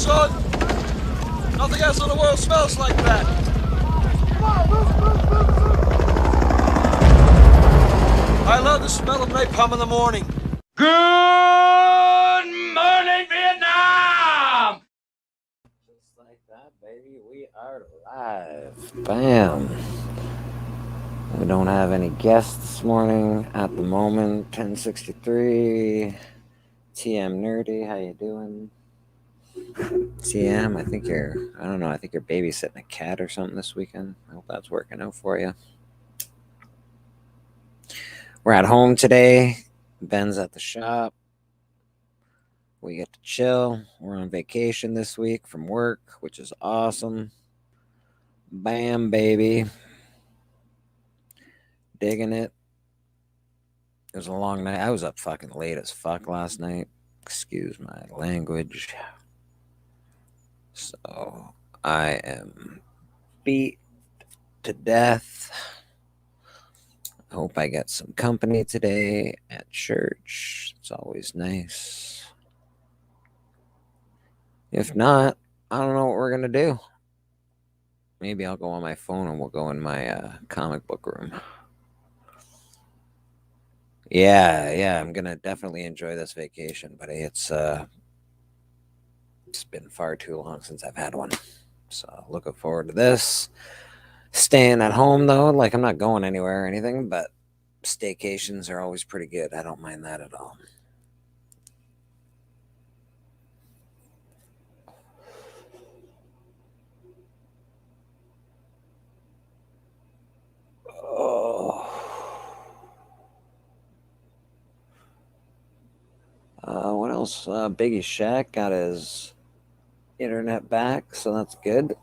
son. Nothing else in the world smells like that. I love the smell of napalm in the morning. Good morning, Vietnam! Just like that, baby, we are live. Bam. We don't have any guests this morning at the moment. 10:63. TM Nerdy, how you doing? TM, I think you're babysitting a cat or something this weekend. I hope that's working out for you. We're at home today. Ben's at the shop. We get to chill. We're on vacation this week from work, which is awesome. Bam, baby. Digging it. It was a long night. I was up fucking late as fuck last night. Excuse my language. So I am beat to death. I hope I get some company today at church. It's always nice. If not, I don't know what we're going to do. Maybe I'll go on my phone and we'll go in my comic book room. Yeah, I'm going to definitely enjoy this vacation, but it's been far too long since I've had one. So looking forward to this. Staying at home, though, like I'm not going anywhere or anything, but staycations are always pretty good. I don't mind that at all. What else? Biggie Shaq got his internet back, so that's good.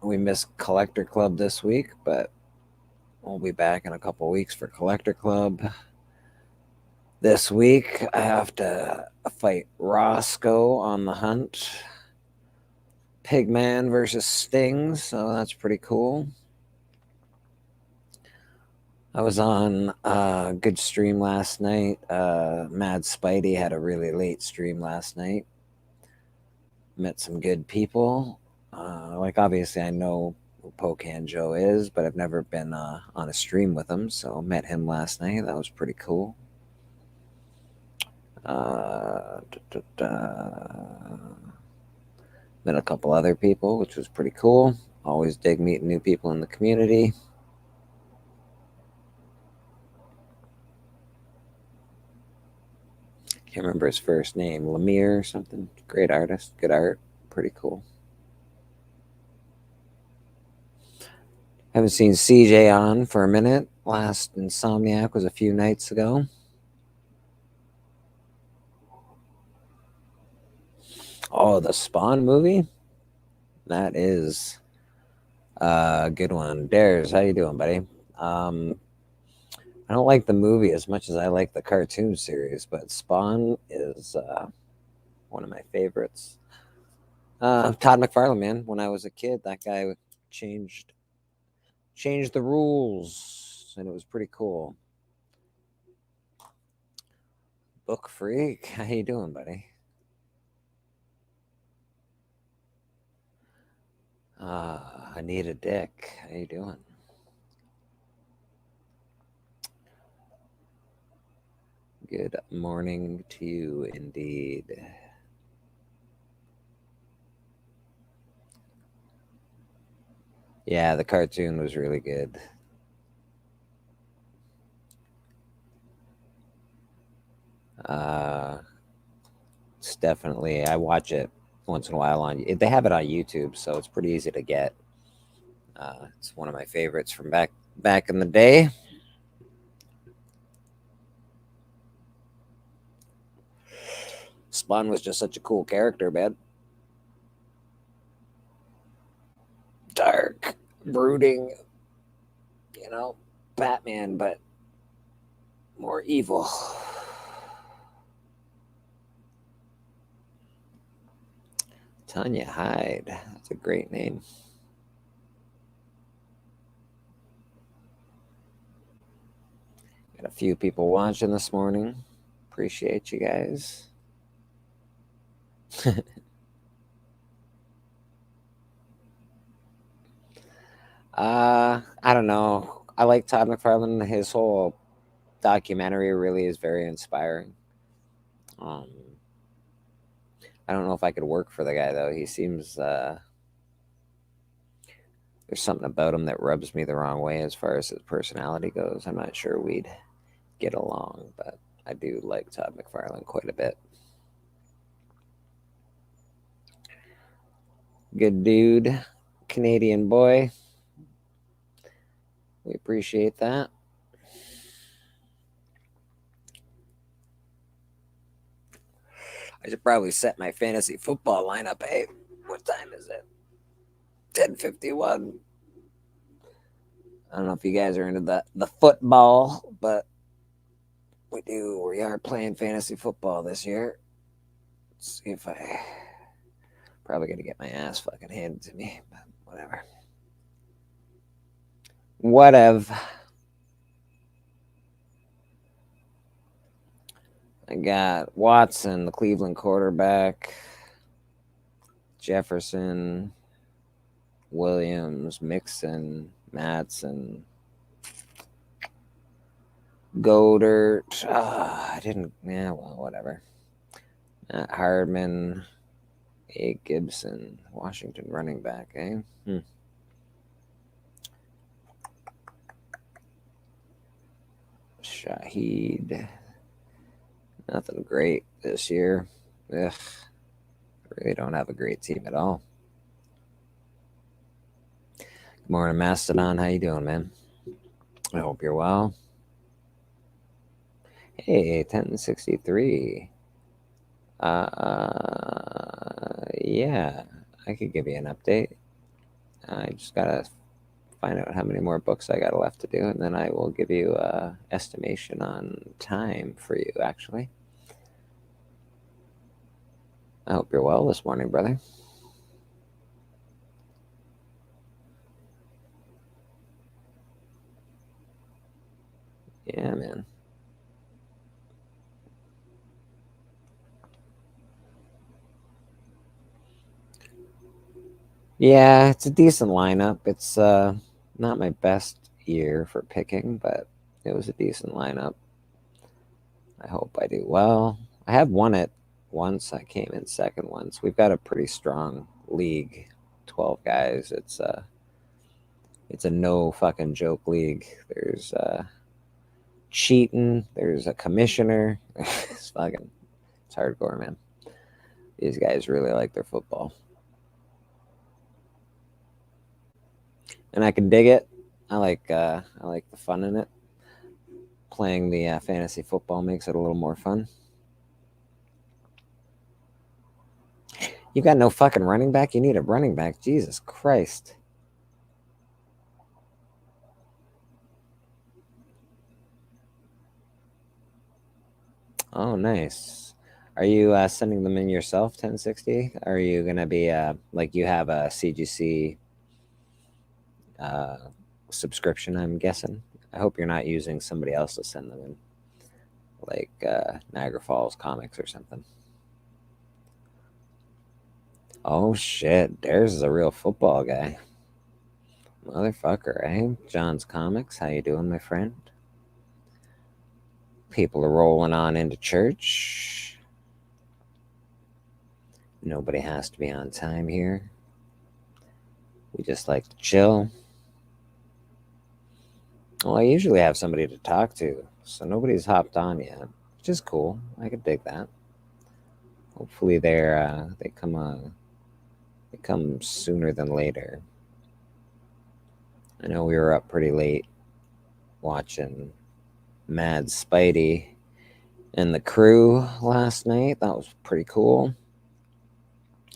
We missed Collector Club this week, but we'll be back in a couple weeks for Collector Club. This week, I have to fight Roscoe on the Hunt. Pigman versus Sting, so that's pretty cool. I was on a good stream last night. Mad Spidey had a really late stream last night. Met some good people. Obviously, I know who Pocan Joe is, but I've never been on a stream with him, so met him last night. That was pretty cool. Met a couple other people, which was pretty cool. Always dig meeting new people in the community. Can't remember his first name. Lemire or something. Great artist. Good art. Pretty cool. Haven't seen CJ on for a minute. Last Insomniac was a few nights ago. Oh, the Spawn movie? That is a good one. Dares, how you doing, buddy? I don't like the movie as much as I like the cartoon series, but Spawn is one of my favorites. Todd McFarlane, man. When I was a kid, that guy changed the rules, and it was pretty cool. Book Freak, how you doing, buddy? Anita Dick, how you doing? Good morning to you, indeed. Yeah, the cartoon was really good. It's definitely, I watch it once in a while they have it on YouTube, so it's pretty easy to get. It's one of my favorites from back in the day. Spawn was just such a cool character, man. Dark, brooding, Batman, but more evil. Tanya Hyde, that's a great name. Got a few people watching this morning. Appreciate you guys. I don't know. I like Todd McFarlane. His whole documentary really is very inspiring. Um, I don't know if I could work for the guy though. He seems there's something about him that rubs me the wrong way as far as his personality goes. I'm not sure we'd get along, but I do like Todd McFarlane quite a bit. Good dude, Canadian boy. We appreciate that. I should probably set my fantasy football lineup. Hey, what time is it? 10:51. I don't know if you guys are into the football, but we are playing fantasy football this year. Let's see if I probably gonna get my ass fucking handed to me, but whatever. Whatever. I got Watson, the Cleveland quarterback, Jefferson, Williams, Mixon, Matson, Goddard. I didn't. Yeah, well, whatever. Matt Hardman, A. Gibson, Washington running back. Eh. Shaheed. Nothing great this year. Ugh. Really don't have a great team at all. Good morning, Mastodon. How you doing, man? I hope you're well. Hey, 1063. Yeah, I could give you an update. I just gotta find out how many more books I got left to do, and then I will give you a estimation on time for you. Actually, I hope you're well this morning, brother. Yeah, man. Yeah, it's a decent lineup. It's not my best year for picking, but it was a decent lineup. I hope I do well. I have won it once. I came in second once. We've got a pretty strong league, 12 guys. It's a no fucking joke league. There's cheating. There's a commissioner. It's hardcore, man. These guys really like their football, and I can dig it. I like the fun in it. Playing the fantasy football makes it a little more fun. You got no fucking running back. You need a running back. Jesus Christ. Oh, nice. Are you sending them in yourself, 1060? Are you gonna be like you have a CGC uh, subscription? I'm guessing. I hope you're not using somebody else to send them in, like Niagara Falls Comics or something. Oh shit, there's a real football guy, motherfucker. Eh? John's Comics. How you doing, my friend? People are rolling on into church. Nobody has to be on time here. We just like to chill. Well, I usually have somebody to talk to, so nobody's hopped on yet, which is cool. I could dig that. Hopefully, they come sooner than later. I know we were up pretty late watching Mad Spidey and the Crew last night. That was pretty cool.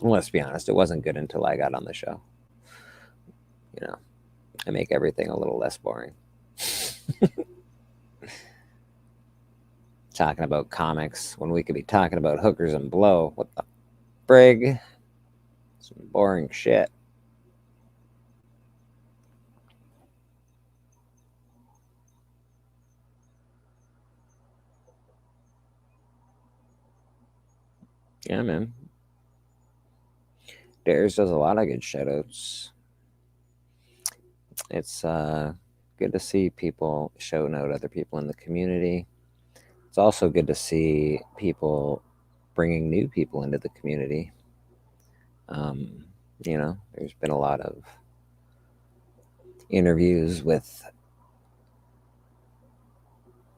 Well, let's be honest, it wasn't good until I got on the show. You know, I make everything a little less boring. Talking about comics when we could be talking about hookers and blow. What the frig? Some boring shit. Yeah, man. Dares does a lot of good shoutouts. It's good to see people shouting out other people in the community. It's also good to see people bringing new people into the community. Um, there's been a lot of interviews with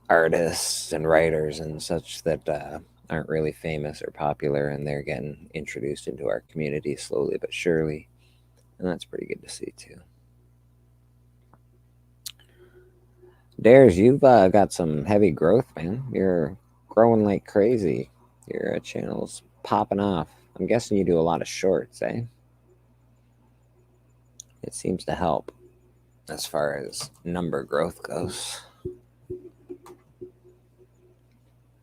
artists and writers and such that aren't really famous or popular, and they're getting introduced into our community slowly but surely, and that's pretty good to see too. Dares, you've got some heavy growth, man. You're growing like crazy. Your channel's popping off. I'm guessing you do a lot of shorts, eh? It seems to help as far as number growth goes.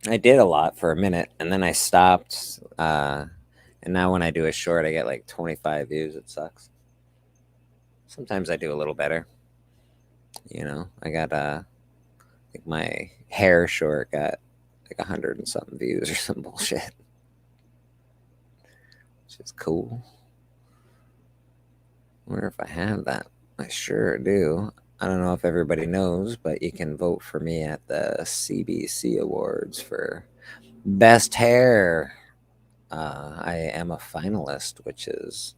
I did a lot for a minute, and then I stopped. And now when I do a short, I get like 25 views. It sucks. Sometimes I do a little better. I got I think my hair short got like 100 and something views or some bullshit, which is cool. I wonder if I have that. I sure do. I don't know if everybody knows, but you can vote for me at the CBC Awards for Best Hair. I am a finalist, which is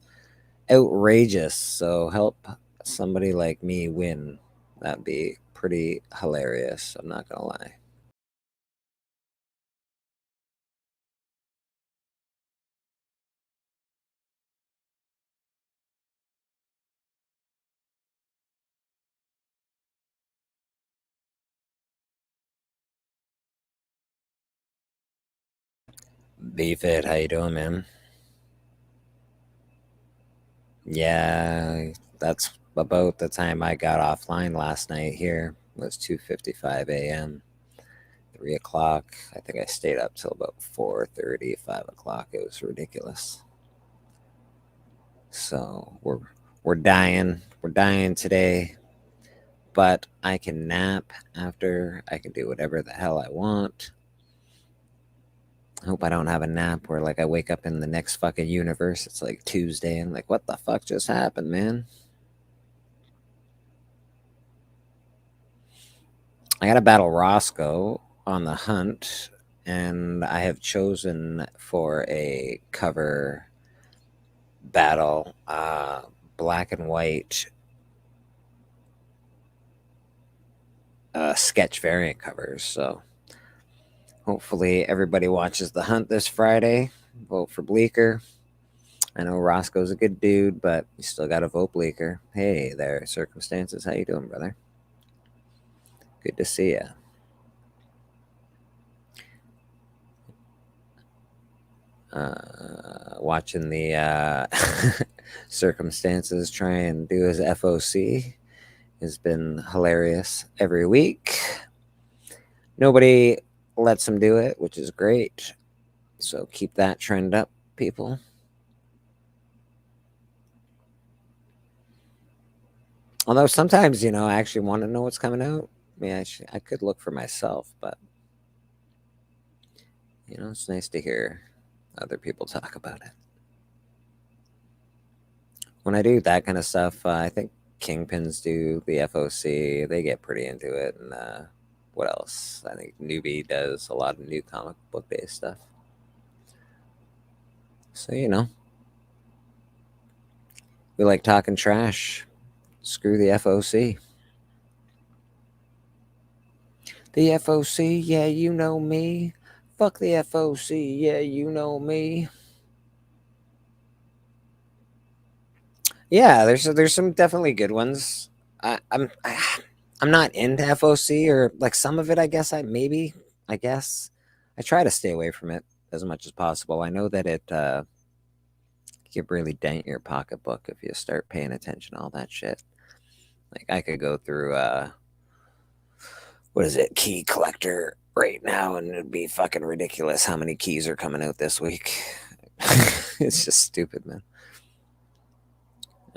outrageous. So help somebody like me win. That'd be pretty hilarious. I'm not gonna lie. Beef it. How you doing, man? Yeah, that's about the time I got offline last night. Here it was 2:55 a.m. 3 o'clock. I think I stayed up till about 4:30, 5 o'clock. It was ridiculous. So we're dying. We're dying today. But I can nap after. I can do whatever the hell I want. I hope I don't have a nap where like I wake up in the next fucking universe. It's like Tuesday and like what the fuck just happened, man? I got to battle Roscoe on the hunt, and I have chosen for a cover battle black and white sketch variant covers. So hopefully everybody watches the hunt this Friday. Vote for Bleeker. I know Roscoe's a good dude, but you still got to vote Bleeker. Hey there, circumstances. How you doing, brother? Good to see you. Watching the circumstances try and do his FOC has been hilarious every week. Nobody lets him do it, which is great. So keep that trend up, people. Although sometimes, I actually want to know what's coming out. I mean, I could look for myself, but it's nice to hear other people talk about it. When I do that kind of stuff, I think Kingpins do the FOC. They get pretty into it. And what else? I think Newbie does a lot of new comic book based stuff. So, we like talking trash. Screw the FOC. The FOC, yeah, you know me. Fuck the FOC, yeah, you know me. Yeah, there's some definitely good ones. I'm not into FOC or like some of it. I guess I try to stay away from it as much as possible. I know that it can really dent your pocketbook if you start paying attention to all that shit. Like I could go through what is it, key collector right now, and it'd be fucking ridiculous how many keys are coming out this week. It's just stupid, man.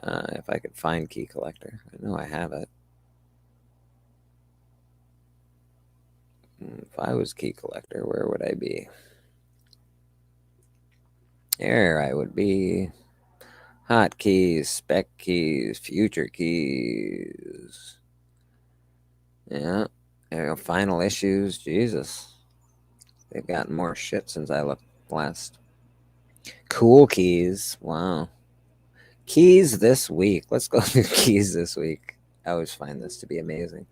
If I could find key collector, I know I have it. If I was key collector, where would I be? There I would be. Hot keys, spec keys, future keys. Yeah. There you go. Final issues. Jesus. They've gotten more shit since I looked last. Cool keys. Wow. Keys this week. Let's go through keys this week. I always find this to be amazing.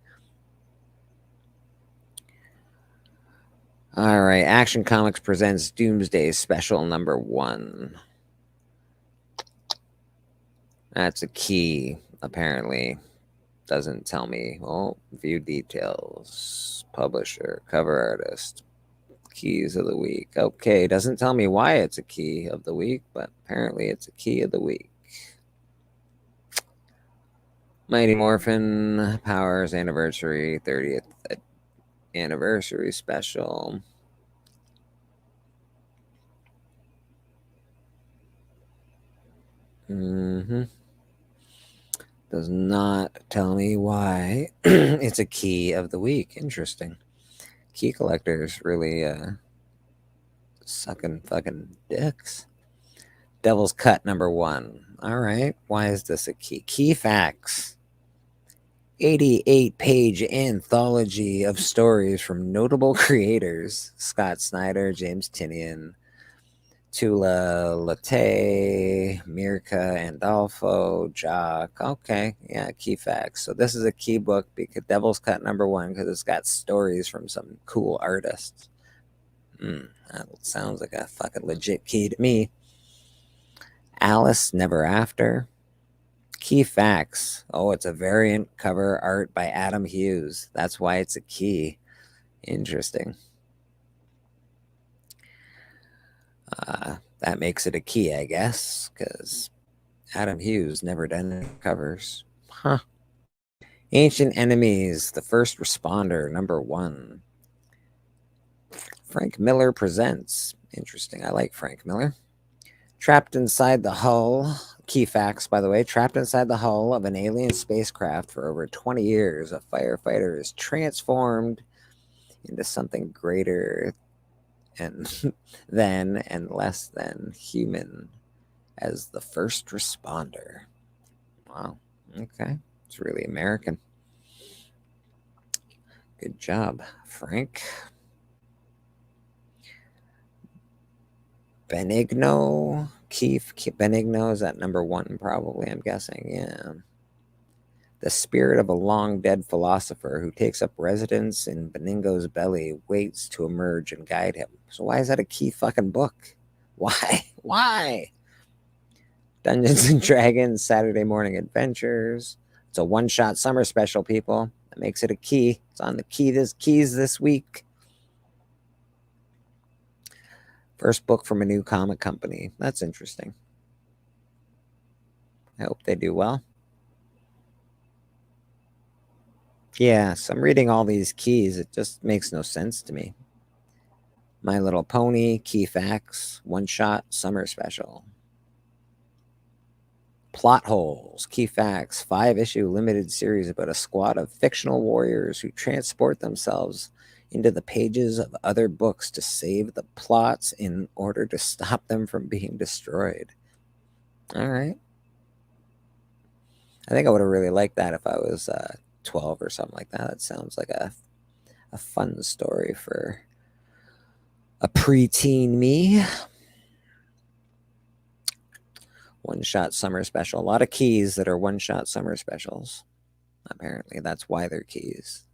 All right. Action Comics presents Doomsday Special number 1. That's a key, apparently. Doesn't tell me. Oh, view details. Publisher, cover artist. Keys of the week. Okay, doesn't tell me why it's a key of the week, but apparently it's a key of the week. Mighty Morphin Powers Anniversary 30th Anniversary Special. Does not tell me why it's a key of the week. Interesting. Key collectors really sucking fucking dicks. Devil's Cut number 1. All right. Why is this a key? Key facts. 88-page anthology of stories from notable creators. Scott Snyder, James Tynion, Tula Latte, Mirka Andolfo, Jock. Okay, yeah, key facts. So this is a key book because Devil's Cut number 1 because it's got stories from some cool artists. That sounds like a fucking legit key to me. Alice Never After. Key facts. Oh, it's a variant cover art by Adam Hughes. That's why it's a key. Interesting. That makes it a key, I guess, because Adam Hughes never done any covers. Huh. Ancient Enemies, The First Responder, number 1. Frank Miller presents. Interesting. I like Frank Miller. Trapped inside the hull. Key facts, by the way. Trapped inside the hull of an alien spacecraft for over 20 years, a firefighter is transformed into something greater and than and less than human as the first responder. Wow. Okay. It's really American. Good job, Frank. Benigno. Keith Benigno is at number 1, probably, I'm guessing. Yeah. The spirit of a long dead philosopher who takes up residence in Benigno's belly waits to emerge and guide him. So why is that a key fucking book? Why? Why? Dungeons and Dragons Saturday Morning Adventures. It's a one-shot summer special, people. That makes it a key. It's on the keys this week. First book from a new comic company. That's interesting. I hope they do well. Yeah, so I'm reading all these keys. It just makes no sense to me. My Little Pony, key facts, one-shot summer special. Plot holes, key facts, 5-issue limited series about a squad of fictional warriors who transport themselves into the pages of other books to save the plots in order to stop them from being destroyed. All right. I think I would have really liked that if I was 12 or something like that. That sounds like a fun story for a preteen me. One-shot summer special. A lot of keys that are one-shot summer specials. Apparently, that's why they're keys.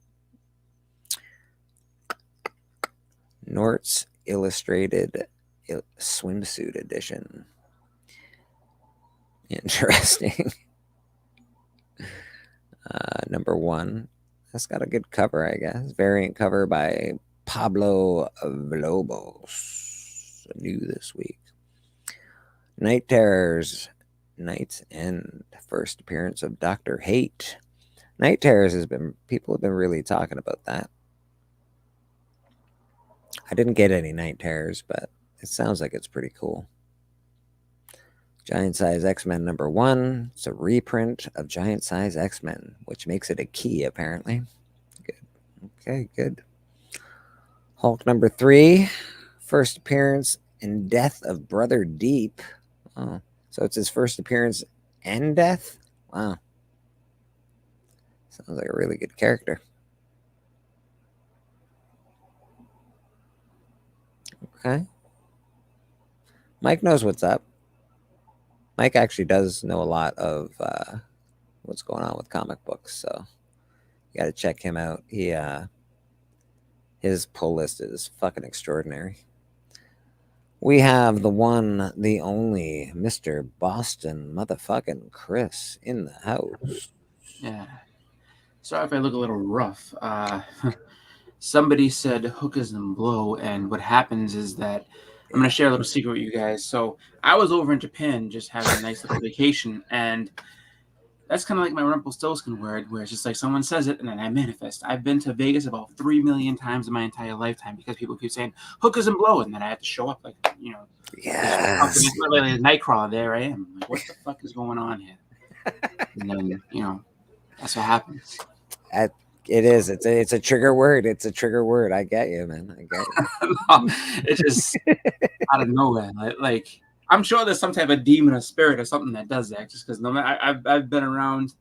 Nort's Illustrated Swimsuit Edition. Interesting. Number 1. That's got a good cover, I guess. Variant cover by Pablo Villalobos. New this week. Night Terrors. Night's End. First appearance of Dr. Hate. Night Terrors people have been really talking about that. I didn't get any Night Terrors, but it sounds like it's pretty cool. Giant Size X-Men number 1. It's a reprint of Giant Size X-Men, which makes it a key, apparently. Good. Okay, good. Hulk number 3. First appearance in Death of Brother Deep. Oh, So it's his first appearance and death? Wow. Sounds like a really good character. Okay. Mike knows what's up. Mike actually does know a lot of what's going on with comic books, so you got to check him out. His pull list is fucking extraordinary. We have the one, the only Mr. Boston motherfucking Chris in the house. Yeah. Sorry if I look a little rough. Somebody said hookers and blow, and what happens is that I'm going to share a little secret with you guys. So I was over in Japan just having a nice little vacation, and that's kind of like my Rumpelstiltskin word, where it's just like someone says it and then I manifest. I've been to Vegas about 3 million times in my entire lifetime because people keep saying hookers and blow, and then I have to show up like, Yes. it's literally a Nightcrawler. There I am. I'm like, what the fuck is going on here? And then, that's what happens. It is. It's a trigger word. It's a trigger word. I get you, man. I get you. No, it's just out of nowhere. Like I'm sure there's some type of demon or spirit or something that does that. Just because I've been around,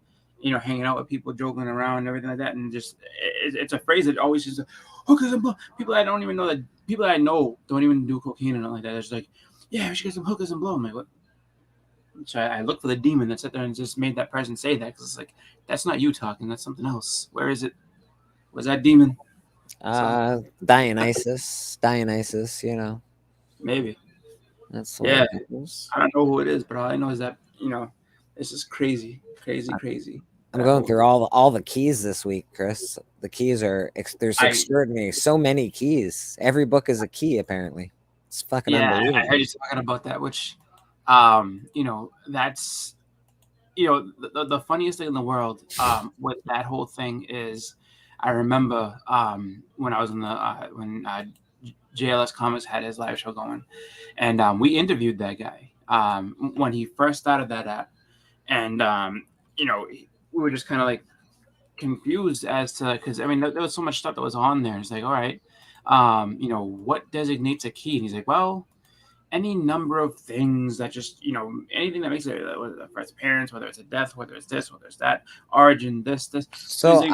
hanging out with people, joking around, and everything like that, and just it's a phrase that always just hookers and blow. People I don't even know that people I know don't even do cocaine and all like that. It's like, yeah, we should get some hookers and blow. I'm like, what? So I look for the demon that sat there and just made that person say that, because it's like, that's not you talking, that's something else. Where is it? Was that demon? Dionysus, Maybe. That's I don't know who it is, but all I know is that it's just crazy. I'm going through all the keys this week, Chris. The keys are there's extraordinary. So many keys. Every book is a key, apparently. It's fucking unbelievable. I heard you talking about that, which that's the funniest thing in the world with that whole thing is I remember when I was in the when JLS Comics had his live show going, and we interviewed that guy when he first started that app, and we were just kind of like confused as to, because I mean there was so much stuff that was on there. It's like, all right, what designates a key? And he's like, well, any number of things that just, anything that makes it, whether it's first appearance, whether it's a death, whether it's this, whether it's that, origin, this. So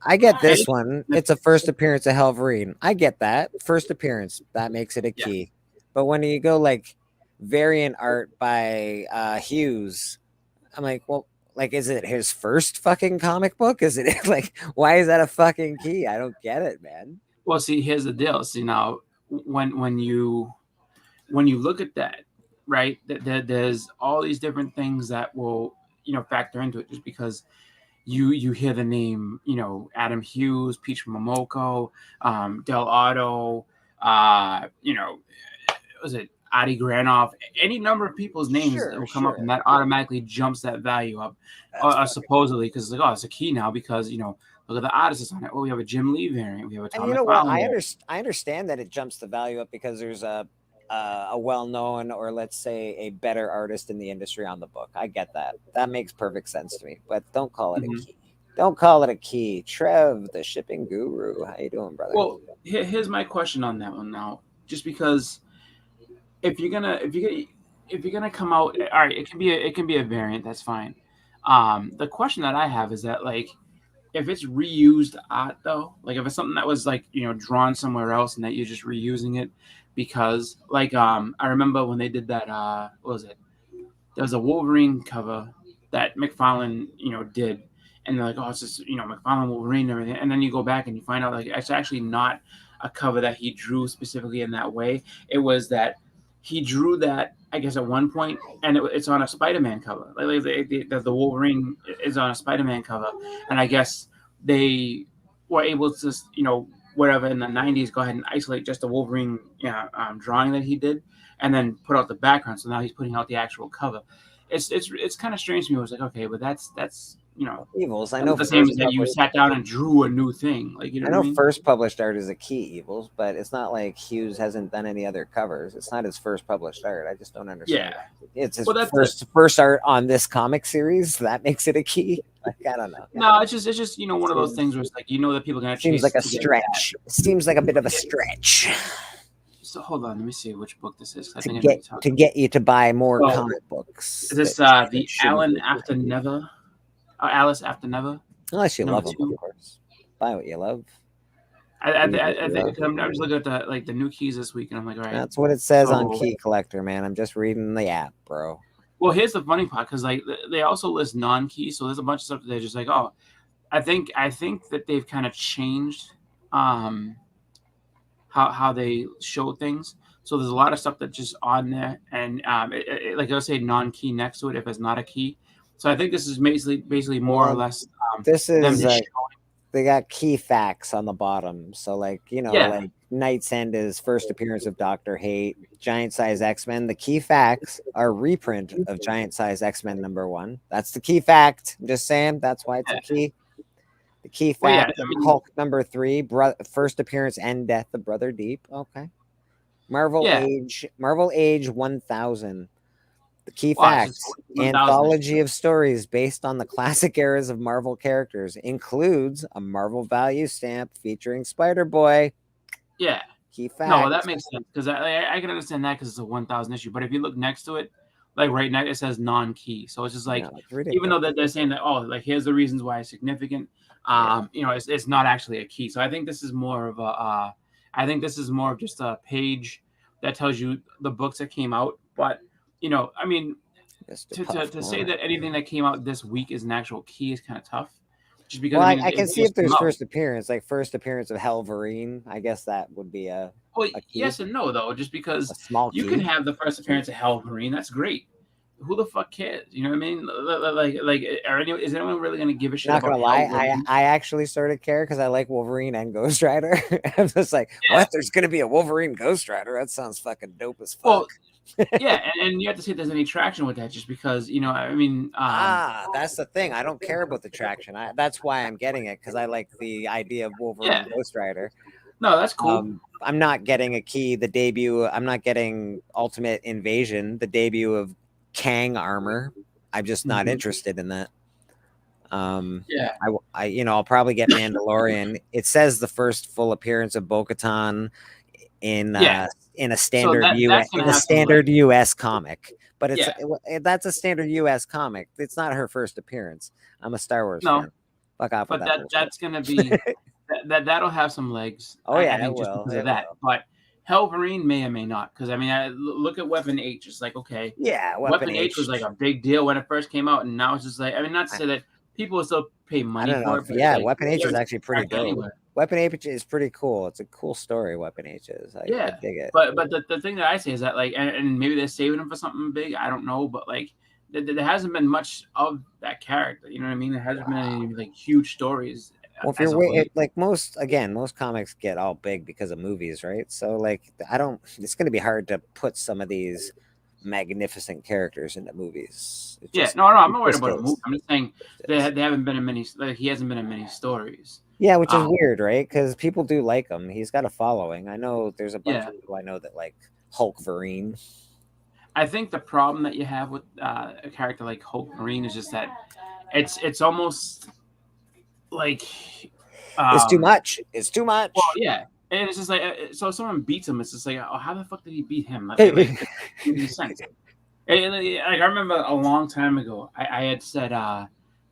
I get this one. It's a first appearance of Halverine. I get that. First appearance, that makes it a key. Yeah. But when you go like variant art by Hughes, I'm like, well, like, is it his first fucking comic book? Is it like, why is that a fucking key? I don't get it, man. Well, see, here's the deal. See, now, when you look at that, right, there's all these different things that will, factor into it, just because you hear the name, Adam Hughes, Peach Momoko, Del Otto, was it Adi Granoff, any number of people's names that will come up, and that automatically jumps that value up, supposedly, because it's like, oh, it's a key now because, look at the artists on it. Oh, we have a Jim Lee variant. We have a Tom McFarlane. I understand that it jumps the value up because there's a well-known, or let's say a better artist in the industry on the book. I get that. That makes perfect sense to me. But don't call it a key. Don't call it a key. Trev, the shipping guru. How you doing, brother? Well, here's my question on that one now. Just because if you're gonna come out, all right, it can be a variant. That's fine. The question that I have is that, like, if it's reused art though, like if it's something that was like, drawn somewhere else and that you're just reusing it, because like I remember when they did that what was it? There was a Wolverine cover that McFarlane, did, and they're like, oh, it's just, McFarlane Wolverine and everything, and then you go back and you find out like it's actually not a cover that he drew specifically in that way. It was that he drew that, I guess, at one point, and it's on a Spider-Man cover. Like the Wolverine is on a Spider-Man cover, and I guess they were able to, whatever, in the 90s, go ahead and isolate just the Wolverine drawing that he did, and then put out the background. So now he's putting out the actual cover. It's kind of strange to me. I was like, okay, but that's Evils. I know the same as that you sat down and drew a new thing. Like, I know first published art is a key, Evils, but it's not like Hughes hasn't done any other covers. It's not his first published art. I just don't understand. Yeah, it's his first art on this comic series. That makes it a key. Like, I don't know. No, it's just one of those things where it's like, that people are gonna seems like a stretch. It seems like a bit of a stretch. So hold on, let me see which book this is. I to think I know what you're to talking get you to buy more So, comic books. about. Is this that the shouldn't Alan be After Never? Alice After Never? unless you Number love them, 2. of course. Buy what you love. I Read what you love. think I'm just looking at the new keys this week, and I'm like, all right. That's what it says on So, Key Collector, man. I'm just reading the app, bro. well, here's the funny part because like they also list non-key, so there's a bunch of stuff that they're just like, oh, I think that they've kind of changed how they show things. So there's a lot of stuff that's just on there, and like I'll say non-key next to it if it's not a key. So I think this is basically more or less This them is just showing. they got key facts on the bottom. So like, Yeah. like Knight's End is first appearance of Dr. Hate, Giant Size X-Men. The key facts are reprint of Giant Size X-Men #1. That's the key fact. I'm just saying that's why it's a key. The key Well, yeah, fact I mean- Hulk #3, first appearance and death of Brother Deep. Okay. Marvel Yeah. Age 1000. The key Wow, it's facts: just 1000. anthology of stories based on the classic eras of Marvel characters, includes a Marvel value stamp featuring Spider-Boy. Yeah. Key facts. No, well, that makes sense because I can understand that because it's a 1000 issue. But if you look next to it, like right now, it says non-key. So it's just like, No, it's ridiculous. even though that they're saying that, oh, like here's the reasons why it's significant. It's not actually a key. So I think this is more of just a page that tells you the books that came out. But I mean, to say that anything that came out this week is an actual key is kind of tough. Just because Well, I mean, I can it see just if there's came out. first appearance, like first appearance of Helverine. I guess that would be a Well, key. yes and no though. Just because small you key. can have the first appearance of Helverine, that's great. Who the fuck cares? You know what I mean? Is anyone really gonna give a shit Not about gonna lie, Helverine? I actually started care because I like Wolverine and Ghost Rider. I'm just like, what? There's gonna be a Wolverine Ghost Rider? That sounds fucking dope as fuck. Well, yeah, and you have to see if there's any traction with that, just because I mean, that's the thing. I don't care about the traction. That's why I'm getting it because I like the idea of Wolverine Ghost Rider. No, that's cool. I'm not getting a key. The debut. I'm not getting Ultimate Invasion. The debut of Kang armor. I'm just not interested in that. I'll probably get Mandalorian. It says the first full appearance of Bo-Katan in a standard US comic, but that's a standard US comic. It's not her first appearance. I'm a Star Wars fan. Fuck off with that. That's gonna be that'll have some legs. I think just will. because of that. But Helverine may or may not, because I mean, look at Weapon H. It's like, okay, Weapon H was like a big deal when it first came out, and now it's just like, I mean, not to say that people will still pay money for it. But Weapon H is actually pretty dope. Anyway. Weapon H is pretty cool. It's a cool story. Weapon H is. I dig it. But the thing that I say is that like, and maybe they're saving him for something big. I don't know, but like, there hasn't been much of that character. You know what I mean? There hasn't been any like huge stories. Well, if you're like most comics get all big because of movies, right? So like, it's going to be hard to put some of these magnificent characters into movies. I'm not worried about a movie. I'm just saying they haven't been in many. Like, he hasn't been in many stories. Yeah, which is weird, right? Because people do like him. He's got a following. I know there's a bunch of people I know that like Hulkverine. I think the problem that you have with a character like Hulkverine is just that it's almost like it's too much. It's too much. Well, yeah, and it's just like so if someone beats him, it's just like, oh, how the fuck did he beat him? Like it makes sense. Like I remember a long time ago, I had said to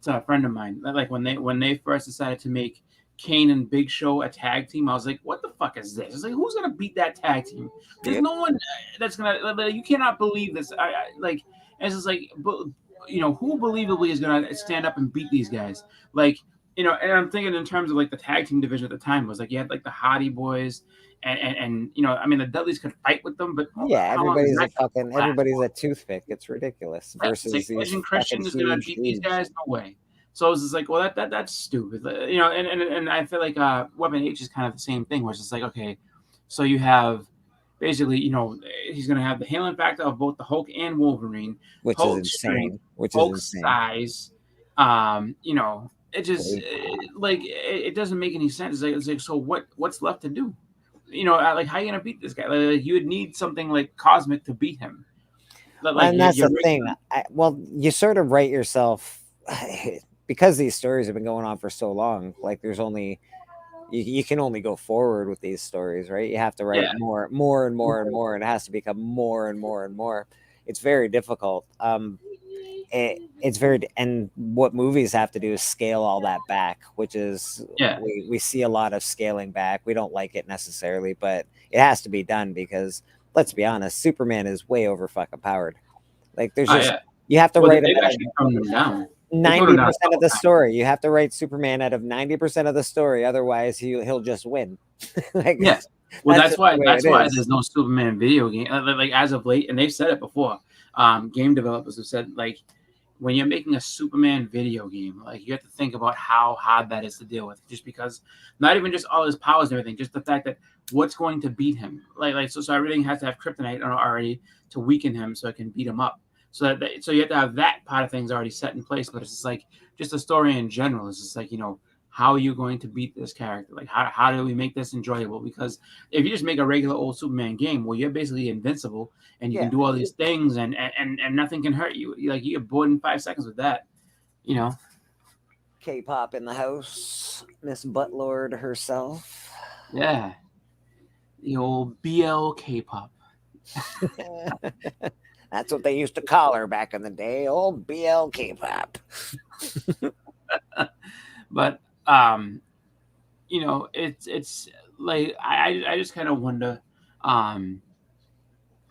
a friend of mine, like when they first decided to make Kane and Big Show a tag team, I was like, what the fuck is this? It's like, who's gonna beat that tag team? There's no one that's gonna. You cannot believe this. And it's just like, who believably is gonna stand up and beat these guys? Like, and I'm thinking in terms of like the tag team division at the time was like you had like the Hardy Boys and I mean the Dudleys could fight with them, but everybody's a toothpick. It's ridiculous. Versus Edge and Christian is gonna beat these guys? No way. So it's just like, well, that's stupid, and I feel like Weapon H is kind of the same thing, where it's just like, okay, so you have basically, he's going to have the healing factor of both the Hulk and Wolverine, which is insane. Hulk's size, it just it doesn't make any sense. It's like so what's left to do? Like how are you gonna beat this guy? Like you would need something like cosmic to beat him. And that's the thing. You sort of write yourself. Because these stories have been going on for so long, like there's only you can only go forward with these stories, right? You have to write Yeah. more and more, and it has to become more and more and more. It's very difficult. It's very, and what movies have to do is scale all that back, which is Yeah. we see a lot of scaling back. We don't like it necessarily, but it has to be done because let's be honest, Superman is way over fucking powered. Like there's Oh just yeah. you have to Well, write him they've out of actually toned them down. They toned them down a 90% of couple the times. story. You have to write Superman out of 90% of the story, otherwise he'll just win. Like Yeah. Well, that's that's just why the way that's it why is. there's no Superman video game. Like as of late, and they've said it before. Game developers have said like when you're making a Superman video game, like you have to think about how hard that is to deal with. Just because, not even just all his powers and everything, just the fact that what's going to beat him. Like so everything has to have kryptonite already to weaken him, so it can beat him up. So you have to have that part of things already set in place. But it's just like just the story in general. It's just like how are you going to beat this character? Like how do we make this enjoyable? Because if you just make a regular old Superman game, well, you're basically invincible and you can Yeah. do all these things and nothing can hurt you. Like you get bored in 5 seconds with that, you know. K-pop in the house, Miss Buttlord herself. Yeah, the old BL K-pop. That's what they used to call her back in the day, old BL K-pop. But it's like I just kind of wonder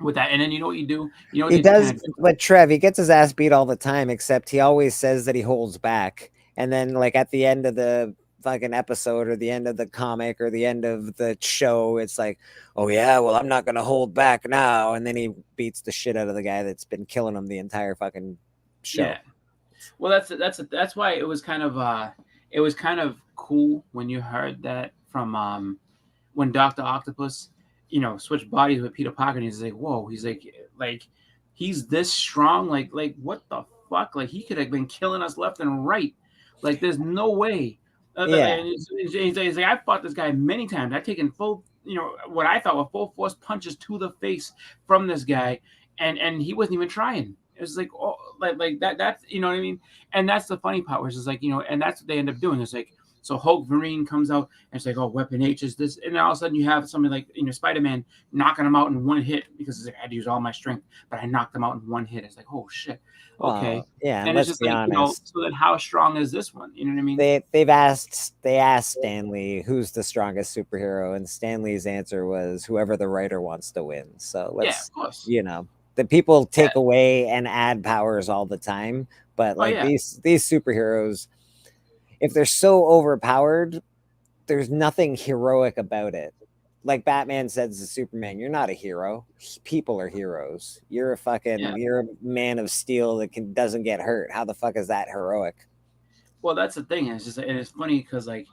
with that. And then you know what you do? You know what He they kind does, of but Trev, he gets his ass beat all the time, except he always says that he holds back. And then, like, at the end of the fucking episode or the end of the comic or the end of the show, it's like, oh, yeah, well, I'm not going to hold back now. And then he beats the shit out of the guy that's been killing him the entire fucking show. Yeah. Well, that's why it was kind of cool when you heard that from when Dr. Octopus, switched bodies with Peter Parker, and he's like, whoa, he's like he's this strong, like what the fuck? Like he could have been killing us left and right. Like there's no way. Yeah. And he's like, I fought this guy many times. I've taken full, what I thought were full force punches to the face from this guy, and he wasn't even trying. It was like, oh, like that. That's what I mean. And that's the funny part, which is like, and that's what they end up doing. It's like, so Hulk Marine comes out and it's like, oh, Weapon H is this, and then all of a sudden you have something like Spider-Man knocking him out in one hit because it's like, I had to use all my strength, but I knocked him out in one hit. It's like, oh shit, okay. Yeah, and let's it's just be like honest. so then how strong is this one? You know what I mean? They asked Stanley who's the strongest superhero, and Stanley's answer was whoever the writer wants to win. So let's, of course. the people take away and add powers all the time, but like these superheroes, if they're so overpowered, there's nothing heroic about it. Like Batman says to Superman, you're not a hero. People are heroes. You're a fucking you're a man of steel that doesn't get hurt. How the fuck is that heroic? Well, that's the thing. It's just, and it's funny because like,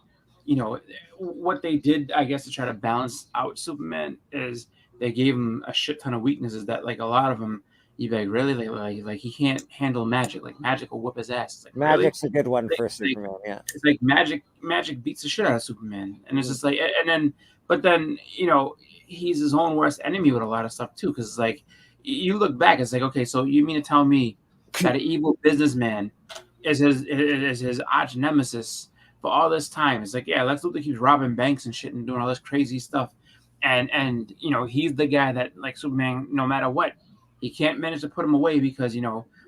what they did, I guess, to try to balance out Superman is they gave him a shit ton of weaknesses that like a lot of them you'd be like, really, like he can't handle magic. Like magic will whip his ass. It's like, Magic's really? a good one for Superman. Yeah, it's like magic beats the shit out of Superman, and it's just like, but then he's his own worst enemy with a lot of stuff too. Because like you look back, it's like, okay, so you mean to tell me that an evil businessman is his arch nemesis for all this time? It's like, yeah, Lex Luthor keeps robbing banks and shit and doing all this crazy stuff, and he's the guy that like Superman, no matter what, he can't manage to put him away because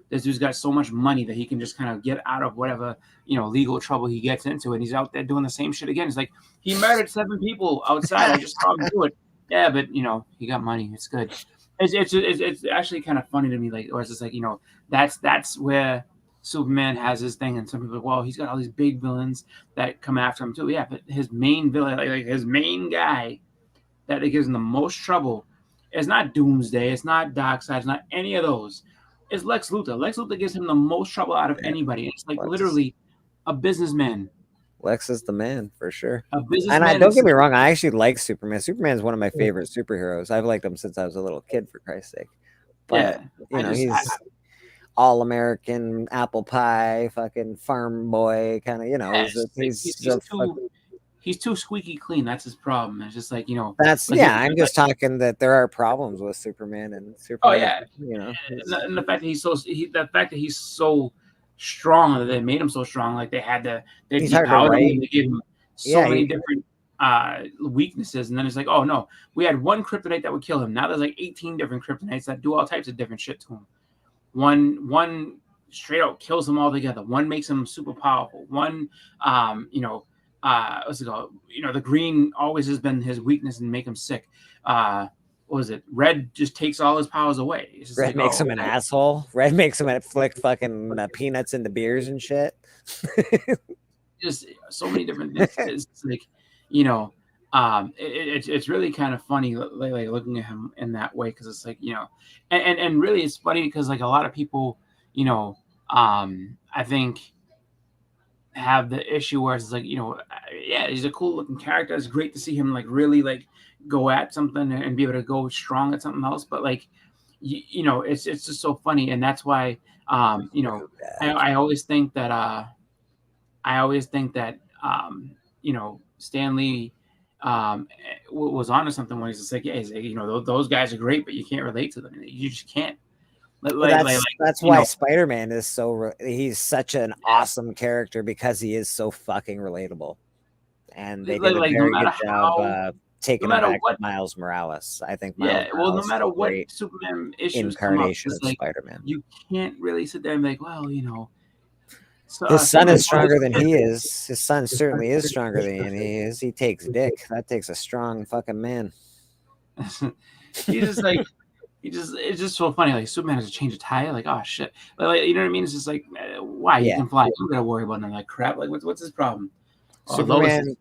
this dude's got so much money that he can just kind of get out of whatever legal trouble he gets into, and he's out there doing the same shit again. It's like he murdered 7 people outside. I just saw him do it. Yeah, but he got money. It's good. It's actually kind of funny to me, like, or it's just like that's where Superman has his thing, and some people are like, well, he's got all these big villains that come after him too. Yeah, but his main villain, like his main guy that gives him the most trouble, it's not Doomsday, it's not Darkseid, it's not any of those. It's Lex Luthor. Lex Luthor gives him the most trouble out of anybody. It's like literally a businessman. Lex is the man for sure. A businessman. And don't get me wrong, I actually like Superman. Superman is one of my favorite superheroes. I've liked him since I was a little kid, for Christ's sake. But he's all American, apple pie, fucking farm boy, kind of. He's too squeaky clean. That's his problem. It's just like That's like, I'm just talking that there are problems with Superman and Superman. Oh yeah, and the fact that he's so strong, that they made him so strong. Like they had to, they gave him so many different weaknesses, and then it's like, oh no, we had one kryptonite that would kill him. Now there's like 18 different kryptonites that do all types of different shit to him. One straight out kills him altogether. One makes him super powerful. One, what's it called? The green always has been his weakness and make him sick. What was it? Red just takes all his powers away. It's just Red makes him an asshole. Red makes him flick fucking peanuts into beers and shit. Just so many different things. It's like, it's really kind of funny, like looking at him in that way, because it's like, and really it's funny because like a lot of people, I think have the issue where it's like, yeah, he's a cool looking character. It's great to see him like really like go at something and be able to go strong at something else. But like, it's just so funny, and that's why, I always think that Stan Lee was onto something when he's just like, yeah, those guys are great, but you can't relate to them. You just can't. That's why Spider-Man is he's such an awesome character, because he is so fucking relatable, and they did a very good job taking him back to Miles Morales. I think Miles Morales, no matter what Superman issues incarnation come up, of Spider-Man, you can't really sit there and be like, well, his son is stronger than he is. His son certainly is stronger than he is. He takes dick. That takes a strong fucking man. He's just like, it's just so funny. Like, Superman has to change a tire. Like, oh shit. Like, you know what I mean? It's just like, why? You can fly. You don't gotta worry about nothing like crap. Like, what's his problem? Superman.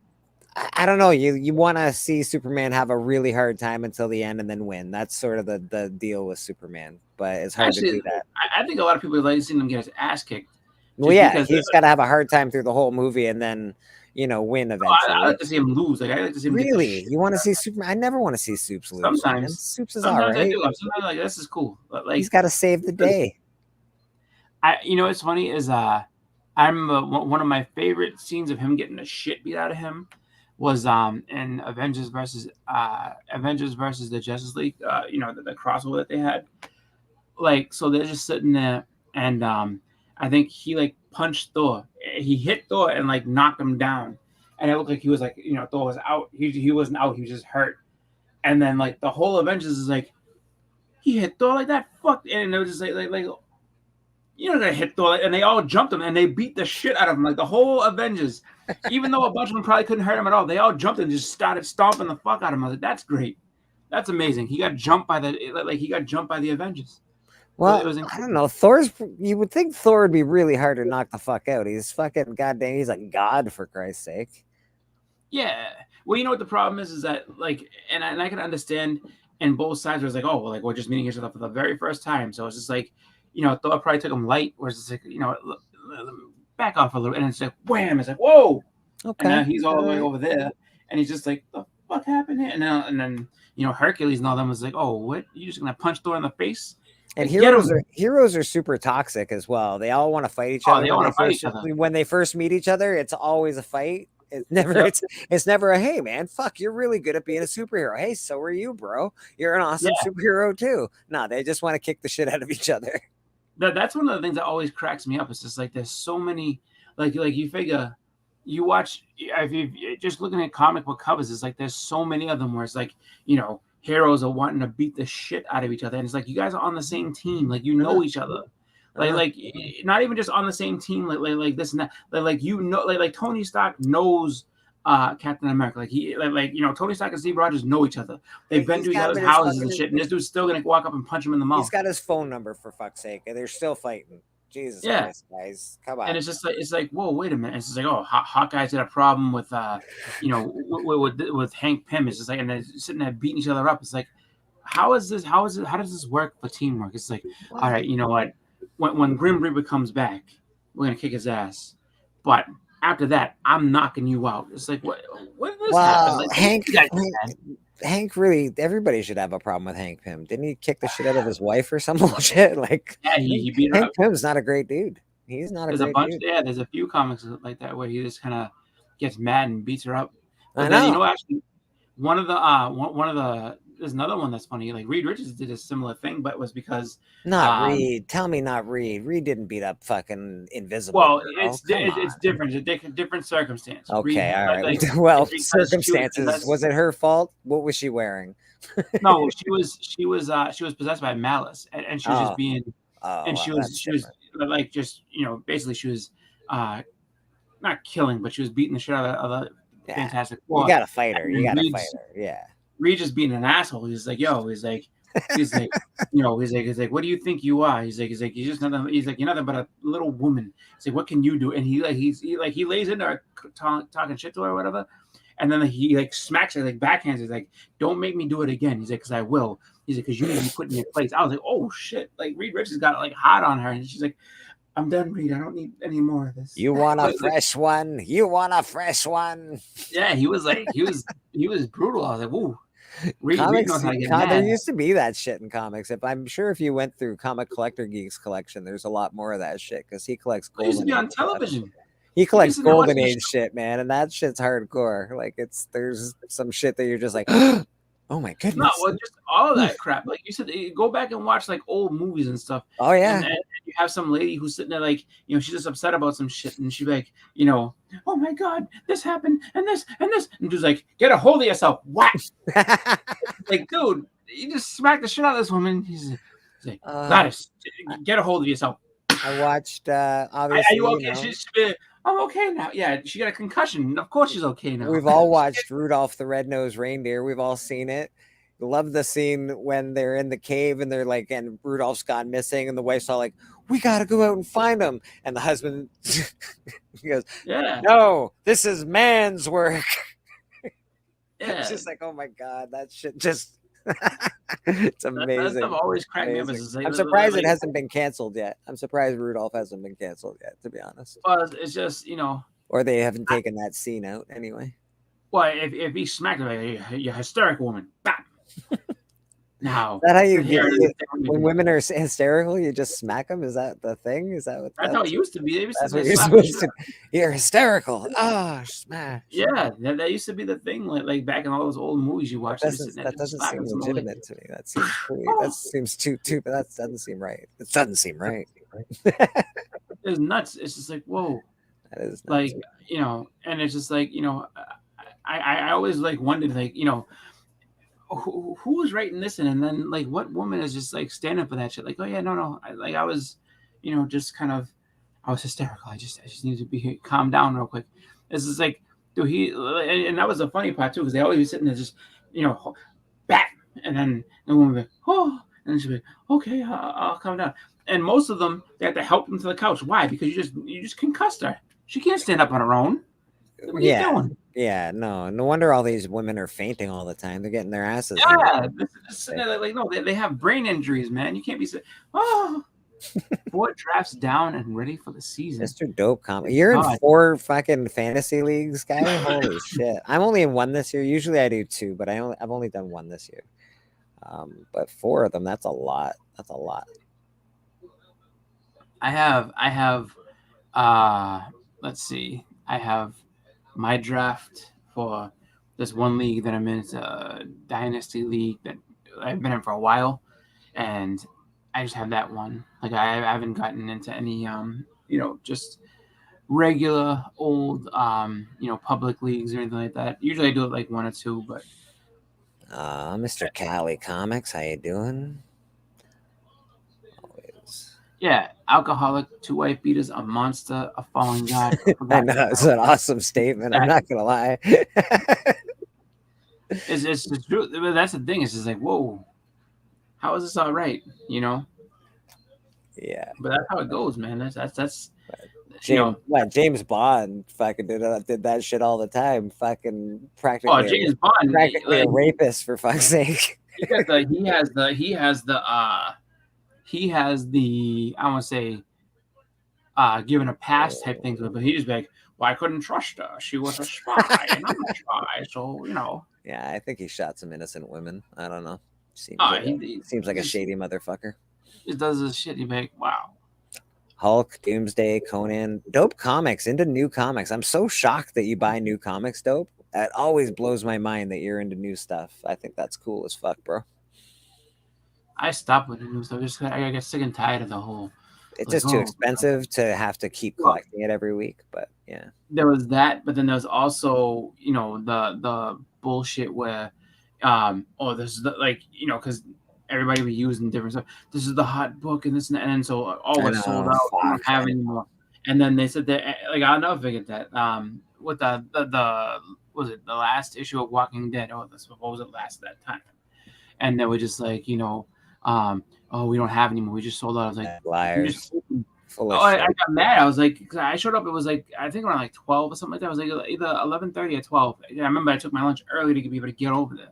I don't know. You want to see Superman have a really hard time until the end and then win. That's sort of the deal with Superman. But it's hard to do that. I think a lot of people like seeing him get his ass kicked. Well, yeah, he's got to have a hard time through the whole movie and then, win eventually. I like to see him lose. Like, I like to see him. Really? You want to see Superman? I never want to see Soups lose. Sometimes. Man. Soups is all right. I do. Sometimes like, this is cool. But, like, he's got to save the day. What's funny is I remember one of my favorite scenes of him getting the shit beat out of him was in Avengers versus the Justice League. The crossover that they had. Like, so they're just sitting there, and I think he like punched Thor. He hit Thor and like knocked him down, and it looked like he was like, Thor was out. He wasn't out. He was just hurt. And then like the whole Avengers is like, he hit Thor like that. Fuck. And it was just like you're not gonna hit Thor. And they all jumped him and they beat the shit out of him. Like the whole Avengers, even though a bunch of them probably couldn't hurt him at all, they all jumped and just started stomping the fuck out of him. I was like, that's great. That's amazing. He got jumped by the Avengers. Well, I don't know. You would think Thor would be really hard to knock the fuck out. He's fucking goddamn. He's a god, for Christ's sake. Yeah. Well, you know what the problem is that like, and I can understand. And both sides was like, oh, well, like we're just meeting each other for the very first time. So it's just like, Thor probably took him light, whereas it's like, back off a little, and it's like, wham! It's like, whoa! Okay. And now he's all the way over there, and he's just like, the fuck happened here? And then Hercules and all them was like, oh, what? You just gonna punch Thor in the face? And heroes are super toxic as well. They all want to fight each other. They want to fight each other. When they first meet each other, it's always a fight. It's never a, hey man, fuck, you're really good at being a superhero. Hey, so are you, bro? You're an awesome superhero too. No, they just want to kick the shit out of each other. That's one of the things that always cracks me up. It's just like there's so many, like you figure, you watch, if you just looking at comic book covers, it's like there's so many of them where it's like, heroes are wanting to beat the shit out of each other, and it's like you guys are on the same team, like each other, like not even just on the same team, like this and that, like Tony Stark knows Captain America, Tony Stark and Steve Rogers know each other. They've been to each other's houses and shit, and this dude's still gonna walk up and punch him in the mouth. He's got his phone number, for fuck's sake, and they're still fighting. Jesus Christ, guys, come on. And it's just like, whoa, wait a minute. It's just like, oh, Hawkeye's got a problem with with Hank Pym. It's just like, and they're sitting there beating each other up. It's like, how does this work for teamwork? It's like, all right, you know what? When Grim Reaper comes back, we're gonna kick his ass. But after that, I'm knocking you out. It's like, what is this? Wow, like, Hank really, everybody should have a problem with Hank Pym. Didn't he kick the shit out of his wife or some bullshit? Like, yeah, he beat her Hank up. Pym's not a great dude. He's not a great dude. Yeah, there's a few comics like that where he just kind of gets mad and beats her up. But then, actually, one of the there's another one that's funny. Like Reed Richards did a similar thing, but it was because Not Reed. Tell me not Reed. Reed didn't beat up fucking Invisible well, Girl. it's different. It's a different circumstance. Okay, Reed, all right. like, Well, because circumstances. Was it her fault? What was she wearing? No, she was possessed by malice, and she was just being, and well, she was like just basically she was not killing, but she was beating the shit out of the Fantastic Four. You gotta fight her. And Reed just being an asshole. He's like, he's like, he's like, what do you think you are? He's like, you're just nothing. He's like, you're nothing but a little woman. He's like, what can you do? And he lays into her, talking shit to her or whatever. And then he like smacks her, like backhands her, like, don't make me do it again. He's like, because I will. He's like, because you need to be put in your place. I was like, oh shit. Like Reed Richards got like hot on her. And she's like, I'm done, Reed. I don't need any more of this. You want a fresh one? You want a fresh one? Yeah, he was like, he was brutal. I was like, ooh. Reed knows how to get there used to be that shit in comics. I'm sure if you went through Comic Collector Geek's collection, there's a lot more of that shit because he collects It used to be on television. He collects Golden Age shit, man, and that shit's hardcore. Like there's some shit that you're just like, oh my goodness. No, well, just all of that crap. Like you said, go back and watch like old movies and stuff. Oh yeah. And you have some lady who's sitting there like, she's just upset about some shit, and she's like, oh my god, this happened, and this, and this, and just like, get a hold of yourself. What? Like, dude, you just smacked the shit out of this woman. He's like, Gladys, get a hold of yourself. I watched obviously. Are you okay? She's I'm okay now. Yeah, she got a concussion. Of course she's okay now. We've all watched Rudolph the Red-Nosed Reindeer. We've all seen it. Love the scene when they're in the cave and they're like, and Rudolph's gone missing, and the wife's all like, we got to go out and find him. And the husband he goes, yeah, no, this is man's work. Yeah. It's just like, oh my God, that shit just, it's amazing. That stuff always cracked me up. I'm surprised it hasn't been canceled yet. I'm surprised Rudolph hasn't been canceled yet, to be honest. Well, it's just, or they haven't taken that scene out anyway. Well, if he smacked her, like, you're a hysteric woman. Bam. Now, is that how you hear when women are hysterical? You just smack them? Is that the thing? Is that what? That's how it used to be. That's what you're supposed to. You're hysterical. Smash. Yeah, that used to be the thing. Like back in all those old movies you watched. That doesn't seem legitimate to me. That seems pretty. That seems too. But that doesn't seem right. It doesn't seem right. It's nuts. It's just like, whoa. That is nuts. Like, and it's just like, I always like wondered, like, who was writing this and then like what woman is just like standing for that shit? Like, oh yeah, no. I was, just kind of, I was hysterical. I just need to be calm down real quick. This is like, dude, and that was the funny part too, because they always be sitting there just, back, and then the woman would be like, oh, and then she'd be like, okay, I'll calm down. And most of them, they have to help them to the couch. Why? Because you just concussed her. She can't stand up on her own. What are you doing? Yeah, no wonder all these women are fainting all the time. They're getting their asses. Yeah, just sitting there like, no, they have brain injuries, man. You can't be saying, boy drafts down and ready for the season. Mr. Dope Comic. You're in 4 fucking fantasy leagues, guy. Holy shit! I'm only in 1 this year. Usually I do 2, but I've only done 1 this year. But 4 of them, that's a lot. That's a lot. I have. Let's see. I have my draft for this one league that I'm in. It's a dynasty league that I've been in for a while, and I just have that one. Like I haven't gotten into any just regular old public leagues or anything like that. Usually I do it like 1 or 2, but Mr. Cali Comics, how you doing? Yeah, alcoholic, 2 wife beaters, a monster, a fallen god. I know, it's an awesome statement. I'm not gonna lie. It's true. That's the thing. It's just like, whoa, how is this all right? Yeah. But that's how it goes, man. That's James Bond fucking did that shit all the time. Fucking practically. Oh, James Bond, practically a rapist, for fuck's sake. He has the I want to say given a pass type things, but he just like, well, I couldn't trust her. She was a spy, and I'm a spy, so Yeah, I think he shot some innocent women. I don't know. Seems like a shady motherfucker. He does this shit. You like, wow. Hulk, Doomsday, Conan, Dope Comics, into new comics. I'm so shocked that you buy new comics, Dope. It always blows my mind that you're into new stuff. I think that's cool as fuck, bro. I stopped with the new stuff just 'cause I get sick and tired of the whole It's like, just too oh, expensive to have to keep well, collecting it every week. But yeah, there was that, but then there was also, the bullshit where, oh, this is the, like, because everybody was using different stuff. This is the hot book, and this and that, and then so I it's sold know. out. We don't Fuck. have any more. And then they said that, like, I'll never forget that. With the was it the last issue of Walking Dead? Oh, this what was it last that time? And they were just like, oh, we don't have any more. We just sold out. I was like, you Liars. just Full Oh, of I shit. got mad. I was like, 'cause I showed up. It was like I think around like 12 or something like that. It was like either 11:30 or 12. I remember I took my lunch early to be able to get over there.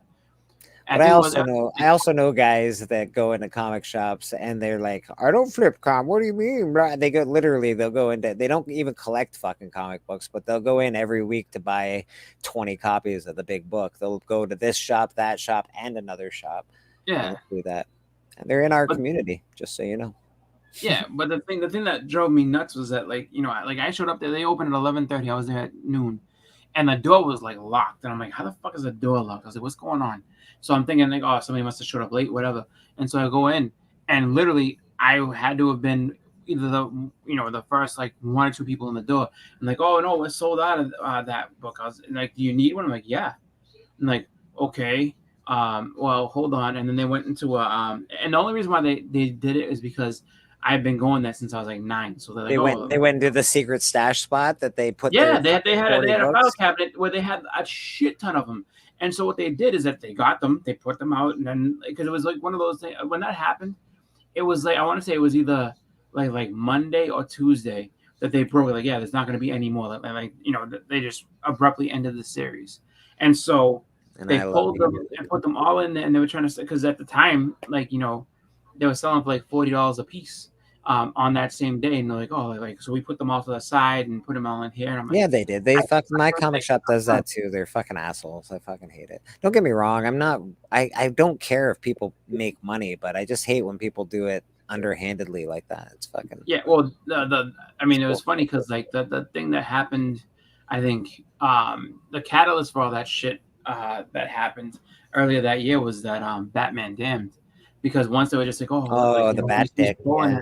But I I think it was also know guys that go into comic shops and they're like, I don't flip com. What do you mean? Bro? They go they'll go into, they don't even collect fucking comic books, but they'll go in every week to buy 20 copies of the big book. They'll go to this shop, that shop, and another shop. yeah, Do that. And they're in our but community, just so you know. yeah. But the thing that drove me nuts was that like I showed up there. They opened at 11:30. I was there at noon, and the door was like locked. And I'm like, how the fuck is the door locked? I was like, what's going on? So I'm thinking like, oh, somebody must have showed up late, whatever. And so I go in, and literally I had to have been either the first like one or two people in the door. And like, oh no, it's sold out of that book. I was like, do you need one? I'm like, yeah. I'm like, okay. Well, hold on. And then they went into and the only reason why they did it is because I've been going there since I was like 9. So they're like, oh, They went to the secret stash spot that they put their yeah, they fucking had 40 a file books. cabinet where they had a shit ton of them. And so what they did is that they got them, they put them out, and then because it was like one of those things when that happened, it was like I want to say it was either like Monday or Tuesday that they broke like, yeah, there's not going to be any more. They just abruptly ended the series, and so And they I love pulled you. them and put them all in there, and they were trying to because at the time they were selling for like $40 a piece. On that same day, and they're like, oh, like so we put them all to the side and put them all in here. And I'm like, Yeah, they did. My comic shop does that too. They're fucking assholes. I fucking hate it. Don't get me wrong. I don't care if people make money, but I just hate when people do it underhandedly like that. It's fucking yeah. Well, it was funny because like the thing that happened, I think the catalyst for all that shit that happened earlier that year was that Batman Damned, because once they were just like, oh, like, the bat dick. Yeah.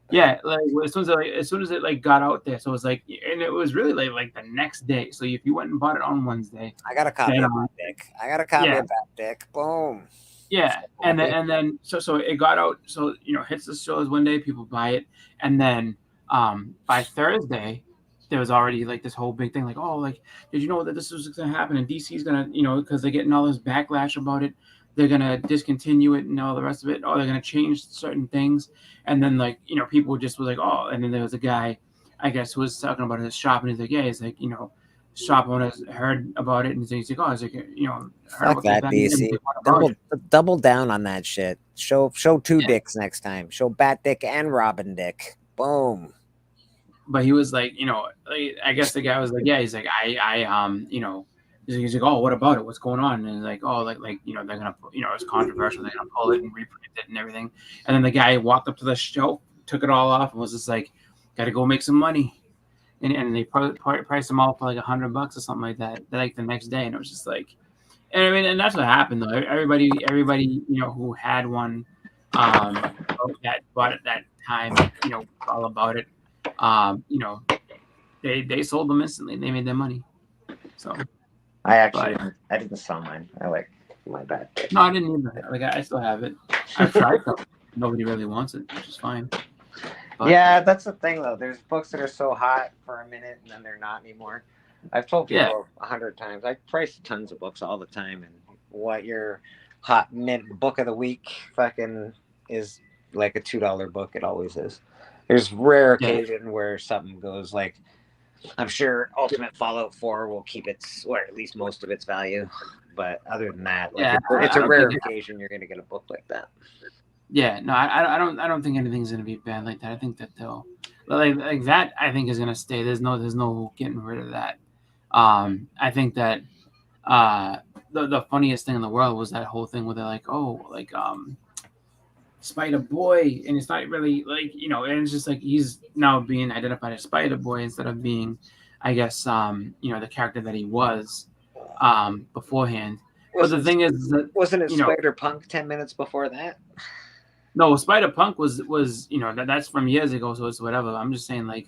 Yeah, like as soon as it like got out there, so it was like, and it was really like the next day. So if you went and bought it on Wednesday, I got a copy then, of Bat Dick. I got a copy yeah. of Bat Dick. Boom. yeah, and then so it got out. So hits the stores one day, people buy it, and then by Thursday, there was already like this whole big thing, like, oh, like, did you know that this was going to happen? And DC's gonna, because they're getting all this backlash about it, they're gonna discontinue it and all the rest of it, or they're gonna change certain things. And then like people just was like, oh, and then there was a guy, I guess, who was talking about his shop, and he's like, yeah, he's like, shop owners heard about it, and he's like, oh, he's like, heard Fuck about that, the DC. Double down on that shit. Show two dicks next time. Show Bat Dick and Robin Dick. Boom. But he was like, like, I guess the guy was like, yeah, he's like, he's like, oh, what about it? What's going on? And he's like, oh, like they're gonna, it's controversial. They're gonna pull it and reprint it and everything. And then the guy walked up to the shelf, took it all off, and was just like, gotta go make some money. And they priced them all for like $100 or something like that. Like the next day, and it was just like, and I mean, and that's what happened though. Everybody, who had one, that bought it that time, all about it. They sold them instantly. They made their money. So I didn't sell mine. I like my Bat Dick. No, I didn't either. Like I still have it. I've tried them. Nobody really wants it, which is fine. But, yeah, that's the thing though. There's books that are so hot for a minute and then they're not anymore. I've told people 100 times. I price tons of books all the time, and what your hot mint book of the week fucking is like a $2 book. It always is. There's rare occasion where something goes like, I'm sure Ultimate Fallout 4 will keep its, or at least most of its value. But other than that, like it's a rare occasion you're going to get a book like that. Yeah, no, I don't think anything's going to be bad like that. I think that they'll like that. I think is going to stay. There's no getting rid of that. I think that the funniest thing in the world was that whole thing where they're like, oh, like Spider Boy, and it's not really like and it's just like he's now being identified as Spider Boy instead of being, I guess, the character that he was. beforehand. But the thing is that wasn't it Spider-Punk 10 minutes before that? No, Spider-Punk was that's from years ago, so it's whatever. I'm just saying, like,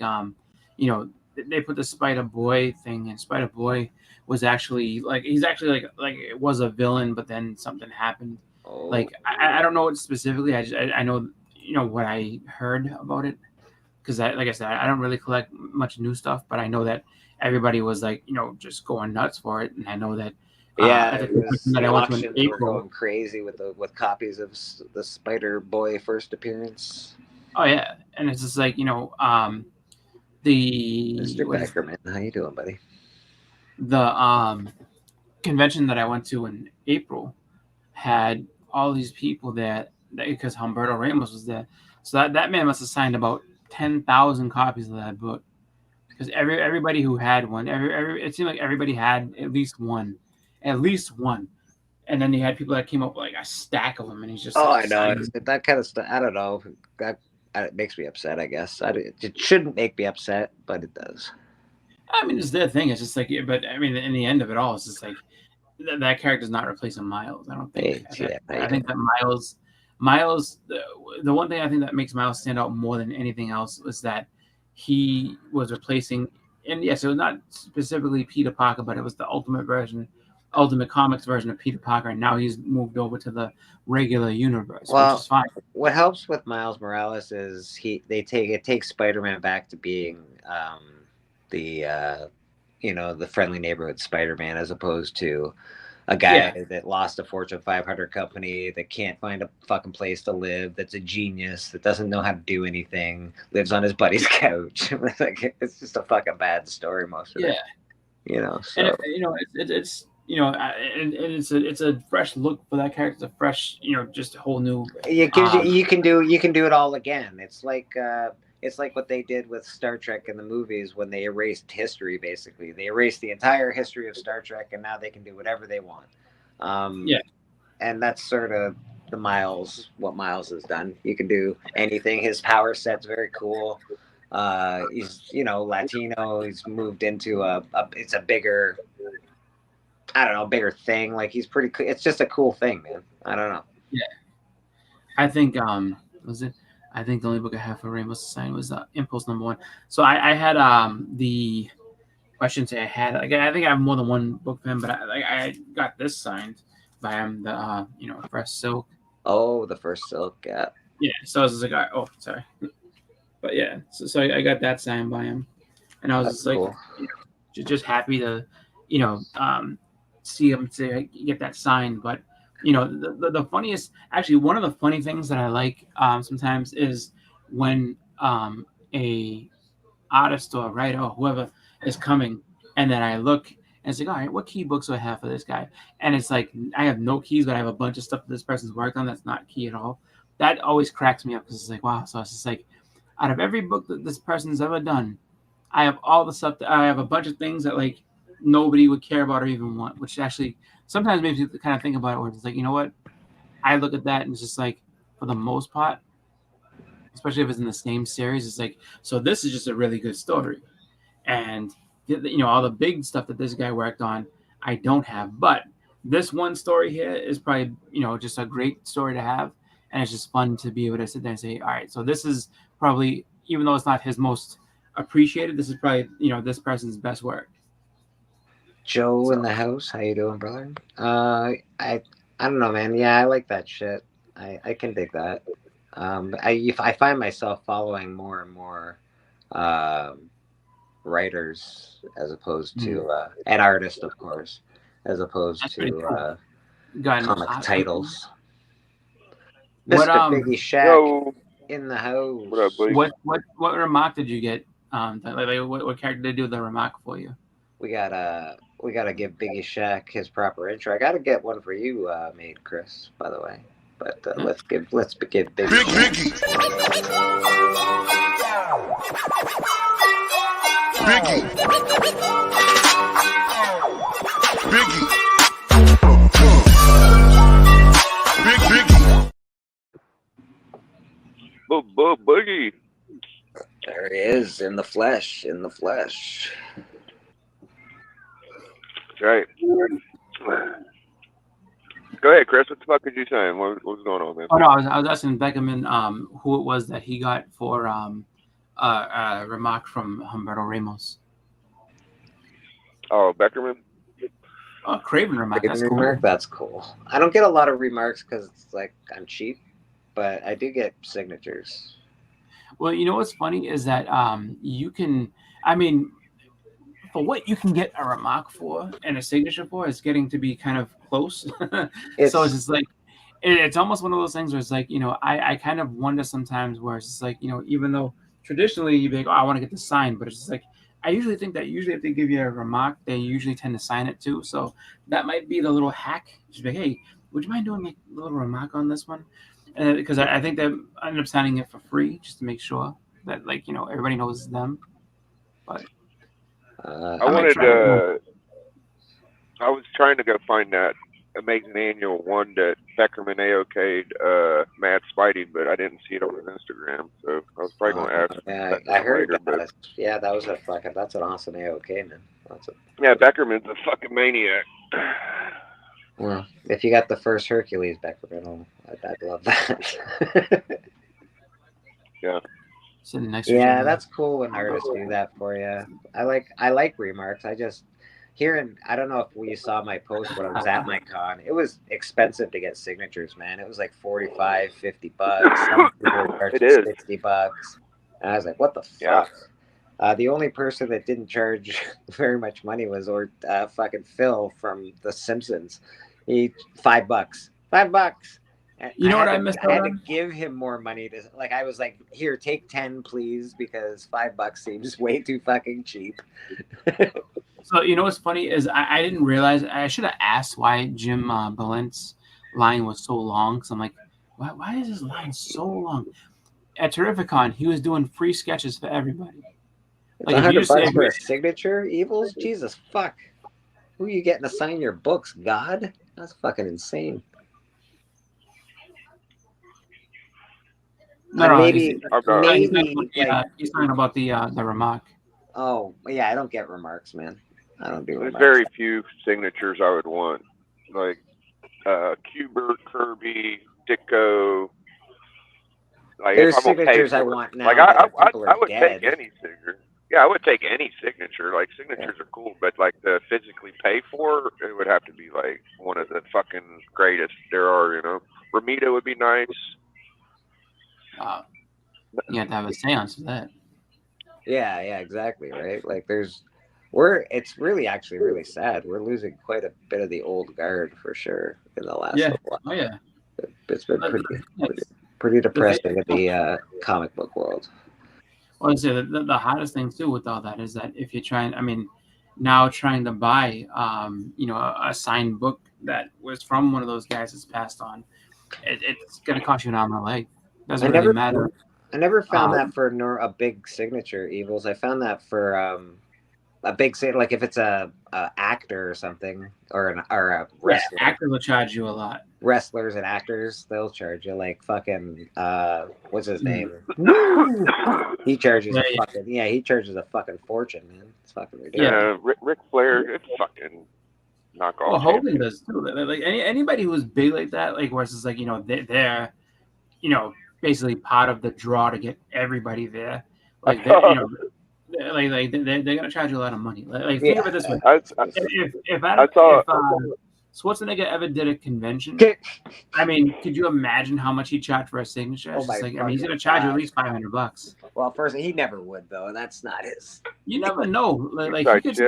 they put the Spider-Boy thing, and Spider-Boy was actually he's actually like it was a villain, but then something happened. Oh. Like I don't know what specifically. I know what I heard about it, because like I said, I don't really collect much new stuff, but I know that everybody was just going nuts for it, and I know that. The auctions were going crazy with copies of the Spider-Boy first appearance. Oh yeah, and it's just like the Mr. Beckerman, how you doing, buddy? The convention that I went to in April had all these people that because Humberto Ramos was there, so that man must have signed about 10,000 copies of that book, because everybody who had one, it seemed like everybody had at least one. And then you had people that came up with a stack of them, and he's just I know that kind of stuff. I don't know, it makes me upset. I guess it shouldn't make me upset, but it does. I mean, it's their thing. It's just but I mean, in the end of it all, it's just that character's not replacing Miles. I don't think. I think that Miles, the one thing I think that makes Miles stand out more than anything else was that he was replacing, and yes, it was not specifically Peter Parker, but it was the Ultimate Comics version of Peter Parker, and now he's moved over to the regular universe, which is fine. What helps with Miles Morales is it takes Spider-Man back to being the friendly neighborhood Spider-Man, as opposed to a guy that lost a Fortune 500 company, that can't find a fucking place to live, that's a genius, that doesn't know how to do anything, lives on his buddy's couch. It's just a fucking bad story most of it. So. And it's a fresh look for that character. It's a fresh, just a whole new. You can do it all again. It's like what they did with Star Trek in the movies when they erased history. Basically, they erased the entire history of Star Trek, and now they can do whatever they want. And that's sort of what Miles has done. You can do anything. His power set's very cool. He's Latino. He's moved into it's a bigger. I don't know, bigger thing. Like, he's pretty cool. It's just a cool thing, man. I don't know. Yeah. I think I think the only book I have for Ramos to sign was Impulse #1. So I had the I shouldn't say I had. I think I have more than one book for him, but I got this signed by him. The Fresh Silk. Oh, the First Silk, yeah. Yeah. So I was just like, oh, sorry, but yeah. So I got that signed by him, and I was just cool. Just happy to see him to get that signed. But the funniest, actually, one of the funny things that I like sometimes is when a artist or a writer or whoever is coming, and then I look and it's like, all right, what key books do I have for this guy? And it's like, I have no keys, but I have a bunch of stuff that this person's worked on that's not key at all. That always cracks me up, because it's like, wow. So it's just like, out of every book that this person's ever done, I have all the stuff I have a bunch of things that nobody would care about or even want, which actually sometimes makes me kind of think about it, where it's like, you know what? I look at that and it's just like, for the most part, especially if it's in the same series, it's like, so this is just a really good story. And, all the big stuff that this guy worked on, I don't have. But this one story here is probably, just a great story to have. And it's just fun to be able to sit there and say, all right, so this is probably, even though it's not his most appreciated, this is probably, this person's best work. Joe in the house, how you doing, brother? I don't know, man. Yeah, I like that shit. I can dig that. I find myself following more and more writers, as opposed to and artists, of course, as opposed to comic titles. Mr. Biggie Shack in the house. What up, buddy? What remark did you get? What character did do the remark for you? We gotta give Biggie Shack his proper intro. I gotta get one for you, made Chris, by the way. But let's give Biggie. Big Biggie. Biggie. Biggie. Big Biggie. Boogie. There he is, in the flesh. That's right. Go ahead, Chris. What the fuck are you saying? What's going on, man? Oh no, I was asking Beckerman who it was that he got for remark from Humberto Ramos. Oh, Beckerman. Oh, Craven remark. That's cool. Remark, that's cool. I don't get a lot of remarks because it's like I'm cheap, but I do get signatures. Well, you know what's funny is that you can. I mean, for what you can get a remark for and a signature for is getting to be kind of close. So it's just like it's almost one of those things where it's like, you know, I kind of wonder sometimes where it's just like, you know, even though traditionally you'd be like, oh, I want to get the sign, but it's just like I usually think that usually if they give you a remark, they usually tend to sign it too. So that might be the little hack. Just be like, hey, would you mind doing like a little remark on this one? Because I think they end up signing it for free just to make sure that, like, you know, everybody knows it's them. But I was trying to go find that Amazing Annual one that Beckerman AOK'd Mad Spidey, but I didn't see it on his Instagram, so I was probably going to ask. Yeah, I heard later, that. Yeah, that was that's an awesome AOK, man. Yeah, Beckerman's a fucking maniac. Well, if you got the first Hercules Beckerman, I'd love that. Yeah. So yeah, that's cool when artists do that for you. I like remarks. I just I don't know if you saw my post when I was at my con. It was expensive to get signatures, man. It was like $45, $50. Some people charged $60. And I was like, what the fuck? Yeah. The only person that didn't charge very much money was fucking Phil from The Simpsons. He $5. $5. You know what I missed out on? I had to give him more money to, like, I was like, here, take 10, please, because $5 seems way too fucking cheap. So, you know what's funny is I didn't realize, I should have asked why Jim Balint's line was so long. Because I'm like, why is his line so long? At Terrificon, he was doing free sketches for everybody. Like, $100 for a signature, Evils? Jesus, fuck. Who are you getting to sign your books, God? That's fucking insane. No, maybe he's talking about the remark. Oh, yeah, I don't get remarks, man. I don't do remarks. There's very few signatures I would want. Like Kubert, Kirby, Ditko. Like, there's signatures I want now. Like I would take any signature. Yeah, I would take any signature. Like, signatures are cool, but like to physically pay for, it would have to be like one of the fucking greatest there are, you know. Ramita would be nice. You have to have a seance for that. Yeah, exactly, right? Like it's really actually really sad. We're losing quite a bit of the old guard for sure in the last little while. Oh yeah. It's been pretty depressing in the comic book world. Well, I say the hardest thing too with all that is that if you're trying to buy a signed book that was from one of those guys that's passed on, it's gonna cost you an arm and a leg. Doesn't really matter. I never found that for a big signature, Evils. I found that for a big like if it's a actor or something or a wrestler. Yeah, actors will charge you a lot. Wrestlers and actors, they'll charge you like fucking what's his name? He charges he charges a fucking fortune, man. It's fucking ridiculous. Yeah, Ric Flair, it's fucking knock off. Well, Hogan does too. Like anybody who's big like that, like where it's just like, you know, they're you know, basically part of the draw to get everyody there. Like, you know, they're gonna charge you a lot of money. Like think of it this way: if Schwarzenegger ever did a convention, I mean, could you imagine how much he charged for a signature? He's gonna charge you at least $500. Well, first he never would though. That's not his. You never know. Like he could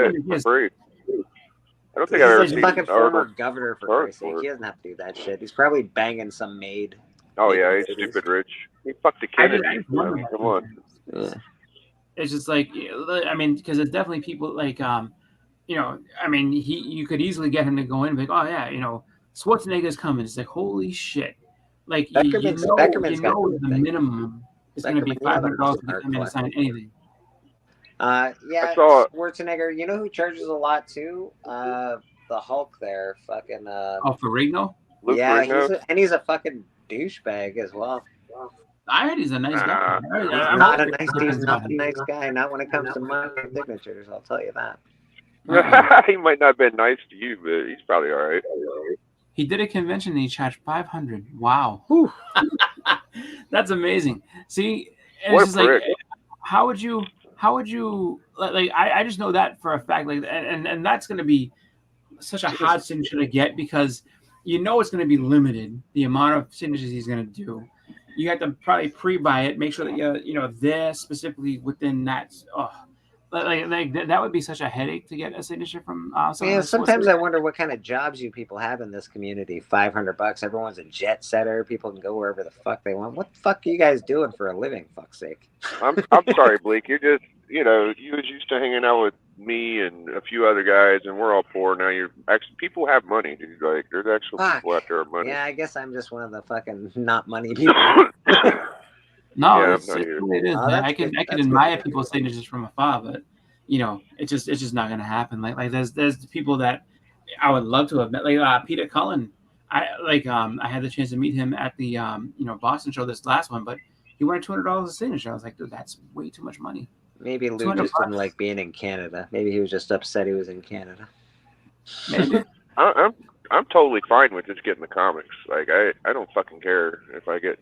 I don't think I've ever seen fucking former governor for Christ's sake. He doesn't have to do that shit. He's probably banging some maid. Oh yeah, he's stupid rich. He fucked a Kennedy. Come on. Yeah. It's just like, I mean, because it's definitely people like, you know, I mean, you could easily get him to go in and be like, oh yeah, you know, Schwarzenegger's coming. It's like, holy shit! Like Beckerman's the minimum is going to be $500 to come in and sign anything. Schwarzenegger. You know who charges a lot too? The Hulk there, fucking. Ferrigno. He's a fucking douchebag as well. I heard he's a nice guy. He's not a nice guy. Not when it comes to money and signatures. I'll tell you that. He might not have been nice to you, but he's probably all right. He did a convention and he charged $500. Wow. That's amazing. See, and What it's a just like, prick. how would you like I just know that for a fact, like, and that's going to be such a hard signature to get because you know it's going to be limited, the amount of signatures he's going to do. You have to probably pre-buy it, make sure that you're there specifically within that. Like that would be such a headache to get a signature from someone. Yeah, sometimes I wonder what kind of jobs you people have in this community. $500, everyone's a jet setter. People can go wherever the fuck they want. What the fuck are you guys doing for a living? Fuck's sake. I'm sorry, Bleak. You're just, you was used to hanging out with me and a few other guys, and we're all poor now. You're actually, people have money, dude. Like, there's actual people out there with money. Yeah, I guess I'm just one of the fucking not money people. No, Yeah, it is. I can admire people's signatures from afar, but it's just not gonna happen. Like there's people that I would love to have met, like Peter Cullen. I had the chance to meet him at the Boston show, this last one, but he wanted $200 a signature. I was like, dude, that's way too much money. Maybe Lou just didn't like being in Canada. Maybe he was just upset he was in Canada. Maybe. I'm totally fine with just getting the comics. Like I don't fucking care if I get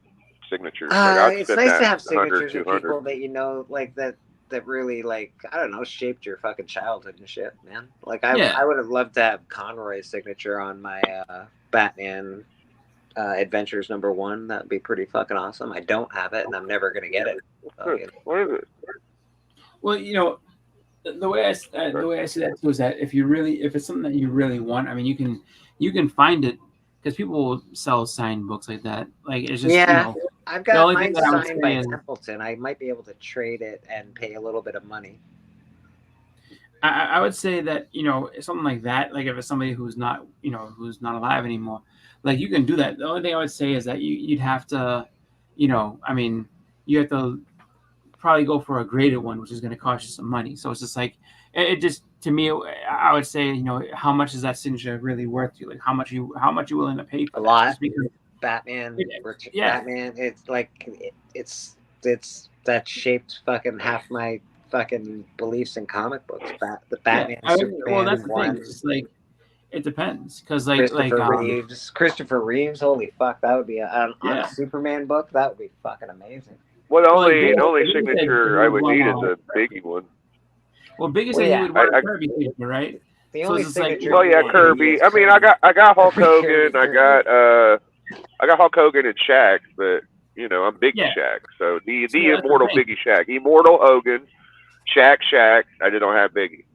signatures. It's nice to have signatures of people that like that really, like, I don't know, shaped your fucking childhood and shit, man. Like I would have loved to have Conroy's signature on my Batman Adventures #1. That would be pretty fucking awesome. I don't have it, and I'm never gonna get it. What is it? Well, the way I see that too is that if it's something that you really want, I mean, you can find it because people will sell signed books like that. Like, it's just I've got mine signed by Templeton. I might be able to trade it and pay a little bit of money. I would say that something like that, like if it's somebody who's not alive anymore, like you can do that. The only thing I would say is that you'd have to, you have to probably go for a graded one, which is going to cost you some money. So it's just like it just, to me, I would say, how much is that signature really worth to you? Like how much you willing to pay for a lot? Because Batman, Batman. It's like it's that shaped fucking half my fucking beliefs in comic books. The Batman, Superman. Well, that's the thing. It's like it depends because Christopher Reeves. Holy fuck, that would be on a Superman book. That would be fucking amazing. Well, the only signature I would need is a Biggie one. Well, Biggie said he would want a Kirby signature, right? The only signature. Well, yeah, Kirby. I mean, I got Hulk Hogan. I got Hulk Hogan and Shaq, but I'm Biggie Shaq. So the immortal Biggie Shaq, immortal Hogan, Shaq. I just don't have Biggie.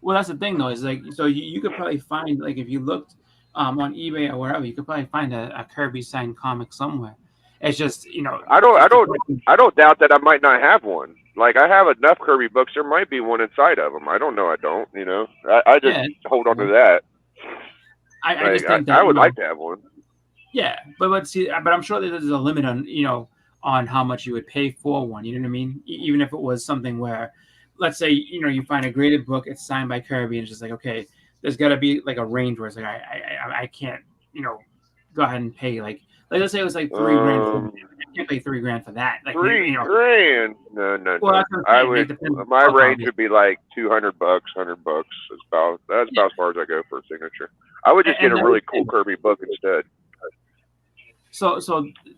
Well, that's the thing, though. Is like, so you could probably find, like, if you looked on eBay or wherever, you could probably find a Kirby signed comic somewhere. It's just I don't doubt that I might not have one. Like, I have enough Kirby books. There might be one inside of them. I don't know. I don't. I just hold on to that. I just think that I would like to have one. Yeah, but I'm sure that there's a limit on how much you would pay for one. You know what I mean? Even if it was something where, let's say, you find a graded book, it's signed by Kirby, and it's just like, okay, there's got to be like a range where it's like I can't go ahead and pay like let's say it was like $3,000. I can't pay $3,000 for that. Like $3,000? No. Well, I would. My range would be like $200, $100. That's about as far as I go for a signature. I would just get a really cool Kirby book instead. So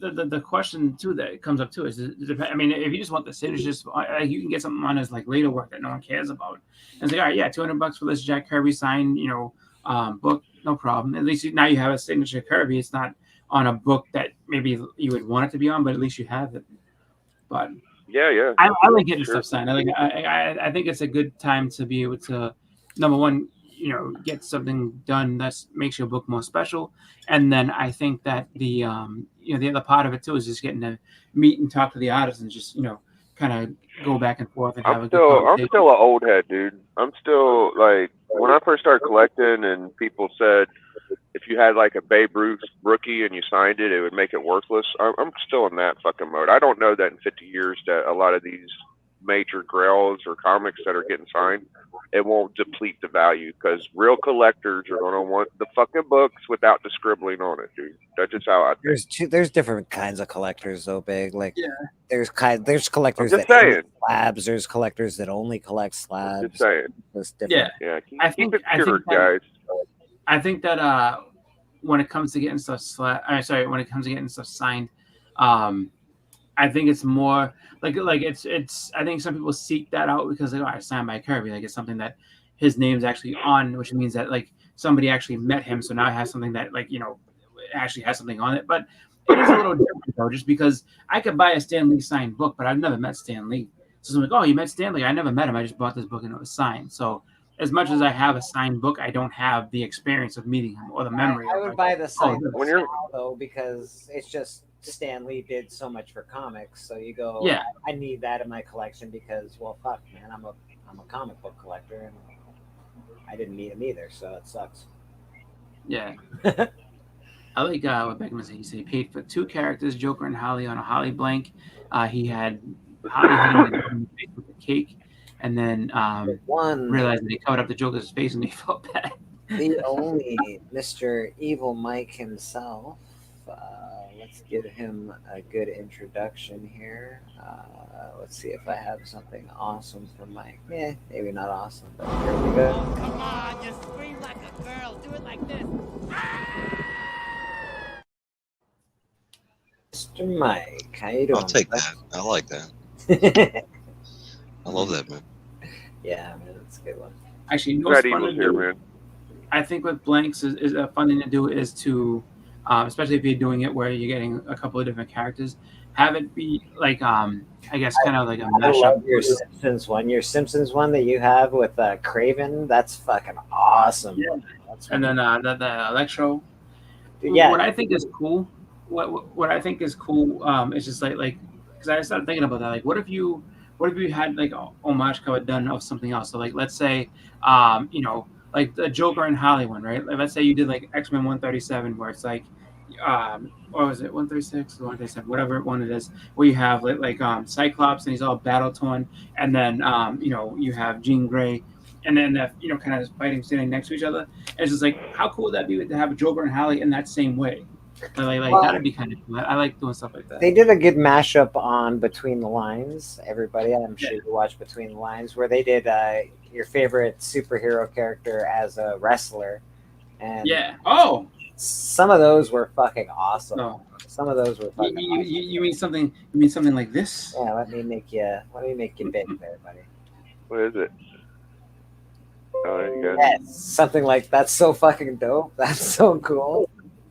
the question too that comes up too is, I mean, if you just want the signatures, you can get something on as like later work that no one cares about. And it's like, all right, yeah, $200 for this Jack Kirby signed, book, no problem. At least now you have a signature Kirby. It's not on a book that maybe you would want it to be on, but at least you have it. But yeah, I like getting stuff signed. I think it's a good time to be able to, number one, get something done that makes your book more special. And then I think that the other part of it too is just getting to meet and talk to the artists and just kind of go back and forth and have a good conversation. I'm still an old head, dude. I'm still like, when I first started collecting and people said if you had like a Babe Ruth rookie and you signed it, it would make it worthless. I'm still in that fucking mode. I don't know that in 50 years that a lot of these major grails or comics that are getting signed, it won't deplete the value because real collectors are gonna want the fucking books without the scribbling on it, dude. That's just how I think. There's different kinds of collectors though, Big. Like Yeah. there's I'm collectors just that saying. hate slabs. There's collectors that only collect Just slabs. saying. It's different. Yeah. Yeah, I keep think it pure, that, guys. I think that when it comes to getting stuff when it comes to getting stuff signed, I think it's more like it's. I think some people seek that out because I signed by Kirby. Like it's something that his name's actually on, which means that like somebody actually met him, so now it has something that actually has something on it. But it is a little different though, just because I could buy a Stan Lee signed book, but I've never met Stan Lee. So I'm like, oh, you met Stan Lee? I never met him. I just bought this book and it was signed. So as much as I have a signed book, I don't have the experience of meeting him or the memory. I would buy the signed book when you're though because it's just Stan Lee did so much for comics. So you go, Yeah. I need that in my collection because, well, fuck, man, I'm a comic book collector and I didn't meet him either, so it sucks. Yeah. I like what Beckman said. He said he paid for 2 characters, Joker and Holly, on a Holly blank. He had Holly hitting him in the face with a cake, and then realized that he covered up the Joker's face and he felt bad. The only Mr. Evil Mike himself. Let's give him a good introduction here. Let's see if I have something awesome for Mike. Yeah, maybe not awesome, but here we go. Oh, come on, you scream like a girl. Do it like this. Mr. Mike, how you doing? I'll take that. I like that. I love that, man. Yeah, man, that's a good one. Actually, you know glad what's fun Evil's to here, do? man. I think with blanks is a fun thing to do is to, especially if you're doing it where you're getting a couple of different characters, have it be like I guess kind of like a I mashup. love your Simpsons one. Your Simpsons one that you have with Craven, that's fucking awesome. Yeah. That's And then the Electro. yeah, What I think is cool. What I think is cool is just like because I started thinking about that. Like, what if you had like a homage cover done of something else? So like, let's say like the Joker and Holly one, right? Like, let's say you did like X-Men 137, where it's like, what was it, 136 or 137, whatever one it is, where you have like Cyclops and he's all battle torn, and then you have Jean Grey, and then kind of fighting standing next to each other. And it's just like, how cool would that be to have Joker and Holly in that same way? Like that'd be kind of cool. I like doing stuff like that. they did a good mashup on Between the Lines. Everybody, I'm sure you watched Between the Lines, where they did your favorite superhero character as a wrestler, and some of those were fucking awesome. Oh. Some of those were fucking awesome. You mean something? You mean something like this? Yeah, let me make you big there, buddy. What is it? Oh, there you go. Yes, something like that's so fucking dope. That's so cool.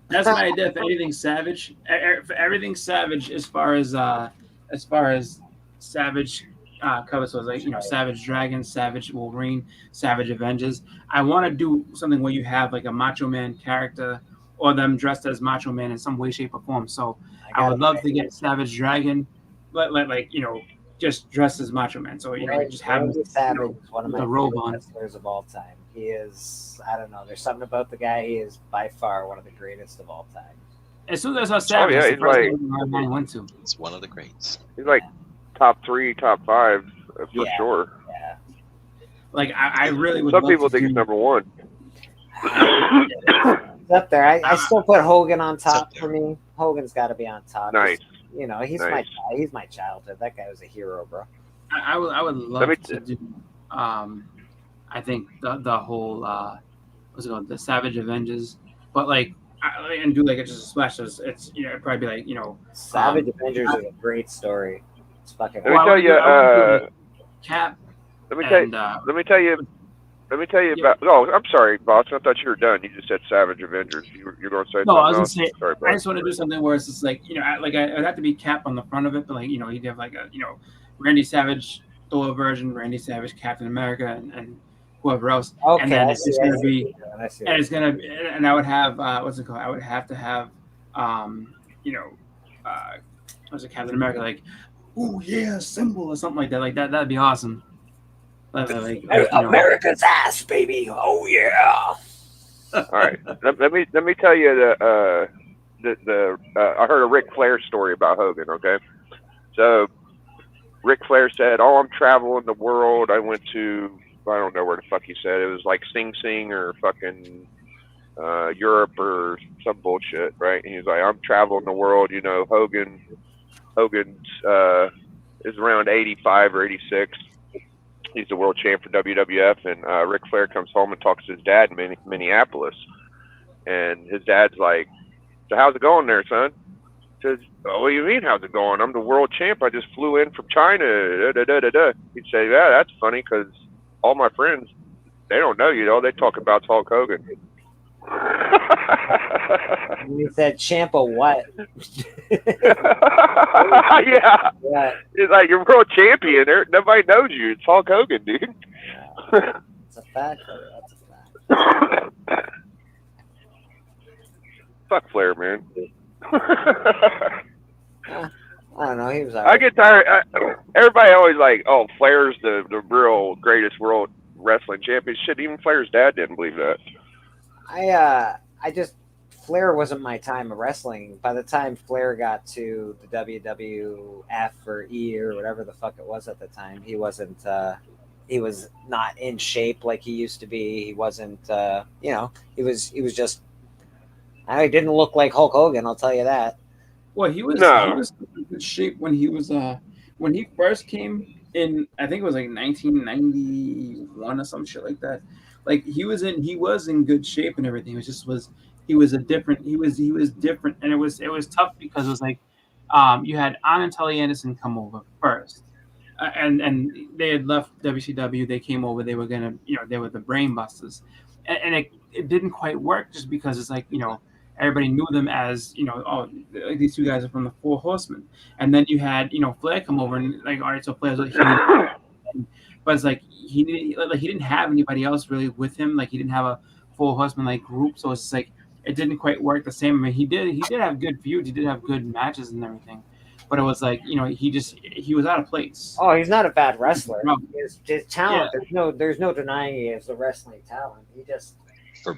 That's my idea for anything Savage. For everything Savage, as far as Savage covers, so it's like Savage Dragon, Savage Wolverine, Savage Avengers. I want to do something where you have like a Macho Man character or them dressed as Macho Man in some way, shape, or form. So I would love to get Savage Dragon, but just dressed as Macho Man. So just have Savage, one of my the robe favorite on. wrestlers of all time. He is, I don't know, there's something about the guy. He is by far one of the greatest of all time. As soon as I saw Savage, yeah, that's the he's first like- thing I went to. It's one of the greats. He's like top 3, top 5 for Yeah. sure. Yeah. Like I really would. Some love people to think do, he's number 1. It's up there. I still put Hogan on top up there. for me. Hogan's got to be on top. Nice. He's my childhood. That guy was a hero, bro. I would love to do. I think the whole what's it called, the Savage Avengers, but and do like it's just a splash. So it's it'd probably be like Savage Avengers is a great story. It's fucking. Let me tell you. Cap. Let me tell you. Let me tell you about. Oh, I'm sorry, boss. I thought you were done. You just said Savage Avengers. You're going to say No, I something was gonna else? say. Sorry, I just want to do something where it's just like it'd have to be Cap on the front of it, but you'd have like a Randy Savage Thor version, Randy Savage Captain America, and whoever else. Okay, and then I it's see, just I gonna see be. what you're doing, I see And it's gonna be, and I would have what's it called? I would have to have what's it, Captain America, like, oh yeah, symbol or something like that. Like that'd be awesome. America's ass, baby. Oh yeah. All right. Let me tell you the I heard a Ric Flair story about Hogan. Okay, so Ric Flair said, "Oh, I'm traveling the world. I went to, I don't know where the fuck he said. It was like Sing Sing or fucking Europe or some bullshit, right?" And he's like, "I'm traveling the world. You know, Hogan's is around 85 or 86. He's the world champ for WWF." And Ric Flair comes home and talks to his dad in Minneapolis. And his dad's like, "So how's it going there, son?" He says, "Oh, what do you mean, how's it going? I'm the world champ. I just flew in from China. Da, da, da, da, da." He'd say, "Yeah, that's funny because all my friends, they don't know you. All they talk about Hulk Hogan." He said, "Champ of what?" Yeah. It's like, you're world champion. Nobody knows you. It's Hulk Hogan, dude. It's a fact. That's a fact. Fuck Flair, man. I don't know. He was. I get tired. Everybody always like, "Oh, Flair's the real greatest world wrestling champion." Shit, even Flair's dad didn't believe that. Flair wasn't my time of wrestling. By the time Flair got to the WWF or E or whatever the fuck it was at the time, he wasn't. He was not in shape like he used to be. He wasn't. He was just. He didn't look like Hulk Hogan. I'll tell you that. Well, he was in good shape when he was when he first came in. I think it was like 1991 or some shit like that. Like he was in good shape and everything. It was different, and it was tough because it was like you had Ann and Tully Anderson come over first, and they had left WCW. They came over. They were gonna, they were the Brain Busters, and it didn't quite work just because it's like, everybody knew them as, oh, like these two guys are from the Four Horsemen, and then you had Flair come over and like, all right, so Flair's like, but it's like he didn't have anybody else really with him. Like he didn't have a Four Horsemen like group, so it's just like it didn't quite work the same. I mean, he did have good feuds, he did have good matches and everything, but it was like, he was out of place. Oh, he's not a bad wrestler. His talent, yeah. There's no denying he has the wrestling talent. He just for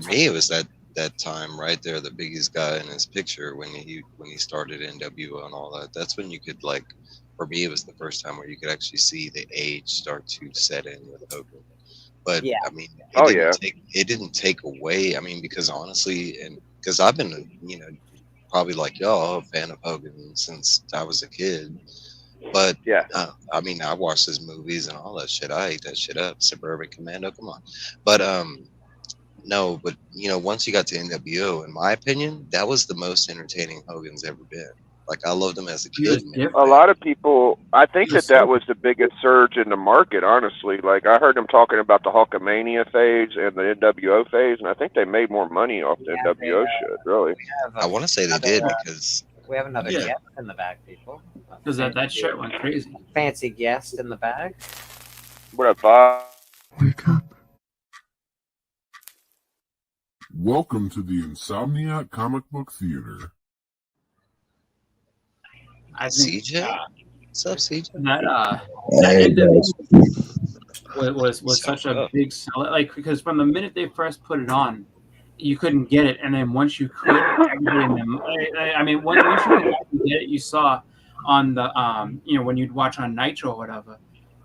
me it was that time right there, the biggest guy in his picture when he started NWO and all that. That's when you could, like, for me it was the first time where you could actually see the age start to set in with Hogan. But yeah. I mean, it didn't take away. I mean, because honestly, and because I've been, probably like y'all, a fan of Hogan since I was a kid. But yeah, I mean, I watched his movies and all that shit. I ate that shit up. Suburban Commando, come on. But no, but once you got to NWO, in my opinion, that was the most entertaining Hogan's ever been. Like, I loved him as a kid. A lot of people, I think that was the biggest surge in the market, honestly. Like, I heard them talking about the Hulkamania phase and the NWO phase, and I think they made more money off the NWO shit, really. I want to say they did because... We have another guest in the back, people. Because that shit went crazy. Fancy guest in the back. What up, Bob? Wake up. Welcome to the Insomniac Comic Book Theater. I think, CJ? What's up, CJ? That was such a big sell. Like, because from the minute they first put it on, you couldn't get it, and then once you could, everybody in them. I mean, once you could get it, you saw on the when you'd watch on Nitro or whatever,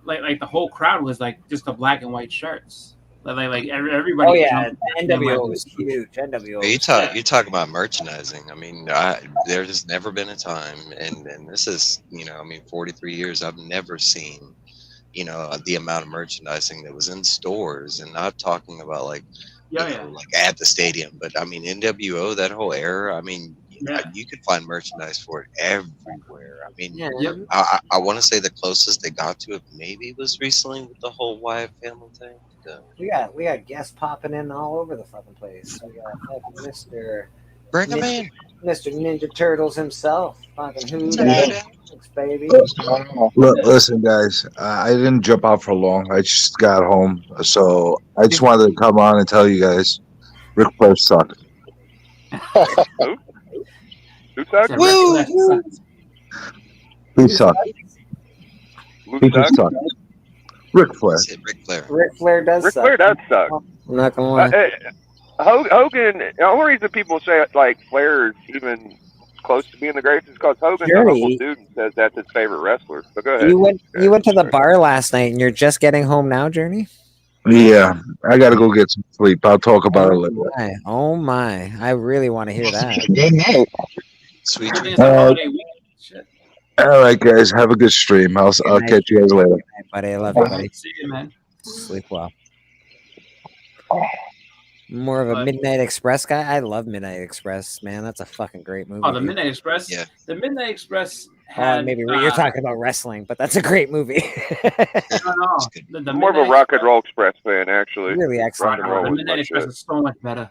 like the whole crowd was like just the black and white shirts. Like everybody. Oh yeah, NWO was huge. NWO. You talk about merchandising. I mean, there's never been a time, and this is 43 years. I've never seen the amount of merchandising that was in stores, and not talking about like like at the stadium, but I mean NWO, that whole era. I mean, you could find merchandise for it everywhere. I mean, I want to say the closest they got to it maybe was recently with the whole Wyatt family thing. We got guests popping in all over the fucking place. We got Mr. Bring him in. Mr. Ninja Turtles himself. Fucking who baby. Listen, guys, I didn't jump out for long. I just got home, so I just wanted to come on and tell you guys, Ric Flair sucked. Who sucked? Woo! He sucked. He just sucked. Ric Flair. Ric Flair does suck. Ric Flair does suck. I'm not gonna lie. Hogan. The only reason people say like Flair is even close to being the greatest? Because Hogan's a Journey. humble dude and says that's his favorite wrestler. But go ahead. You went to the bar last night, and you're just getting home now, Journey? Yeah, I gotta go get some sleep. I'll talk about it later. Oh my! I really want to hear that. Good night. Sweet I think dreams. it's a holiday week. Shit. All right, guys, have a good stream. I'll night. catch you guys later. Good night, buddy. I love you, buddy. See you, man. Sleep well. More of a Midnight Express guy. I love Midnight Express, man. That's a fucking great movie. Oh, the Midnight Express. Yeah. The Midnight Express had. Maybe you're talking about wrestling, but that's a great movie. No. The I'm more of a Rock and Roll Express fan, actually. Really excellent. Rock and Roll The was Midnight my Express shit. is so much better.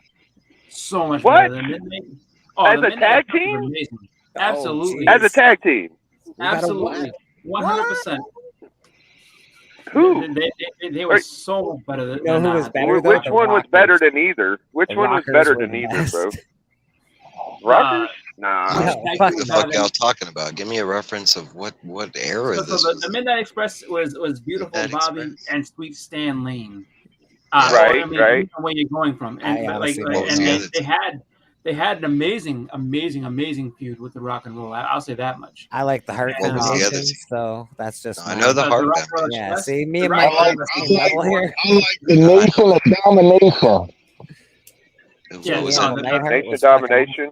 So much What? better. The Midnight. As the a Midnight tag Express team? was amazing. Absolutely. As a tag team. Absolutely. 100%. Who? They were so much better than You know who was better, though? Which The one was Rockers. better than either? Which The one was Rockers better were than the either, best. bro? Rockers? Nah. No, What the fuck y'all talking about? Give me a reference of what era this So was. the Midnight Express was Beautiful Midnight Bobby Express. and Sweet Stan Lane. Right, I mean, right. Where you're going from, and I but like, honestly don't and know. they had an amazing feud with the Rock and Roll. I'll say that much. I like the Heart What was the other Foundation, team? so that's just. I know the The Heart Rock and Roll Foundation. Yeah, Express, see, me the and Rock Mike and Roll are the same level here. I like the Nation of Domination. Yeah, What was no, it? the- Neidhart Nation was fucking- Domination.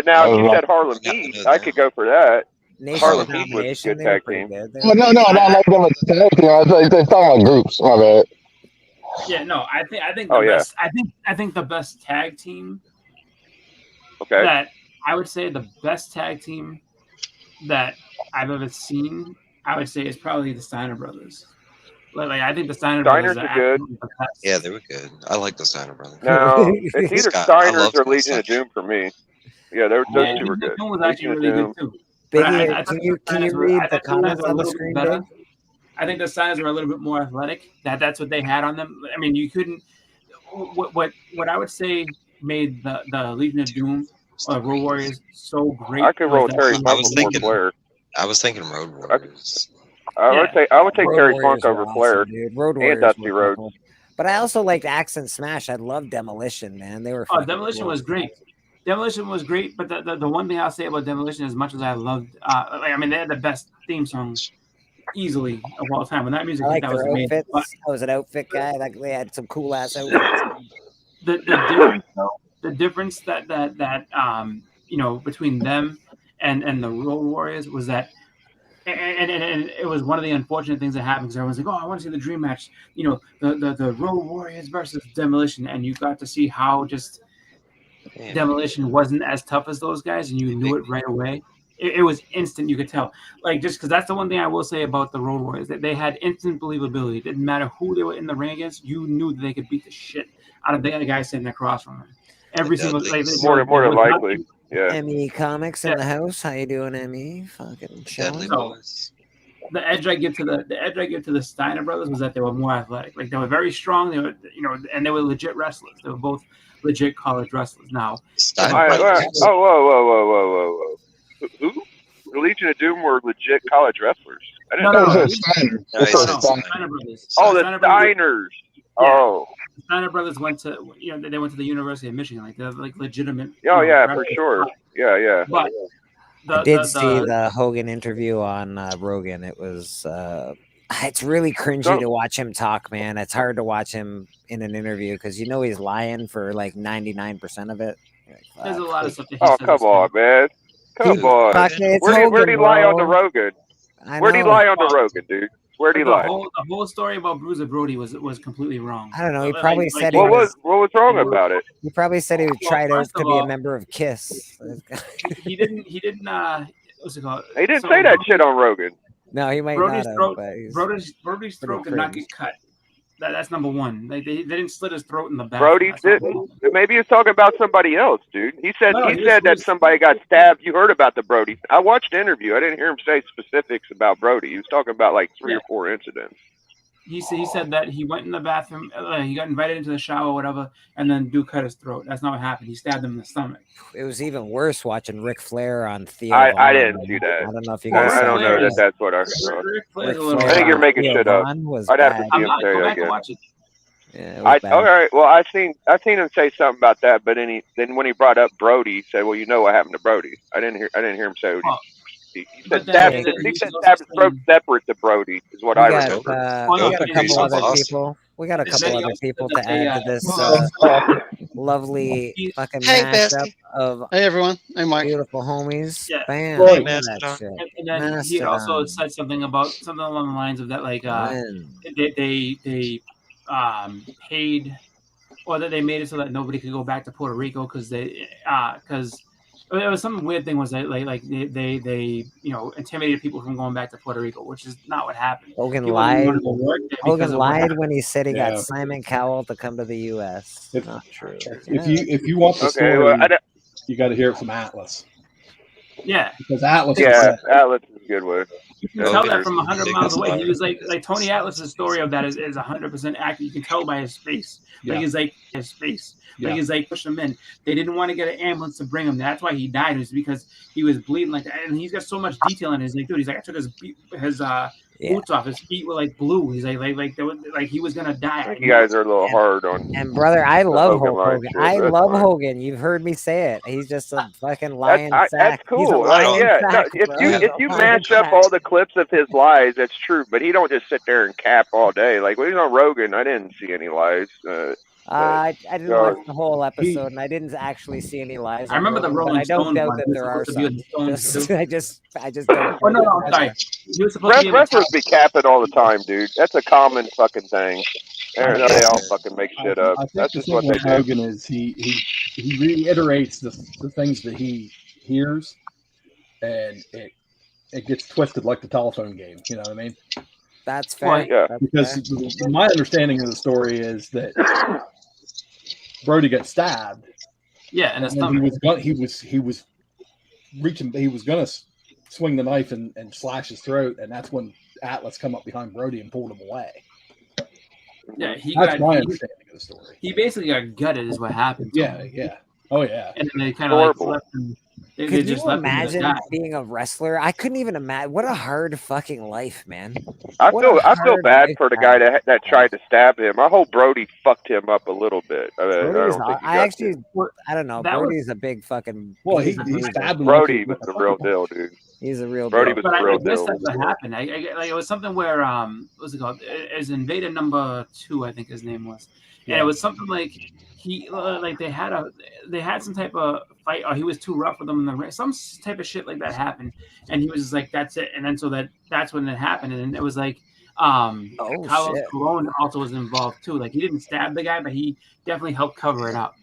Now, if you said Harlem Yeah, I Heat, know I that. could go for that. Nation Harlem of Heat was a Domination, good they were tag pretty team. good. They Oh, were- no, I like them as a tag team. I thought they talking about groups. My bad. Yeah, no, I think Oh, the yeah. best. I think the best tag team Okay. that I would say the best tag team that I've ever seen, I would say is probably the Steiner brothers. Like I think the Steiner Steiners brothers are good. absolutely the best. Yeah, they were good. I like the Steiner brothers. Now, it's either Scott, I Steiners love or Scott Legion of Steiner. Doom for me. Yeah, those Yeah, two were Legion good. of Doom was actually Legion of really Doom. good too. But Biggie, I thought can the you Steiners were- read I the thought comments were a on the little bit screen, better. Big? I think the Steiners were a little bit more athletic. That's what they had on them. I mean, you couldn't. What I would say made the Legion of Doom or Road Warriors so great. I could was roll that Terry they Funk had before thinking- Flair. I was thinking Road Warriors. I would take Road Terry Warriors Funk over were Flair. awesome, dude. Road and Warriors Dusty were Rhodes. cool. But I also liked Axe and Smash. I loved Demolition, man. They were. Oh, fucking Demolition cool. was great. Demolition was great, but the one thing I'll say about Demolition, as much as I loved, they had the best theme song easily of all time. When that music I hit, like that was their amazing. outfits. But I was an outfit guy. Like they had some cool ass outfits. the difference that between them and the Road Warriors was that. And it was one of the unfortunate things that happened because everyone's like, "Oh, I want to see the dream match." The Road Warriors versus Demolition, and you got to see how just Yeah. Demolition wasn't as tough as those guys, and you knew it right away. It was instant. You could tell, like just because that's the one thing I will say about the Road Warriors, that they had instant believability. It didn't matter who they were in the ring against, you knew that they could beat the shit out of the guy sitting across from them. Every single More than likely. Yeah. ME Comics in the house. How you doing, ME? Fucking chilling. The edge I give to the Steiner brothers was that they were more athletic. Like they were very strong. They were, and they were legit wrestlers. They were both legit college wrestlers. Now, whoa. Who? The Legion of Doom were legit college wrestlers. I didn't know that. Steiner brothers. Oh, the Steiner brothers. Steiners. Yeah. Oh. The Steiner brothers went to they went to the University of Michigan. Like they're like legitimate. Oh yeah, for wrestlers. sure. Yeah. But I did see the Hogan interview on Rogan. It was it's really cringy to watch him talk, man. It's hard to watch him in an interview because he's lying for like 99% of it. There's a lot of stuff. Oh come on, man. Come on. Where'd he lie on the Rogan? Where'd he lie on the Rogan, dude? Where'd he lie? The whole story about Bruiser Brody was completely wrong. I don't know. He probably said what was wrong about it? He probably said he would try to be a member of Kiss. He didn't. What's it called? He didn't say that shit on Rogan. No, he might Brody's not have. Brody's throat did not get cut. That's number one. They didn't slit his throat in the back. Brody didn't. Maybe he's talking about somebody else, dude. He said that somebody got stabbed. You heard about the Brody. I watched the interview. I didn't hear him say specifics about Brody. He was talking about like 3 or 4 incidents. He said that he went in the bathroom. He got invited into the shower, or whatever, and then Duke cut his throat. That's not what happened. He stabbed him in the stomach. It was even worse watching Ric Flair on Theo. I didn't see that. I don't know if you guys. I don't know that's what I saw. I think you're making shit up. I'd have to see him say it again. Yeah, it was bad. All right. Well, I seen him say something about that, but then when he brought up Brody, he said, "Well, you know what happened to Brody." I didn't hear him say. Well, He but said then stab. again, He he said was stab also his throat saying, separate to Brody is what We I got remember. well, we no, got a he couple also other lost. people. We got a then couple he other also said people that to they, add to this lovely he- fucking Hey, mashup Bestie. of Hey, everyone. Hey, Mike. beautiful homies. yeah. Bam! Hey, Look at that Mastodon. shit. And then he also Mastodon. said something along the lines of that, like When? they paid, or that they made it so that nobody could go back to Puerto Rico because it was some weird thing, was that like they intimidated people from going back to Puerto Rico, which is not what happened. Hogan People didn't lied. want to go work there Hogan because of what lied happened. when he said he got Yeah. Simon Cowell to come to the U.S. If- Not true. If you want the Okay, story, well, you got to hear it from Atlas, Yeah, because Atlas. yeah, Atlas is a good one. you can tell that Hogan from is the 100 miles biggest away. He liar. was like Tony Atlas's story of that is 100% accurate. You can tell by his face. Like Yeah. he's like his face. Like Yeah. he's like pushing him in. They didn't want to get an ambulance to bring him. That's why he died. It was because he was bleeding like that. And he's got so much detail in his like, dude. He's like, I took his boots off. His feet were like blue. He's like he was gonna die. I think you guys are a little hard on. And brother, I love Hogan Hulk line Hogan. shit, I but that's love fine. Hogan. You've heard me say it. He's just a fucking lion sack. That's He's a cool. lion Yeah, no, sack, if bro. you He's if a you lion match up sack. all the clips of his lies, that's true. But he don't just sit there and cap all day. Like when he's on Rogan, I didn't see any lies. I didn't watch the whole episode, and I didn't actually see any lies. I remember the Rogan, but Rolling I don't Stones doubt one. that He was there are supposed to be some. with the Stones, Just, too. I just don't. Oh no, doubt I'm that sorry. He was supposed to be in the Wrestlers top. be capping all the time, dude. That's a common fucking thing. They all fucking make shit up. I think That's the just thing what they with do. Hogan is he reiterates the things that he hears, and it gets twisted like the telephone game. You know what I mean? That's fair. Yeah. That's Because fair. my understanding of the story is that Brody got stabbed. Yeah, and he was reaching. He was gonna swing the knife and slash his throat, and that's when Atlas come up behind Brody and pulled him away. Yeah, That's my understanding of the story. He basically got gutted, is what happened. Yeah, yeah. Oh yeah. And then they kind of like left him. They Could just you left him to imagine die. being a wrestler? I couldn't even imagine. What a hard fucking life, man. I What feel a hard bad life for the to guy have. that tried to stab him. I hope Brody fucked him up a little bit. I don't think he got to. I don't know. that Brody's a big fucking. Well, he's he a bruiser. stabbed him. Brody was the real deal, dude. He's a real Brody deal. was But the real I guess deal. that's what happened. I like it was something where what was it called? It was Invader number 2, I think his name was, and it was something like he like they had some type of fight, or he was too rough with them in the ring. Some type of shit like that happened, and he was just like, that's it. And then that's when it happened, and it was like Carlos shit. Colon also was involved too. Like he didn't stab the guy, but he definitely helped cover it up.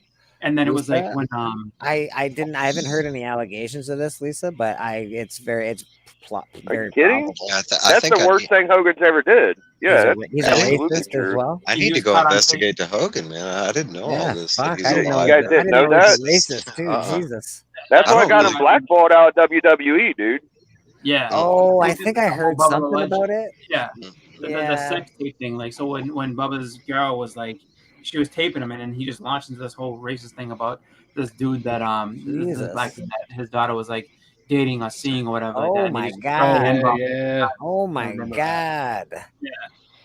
And then it was like when I haven't heard any allegations of this, Lisa, but it's very Are you kidding? probable. Yeah, That's the worst thing Hogan's ever did. Yeah, He's that's a absolutely racist true. as well. I need to go investigate the Hogan, man. I didn't know all this. Fuck, He's I didn't know. alive. You guys didn't know he was that? a racist too. Jesus. That's I why I don't got him really- blackballed out of WWE, dude. yeah. Oh, I think I heard Bubba something Legend. about it. Yeah. The sex tape thing. Like, so when Bubba's girl was like, she was taping him, and then he just launched into this whole racist thing about this dude that this black dude that his daughter was like dating or seeing or whatever. Oh like that. my And he god! Yeah. Oh my god!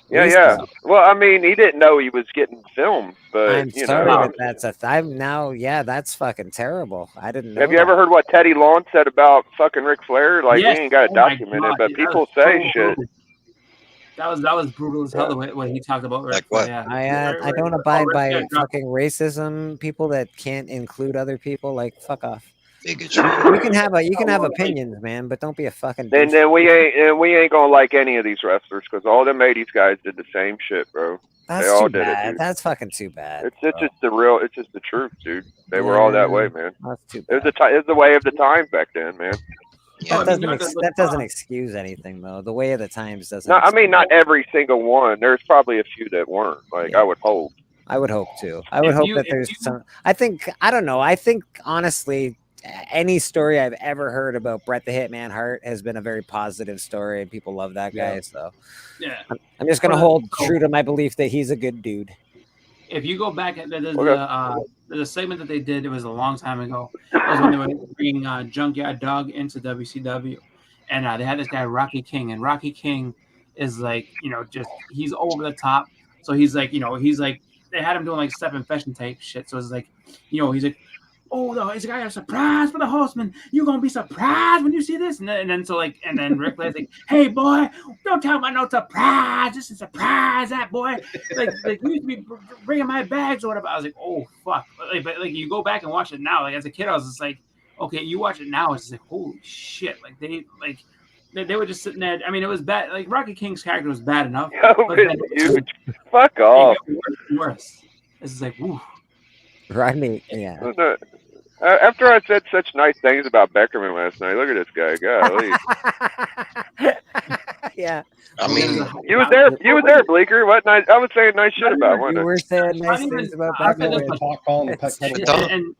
Yeah. Well, I mean, he didn't know he was getting filmed, but I'm you sorry know. that that's I'm now. Yeah, that's fucking terrible. I didn't know. Have you ever heard what Teddy Long said about fucking Ric Flair? Like, Yes. we ain't got it Oh my documented, God, but dude, people that was say so shit. brutal. That was brutal as hell the way what he talked about. Ric Like Flair, what? Yeah. I don't abide Ric by Flair dropped- fucking racism. People that can't include other people, like fuck off. Bigotry. You can have opinions, man, but don't be a fucking. And douche. then we ain't gonna like any of these wrestlers because all them '80s guys did the same shit, bro. That's they all too did bad. it, dude. That's fucking too bad. It's just the truth, dude. They were all that way, man. That's too It bad. was the way of the time back then, man. Yeah, That doesn't excuse anything though. The way of the times doesn't. No, I mean excuse- not every single one. There's probably a few that weren't. Like I would hope. I would hope too. I would hope that there's some. I don't know. I think honestly, any story I've ever heard about Bret the Hitman Hart has been a very positive story, and people love that guy. Yeah. So Yeah. I'm just gonna hold true to my belief that he's a good dude. If you go back, there's a segment that they did. It was a long time ago. It was when they were bringing Junkyard Dog into WCW, and they had this guy Rocky King, and Rocky King is like, just he's over the top. So he's like, they had him doing like Step Confession type shit. So it's like, you know, he's like, oh, he's like, I have a surprise for the Horseman. You're gonna be surprised when you see this. And then Ric Flair's like, hey boy, don't tell me no surprise. This is a surprise, that boy. Like you used to be bringing my bags or whatever. I was like, oh fuck. But you go back and watch it now. Like as a kid, I was just like, okay, you watch it now, it's just like, holy shit. Like they were just sitting there. I mean, it was bad. Like Rocky King's character was bad enough. But then, fuck off. Worse. It's just like, woo. Rodney, yeah. After I said such nice things about Beckerman last night, look at this guy. Golly. Yeah. I mean, you was there, Bleeker. What nice? I was saying nice shit about one. You were saying nice things about Beckerman.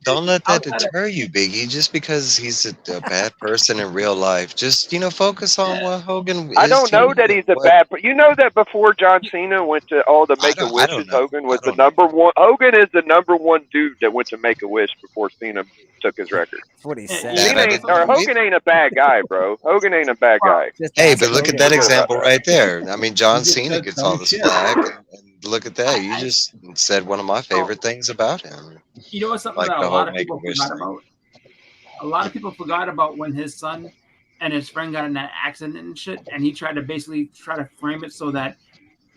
Don't let that deter you, Biggie. Just because he's a bad person in real life, just focus on what Hogan is. I don't know that he's a bad, but you know that before John Cena went to all the Make-A-Wishes, Hogan was the number one. Hogan is the number one dude that went to Make-A-Wish before Cena took his record. That's what he said. Hogan ain't a bad guy, bro. Hogan ain't a bad guy. Hey, but look at that example right there. I mean, John Cena gets all the slack, and look at that. You just said one of my favorite things about him. You know what's something that a lot of people forgot about? A lot of people forgot about when his son and his friend got in that accident and shit, and he tried to frame it so that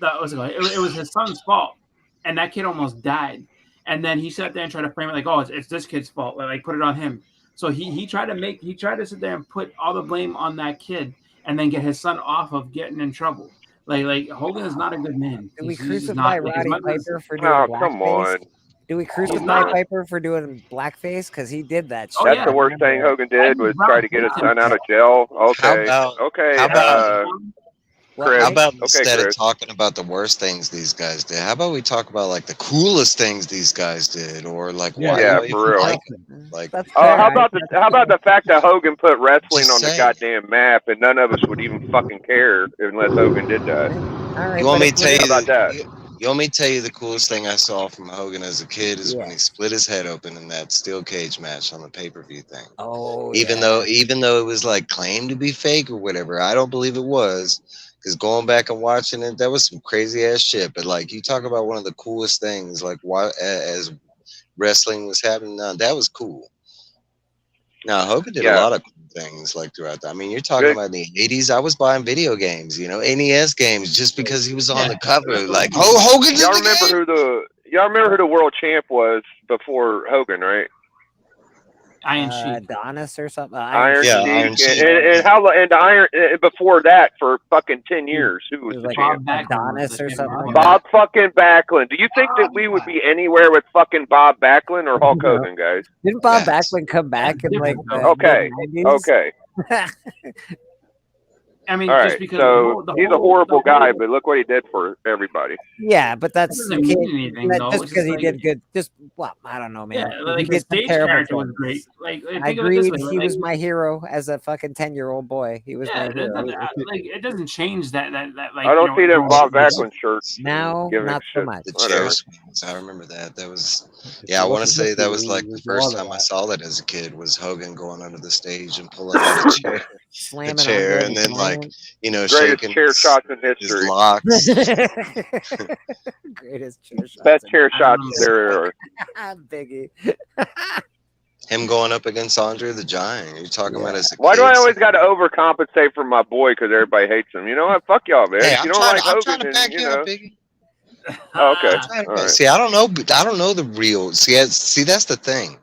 it was his son's fault, and that kid almost died. And then he sat there and tried to frame it like, oh, it's this kid's fault. Like put it on him. So he tried to sit there and put all the blame on that kid, and then get his son off of getting in trouble. Like Hogan is not a good man. Do we crucify Roddy Piper for doing blackface? Come on. Do we crucify Piper for doing blackface? Because he did that shit. That's the worst thing Hogan did was try to get his son out of jail. Okay. Chris, how about instead of talking about the worst things these guys did, how about we talk about like the coolest things these guys did, or like why for real. Like how about the fact that Hogan put wrestling on the goddamn map and none of us would even fucking care unless Hogan did that? You want me to tell you about that? You want me to tell you the coolest thing I saw from Hogan as a kid is when he split his head open in that steel cage match on the pay-per-view thing. Oh, even though it was like claimed to be fake or whatever, I don't believe it was. Because going back and watching it, that was some crazy ass shit. But like, you talk about one of the coolest things, like why as wrestling was happening, that was cool. Now Hogan did a lot of cool things like throughout that. I mean, you're talking about in the '80s. I was buying video games, NES games, just because he was on the cover. Like, Hogan. Y'all remember who the world champ was before Hogan, right? Iron Sheik, Adonis or something. Iron Sheik, and before that for fucking 10 years, who was the like champ? Adonis or something. Bob fucking Backlund. Do you think that we would be anywhere with fucking Bob Backlund or Hulk Hogan, guys? Didn't Bob Backlund come back in like okay? I mean, all right, just because he's a horrible guy, but look what he did for everybody. Yeah, but that's doesn't mean anything, though. just because he did good. I don't know, man. Yeah, like his stage character was great. Like, I agreed, he was my hero as a fucking 10-year-old boy. He was my hero. It doesn't change that. Like, I don't see them Bob Backlund shirts. Now, not so much. The chair swings, I remember that. That was, I want to say that was like the first time I saw that as a kid was Hogan going under the stage and pulling out a chair. Slamming a chair, and then greatest chair shots in history. His locks. Greatest chair shots. Best chair shots there are. Biggie. Him going up against Andre the Giant. You're talking about as a Why kid, do I always got to overcompensate for my boy because everybody hates him? You know what? Fuck y'all, man. Hey, you don't like Hogan, then, Biggie. Okay. See, I don't know the real. See, that's the thing.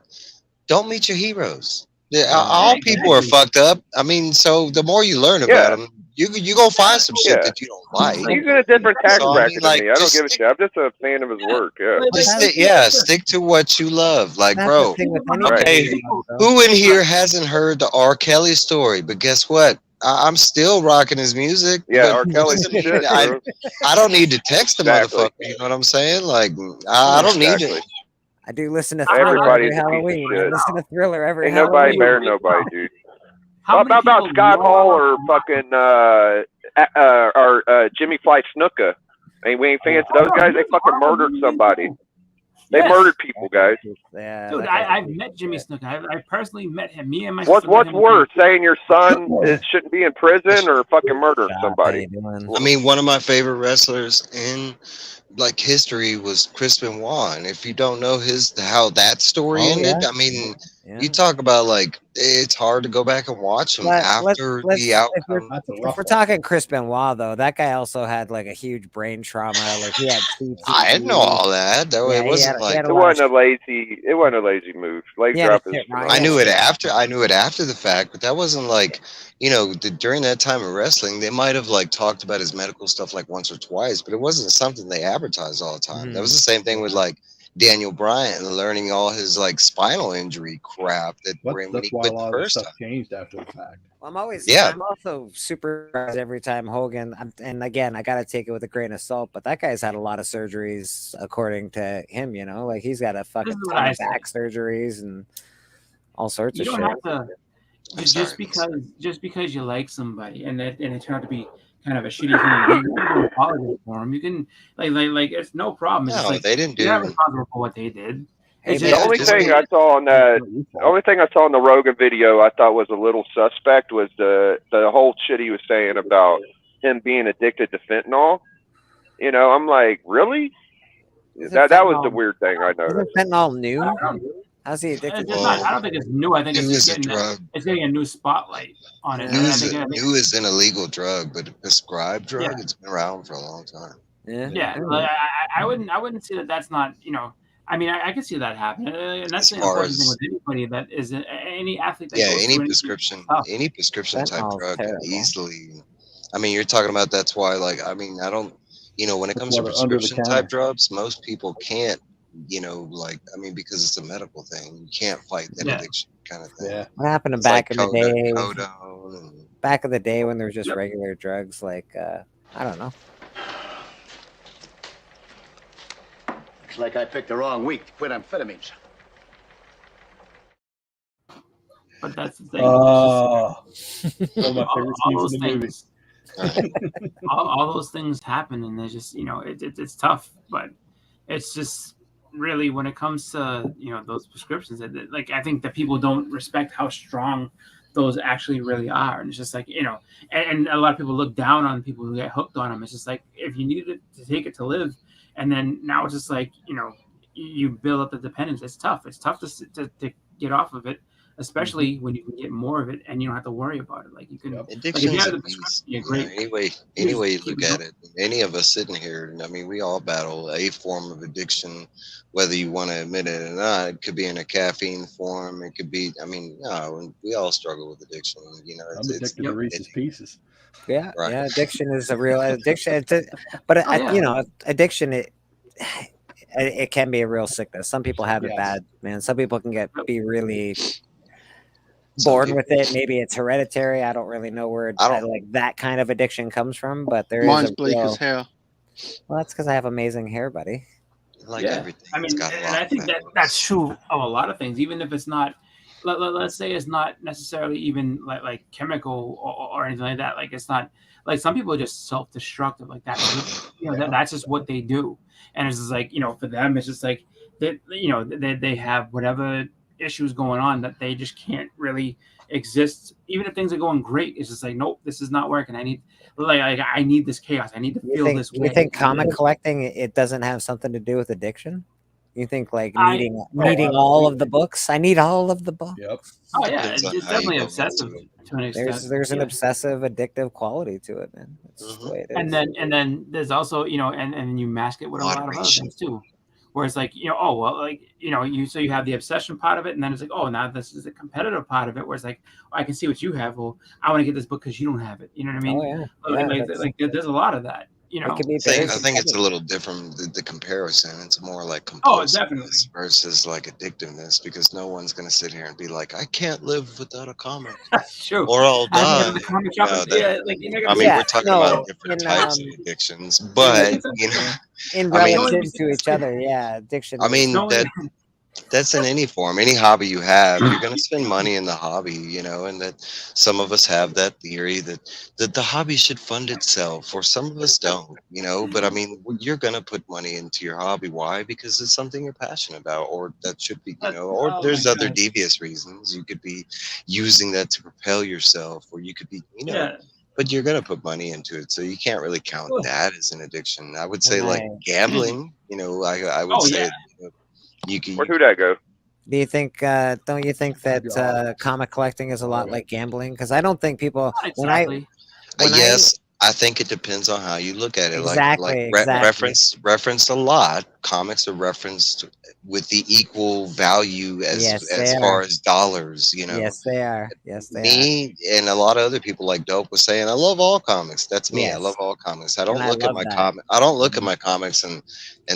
Don't meet your heroes. Yeah, all people are fucked up. I mean, so the more you learn about them, you go find some shit that you don't like. He's in a different tax bracket than me. I don't give a shit. I'm just a fan of his work. Stick to what you love. Like, bro, okay, who in here hasn't heard the R. Kelly story? But guess what? I'm still rocking his music. Yeah, R. Kelly's shit. I don't need to text the motherfucker. You know what I'm saying? Like, I don't need it. I do listen to Thriller every Halloween. I listen to Thriller every Halloween. Nobody better nobody, dude. How about Scott Hall or fucking Jimmy Fly Snuka? We ain't fans of those guys. They fucking murdered somebody. They murdered people, guys. Yeah, Dude, that guy's a I've piece met of Jimmy shit. Snuka. I personally met him. Me and my What's sister met him. worse, saying your son shouldn't be in prison or fucking murdering How you somebody? doing? I mean, one of my favorite wrestlers in like history was Chris Benoit, and if you don't know how that story Oh, ended, yeah. I mean, Yeah. you talk about like it's hard to go back and watch him after the outcome. If we're talking Chris Benoit, though, that guy also had like a huge brain trauma. Like he had CTE. I didn't know all that. Though Yeah, it wasn't he had like a lot of It wasn't a lazy move. Leg He had drop a is shit, right? I phenomenal. knew it after. I knew it after the fact, but that wasn't like, during that time of wrestling, they might have like talked about his medical stuff like once or twice, but it wasn't something they advertised all the time. That was the same thing with like Daniel Bryan learning all his like spinal injury crap when That's he why a quit the lot of the first stuff time. changed after the fact. I'm Yeah. also super surprised every time Hogan, and again, I got to take it with a grain of salt, but that guy's had a lot of surgeries, according to him, like he's got a fucking is what ton I of back surgeries and all sorts You of don't shit. have to just because you like somebody and it turned out to be kind of a shitty human being. You can apologize for him. You can like it's no problem. It's No, just like they didn't you're not do. responsible for what they did. Hey, It's man, The just- only it's thing just- I saw on that, the only thing I saw in the Rogan video I thought was a little suspect was the whole shit he was saying about him being addicted to fentanyl. I'm like, really? Isn't That was the fentanyl- weird thing I noticed. Isn't fentanyl new? How's he addicted It's to not, it? I don't think it's new. I think New it's is just a getting drug. it's getting a new spotlight on it. New And I is think- new is an illegal drug, but a prescribed drug, Yeah. it's been around for a long time. Yeah, like, I wouldn't say that that's not, I mean, I can see that happen, and that's As the far important thing as- with anybody that is any athlete that Yeah, goes any through prescription, stuff. any prescription type Fentanyl's drug can terrible. easily. I mean, you're talking about that's why, like, I mean, I don't, when it comes to why they're under the prescription counter. type drugs, most people can't, because it's a medical thing. You can't fight that Yeah. addiction kind of thing. Yeah. What happened to It's back like in the day? Codone and Back in the day when there was just Yep. regular drugs, like I don't know. Looks like I picked the wrong week to quit amphetamines. But that's the thing. One of my favorite all scenes those in the movie. things, all those things happen, and they're just, it's tough. But it's just really when it comes to those prescriptions, that like I think that people don't respect how strong those actually really are, and it's just like and a lot of people look down on people who get hooked on them. It's just like if you needed to take it to live, and then now it's just like you build up the dependence. It's tough. It's tough to get off of it, especially when you can get more of it and you don't have to worry about it. Like you can. addiction's Like if you have a the beast. prescription, you're great. Any way you keep look it at it, any of us sitting here, I mean, we all battle a form of addiction, whether you want to admit it or not. It could be in a caffeine form. It could be, I mean, no, we all struggle with addiction. I'm addicted to Reese's Pieces. Yeah, Right. yeah. Addiction is a real addiction. But yeah. addiction it can be a real sickness. Some people have it Yes. bad, man. Some people can be really born with it. Maybe it's hereditary. I don't really know where like that kind of addiction comes from, but there is Mine's a bleak real. as hell. Well, that's because I have amazing hair, buddy. Like Yeah. everything. I mean, it's got a and lot I of think factors. that's true of a lot of things, even if it's not. Let's say it's not necessarily even like chemical or anything like that. Like it's not like some people are just self-destructive. Like that's that's just what they do, and it's just like for them it's just like they have whatever issues going on that they just can't really exist. Even if things are going great, it's just like nope, this is not working. I need this chaos. I need to feel this way. You think comic collecting it doesn't have something to do with addiction? You think like needing all of the books? I need all of the books. Yep. Oh yeah, Depends on it's how you definitely go obsessive into it. to an extent. There's an Yeah. obsessive, addictive quality to it, man. That's just the way it is. And then there's also and you mask it with a lot of other Moderation. things too, where it's like you have the obsession part of it, and then it's like now this is the competitive part of it, where it's like I can see what you have. Well, I want to get this book because you don't have it. You know what I mean? Oh, yeah. Like there's a lot of that. It could be I think it's a little different. The comparison, it's more like definitely. compulsiveness versus like addictiveness, because no one's going to sit here and be like, I can't live without a comic, True. or I'll I die. think the comic shop is- I mean, we're talking about different types of addictions, but in I mean, relative to each other, yeah, addiction. I mean is- that That's in any form, any hobby you have. You're going to spend money in the hobby, you know, and that some of us have that theory that the hobby should fund itself, or some of us don't, you know. But I mean, you're going to put money into your hobby. Why? Because it's something you're passionate about, or that should be, you know, or Oh there's my other God. devious reasons. You could be using that to propel yourself, or you could be, you know. Yeah. But you're going to put money into it, so you can't really count Cool. that as an addiction. I would say, And like gambling, you know, I would Oh say, yeah. you know, you can. Where'd that go? Do you think? Don't you think that comic collecting is a lot like gambling? Because I don't think people Not exactly. Yes, I think it depends on how you look at it. Exactly. Referenced a lot. Comics are referenced with the equal value Yes, they as are. far as dollars. You know, Yes, they are. Yes, they are. me and a lot of other people like Dope was saying, I love all comics. That's me. I Yes. love all comics. I And don't I look at love my that. comic. I don't look at my comics and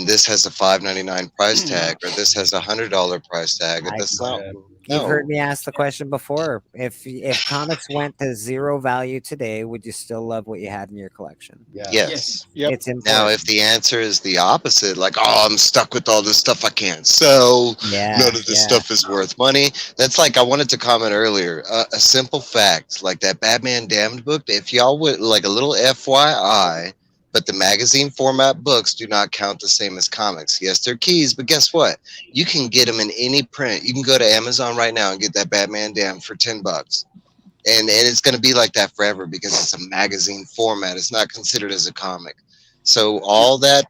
this has a $5.99 price tag or this has a $100 price tag. That's not. You've No. heard me ask the question before. If comics went to zero value today, would you still love what you had in your collection? Yes. It's important. Now, if the answer is the opposite, like, oh, I'm stuck with all this stuff I can't sell, none of this stuff is worth money. That's like I wanted to comment earlier. A simple fact, like that Batman Damned book. If y'all would like a little FYI, but the magazine format books do not count the same as comics. Yes, they're keys, but guess what? You can get them in any print. You can go to Amazon right now and get that Batman Damned for $10. And it's going to be like that forever because it's a magazine format. It's not considered as a comic. So all that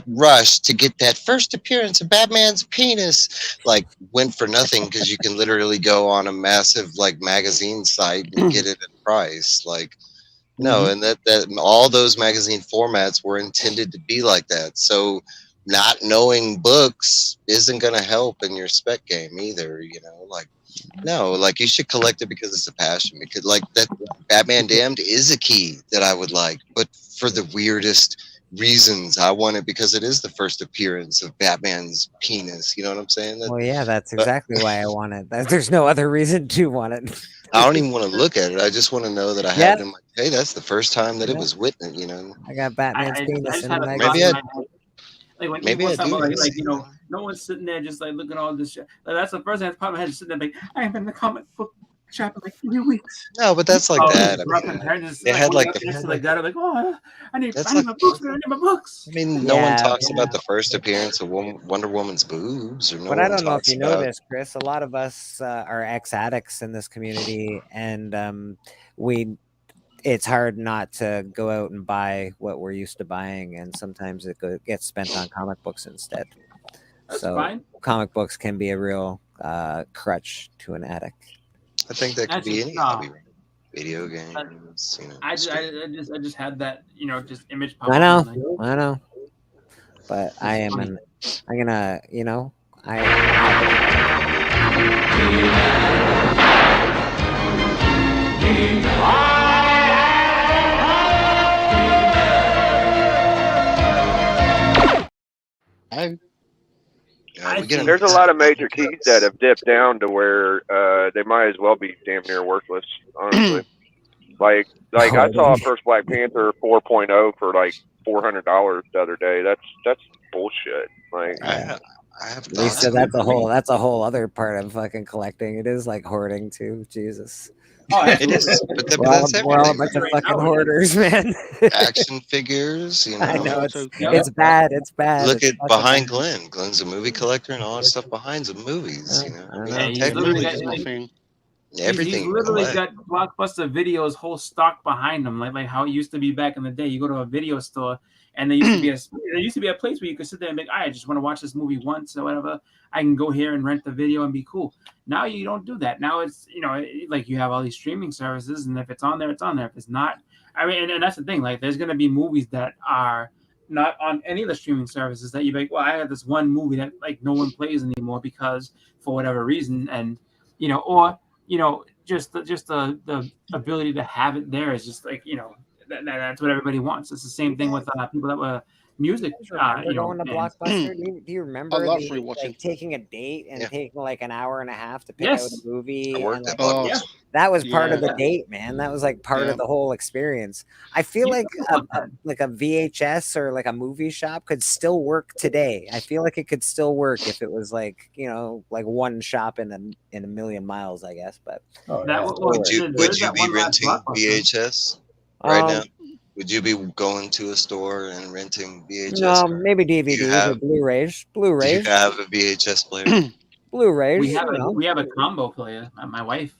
rush to get that first appearance of Batman's penis like went for nothing because you can literally go on a massive like magazine site and get it at price. Like no, and that all those magazine formats were intended to be like that. So not knowing books isn't going to help in your spec game either, you know, like no, like you should collect it because it's a passion. Because like that Batman Damned is a key that I would like, but for the weirdest reasons, I want it because it is the first appearance of Batman's penis. You know what I'm saying? Well, yeah, that's exactly why I want it. There's no other reason to want it. I don't even want to look at it. I just want to know that I have it in my. Hey, that's the first time that it was witnessed. You know, I got Batman's penis just in had the a magazine. thought in my head. Like when Maybe people I talk do about need to like see you know, no one's sitting there just like looking at all this shit. Like, that's the first thing that's popped in my head, just sitting there like, I am in the comic book shop in like 3 weeks. No, but that's like that. I mean, they had like the gutter, like, oh, I need That's my like- books. I need my books. I mean, no one talks about the first appearance of Wonder Woman's boobs, or no But one I don't know if talks you know about. this, Chris. A lot of us are ex-addicts in this community, and it's hard not to go out and buy what we're used to buying, and sometimes it gets spent on comic books instead. That's so fine. comic books can be a real crutch to an addict. I think that could be any no. hobby, right? Video games, you know. I just had that, you know, just image pop I up. know, but I'm gonna, you know, There's a lot of major keys that have dipped down to where they might as well be damn near worthless, honestly. like I saw first Black Panther 4.0 for like $400 the other day. That's bullshit. Like I have Lisa, that's a whole other part of fucking collecting. It is like hoarding too. Jesus. Oh, it is, but we're all that's a bunch everything. of fucking hoarders, man. Action figures, you know. I know it's bad. It's bad. Look It's at fucking behind bad. Glenn. Glenn's a movie collector and all that stuff behind the movies. You know, I mean, he's literally technically, he's everything. literally got Blockbuster Video's whole stock behind him, like how it used to be back in the day. You go to a video store, and there used to be a place where you could sit there and be like, I just want to watch this movie once or whatever. I can go here and rent the video and be cool. Now you don't do that. Now it's, you know, like you have all these streaming services, and if it's on there, it's on there. If it's not, I mean, and that's the thing. Like, there's gonna be movies that are not on any of the streaming services that you're like, well, I have this one movie that like no one plays anymore because for whatever reason, and you know, or you know, just the ability to have it there is just like, you know, that's what everybody wants. It's the same thing with people that were music. Remember You know, going to bands. Blockbuster? Do you remember love the, rewatching. like taking a date and Yeah. taking like an hour and a half to pick out a Yes. movie? I And worked like, at Blockbuster. Yeah. that was part of the Yeah. date, man. That was like part Yeah. of the whole experience. I feel You like know about that. like a VHS or like a movie shop could still work today. I feel like it could still work if it was like, you know, like one shop in a million miles, I guess. But Oh, That yeah. was Would you there is be that one last renting Blockbuster. VHS right now? um, Would you be going to a store and renting VHS? no, maybe Do you DVDs or have Blu-rays. Do you Blue's, have a VHS player? Blu-rays. We have You know. a combo player. My wife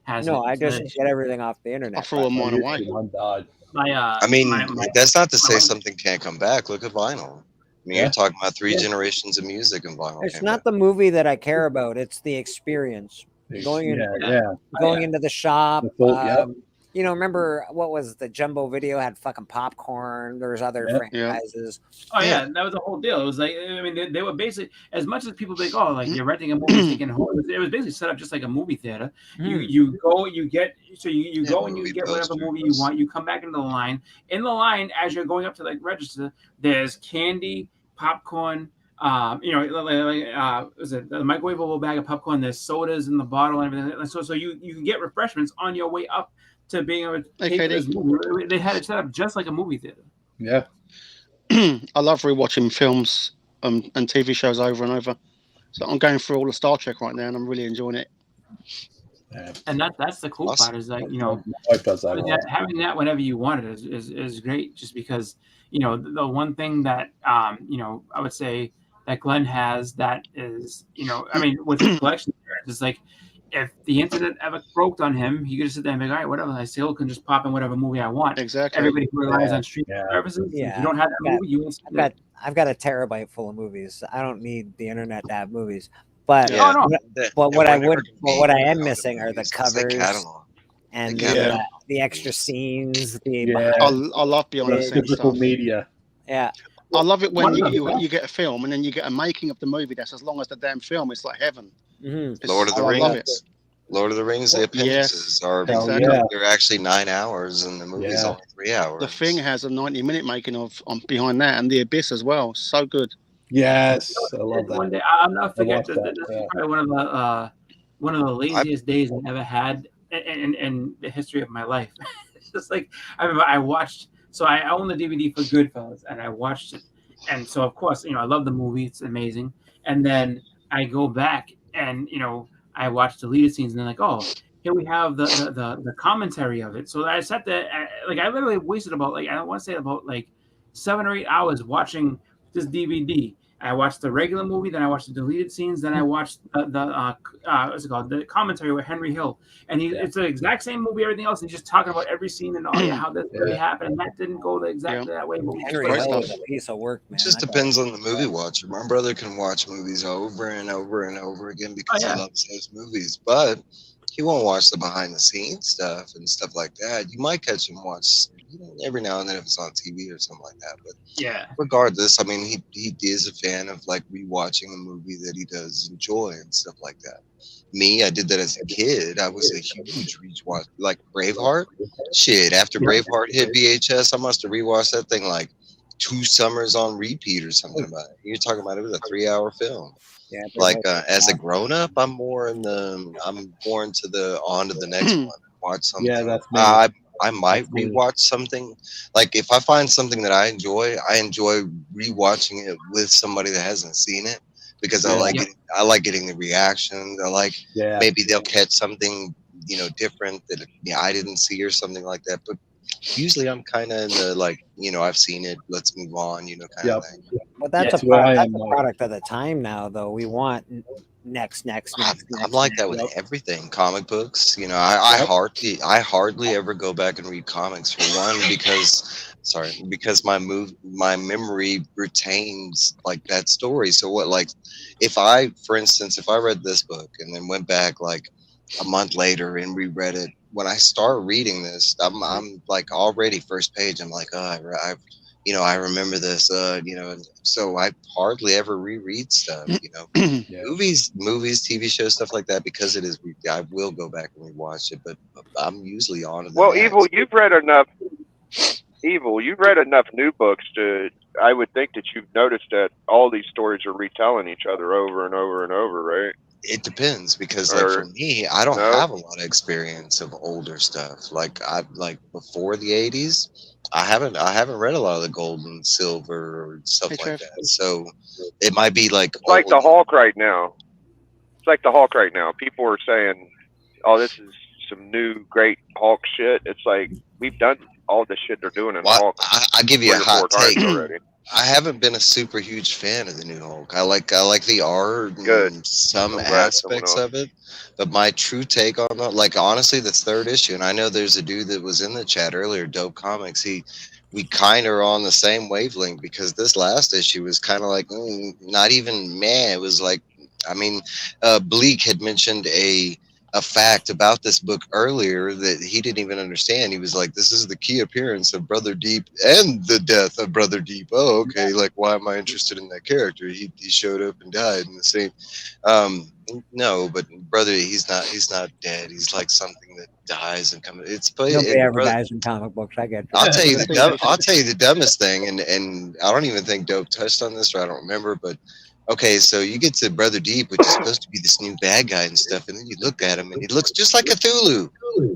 has No, it. I just So get everything off the I internet. threw a But mine away. Mine died. I mean, my that's not to say wife- something can't come back. Look at vinyl. I mean, Yeah. you're talking about three Yeah. generations of music, and vinyl it's came not back. the movie that I care about. It's the experience. Going in, Yeah. going into the shop. The full- yep. You know, remember what was the Jumbo Video had fucking popcorn. There's other Yep. franchises. Oh yeah, that was the whole deal. It was like, I mean, they were basically, as much as people think, oh, like you're renting a movie, taking home. It was basically set up just like a movie theater. You go, you get, so you go and you get whatever movie you want. You come back into the line. In the line, as you're going up to like register, there's candy, popcorn. You know, was it the microwavable bag of popcorn? There's sodas in the bottle and everything. So you can get refreshments on your way up to being able to take this movie. They had it set up just like a movie theater. Yeah. I love rewatching films and TV shows over and over. So I'm going through all the Star Trek right now, and I'm really enjoying it. Yeah. And that's the cool part is like, you know, My wife does that. having that whenever you want it is great. Just because, you know, the one thing that you know, I would say that Glenn has that is, you know, I mean, with his collection, it's like if the internet ever broke on him, he could just sit there and be like, all right, whatever, I still can just pop in whatever movie I want. Exactly. Everybody who relies on streaming services, if you don't have that movie, you won't see it. I've got a terabyte full of movies. I don't need the internet to have movies. But what I am missing are the covers and the extra scenes. I love behind the scenes physical stuff. media. Yeah. I love it when you get a film and then you get a making of the movie that's as long as the damn film. It's like heaven. Mm-hmm. Lord of the Rings. Lord of the Rings, the appendices are they're actually 9 hours, and the movie's only 3 hours. The Thing has a 90-minute making of behind that, and The Abyss as well. So good. Yes, I love that. One day, I'll not forget I this. watched This that, is probably one of the laziest days I ever had in the history of my life. It's just like I remember I watched. So I own the DVD for Goodfellas, and I watched it. And so of course, you know, I love the movie; it's amazing. And then I go back and, you know, I watch deleted scenes, and they're like, oh, here we have the commentary of it. So I sat there, like I literally wasted about like I want to say about like 7 or 8 hours watching this DVD. I watched the regular movie, then I watched the deleted scenes, then I watched what's it called, the commentary with Henry Hill, and it's the exact same movie, everything else. He's just talking about every scene and how this really happened, and that didn't go exactly that way. But Henry Hill is a piece of work, man. It just depends on the movie watcher. My brother can watch movies over and over and over again because he loves those movies, but he won't watch the behind the scenes stuff and stuff like that. You might catch him watch every now and then if it's on TV or something like that. But regardless, I mean, he is a fan of like rewatching a movie that he does enjoy and stuff like that. Me, I did that as a kid. I was a huge rewatch, like Braveheart. Shit, after Braveheart hit VHS, I must have rewatched that thing like 2 summers on repeat or something about it. You're talking about it was a 3-hour film. Yeah, like as a grown up, I'm more into the on to the next one. Watch something. Yeah, that's me. I might rewatch something. Like if I find something that I enjoy rewatching it with somebody that hasn't seen it because I like getting the reactions. I like maybe they'll catch something different that I didn't see or something like that. But usually I'm kind of in the like I've seen it. Let's move on. Kind of thing. But that's a product of the time now, though. We want next. I'm like that with everything. Comic books, I hardly ever go back and read comics for one because my memory retains like that story. So what, like for instance, if I read this book and then went back like a month later and reread it, when I start reading this, I'm like already first page. I'm like, oh, I remember this, and so I hardly ever reread stuff, movies, TV shows, stuff like that, because it is, I will go back and rewatch it, but I'm usually on it. Well, Evil, you've read enough Evil, you've read enough new books to. I would think that you've noticed that all these stories are retelling each other over and over and over, right? It depends because, like, for me, I don't have a lot of experience of older stuff. Like before the '80s, I haven't read a lot of the gold and silver or stuff like that. So it might be like it's like the Hulk right now. It's like the Hulk right now. People are saying, "Oh, this is some new great Hulk shit." It's like we've done all the shit they're doing in Hulk. I give you a hot take already. I haven't been a super huge fan of the new Hulk. I like the art and some aspects of it, but my true take on that, like honestly, this third issue, and I know there's a dude that was in the chat earlier, Dope Comics. We kind of are on the same wavelength because this last issue was kind of like not even meh. It was like, I mean, Bleak had mentioned a fact about this book earlier that he didn't even understand. He was like, this is the key appearance of Brother Deep and the death of Brother Deep. Oh, okay. Like, why am I interested in that character? He showed up and died in the same. No, but brother, he's not dead. He's like something that dies and comes. Nobody ever dies in comic books. I get. I'll tell you the dumbest thing, and I don't even think Dope touched on this, or I don't remember, but okay, so you get to Brother Deep, which is supposed to be this new bad guy and stuff, and then you look at him and he looks just like Cthulhu.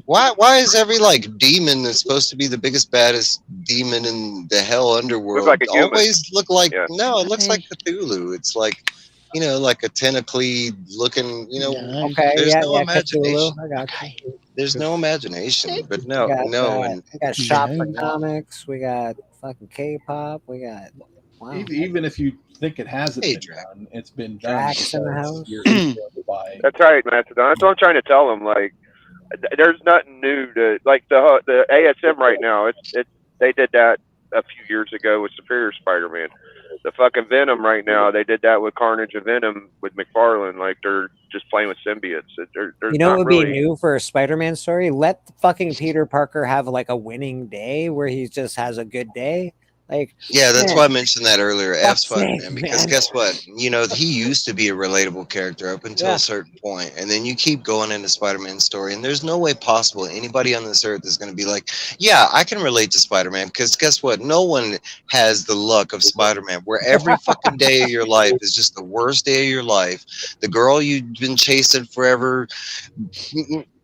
Why is every like demon that's supposed to be the biggest, baddest demon in the hell underworld always look like no, it looks like Cthulhu. It's like, you know, like a tentacly looking, you know, there's no imagination. I got you. There's no imagination, but no, we got Shop for Comics, we got fucking K-pop, we got even if you think it hasn't been done, it's been done. Drax in the house. That's right, Mastodon. That's what I'm trying to tell them. Like, there's nothing new to like the ASM right now. It's they did that a few years ago with Superior Spider-Man. The fucking Venom right now, they did that with Carnage and Venom with McFarlane. Like, they're just playing with symbiotes. You know what would be new for a Spider-Man story? Let fucking Peter Parker have like a winning day where he just has a good day. Like, yeah, that's why I mentioned that earlier. F Spider-Man, because guess what? You know, he used to be a relatable character up until a certain point, and then you keep going into Spider-Man's story, and there's no way possible anybody on this earth is going to be like, yeah, I can relate to Spider-Man, because guess what? No one has the luck of Spider-Man, where every fucking day of your life is just the worst day of your life. The girl you've been chasing forever.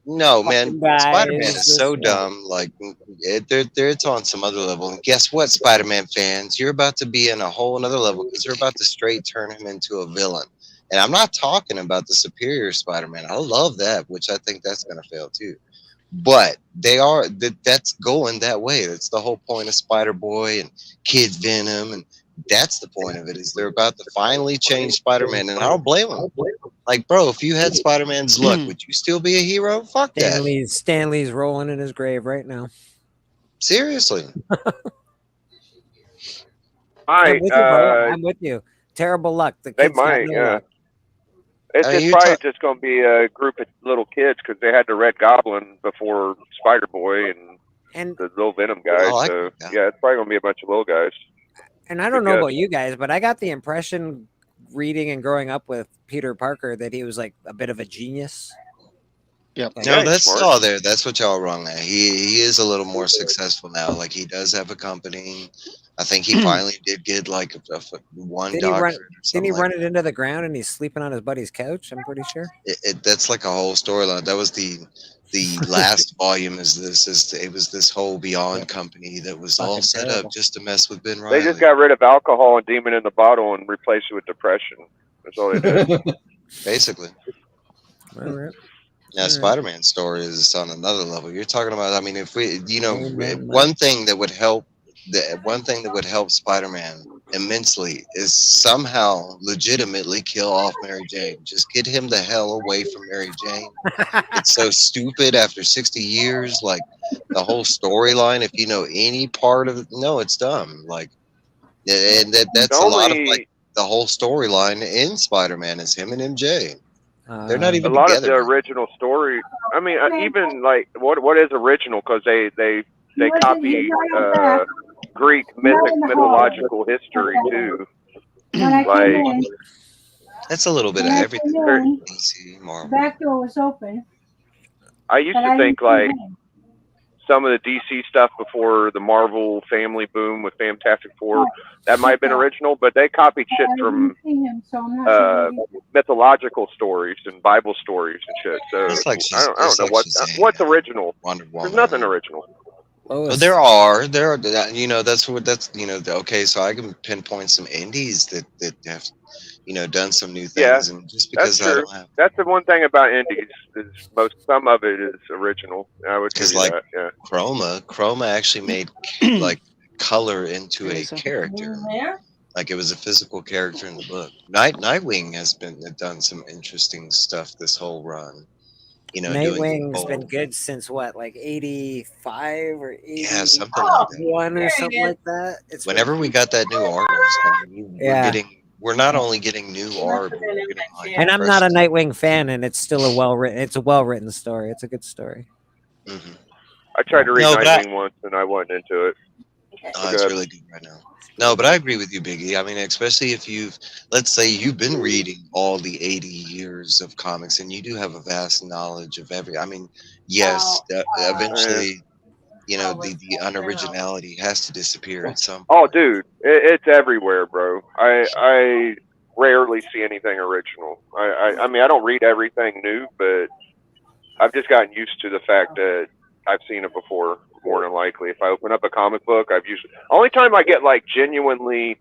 No, man, Spider-Man is so dumb. Like, it's on some other level. And guess what, Spider-Man fans? You're about to be in a whole another level because they're about to straight turn him into a villain. And I'm not talking about the Superior Spider-Man. I love that, which I think that's going to fail too. But that's going that way. That's the whole point of Spider-Boy and Kid Venom, and that's the point of it. Is they're about to finally change Spider-Man, and I don't blame them. Like, bro, if you had Spider-Man's luck, would you still be a hero? Fuck that. Stan Lee's rolling in his grave right now. Seriously. I'm with you. Terrible luck. They might, luck. It's probably just going to be a group of little kids because they had the Red Goblin before Spider-Boy and the little Venom guy. Yeah, it's probably going to be a bunch of little guys. And I don't know about you guys, but I got the impression reading and growing up with Peter Parker that he was like a bit of a genius. Yep. Like, no, that's all there. That's what y'all are wrong at. He is a little more successful now. Like, he does have a company. I think he finally did get like one doctor. Didn't he run it into the ground and he's sleeping on his buddy's couch? I'm pretty sure. That's like a whole storyline. That was the last volume. It was this whole Beyond company that was all set up just to mess with Ben Reilly. They just got rid of alcohol and Demon in the Bottle and replaced it with depression. That's all they did. Basically. All right. Now, Spider-Man's story is on another level. You're talking about, I mean, if we, one thing that would help Spider-Man immensely is somehow legitimately kill off Mary Jane. Just get him the hell away from Mary Jane. It's so stupid after 60 years. Like, the whole storyline, if you know any part of it, no, it's dumb. Like, and that's a lot of like the whole storyline in Spider-Man is him and MJ. They're not even a lot together. of the original story. I mean, even like what is original because they copy Greek mythological history too. Like, that's a little bit of everything. DC, Marvel. Back door was open. I used to think like some of the DC stuff before the Marvel family boom with Fantastic Four. That might have been original, but they copied shit from mythological stories and Bible stories and shit. So It's like I don't know what's original. Wonder Woman. There's nothing original. Well, there are, you know, that's okay. So I can pinpoint some indies that have, you know, done some new things, and just because that's true. That's the one thing about indies is some of it is original. I would say like that. Yeah. Chroma actually made like color into a character. Like it was a physical character in the book. Nightwing has done some interesting stuff this whole run. You know, Nightwing's been good since what, like 85 or 80? Yeah, something like that. One or something like that. It's whenever we got that new artist, we're not only getting new art, but we're getting, like, and I'm not a Nightwing fan, and it's still a well-written story. It's a good story. Mm-hmm. I tried to read Nightwing once, and I wasn't into it. Oh, it's really good right now. No, but I agree with you, Biggie. I mean, especially if let's say you've been reading all the 80 years of comics, and you do have a vast knowledge of I mean, yes, eventually, you know, the unoriginality has to disappear at some point. Oh, dude, it's everywhere, bro. I rarely see anything original. I mean, I don't read everything new, but I've just gotten used to the fact that I've seen it before. More than likely, if I open up a comic book, only time I get like genuinely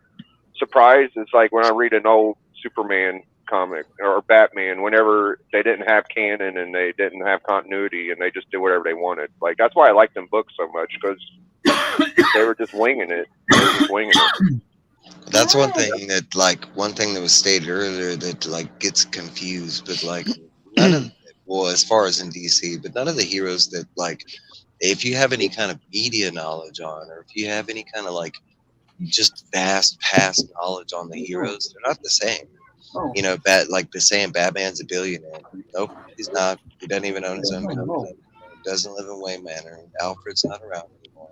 surprised is like when I read an old Superman comic or Batman, whenever they didn't have canon and they didn't have continuity and they just did whatever they wanted. Like that's why I like them books so much, because they were just winging it. That's one thing that was stated earlier that like gets confused, but like none of as far as in DC, but none of the heroes that like, if you have any kind of media knowledge on, or if you have any kind of like just vast past knowledge on the heroes, they're not the same. You know, like the saying Batman's a billionaire. Nope, he's not. He doesn't even own his own company. Doesn't live in Wayne Manor. Alfred's not around anymore.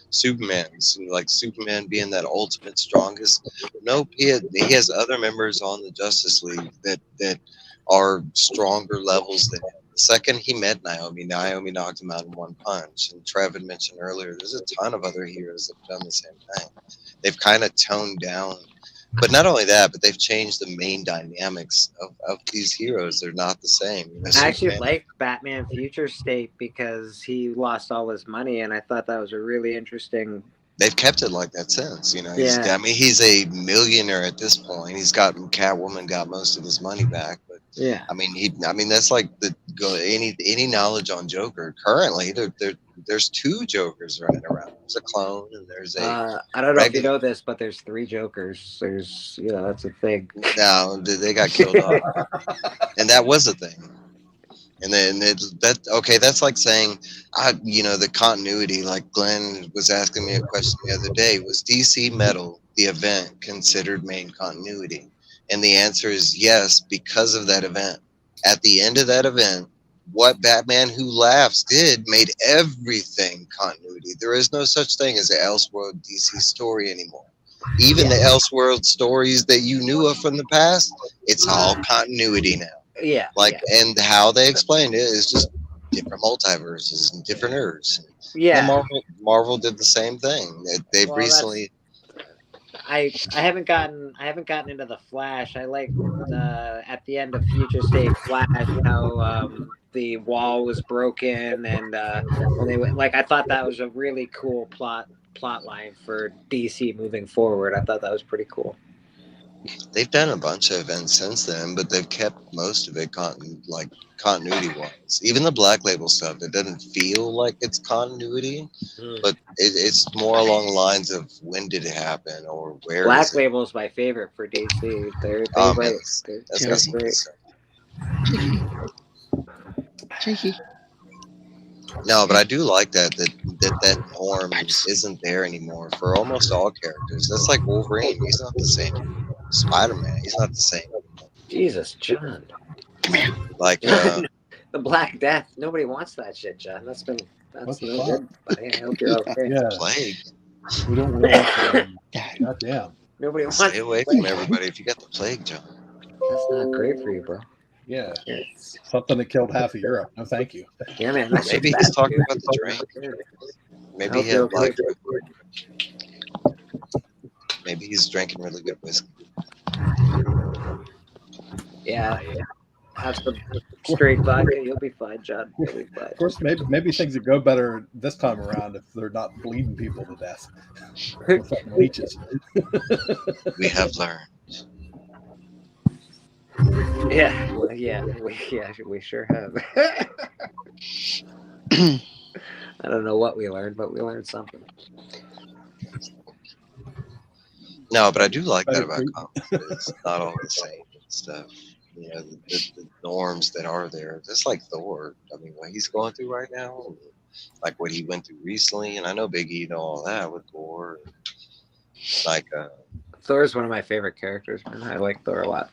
Superman's like Superman being that ultimate strongest. Nope, he has other members on the Justice League that are stronger levels than him. The second he met Naomi knocked him out in one punch. And Trevin mentioned earlier, there's a ton of other heroes that have done the same thing. They've kind of toned down, but not only that, but they've changed the main dynamics of these heroes. They're not the same. You know, I actually like Batman Future State because he lost all his money, and I thought that was a really interesting. They've kept it like that since, you know. Yeah. I mean, he's a millionaire at this point. Catwoman got most of his money back, but yeah. I mean, that's like any knowledge on Joker. Currently, there's two Jokers running around. There's a clone, and there's a. I don't know if you know this, but there's 3 Jokers. There's, you know, that's a thing. No, they got killed off, and that was a thing. And then that's like saying, you know, the continuity. Like Glenn was asking me a question the other day: was DC Metal, the event, considered main continuity? And the answer is yes, because of that event. At the end of that event, what Batman Who Laughs did made everything continuity. There is no such thing as an Elseworld DC story anymore. Even the Elseworld stories that you knew of from the past, it's all continuity now. Yeah. And how they explained it is just different multiverses and different Earths. Yeah. And Marvel did the same thing. They've recently. I haven't gotten into the Flash. I like at the end of Future State Flash how the wall was broken, and when they went, like, I thought that was a really cool plot line for DC moving forward. I thought that was pretty cool. They've done a bunch of events since then, but they've kept most of it continuity-wise. Even the Black Label stuff, it doesn't feel like it's continuity, but it's more along the lines of when did it happen or where. Black Label is my favorite for DC. They're great. Cheeky. No, but I do like that norm isn't there anymore for almost all characters. That's like Wolverine. He's not the same. Spider-Man, he's not the same. Jesus, John. Like the Black Death. Nobody wants that shit, John. That's no good, buddy. I hope you're okay. Yeah. Plague. We don't want goddamn. Nobody wants. Stay away from everybody if you got the plague, John. That's not great for you, bro. Yeah, something that killed half of Europe. No, thank you. Yeah, man. Maybe he's talking about the drink. Maybe he had like. Maybe he's drinking really good whiskey. Yeah. Have some straight vodka. You'll be fine, John. You'll be fine. Of course, maybe things would go better this time around if they're not bleeding people to death. With fucking leeches. We have learned. Yeah, well, we sure have. I don't know what we learned, but we learned something. No, but I do like that about comics. It's not all the same and stuff. You know, the norms that are there. Just like Thor. I mean, what he's going through right now, like what he went through recently, and I know Big E and all that with Thor. Like, Thor's one of my favorite characters, man. I like Thor a lot.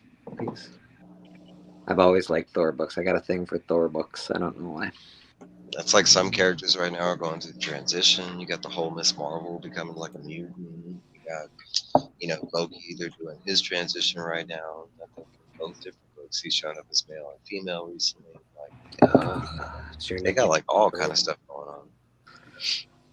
I've always liked Thor books. I got a thing for Thor books. I don't know why. that's like some characters right now are going through transition. You got the whole Miss Marvel becoming like a mutant. You got, Loki. They're doing his transition right now. I think in both different books, he's shown up as male and female recently. Like, they got like all kind of stuff going on.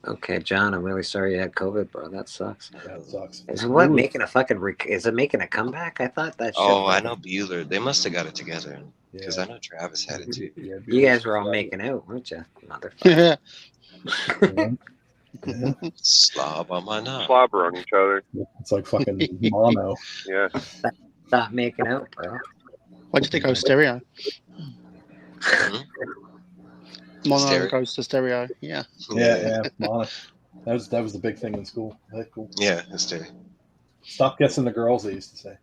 Okay, John, I'm really sorry you had COVID, bro. That sucks. Yeah, it sucks. Is it making a fucking? Is it making a comeback? I thought that. Oh, I know Bueller. They must have got it together because I know Travis had it too. You guys were all making out, weren't you, motherfucker? Slob on my knob. Slobber on each other. It's like fucking mono. Yeah. Stop making out, bro. Why'd you think I was stereo? Mono goes to stereo. Yeah. Yeah. Mono. That was the big thing in school. That's cool. Yeah, stereo. Stop guessing the girls, they used to say.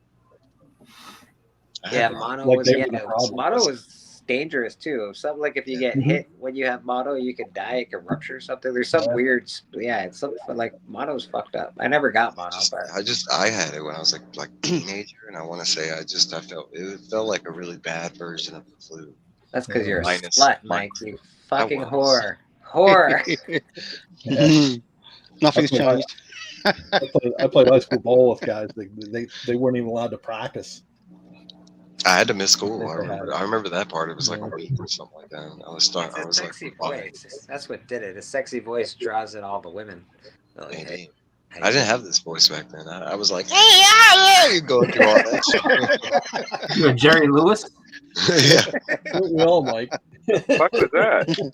Yeah, mono Like was mono was dangerous too. Something like if you get hit when you have mono, you could die. It could rupture or something. There's some weird. Yeah, it's something like mono's fucked up. I never got mono. I had it when I was like teenager, and I want to say I felt like a really bad version of the flu. That's because you're a slut, Mike. You fucking whore. Nothing's changed. I played high school ball with guys. They weren't even allowed to practice. I had to miss school. I remember that part. It was like a week or something like that. I was sexy voice. That's what did it. A sexy voice draws in all the women. Maybe. I didn't have this voice back then. I was like, hey, going through all that shit. You're Jerry Lewis? Yeah. Well, Mike. What was that?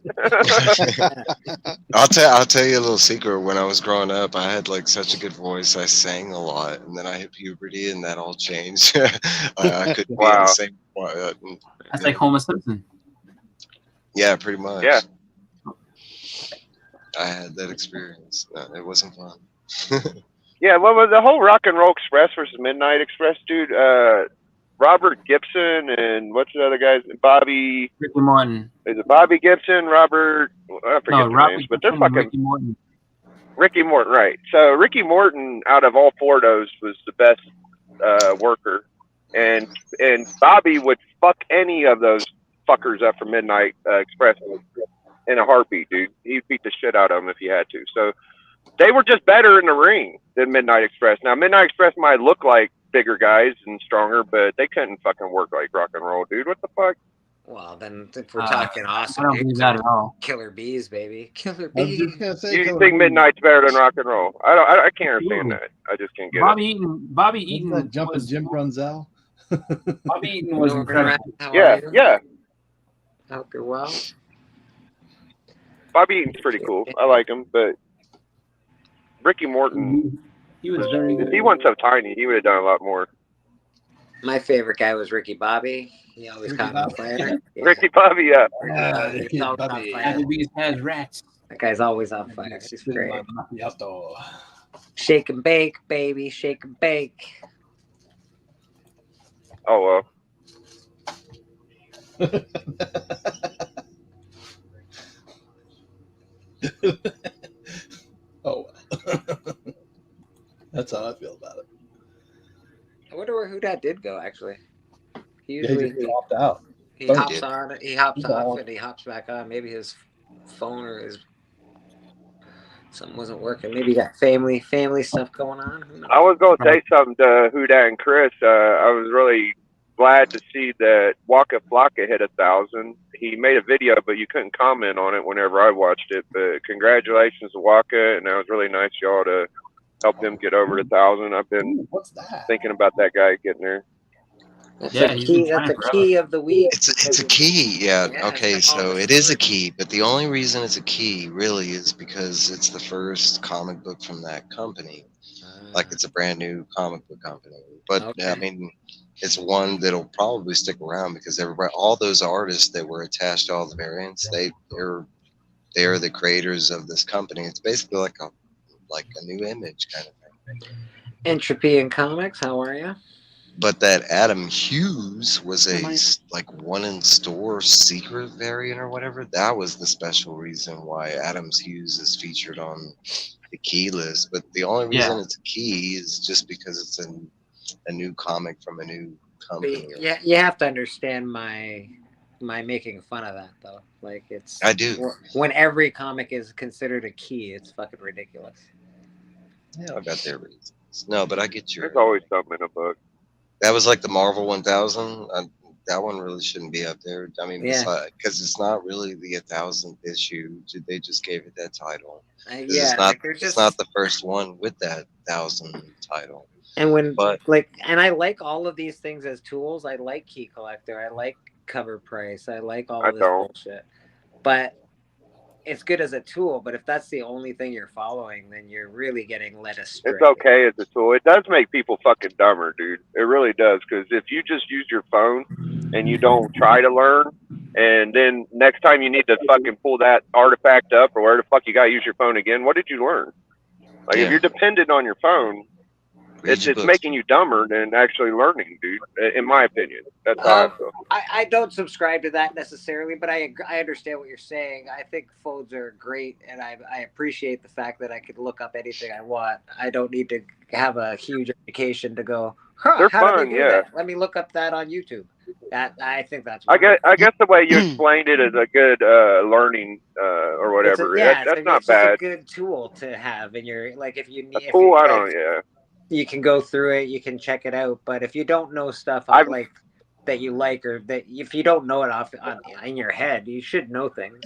I'll tell you a little secret. When I was growing up, I had like such a good voice. I sang a lot, and then I hit puberty, and that all changed. I couldn't be in the same. That's like Homer Simpson. Yeah, pretty much. Yeah. I had that experience. It wasn't fun. Yeah, well, the whole Rock and Roll Express versus Midnight Express, dude. Robert Gibson and what's the other guy's? Bobby. Ricky Morton. Is it Bobby Gibson? Robert? I forget their names, but they're fucking. Ricky Morton. Ricky Morton, right? So Ricky Morton, out of all four of those, was the best worker, and Bobby would fuck any of those fuckers up for Midnight Express in a heartbeat, dude. He'd beat the shit out of them if he had to. So they were just better in the ring than Midnight Express. Now Midnight Express might look like bigger guys and stronger, but they couldn't fucking work like Rock and Roll, dude. What the fuck? Well, then if we're talking awesome, I don't believe that at all. Killer Bees, baby. Killer I was Bees. just gonna say, You think Midnight's better than Rock and Roll? I can't understand that. I just can't get Bobby Eaton that jumping Jim Brunzell. Bobby Eaton was incredible. it. Yeah. I hope you're well. Bobby Eaton's pretty cool. I like him, but Ricky Morton, He was very good. if he wasn't so tiny, he would have done a lot more. My favorite guy was Ricky Bobby. He always caught me on fire. Yeah. Ricky Bobby, yeah. He's always on fire. Applebee's has rats. That guy's always on fire. He's great. Macchiato. Shake and bake, baby. Shake and bake. Oh, well. Oh, that's how I feel about it. I wonder who that did go, actually. He Yeah, he usually just dropped out. he Don't hops get- on, he hops He's off, all- and he hops back on. Maybe his phone or his something wasn't working. Maybe he got family stuff going on. Who knows? I was going to say something to Huda and Chris. I was really glad to see that Waka Flocka hit 1,000. He made a video, but you couldn't comment on it whenever I watched it. But congratulations to Waka, and that was really nice, y'all, to help him get over 1,000. I've been thinking about that guy getting there. That's Yeah, a he's been key. That's trying a forever. key of the week. It's a key, yeah. Yeah, Okay, it's all so the it is a story. key, but the only reason it's a key really is because it's the first comic book from that company. Like it's a brand new comic book company. But I Okay. mean, it's one that'll probably stick around because everybody, all those artists that were attached to all the variants, they're the creators of this company. It's basically like a new image kind of thing. Entropy in Comics, how are you? But that Adam Hughes was Yeah, a mate. like one in store secret variant or whatever. That was the special reason why Adams Hughes is featured on the key list. But the only reason Yeah. it's a key is just because it's a new comic from a new company. Yeah, you have to understand my making fun of that though. Like it's I do. when every comic is considered a key, it's fucking ridiculous. Yeah, I got their reasons. No, but I get your. There's always something in a book. That was like the Marvel 1000. That one really shouldn't be up there. I mean, Yeah. because it's not really the 1,000th issue. They just gave it that title. Yeah, It's not. like they're It's just not the first one with that 1,000 title. and when But and I like all of these things as tools. I like Key Collector. I like Cover Price. I like all I of this don't. bullshit. But it's good as a tool, but if that's the only thing you're following, then you're really getting led astray. It's okay as a tool. It does make people fucking dumber, dude. It really does. Because if you just use your phone and you don't try to learn, and then next time you need to fucking pull that artifact up or where the fuck you gotta use your phone again, what did you learn? Like if you're dependent on your phone, it's making you dumber than actually learning, dude. In my opinion, that's how I feel. I don't subscribe to that necessarily, but I understand what you're saying. I think phones are great, and I appreciate the fact that I could look up anything I want. I don't need to have a huge education to go. They're How fun, do they do yeah. that? Let me look up that on YouTube. I think that's. I guess the way you explained it is a good learning or whatever. That's not it's just a bad. good tool to have in your like if you A need. tool, I like, don't. Yeah. you can go through it, you can check it out, but if you don't know stuff like that you like, or that if you don't know it in your head, you should know things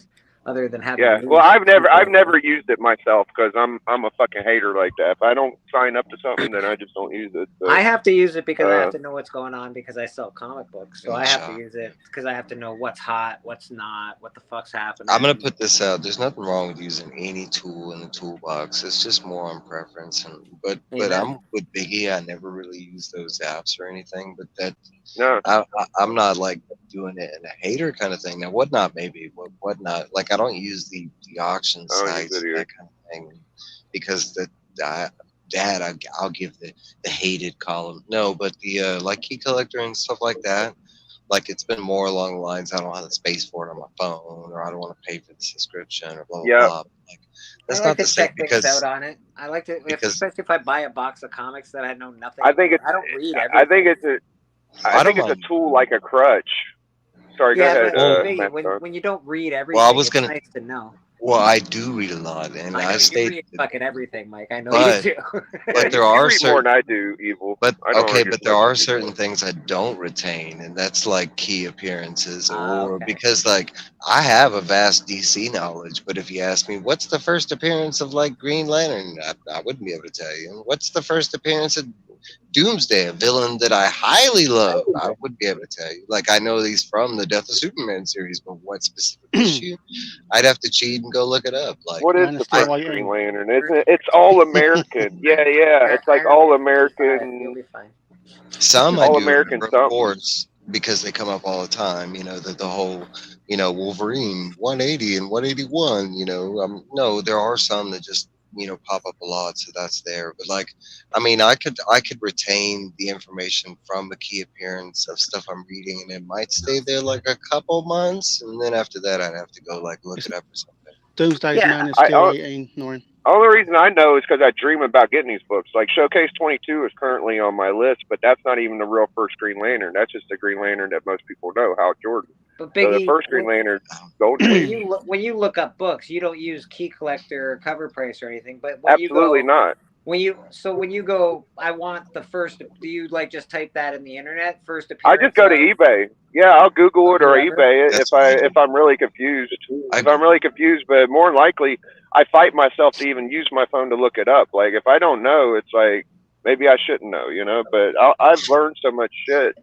other than having. Yeah. Well, I've never used it myself because I'm a fucking hater like that. If I don't sign up to something, then I just don't use it. So, I have to use it because I have to know what's going on because I sell comic books, so I have to use it because I have to know what's hot, what's not, what the fuck's happening. I'm gonna put this out. There's nothing wrong with using any tool in the toolbox. It's just more on preference. But I'm with Biggie. I never really use those apps or anything. But that I'm not like doing it in a hater kind of thing. Now whatnot maybe, whatnot. Like I don't use the auction sites and that kind of thing because I'll give the hated column. No, but the like Key Collector and stuff like that. Like it's been more along the lines I don't have the space for it on my phone, or I don't want to pay for the subscription, or blah blah blah. Like that's not the same because out on it. I like to, especially if I buy a box of comics that I know nothing. I think I don't read everything. I think it's a tool like a crutch. Sorry, go ahead. But when you don't read everything, it's nice to know. Well, I do read a lot, and I you read fucking everything, Mike. I know but, you do. But there are certain more than I do, Evil. But okay, but there are certain things I don't retain, and that's like key appearances, or because like I have a vast DC knowledge, but if you ask me what's the first appearance of like Green Lantern, I wouldn't be able to tell you. What's the first appearance of Doomsday, a villain that I highly love, I would be able to tell you. Like I know these from the Death of Superman series, but what specific issue? I'd have to cheat and go look it up. Like what is the first Green Lantern? Isn't it? It's all American. yeah. It's like all American. You'll be fine. Some all I do American remember, of course, because they come up all the time. You know the whole, Wolverine 180 and 181. No, there are some that just pop up a lot, so that's there. But like, I mean, I could retain the information from a key appearance of stuff I'm reading, and it might stay there like a couple months, and then after that, I'd have to go like look it up or something. Doomsday's Man is still 18, Noreen. Only reason I know is because I dream about getting these books. Like Showcase 22 is currently on my list, but that's not even the real first Green Lantern. That's just the Green Lantern that most people know, Hal Jordan. But Biggie, so the first Green Lantern, Golden. When you look up books, you don't use Key Collector or Cover Price or anything. But absolutely not. When you go, I want the first. Do you like just type that in the internet? First I appearance. just go to eBay. Yeah, I'll Google it or whoever? eBay it if I'm really confused. If I'm really confused, but more than likely, I fight myself to even use my phone to look it up. Like if I don't know, it's like maybe I shouldn't know, you know. But I've learned so much shit.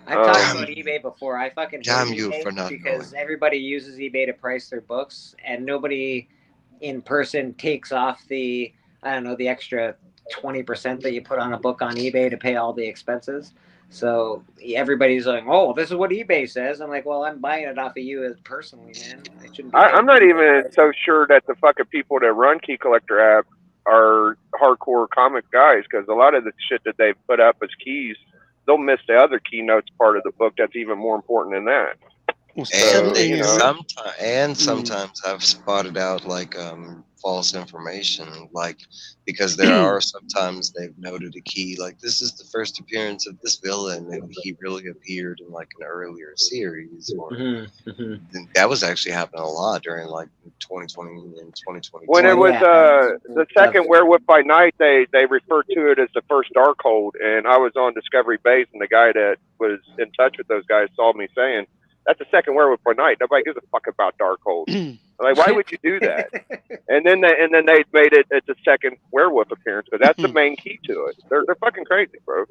I've talked about eBay before. I fucking hate Damn you eBay for not because everybody uses eBay to price their books, and nobody in person takes off the the extra 20% that you put on a book on eBay to pay all the expenses. So everybody's like, "Oh, this is what eBay says." I'm like, "Well, I'm buying it off of you as personally, man. I shouldn't be." I'm not even so sure that the fucking people that run Key Collector app are hardcore comic guys, because a lot of the shit that they put up as keys, they'll miss the other keynotes part of the book that's even more important than that. So, you know, Sometimes I've spotted out like false information, like because there are sometimes they've noted a key like this is the first appearance of this villain and he really appeared in like an earlier series, or that was actually happening a lot during like 2020 and 2022. when it was the second Werewolf by Night, they referred to it as the first Darkhold, and I was on Discovery Base, and the guy that was in touch with those guys saw me saying, "That's the second Werewolf by Night. Nobody gives a fuck about Darkhold." Like, why would you do that? And then they made it the second werewolf appearance, because that's the main key to it. They're fucking crazy, bro.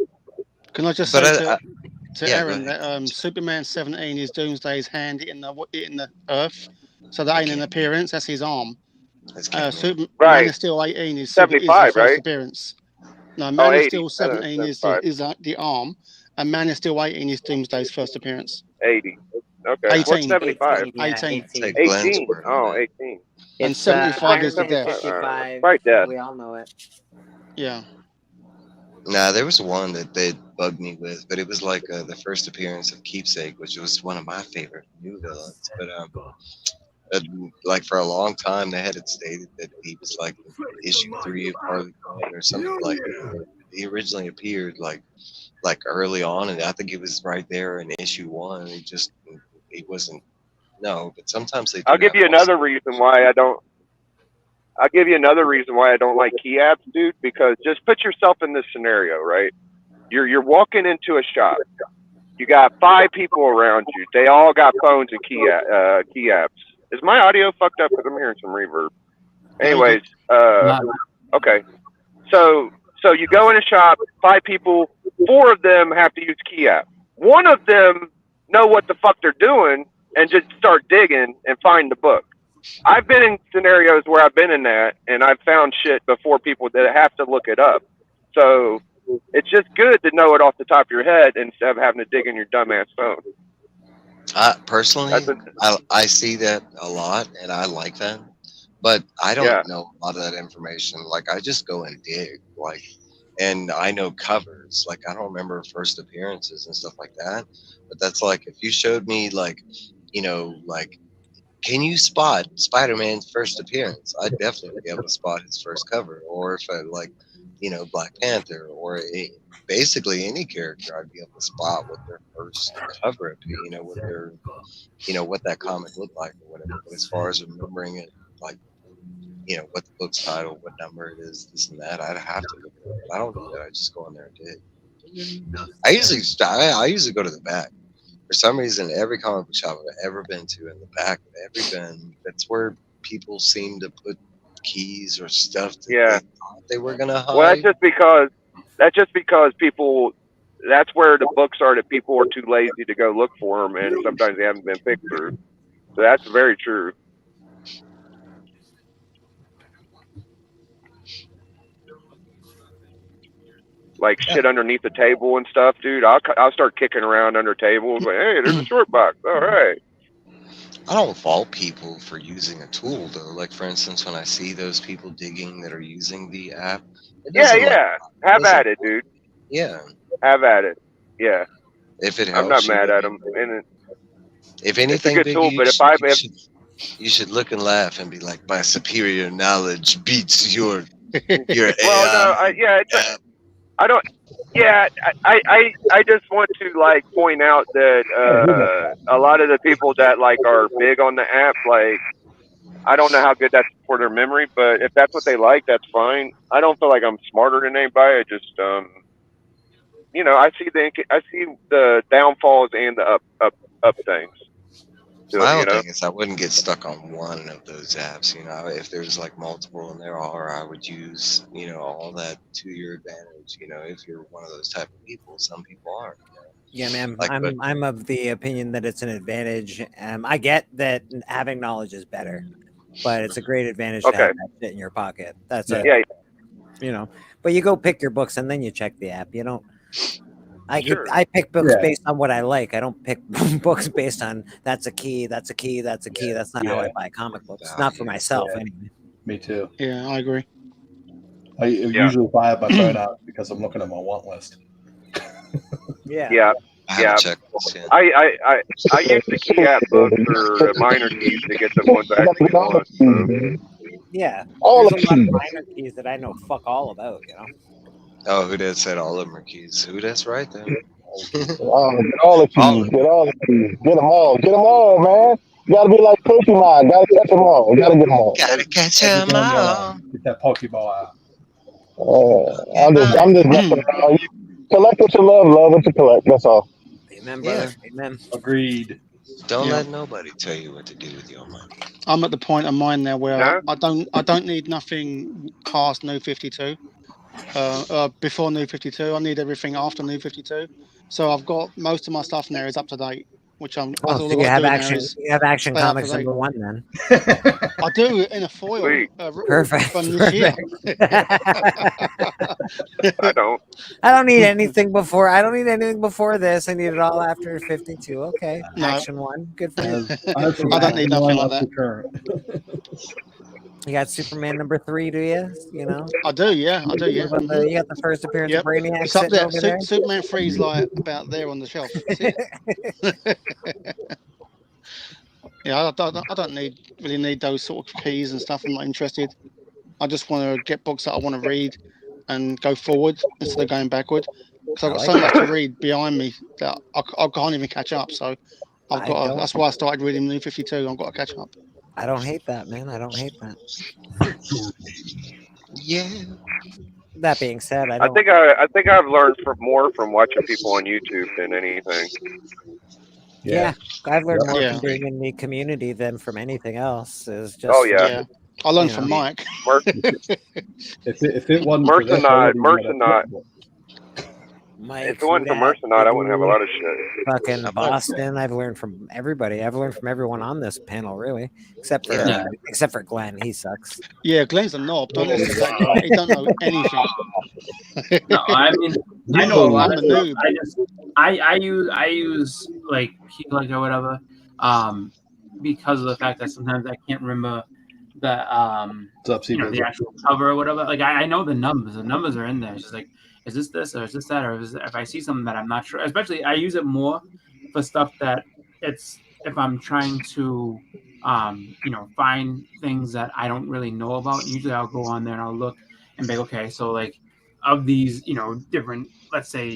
Can I just say to Aaron that Superman 17 is Doomsday's hand in the earth, so that ain't an appearance. That's his arm. Man of Steel 18 is 75, the first right? appearance. No, Man of Steel 17 is 75. the arm, and Man of Steel 18 is Doomsday's first appearance. 80. Okay. 18. What's 75? 18. 18. Oh, 18. And 75 is the death. 55. Right death. We all know it. Yeah. Nah, there was one that they bugged me with, but it was like the first appearance of Keepsake, which was one of my favorite new villains. But like for a long time, they had it stated that he was like issue 3 of Harley Quinn or something like that. He originally appeared like early on, and I think it was right there in issue 1. He wasn't. No, but sometimes they. I'll give you another reason why I don't. I'll give you another reason why I don't like key apps, dude. Because just put yourself in this scenario, right? You're walking into a shop. You got 5 people around you. They all got phones and key apps. Is my audio fucked up? Because I'm hearing some reverb. Anyways, okay. So you go in a shop. 5 people. 4 of them have to use key app. 1 of them know what the fuck they're doing and just start digging and find the book. I've been in scenarios where I've been in that, and I've found shit before people that have to look it up. So it's just good to know it off the top of your head instead of having to dig in your dumbass phone. Personally, I see that a lot, and I like that. But I don't know a lot of that information. Like, I just go and dig. Like, and I know covers. Like, I don't remember first appearances and stuff like that. But that's like, if you showed me, like, you know, like, can you spot Spider-Man's first appearance? I'd definitely be able to spot his first cover. Or if I like, you know, Black Panther, or basically any character, I'd be able to spot what their first cover would be, you know, what their, you know, what that comic looked like or whatever. But as far as remembering it, like, you know, what the book's title, what number it is, this and that, I'd have to look it up. But I don't do that. I just go in there and dig. I usually go to the back. For some reason, every comic book shop I've ever been to, in the back of every bin, that's where people seem to put keys or stuff that they thought they were gonna hide. Well, that's just because people. That's where the books are that people are too lazy to go look for them, and sometimes they haven't been picked through. So that's very true. Like shit underneath the table and stuff, dude. I'll start kicking around under tables. Like, hey, there's a short box. All right. I don't fault people for using a tool though. Like for instance, when I see those people digging that are using the app, have at it, dude. Yeah, have at it. Yeah. If it helps, I'm not mad at them. And if anything, it's a good tool, but you should look and laugh and be like, my superior knowledge beats your well, no, I don't. Yeah, I just want to like point out that a lot of the people that like are big on the app, like I don't know how good that's for their memory, but if that's what they like, that's fine. I don't feel like I'm smarter than anybody. I just, you know, I see the downfalls and the up things. My You whole know? thing is I wouldn't get stuck on one of those apps. You know, if there's like multiple and there are, I would use, you know, all that to your advantage. You know, if you're one of those type of people, some people are. You know? Yeah, man. Like, but I'm of the opinion that it's an advantage. I get that having knowledge is better, but it's a great advantage to have that shit in your pocket. That's yeah. You know. But you go pick your books and then you check the app. You don't. Sure. I pick books based on what I like. I don't pick books based on that's a key, that's a key, that's a key. That's not how I buy comic books. Not for myself, anyway. Me too. Yeah, I agree. I usually if I have my phone out because I'm looking at my want list. Yeah. I use the key app books or minor keys to get the ones I actually want. So. Yeah. All There's the a lot of keys. minor keys that I know fuck all about, you know. oh, who that said all of them are keys? Who that's right then? Get all the keys. Get all the keys. Get them all. Get them all, man. You gotta be like Pokemon. Gotta catch them all. Gotta get them all. Gotta catch them all. Get that Pokeball out. I'm just messing around. You collect what you love what you collect. That's all. Amen, brother. Amen. Agreed. Don't let nobody tell you what to do with your money. I'm at the point of mine now where I don't need nothing past New 52. Before New 52, I need everything after New 52. So I've got most of my stuff now is up to date, which I'm. Oh, so you have Action Comics #1 then. I do in a foil. Perfect. From this year. I don't. I don't need anything before. I don't need anything before this. I need it all after 52. Okay. No. Action 1. Good for you. I don't need nothing like that. You got Superman #3, do you? You know? I do, yeah. I do, yeah. You got the first appearance of Brainiac. It's up there. Over there. Superman 3's like about there on the shelf. Yeah, I don't really need those sort of keys and stuff. I'm not interested. I just want to get books that I want to read and go forward instead of going backward. Because I've got so much to read behind me that I can't even catch up. So that's why I started reading New 52. I've got to catch up. I don't hate that, man. I don't hate that. Yeah. That being said, I think I've learned more from watching people on YouTube than anything. Yeah, I've learned more from being in the community than from anything else. Is just I learned from Mike. if it wasn't Mercenade. Mike, if it wasn't for Mercenade, I wouldn't have a lot of shit. Fucking Boston. I've learned from everybody. I've learned from everyone on this panel, really, except for Glenn. He sucks. Yeah, Glenn's a knob. Don't listen to that guy. He don't know anything. No, I mean, I know a lot of stuff. I use like key collector or whatever, because of the fact that sometimes I can't remember the the actual cover or whatever. Like I know the numbers. The numbers are in there. It's just like, is this or is this that, or if I see something that I'm not sure. Especially, I use it more for stuff that if I'm trying to find things that I don't really know about. Usually, I'll go on there and I'll look and be like, okay, so like of these different, let's say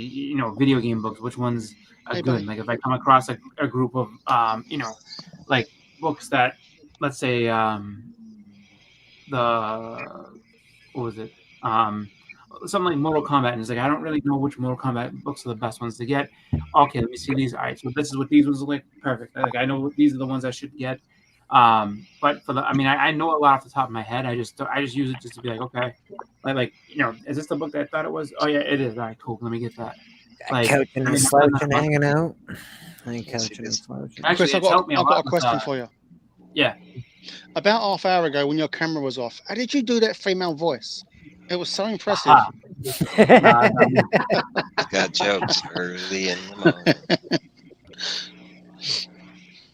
video game books, which ones are good? Like if I come across a group of like books that, let's say something like Mortal Kombat, and it's like I don't really know which Mortal Kombat books are the best ones to get. Okay, let me see these. All right, so this is what these ones look like. Perfect. Like I know these are the ones I should get. But I know a lot off the top of my head. I just use it just to be like, okay, like is this the book that I thought it was? Oh yeah, it is. All right, cool. Let me get that. Like, coaching and slouching, hanging out. Coaching and slouching. Chris, I've got a question for you. Yeah. About half hour ago, when your camera was off, how did you do that female voice? It was so impressive. Got jokes early in the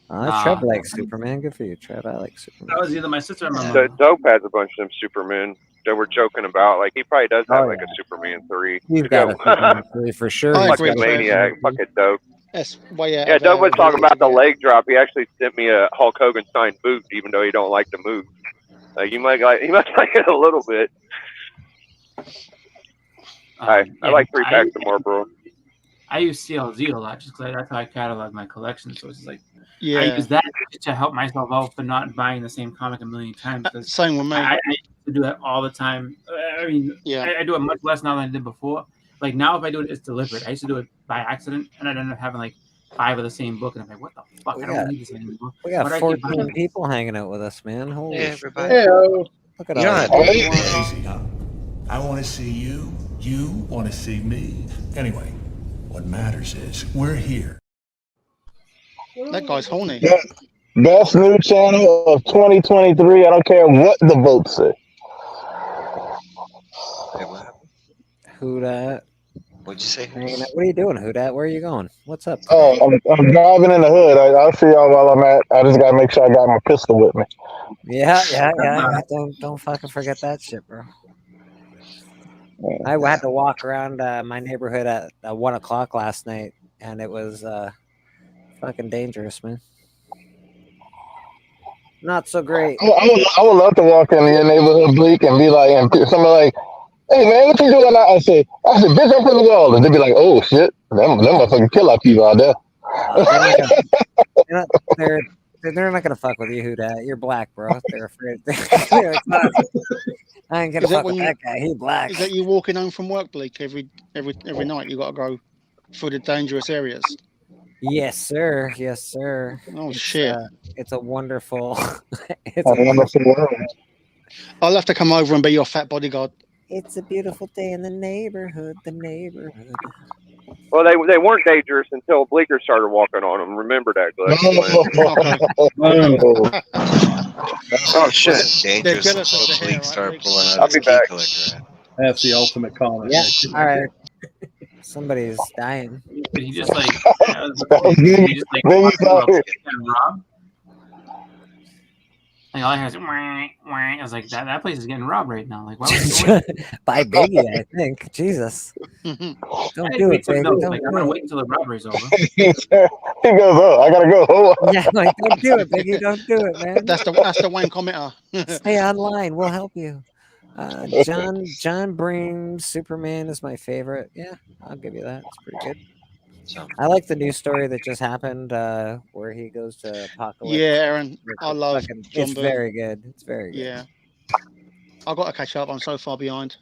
morning. Trev likes Superman. Good for you, Trev. I like Superman. That was either my sister or my mom. Dope has a bunch of them Supermen that we're joking about. Like he probably does have a Superman 3. You've got a Superman 3 for sure. Fucking maniac. Fucking dope. That's way out. Yeah, Doug was talking about the leg drop. He actually sent me a Hulk Hogan signed boot, even though he don't like the move. Like he must like it a little bit. I like 3 packs of Marlboro. I use CLZ a lot just because that's how I catalog my collection. So it's like I Yeah. use that to help myself out for not buying the same comic a million times. Because Same with me. I used to do that all the time. I mean, I do it much less now than I did before. Like now, if I do it, it's deliberate. I used to do it by accident, and I'd end up having like 5 of the same book, and I'm like, what the fuck? I don't need this anymore. We got Why do I keep 14 buying people hanging out with us, man. Holy shit. everybody. Look at You all know, you. Easy, huh? I want to see you. You want to see me. Anyway, what matters is we're here. That guy's horny. Best new channel of 2023. I don't care what the votes say. Hey, what happened? Who dat? What'd you say? Hanging out. What are you doing, Who dat? Where are you going? What's up? Oh, I'm driving in the hood. I'll see y'all while I'm at. I just gotta make sure I got my pistol with me. Yeah. Don't fucking forget that shit, bro. I had to walk around my neighborhood at 1 o'clock last night, and it was fucking dangerous, man. Not so great. I would love to walk in your neighborhood, Bleak, and be like, and somebody like, "Hey man, what you doing out?" I said, "Bitch, I'm from the wall," and they'd be like, "Oh shit, them motherfucking killer people out there." They're not gonna fuck with you, Who dat? You're black, bro. They're afraid. They're like, "Fuck, I ain't gonna fuck with that guy. He black." Is that you walking home from work, Bleak? Every night you got to go through the dangerous areas. Yes, sir. Yes, sir. Oh shit! It's a wonderful. I'll have to come over and be your fat bodyguard. It's a beautiful day in the neighborhood. The neighborhood. Well, they weren't dangerous until Bleeker started walking on them. Remember that, Glenn. Oh shit! Dangerous until Bleak started pulling out his key collector. That's the ultimate comment. Yeah. All right. Somebody's dying. But he just like, robbed. Like all I hear is wah, wah. I was like, that place is getting robbed right now. Like, why was it by Biggie? I think. Jesus. Don't do it, baby. Don't I'm gonna wait until the robbery's over. He goes, "Oh, I gotta go." Yeah, like don't do it, Biggie. Don't do it, man. That's the Wayne commenter. Stay online. We'll help you. John Bream Superman is my favorite. Yeah, I'll give you that. It's pretty good. I like the news story that just happened where he goes to Apocalypse. Yeah, Aaron, I love John It's Byrne. very good. It's very good. Yeah, I got to catch up. I'm so far behind.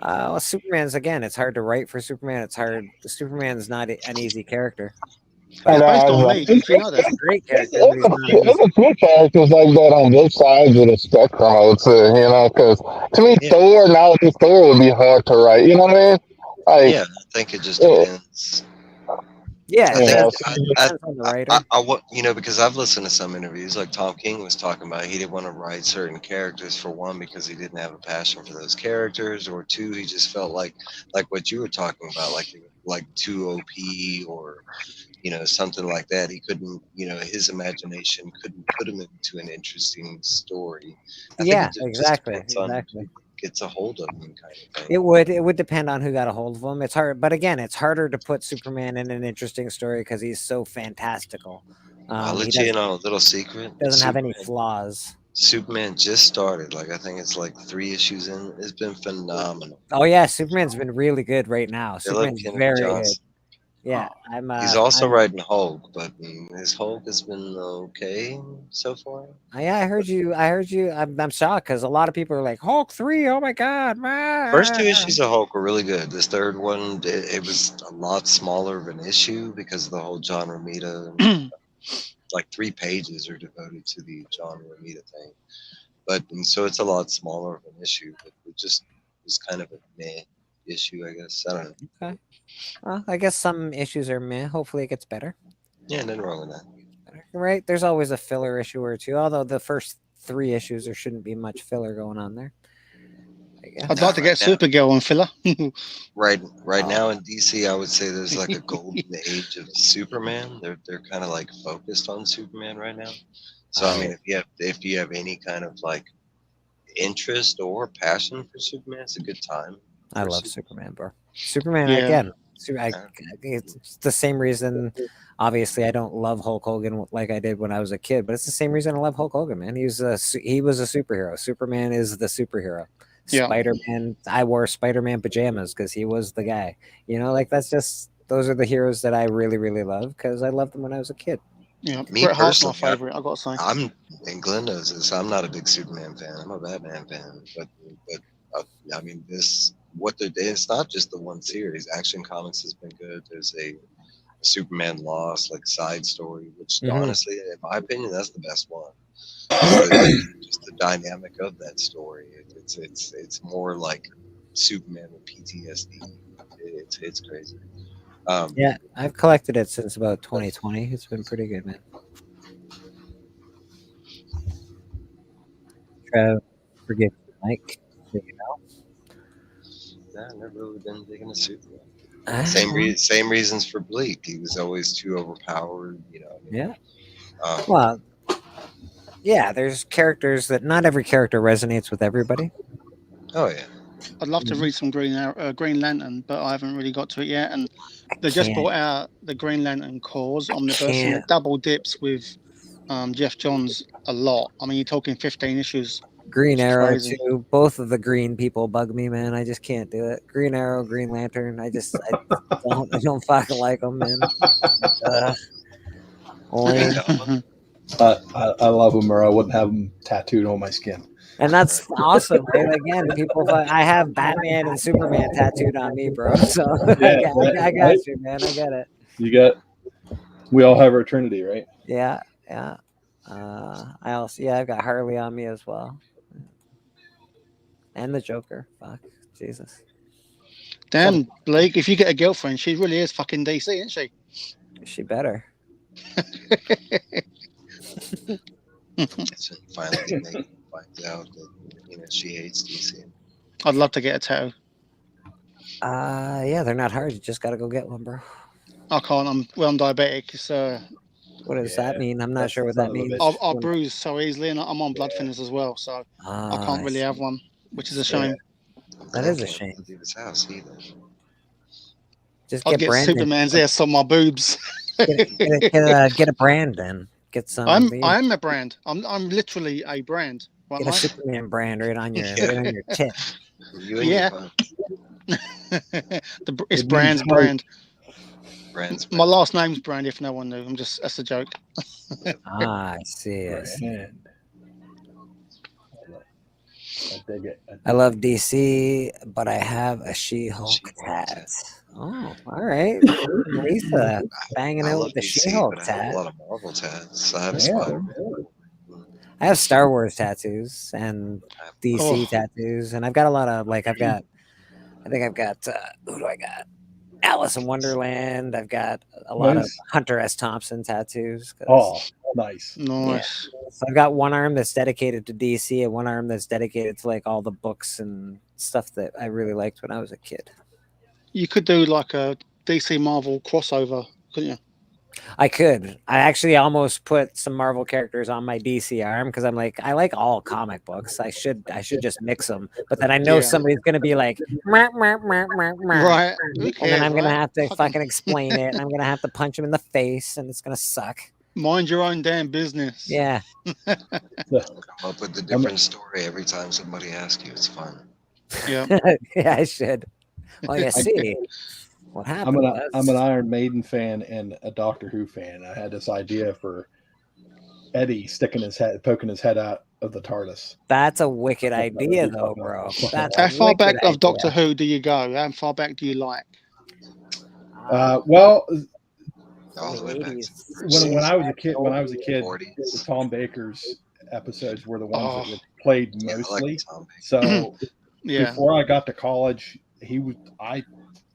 Well, Superman's again. It's hard to write for Superman. It's hard. Superman's not an easy character. And He's a great character. But he's not an there's a few characters like that on both sides of the spectrum, I would say, because to me, Thor, nowadays, Thor would be hard to write. You know what I mean? Like, Yeah, I think it just depends. Yeah, because I've listened to some interviews, like Tom King was talking about, he didn't want to write certain characters, for one, because he didn't have a passion for those characters, or two, he just felt like what you were talking about, like too OP, or something like that. He couldn't, his imagination couldn't put him into an interesting story. I think it exactly. Gets a hold of him, kind of thing. It would depend on who got a hold of him. It's hard, but again, it's harder to put Superman in an interesting story because he's so fantastical. I'll let you in on a little secret. Doesn't have any flaws. Superman just started. I think it's 3 issues in. It's been phenomenal. Oh yeah, Superman's been really good right now. Superman's very good. Yeah, he's also writing Hulk, but his Hulk has been okay so far. Yeah, I heard you. I'm shocked because a lot of people are like Hulk 3. Oh my god, man! First 2 issues of Hulk were really good. This third one, it was a lot smaller of an issue because of the whole John Romita. 3 pages are devoted to the John Romita thing, so it's a lot smaller of an issue. But it just was kind of a meh issue, I guess. I don't know. Okay. Well, I guess some issues are meh. Hopefully it gets better. Yeah, nothing wrong with that. Right? There's always a filler issue or two, although the first 3 issues there shouldn't be much filler going on there. I'd like to get Supergirl on filler. Right now in DC, I would say there's a golden age of Superman. They're kind of focused on Superman right now. So I mean, if you have any kind of interest or passion for Superman, it's a good time. I love Superman, bro. Superman again. It's the same reason. Obviously, I don't love Hulk Hogan like I did when I was a kid, but it's the same reason I love Hulk Hogan, man. He was a superhero. Superman is the superhero. Yeah. Spider-Man. I wore Spider-Man pajamas because he was the guy. That's just those are the heroes that I really, really love because I loved them when I was a kid. Yeah, Me Bret Hart's my personally, favorite. I got to say. and Glenn knows this. I'm not a big Superman fan. I'm a Batman fan. But I mean, it's not just the one series. Action Comics has been good. There's a Superman Lost side story, which honestly, in my opinion, that's the best one. Just the dynamic of that story. It's more like Superman with PTSD. It's crazy. Yeah, I've collected it since about 2020. It's been pretty good, man. Trev, forgive me, Mike. You know? Yeah, I've never really been digging a Superman. I Same reasons for Bleak. He was always too overpowered. Yeah. Well, yeah. There's characters that not every character resonates with everybody. Oh yeah. I'd love to read some Green Lantern, but I haven't really got to it yet. And they just brought out the Green Lantern Cause Omnibus, and it double dips with Jeff Johns a lot. I mean, you're talking 15 issues. Green Arrow crazy. too. Both of the green people bug me, man. I just can't do it. Green Arrow, Green Lantern. I don't fucking like them, man. I love them, or I wouldn't have them tattooed on my skin. And that's awesome, right? Again, people. I have Batman and Superman tattooed on me, bro. So Yeah, I got you, man. I get it. We all have our Trinity, right? Yeah. I've got Harley on me as well, and the Joker. Fuck, Jesus. Damn, Blake, if you get a girlfriend, she really is fucking DC, isn't she? She better. It's finally Megan finds out that she hates DC. I'd love to get a tattoo. Yeah, they're not hard. You just got to go get one, bro. I can't. I'm diabetic. It's What does that mean? I'm not sure what that means. I bruise so easily, and I'm on blood thinners as well, so I can't really have one, which is a shame. That is a shame. Leave his house either. Just I'll get get Brandon. Superman's ass on my boobs. Get a brand then. Get some. I am a brand. I'm literally a brand. Right, Get a Mike? Superman brand right on your tip. Yeah. It's Brand's brand. My last name's Brand. If no one knew, that's a joke. I see. I dig it. I love DC, but I have a She-Hulk tat. Oh, all right. Lisa banging out with the She-Hulk tat. I have a lot of Marvel tats. I have Spider-Man. I have Star Wars tattoos and DC tattoos, and I've got a lot of who do I got? Alice in Wonderland. I've got a lot of Hunter S. Thompson tattoos. Oh, nice. Yeah. So I've got one arm that's dedicated to DC and one arm that's dedicated to all the books and stuff that I really liked when I was a kid. You could do like a DC Marvel crossover, couldn't you? I could. I actually almost put some Marvel characters on my DC arm because I'm like, I like all comic books. I should just mix them. But then I know somebody's gonna be like, right, and then I'm gonna have to fucking explain it. And I'm gonna have to punch him in the face, and it's gonna suck. Mind your own damn business. Yeah. Come up with a different story every time somebody asks you. It's fun. Yeah. Yeah, I should. Well, you see. What happened? I'm an Iron Maiden fan and a Doctor Who fan. I had this idea for Eddie poking his head out of the TARDIS. That's a wicked idea, though, bro. How far back of Doctor Who do you go? How far back do you like? Well, all the way back when I was a kid, the Tom Baker's episodes were the ones that were played mostly. So before I got to college, I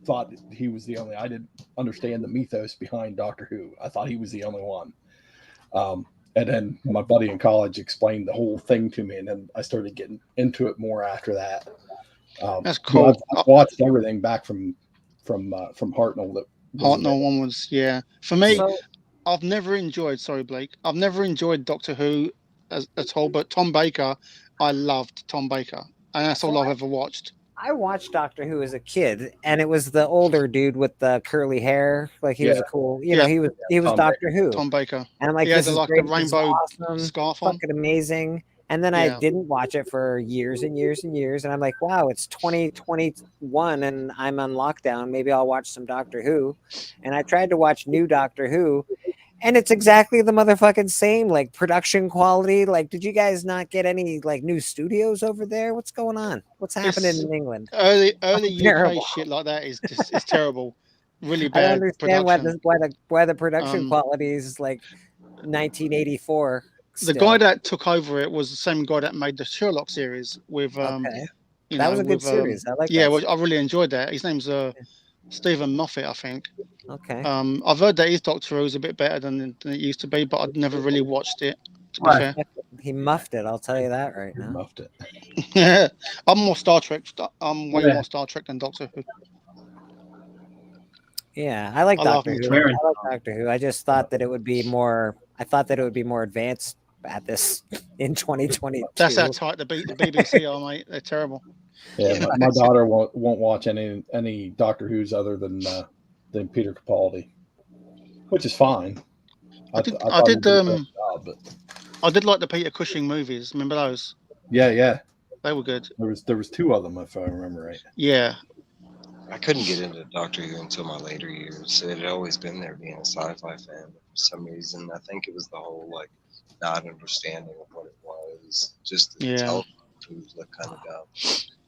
thought he was the only. I didn't understand the mythos behind Doctor Who. I thought he was the only one. And then my buddy in college explained the whole thing to me, and then I started getting into it more after that. That's cool. I've watched everything back from Hartnell. Hartnell one was For me, I've never enjoyed. Sorry, Blake. I've never enjoyed Doctor Who at all. But Tom Baker, I loved Tom Baker, and that's all I've ever watched. I watched Doctor Who as a kid, and it was the older dude with the curly hair. Like he was a cool, he was Doctor Who. Tom Baker. And I'm like, he this had is like great. the rainbow awesome, scarf on. fucking amazing. And then I didn't watch it for years and years and years. And I'm like, wow, it's 2021 and I'm on lockdown. Maybe I'll watch some Doctor Who. And I tried to watch new Doctor Who. And it's exactly the motherfucking same, like production quality. Like, did you guys not get any like new studios over there? What's going on? What's happening in England? Early UK terrible. shit like that is just is terrible. Really I bad. don't understand production. why the production quality is like 1984. The guy that took over it was the same guy that made the Sherlock series with that was a good series. I like that. Well, I really enjoyed that. His name's Stephen Moffat, I think. Okay. I've heard that his Doctor Who is a bit better than it used to be, but I'd never really watched it. To be fair. He muffed it. I'll tell you that right now. Muffed it. I'm more Star Trek. I'm way more Star Trek than Doctor Who. Yeah, I like Doctor Who. I like Doctor Who. I just thought that it would be more. I thought that it would be more advanced at this in 2022. That's how tight the BBC are, mate. They're terrible. Yeah, my daughter won't watch any Doctor Who's other than Peter Capaldi, which is fine. I did like the Peter Cushing movies. Remember those? Yeah. They were good. There was two of them, if I remember right. Yeah. I couldn't get into Doctor Who until my later years. It had always been there, being a sci-fi fan. But for some reason, I think it was the whole like not understanding of what it was. Just the television food looked kind of dumb.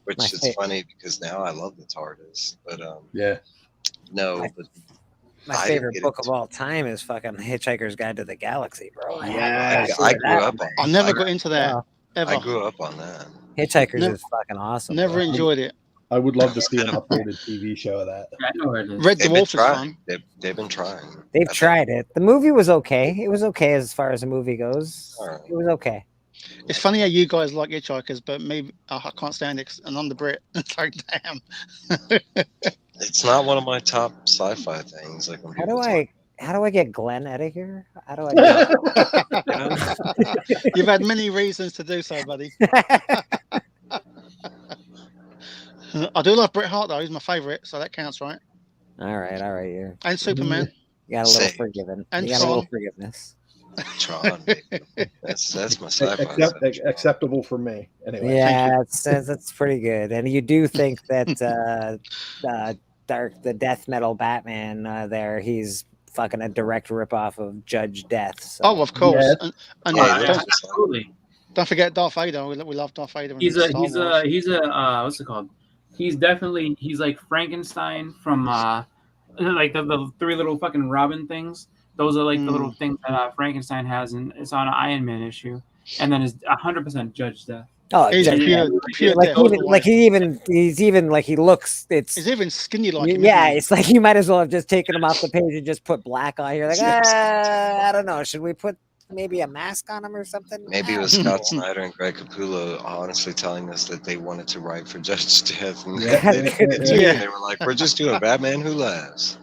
Which is funny because now I love the TARDIS. But my favorite book of all time is fucking Hitchhiker's Guide to the Galaxy, bro. I grew up on. I never got into that. Ever. I grew up on that. Hitchhikers is fucking awesome. Never enjoyed it. I would love to see an updated TV show of that. I know where it is. Red Dwarf is fun. They've been trying. They've tried it. The movie was okay. It was okay as far as the movie goes. It was okay. It's funny how you guys like Hitchhikers, but maybe I can't stand it. And I'm the Brit. It's like, damn. It's not one of my top sci-fi things. Like when how do I get Glenn out of here? How do I do You've had many reasons to do so, buddy. I do love Bret Hart though. He's my favourite, so that counts, right? All right. Yeah. And Superman. You got a little forgiven. And you got a little forgiveness. Tron. That's my sci-fi. Acceptable for me. Anyway. Yeah, that's pretty good. And you do think that the death metal Batman he's fucking a direct ripoff of Judge Death. So. Oh, of course. Yeah. And absolutely. Don't forget Darth Vader. We love Darth Vader. He's a what's it called? He's like Frankenstein from like the three little fucking Robin things. Those are like the little things that Frankenstein has, and it's on an Iron Man issue. And then it's 100% Judge Death. Oh, he's pure he's even like he looks. He's even skinny like him. Yeah, it's like you might as well have just taken him off the page and just put black on. You're like, I don't know. Should we put maybe a mask on him or something? Maybe it was Scott Snyder and Greg Capullo honestly telling us that they wanted to write for Judge Death. And they were like, we're just doing Batman Who Laughs.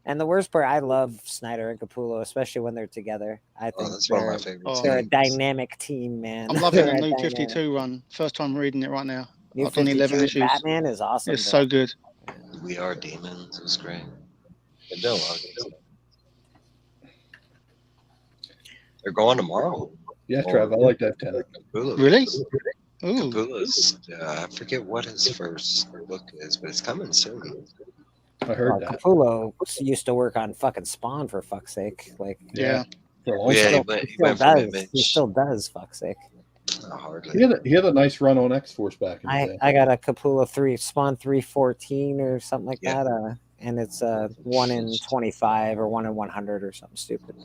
And the worst part, I love Snyder and Capullo, especially when they're together. I think that's one of my favorites. They're a dynamic team, man. I'm loving the New 52 run. First time reading it right now. New 52 issues. Batman is awesome. It's so good. We Are Demons. It was great. No, they're going tomorrow. Yeah, Trev, I like that tenant. Really? Capullo's, I forget what his first book is, but it's coming soon. I heard that. Capullo used to work on fucking Spawn, for fuck's sake. Like, yeah. He still does, fuck's sake. Hardly. He had a nice run on X-Force back in the day. I got a Capullo Spawn 314 or something like that, and it's a 1 in 25 or 1 in 100 or something stupid.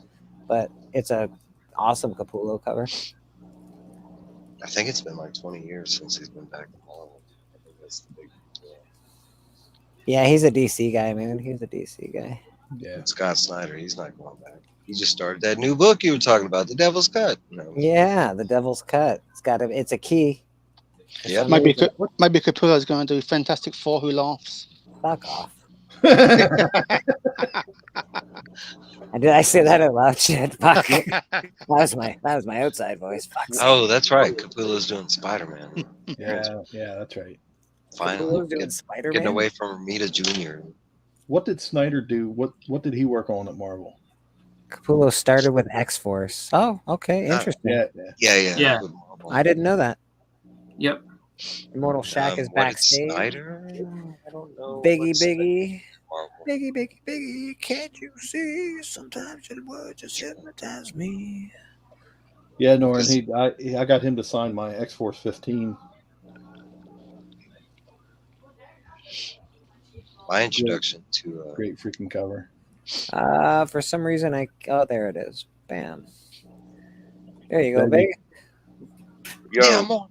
But it's a awesome Capullo cover. I think it's been like 20 years since he's been back in Marvel. I think that's the big deal. Yeah, he's a DC guy, man. He's a DC guy. Yeah. Scott Snyder, he's not going back. He just started that new book you were talking about, The Devil's Cut. No. Yeah, The Devil's Cut. It's a key. Yeah. Maybe Capullo's going to do Fantastic Four Who Laughs. Fuck off. Did I say that out loud? Shit, fuck. that was my outside voice. Fuck. Oh, that's right. Capullo's doing Spider-Man. Yeah, that's right. Finally, doing Spider-Man? getting away from Romita Jr. What did Snyder do? What did he work on at Marvel? Capullo started with X-Force. Oh, okay, interesting. Yeah. I didn't know that. Yep. Immortal Shaq is What, it's backstage. Snyder? I don't know. Biggie. Can't you see? Sometimes your words just hypnotize me. Yeah, Norrin, I got him to sign my X-Force 15. My introduction to great freaking cover. For some reason there it is. Bam. There you go, Big. Yo, yeah, I'm on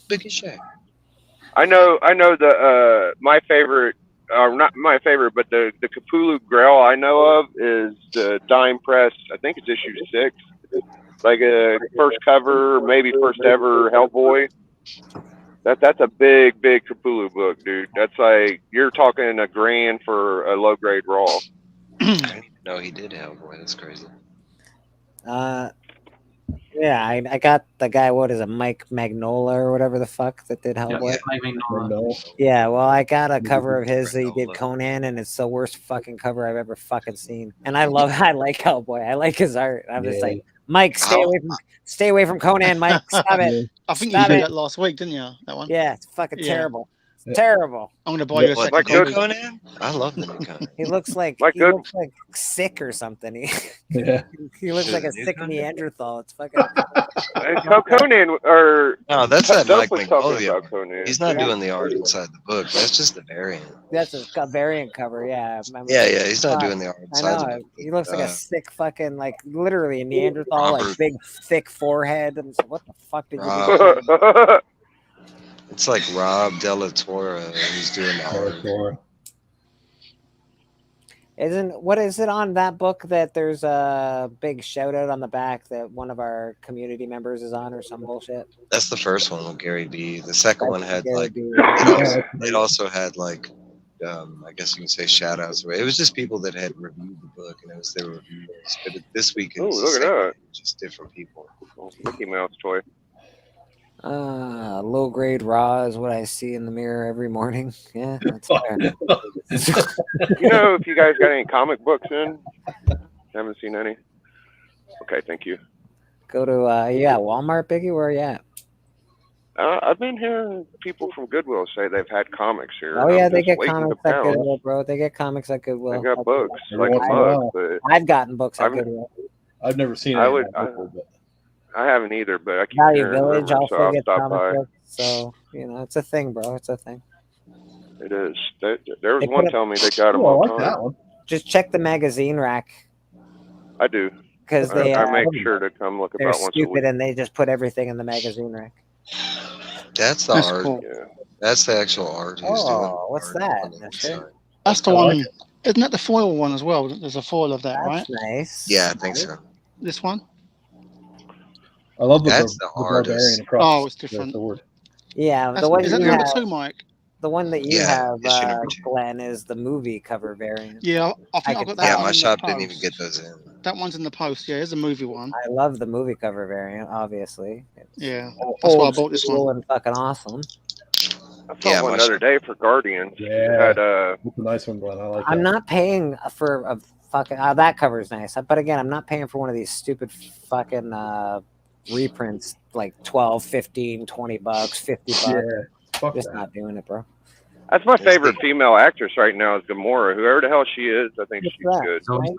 Big as Shaq. I know the my favorite, not my favorite, but the Capullo Grail I know of is the Dime Press. I think it's issue 6. Like a first cover, maybe first ever Hellboy. That's a big Capullo book, dude. That's like you're talking $1,000 for a low grade Raw. I didn't even know he did Hellboy. That's crazy. Yeah, I got the guy. What is it, Mike Magnola or whatever the fuck that did Hellboy? Yeah, Mike Magnola. Yeah, well, I got a cover of his that he did Conan, and it's the worst fucking cover I've ever fucking seen. And I like Hellboy. I like his art. I'm just like, Mike, stay away from Conan, Mike. Stop it. I think you did that last week, didn't you? That one. Yeah, it's fucking terrible. It's terrible. I'm gonna buy you a second copy. Conan? I love the new Conan. He looks like sick or something. He looks like a sick Neanderthal. It's fucking. Conan or no, that's that Dope Mike was talking Magnolia. about Conan. He's not doing the art inside the book. That's just the variant. That's a variant cover, yeah. Yeah. He's not doing the art inside the book. He looks like a sick fucking, like literally a Neanderthal, like big thick forehead. And so, what the fuck did you do? It's like Rob Della Torre who's doing the art. What is it on that book that there's a big shout out on the back that one of our community members is on or some bullshit? That's the first one with Gary B. The second one had it also had like I guess you can say shout outs. It was just people that had reviewed the book and it was their reviews. But this week it was look at that. Just different people. Mickey Mouse toy. Low grade raw is what I see in the mirror every morning. Yeah, that's fair. You know, if you guys got any comic books in, haven't seen any. Okay, thank you. Go to Walmart, Biggie. Where are you at? I've been hearing people from Goodwill say they've had comics here. Oh yeah, they get comics at Goodwill, bro. They get comics at Goodwill. They got books like a bug, but I've gotten books at Goodwill. I've never seen it. But I haven't either, but I keep Value hearing Village rumors, so also I'll gets stop comic by. books. So it's a thing, bro. It's a thing. It is. There was one telling me they got them all the time. Just check the magazine rack. I do. Because I make sure to come look they're about once a week. stupid and they just put everything in the magazine rack. That's the art. Cool. Yeah. That's the actual art. What's that? That's the one. Isn't that the foil one as well? There's a foil of that, right? Nice. Yeah, I think so. This one? I love the barbarian across. Oh, it's different. Yeah, the one you have. 2, Mike? The one that you have, Glenn, is the movie cover variant. Yeah, I think I've got that. Yeah, my shop didn't even get those in. That one's in the post. Yeah, it's a movie one. I love the movie cover variant, obviously. Yeah, that's why I bought this one. And fucking awesome. I saw one the other day for Guardians. Yeah, had, it's a nice one, Glenn. I like. I'm not paying for a fucking. That cover is nice, but again, I'm not paying for one of these stupid fucking reprints like 12, 15, 20 bucks, 50 bucks. Yeah, just not doing it, bro. That's my favorite female actress right now is Gamora. Whoever the hell she is, I think she's good. Zoe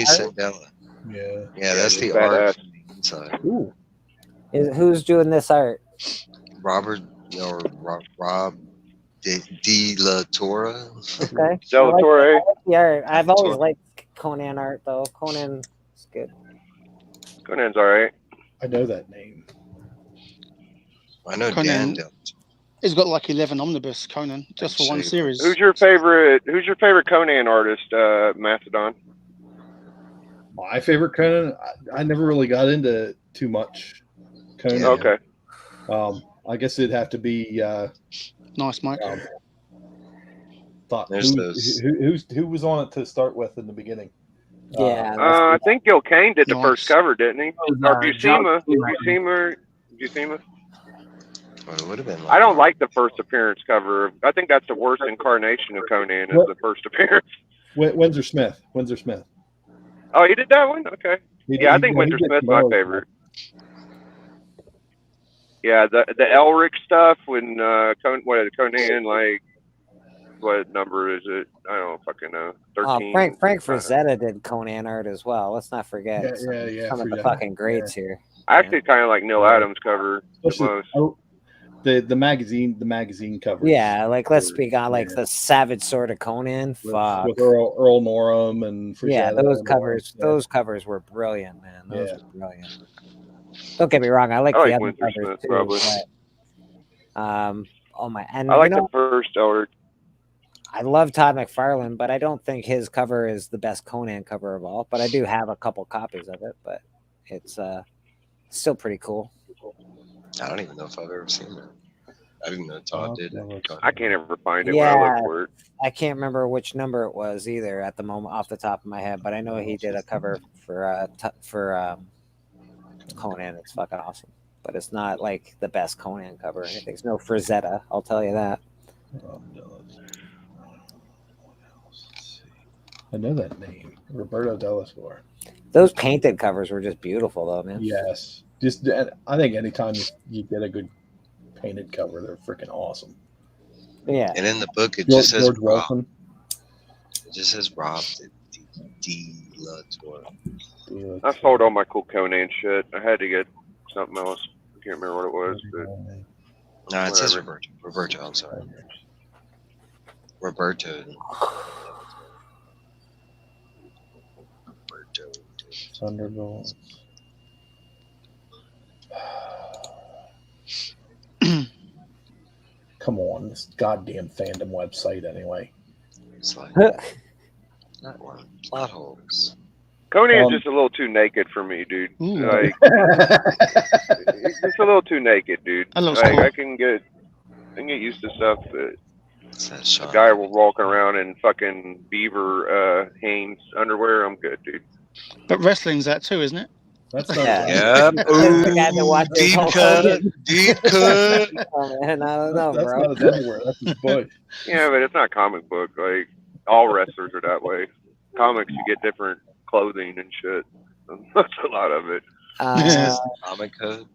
Sandela. Yeah, that's the art inside. Who's doing this art? Rob De La Torre. Okay. Della Torre. Yeah, I've always liked Conan art though. Conan's good. Conan's all right. I know that name. I know Conan. Dan. He's got like 11 omnibus Conan just for one series. Who's your favorite Conan artist, Macedon? My favorite Conan. I never really got into too much Conan. Okay. I guess it'd have to be. Nice, Mike. Who was on it to start with in the beginning? Yeah. I think Gil Kane did the first cover, didn't he? Or Buscema. Well, it would have been. I don't like the first appearance cover. I think that's the worst incarnation of Conan is the first appearance. Windsor Smith. Oh, he did that one? Okay. I think Winter Smith's my favorite. Yeah, the Elric stuff when Conan, like, what number is it? I don't fucking know. 13. Frank Frazetta did Conan art as well. Let's not forget some of the fucking greats here. I actually kind of like Neil Adams' cover the most. The magazine cover. Yeah, like let's speak on like the Savage Sword of Conan. Fuck. With Earl Norham and Frazetta those covers were brilliant, man. Those were brilliant. Don't get me wrong, I like the other covers too. But, I like the first Elric. I love Todd McFarlane, but I don't think his cover is the best Conan cover of all. But I do have a couple copies of it, but it's still pretty cool. I don't even know if I've ever seen it. I didn't know Todd did it. I can't ever find it when I look for it. I can't remember which number it was either at the moment off the top of my head, but I know he did a cover for Conan. It's fucking awesome, but it's not like the best Conan cover or anything. It's no Frazetta, I'll tell you that. I know that name, Roberto Delasor. Those painted covers were just beautiful, though, man. Yes, I think anytime you get a good painted cover, they're freaking awesome. Yeah, and in the book it just says Rob. It just says Rob Delasor. I sold all my cool Conan shit. I had to get something else. I can't remember what it was, but no, it says Roberto. I'm sorry, Roberto. Thunderbolt. Come on, this goddamn fandom website anyway. It's like not one plot holes. Conan's just a little too naked for me, dude. Like, he's just a little too naked, dude. Like, I can get used to stuff, but a guy walking around in fucking beaver Hanes underwear, I'm good, dude. But wrestling's that too, isn't it? That's yeah. Deep cut. Man, I don't know, that's bro. not his underwear. That's his bush. Yeah, but it's not comic book. Like, all wrestlers are that way. Comics, you get different clothing and shit. That's a lot of it. Comic code.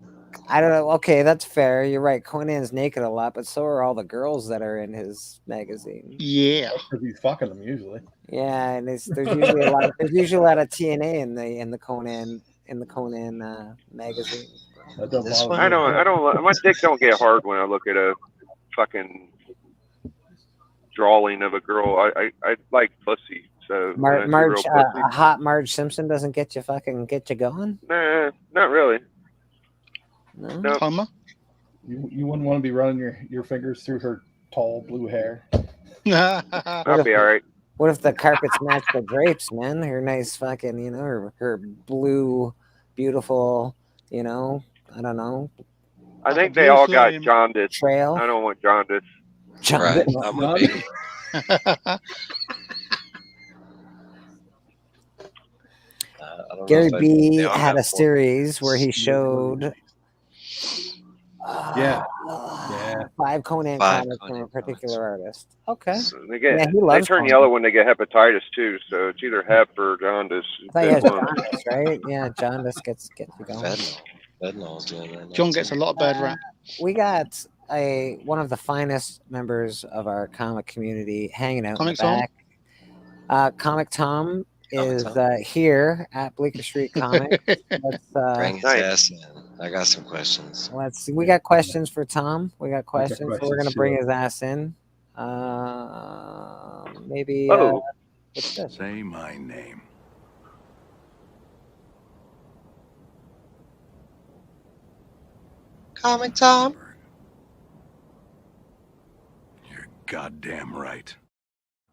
I don't know. Okay, that's fair. You're right. Conan's naked a lot, but so are all the girls that are in his magazine. Yeah, because he's fucking them usually. Yeah, and there's usually a lot. There's usually a lot of TNA in the Conan magazine. I don't. My dick don't get hard when I look at a fucking drawing of a girl. I like pussy. So hot Marge Simpson doesn't get you going. Nah, not really. No. Homer? You wouldn't want to be running your fingers through her tall blue hair. I'll be all right. What if the carpets match the drapes, man? Her nice fucking, her blue, beautiful, I don't know. I think they all got jaundice. Trail. I don't want jaundice. Right. I'm a baby. Gary B had a series where he showed 5 Conan comics from a particular artist. Okay. So they turn yellow when they get hepatitis too, so it's either hep or jaundice. I thought he has jaundice, right? Yeah, jaundice gets you going. Fentanyl's doing that. John gets a lot of bad rap. We got one of the finest members of our comic community hanging out Comic in the back. Comic Tom is here at Bleeker Street Comics. Bring his ass in. I got some questions. Let's see. We got questions for Tom. We got questions. So we're gonna bring his ass in. Maybe. What's this? Say my name. Comic Tom. You're goddamn right.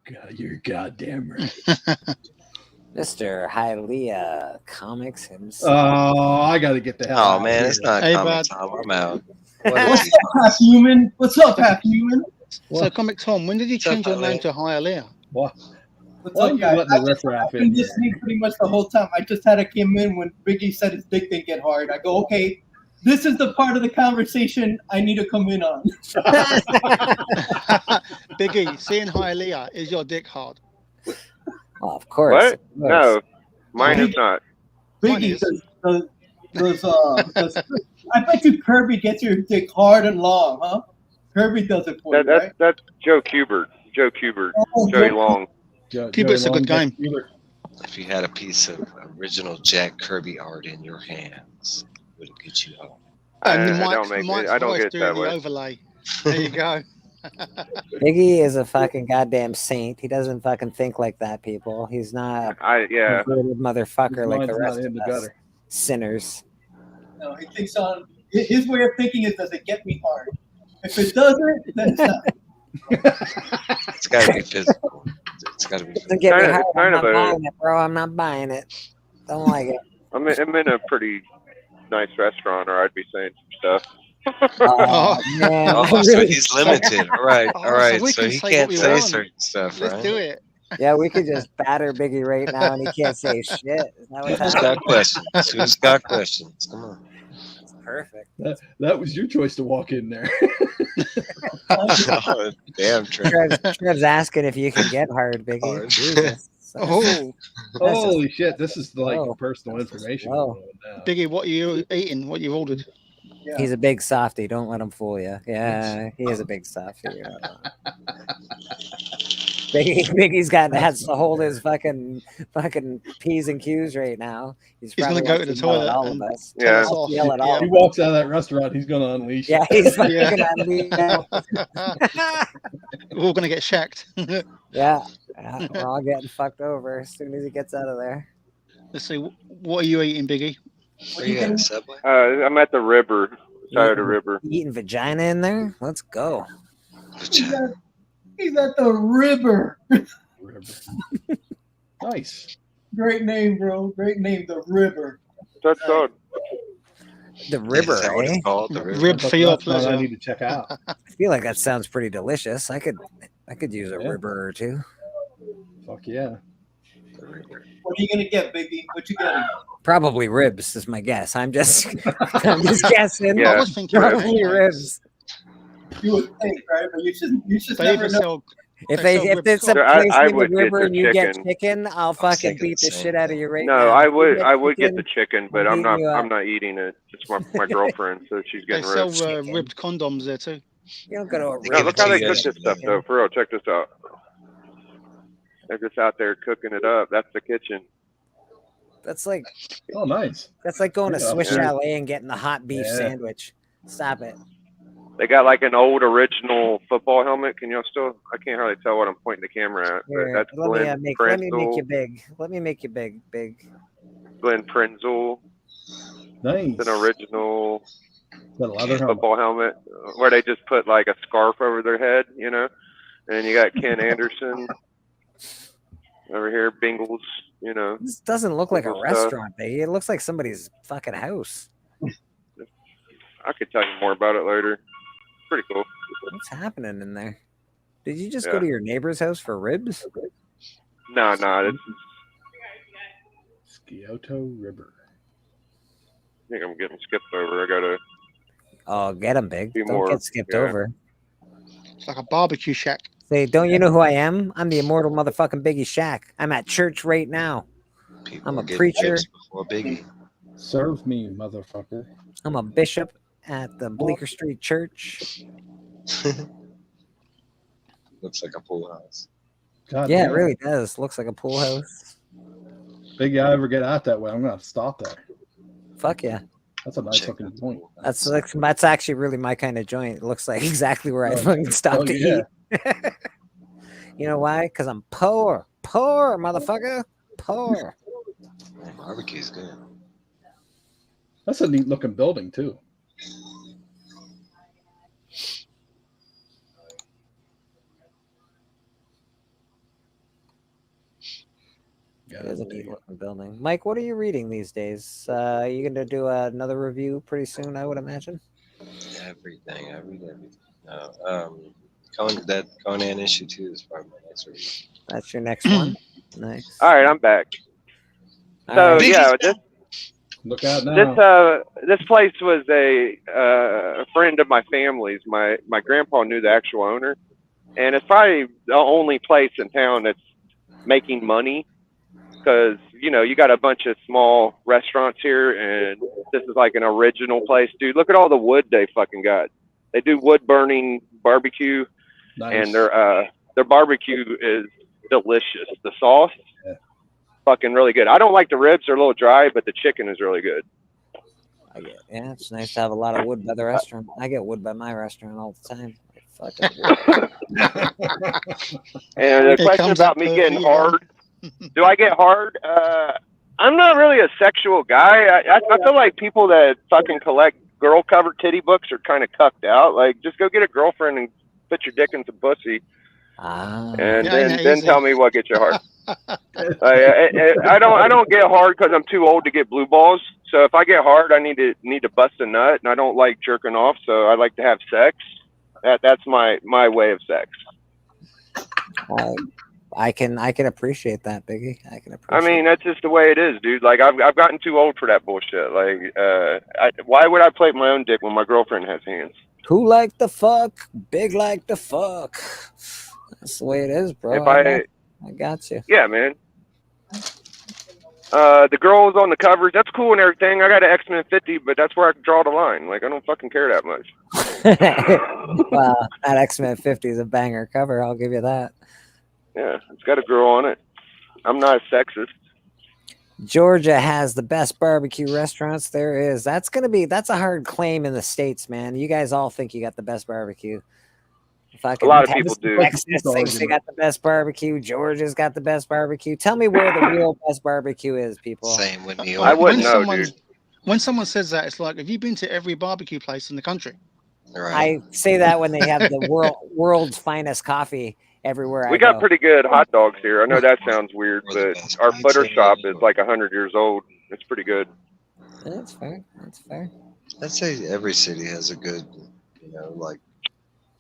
God, you're goddamn right. Mr. Hialeah Comics himself. Oh, I got to get the hell out. Oh, man, it's not Comic Tom. I'm out. What's up, half human? What's up, half human? So, Comic Tom, when did you change your name to Hialeah? What? What's up, guys? I've been listening pretty much the whole time. I just had to come in when Biggie said his dick didn't get hard. I go, okay, this is the part of the conversation I need to come in on. Biggie, seeing Hialeah, is your dick hard? Well, of course. What? No. Mine is not. Biggie, I bet you Kirby gets your dick hard and long, huh? Kirby does it for you, right? That's Joe Kubert. Joe Kubert. Oh, Joey Joe Long. Kubert's a good game. If you had a piece of original Jack Kirby art in your hands, would it get you home? Mike's I don't voice get it doing that the way. overlay. There you go. Biggie is a fucking goddamn saint. He doesn't fucking think like that, people. He's not a perverted motherfucker His like the mind's rest not in of the us. gutter. Sinners. No, he thinks on his way of thinking is, does it get me hard? If it doesn't, then it's not. It's got to be physical. It's got to be physical. Doesn't get me hard. I'm not buying it, bro. I'm not buying it. Don't like it. I'm in a pretty nice restaurant, or I'd be saying some stuff. Oh, man. Oh, so he's limited. All right. So he can't say certain stuff, right? Let's do it. Yeah, we could just batter Biggie right now, and he can't say shit. Is that what's Who's happening? got questions? Who's got questions? Come on. It's perfect. That was your choice to walk in there. Oh, damn, Trent. Trev's asking if you can get hard, Biggie. Jesus. Holy shit! This is like personal information. Biggie, what are you eating? What you ordered? He's a big softy. Don't let him fool you. Yeah, he is a big softy. Biggie's has to hold his fucking P's and Q's right now. He's gonna go to the toilet. All of us. Yeah. Yell at all. He walks out of that restaurant. He's gonna unleash. Yeah, he's fucking unleash. We're all gonna get shacked. Yeah, we're all getting fucked over as soon as he gets out of there. Let's see. What are you eating, Biggie? Are you at a Subway? I'm at the river. Side of the river. Eating vagina in there? Let's go. He's at the river. Nice. Great name, bro. Great name, the river. That's good. The river, Is that what eh? it's called? The river? Rib for your That's what I pleasure. need to check out. I feel like that sounds pretty delicious. I could use a river or two. Fuck yeah. What are you gonna get, Biggie? What you getting? Probably ribs is my guess. I'm just guessing. Yeah. I was thinking Probably ribs. You would think, right? But you should They never even know. sell. If they sell it's a ribs. place I in the would get river the and you get chicken. chicken, I'll fucking thinking beat the the same shit out of you right No, now. I If would you get the chicken, but I'm beating you up. not eating it. It's my girlfriend, so she's They getting sell ripped. ribbed condoms there too. You don't go to a They No, give look it how to they you cook as this a stuff, though. For real, check this out. They're just out there cooking it up. That's the kitchen. That's like Oh, nice. going to Yeah. Swiss Yeah. Chalet and getting the hot beef Yeah. sandwich. Stop it. They got like an old original football helmet. Can y'all still? I can't hardly tell what I'm pointing the camera at. But Here, that's let me Glenn make you Prenzel. big. Let me make you big. Glenn Prenzel. Nice. It's an original That leather helmet. football helmet where they just put like a scarf over their head, you know. And you got Ken Anderson over here, Bengals, you know. This doesn't look like a Cool stuff. restaurant, baby. It looks like somebody's fucking house. I could tell you more about it later. Pretty cool. What's happening in there? Did you just Yeah. go to your neighbor's house for ribs? No, it's, Scioto River. I think I'm getting skipped over. I gotta. Oh, get him, big. Be Don't more- get skipped yeah. over. It's like a barbecue shack. Say, don't you know who I am? I'm the immortal motherfucking Biggie Shack. I'm at church right now. People I'm a are getting preacher. tips before Biggie. Serve me, motherfucker. I'm a bishop at the Bleeker Street Church. Looks like a pool house. God Yeah, damn. it really does. Looks like a pool house. Big guy ever get out that way, I'm gonna stop there. Fuck yeah. That's a nice Check looking out the point. pool house. That's actually really my kind of joint. It looks like exactly where I Oh, fucking stopped oh, to yeah. eat. You know why? Because I'm poor. Poor, motherfucker. Poor. Man, barbecue's good. That's a neat looking building too. It is a neat looking building. Mike, what are you reading these days? You going to do another review pretty soon, I would imagine? Everything. I read everything. No, Conan issue 2 is probably my next review. That's your next one. Nice. All right, I'm back. All So right. yeah, Look out now. this place was a friend of my family's. My grandpa knew the actual owner, and it's probably the only place in town that's making money. because you got a bunch of small restaurants here, and this is like an original place, dude. Look at all the wood they fucking got. They do wood burning barbecue, and their barbecue is delicious. The sauce, fucking really good. I don't like the ribs; they're a little dry, but the chicken is really good. Yeah, it's nice to have a lot of wood by the restaurant. I get wood by my restaurant all the time. Fucking And the question about me getting hard, do I get hard? I'm not really a sexual guy. I feel like people that fucking collect girl covered titty books are kind of cucked out. Like, just go get a girlfriend and put your dick in some pussy, and then tell me what gets you hard. I don't get hard because I'm too old to get blue balls. So if I get hard, I need to bust a nut, and I don't like jerking off. So I like to have sex. That's my way of sex. I can appreciate that, Biggie. I mean, that's just the way it is, dude. Like, I've gotten too old for that bullshit. Like, why would I play my own dick when my girlfriend has hands? Who like the fuck? Big like the fuck. That's the way it is, bro. I got you. Yeah, man. The girls on the covers, that's cool and everything. I got an X-Men 50, but that's where I draw the line. Like, I don't fucking care that much. Well, that X-Men 50 is a banger cover. I'll give you that. Yeah, it's got a girl on it. I'm not a sexist. Georgia has the best barbecue restaurants there is. That's a hard claim in the States, man. You guys all think you got the best barbecue. A lot of people do. Texas thinks they got the best barbecue. Georgia's got the best barbecue. Tell me where the real best barbecue is, people. Same with New I wouldn't know, dude. When someone says that, it's like, have you been to every barbecue place in the country? Right. I say that when they have the world's finest coffee everywhere. We got pretty good hot dogs here. I know that sounds weird, but our butter shop is like 100 years old. It's pretty good. That's fair. That's fair. I'd say every city has a good,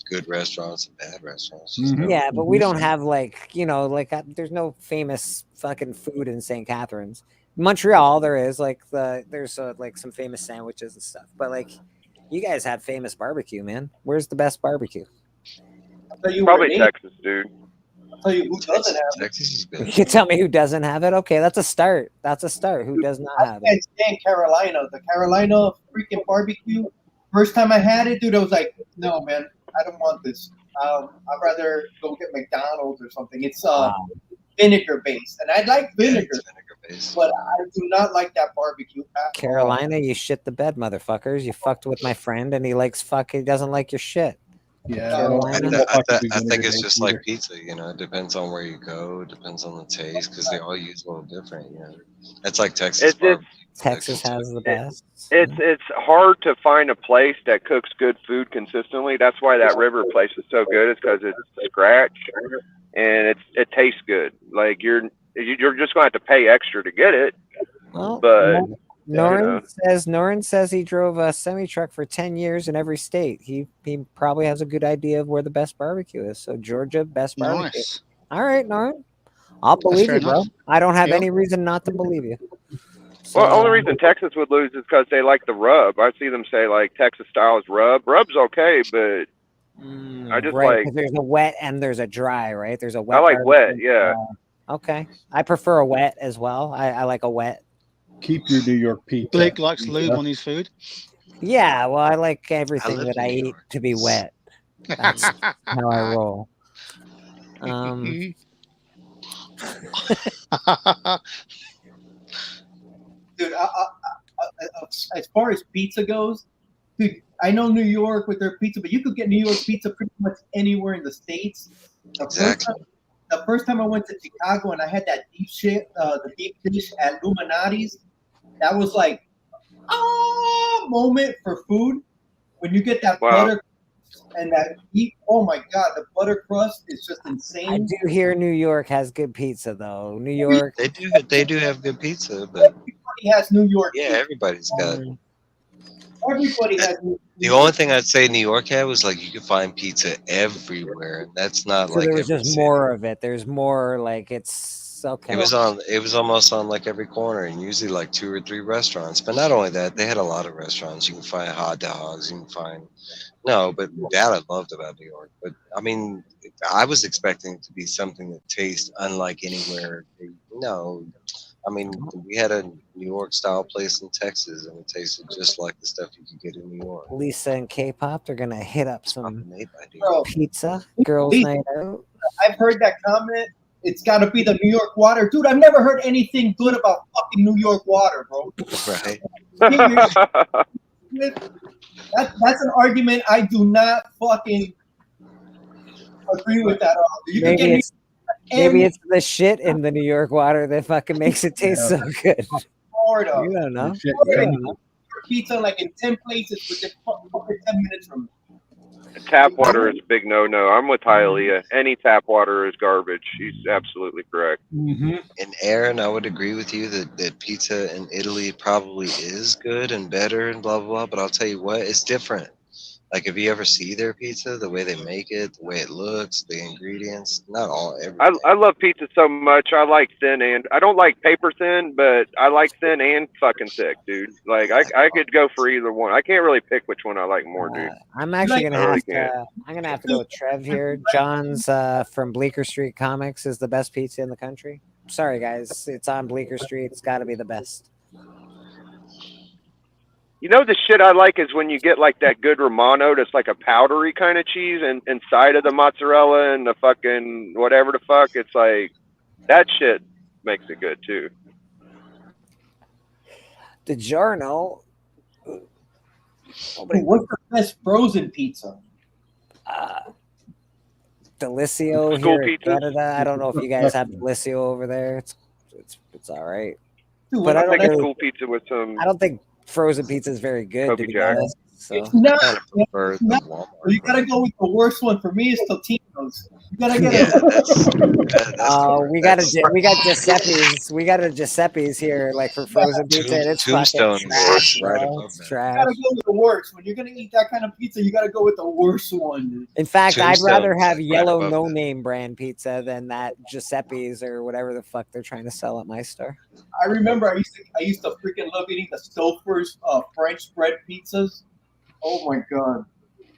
good restaurants and bad restaurants. Yeah, but we don't have there's no famous fucking food in St. Catharines. Montreal, there is there's some famous sandwiches and stuff, but you guys have famous barbecue, man. Where's the best barbecue? Probably Texas, dude. I'll tell you who doesn't have it. Texas is good. You can tell me who doesn't have it? Okay, that's a start. Who does not have I can't stand Carolina. The Carolina freaking barbecue. First time I had it, dude, I was like, no, man, I don't want this. I'd rather go get McDonald's or something. It's vinegar based, and I like vinegar, but I do not like that barbecue. Carolina, you shit the bed, motherfuckers. You fucked with my friend, and he doesn't like your shit. Yeah, I think it's just like pizza, it depends on where you go, it depends on the taste, because they all use a little different, It's like Texas. Texas has the best. It's hard to find a place that cooks good food consistently. That's why that River place is so good. It's because it's scratch and it tastes good. Like you're just gonna have to pay extra to get it. Well, but Norin says he drove a semi-truck for 10 years in every state. He probably has a good idea of where the best barbecue is. So Georgia, best barbecue. Nice. All right, Norin. I'll believe you, bro. enough. I don't have any reason not to believe you. So, well, only reason Texas would lose is because they like the rub. I see them say Texas style is rub. Rub's okay, but I just right, 'cause there's a wet and there's a dry, right? There's a wet. I like barbecue. wet, yeah. Okay, I prefer a wet as well. I like a wet. Keep your New York pizza. Blake likes lube on his food. Yeah, well, I like everything that I eat to be wet. That's how I roll. Dude, as far as pizza goes, dude, I know New York with their pizza, but you could get New York pizza pretty much anywhere in the States. The first time I went to Chicago and I had that the deep dish at Illuminati's, that was like moment for food. When you get that butter and that deep, oh my god, the butter crust is just insane. I do hear New York has good pizza though. New York, they do have good pizza, but everybody has New York. Yeah, everybody's got. Everybody has. The only thing I'd say New York had was you could find pizza everywhere. That's not so there was just more of it. There's more it's okay. It was almost on every corner, and usually 2 or 3 restaurants. But not only that, they had a lot of restaurants. You can find hot dogs. You can find but that I loved about New York. But I mean, I was expecting it to be something that tastes unlike anywhere. I mean, we had a New York style place in Texas, and it tasted just like the stuff you could get in New York. Lisa and K-pop, they're gonna hit up some Bro, pizza, girls' Lisa, night out. I've heard that comment. It's got to be the New York water, dude. I've never heard anything good about fucking New York water, bro. Right. That's an argument I do not fucking agree with at all. You can Maybe get maybe it's the shit in the New York water that fucking makes it taste so good. Florida. You don't know. Pizza like in 10 places within fucking 10 minutes from me. Tap water is a big no-no. I'm with Hialeah. Any tap water is garbage. He's absolutely correct. And Aaron, I would agree with you that pizza in Italy probably is good and better and blah, blah, blah. But I'll tell you what, it's different. Like, if you ever see their pizza, the way they make it, the way it looks, the ingredients, not all, everything. I love pizza so much. I like thin and I don't like paper thin, but I like thin and fucking thick, dude. Like I could go for either one. I can't really pick which one I like more, dude. I'm actually gonna I really have can't. to. I'm gonna have to go with Trev here. John's from Bleeker Street Comics is the best pizza in the country. Sorry guys, it's on Bleeker Street. It's got to be the best. You know, the shit I like is when you get like that good Romano that's like a powdery kind of cheese and inside of the mozzarella and the fucking whatever the fuck. It's like that shit makes it good too. DiGiorno. What's the best frozen pizza? Delicio School here in pizzas? Canada. I don't know if you guys have Delicio over there. It's all right. Dude, But I don't like a really, school pizza with some. I don't think frozen pizza is very good, Kobe to be Jack. honest. So. It's not. Prefer the Walmart. You gotta go with the worst one. For me, it's Totino's. You gotta get We got Giuseppe's. We got a Giuseppe's here, like for frozen pizza, and it's Tombstone fucking trash, is right bro. above It's that. You trash. gotta go with the worst. When you're gonna eat that kind of pizza, you gotta go with the worst one. In fact, I'd Tombstone rather is have like right yellow above no that. name brand pizza than that Giuseppe's or whatever the fuck they're trying to sell at my store. I remember I used to freaking love eating the Stouffer's French bread pizzas. Oh my god.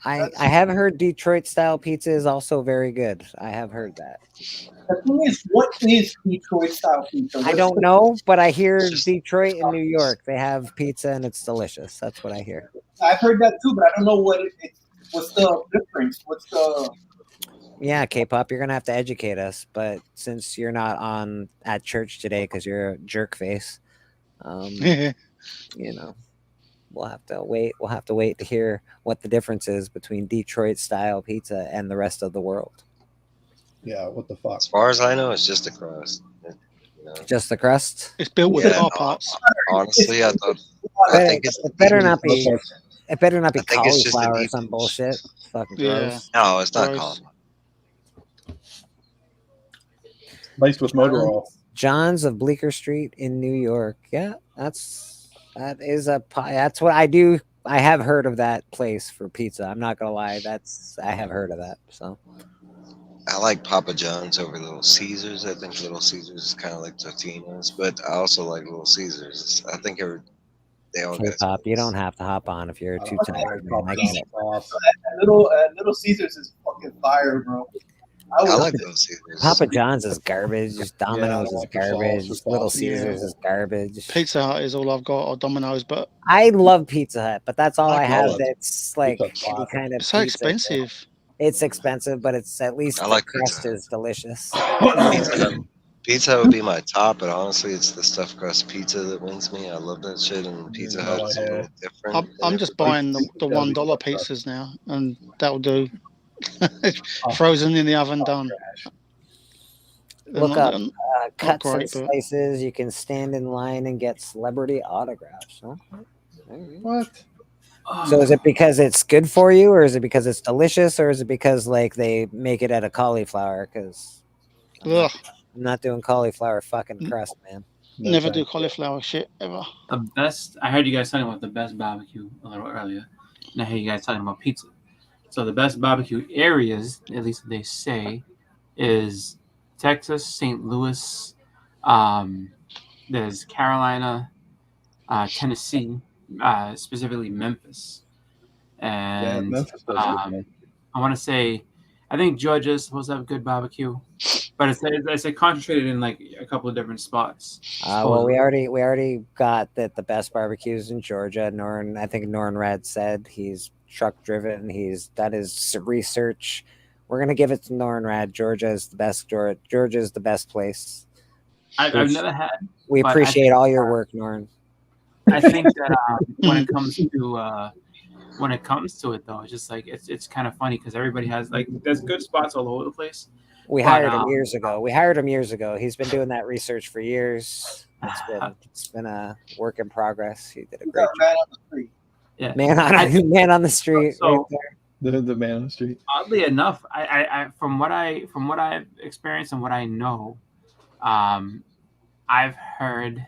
I have heard Detroit style pizza is also very good. I have heard that. The thing is, what is Detroit style pizza? I don't know, but I hear Detroit and New York, they have pizza and it's delicious. That's what I hear. I've heard that too, but I don't know what's the difference. What's the Yeah, K-pop, you're gonna have to educate us. But since you're not on at church today because you're a jerk face, you know, we'll have to wait. We'll have to wait to hear what the difference is between Detroit style pizza and the rest of the world. Yeah, what the fuck? As far as I know, it's just a crust. You know? Just the crust. It's built with car parts. Honestly, I think it's It better not be. It better not be I think it's just cauliflower an or some bullshit. Fucking Yeah. gross. No, it's not Gross. cauliflower. Laced with motor oil. John's of Bleeker Street in New York. Yeah, that is a pie. That's what I do. I have heard of that place for pizza. I'm not gonna lie. I have heard of that. So I like Papa John's over Little Caesars. I think Little Caesars is kind of like Totino's, but I also like Little Caesars. I think they all got K-pop, you don't have to hop on if you're too tired. Man. I get it. Little Caesars is fucking fire, bro. I like Little Caesars. Papa John's is garbage. Domino's Yeah, is like the sauce garbage. is Little awesome. Caesars is garbage. Pizza Hut is all I've got, or Domino's, but I love Pizza Hut, but that's all I like have. all of it. That's like Pizza Hut. any kind of it's so pizza. expensive. It's expensive, but it's at least I the like crust Pizza is delicious. Pizza would be my top, but honestly, it's the stuffed crust pizza that wins me. I love that shit, and Pizza Hut is a little different. I'm just buying the $1 pizzas now, and that'll do. Frozen in the oven, done. Look Not- up not cuts great, and but slices. You can stand in line and get celebrity autographs. Huh? What? So is it because it's good for you, or is it because it's delicious, or is it because like they make it out of cauliflower? Because ugh, I'm not doing cauliflower fucking crust, man. never do cauliflower shit ever. The best. I heard you guys talking about the best barbecue a little earlier, and I heard you guys talking about pizza. So the best barbecue areas, at least they say, is Texas, St. Louis. There's Carolina, Tennessee, specifically Memphis, and Memphis does good, man. I want to say, I think Georgia's supposed to have good barbecue. but it's concentrated in like a couple of different spots. Well, we already got that the best barbecues in Georgia. I think Norn Rad said he's truck driven. He's done his research. We're gonna give it to Norn Rad. Georgia is the best. Georgia is the best place. I've never had. We appreciate all your work, Norn. I think that when it comes to it, though, it's just like it's kind of funny because everybody has like there's good spots all over the place. We hired him years ago. He's been doing that research for years. It's been a work in progress. He did a great job. Man on the street. Yeah, man on the street. So, right there. The man on the street. Oddly enough, I from what I've experienced and what I know, I've heard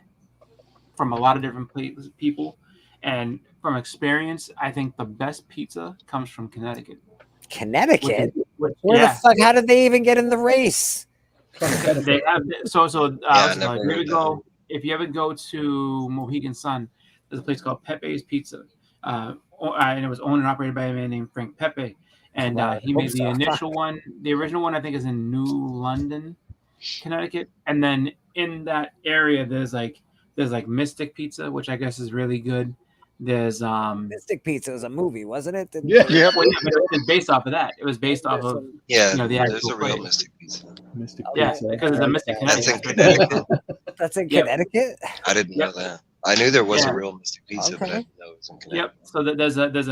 from a lot of different people, and from experience, I think the best pizza comes from Connecticut. Connecticut? Where the fuck? How did they even get in the race? They have if you ever go to Mohegan Sun, there's a place called Pepe's Pizza, and it was owned and operated by a man named Frank Pepe, and he made the initial one. The original one I think is in New London, Connecticut, and then in that area there's like Mystic Pizza, which I guess is really good. There's Mystic Pizza was a movie, wasn't it? But it was based off of that. It was based off of the there's a real place. Mystic Pizza. Mystic Pizza. Because it's a Mystic That's in Connecticut. Connecticut. That's in Connecticut. I didn't know that. I knew there was a real Mystic Pizza, but I didn't know it was in Connecticut. Yep. So there's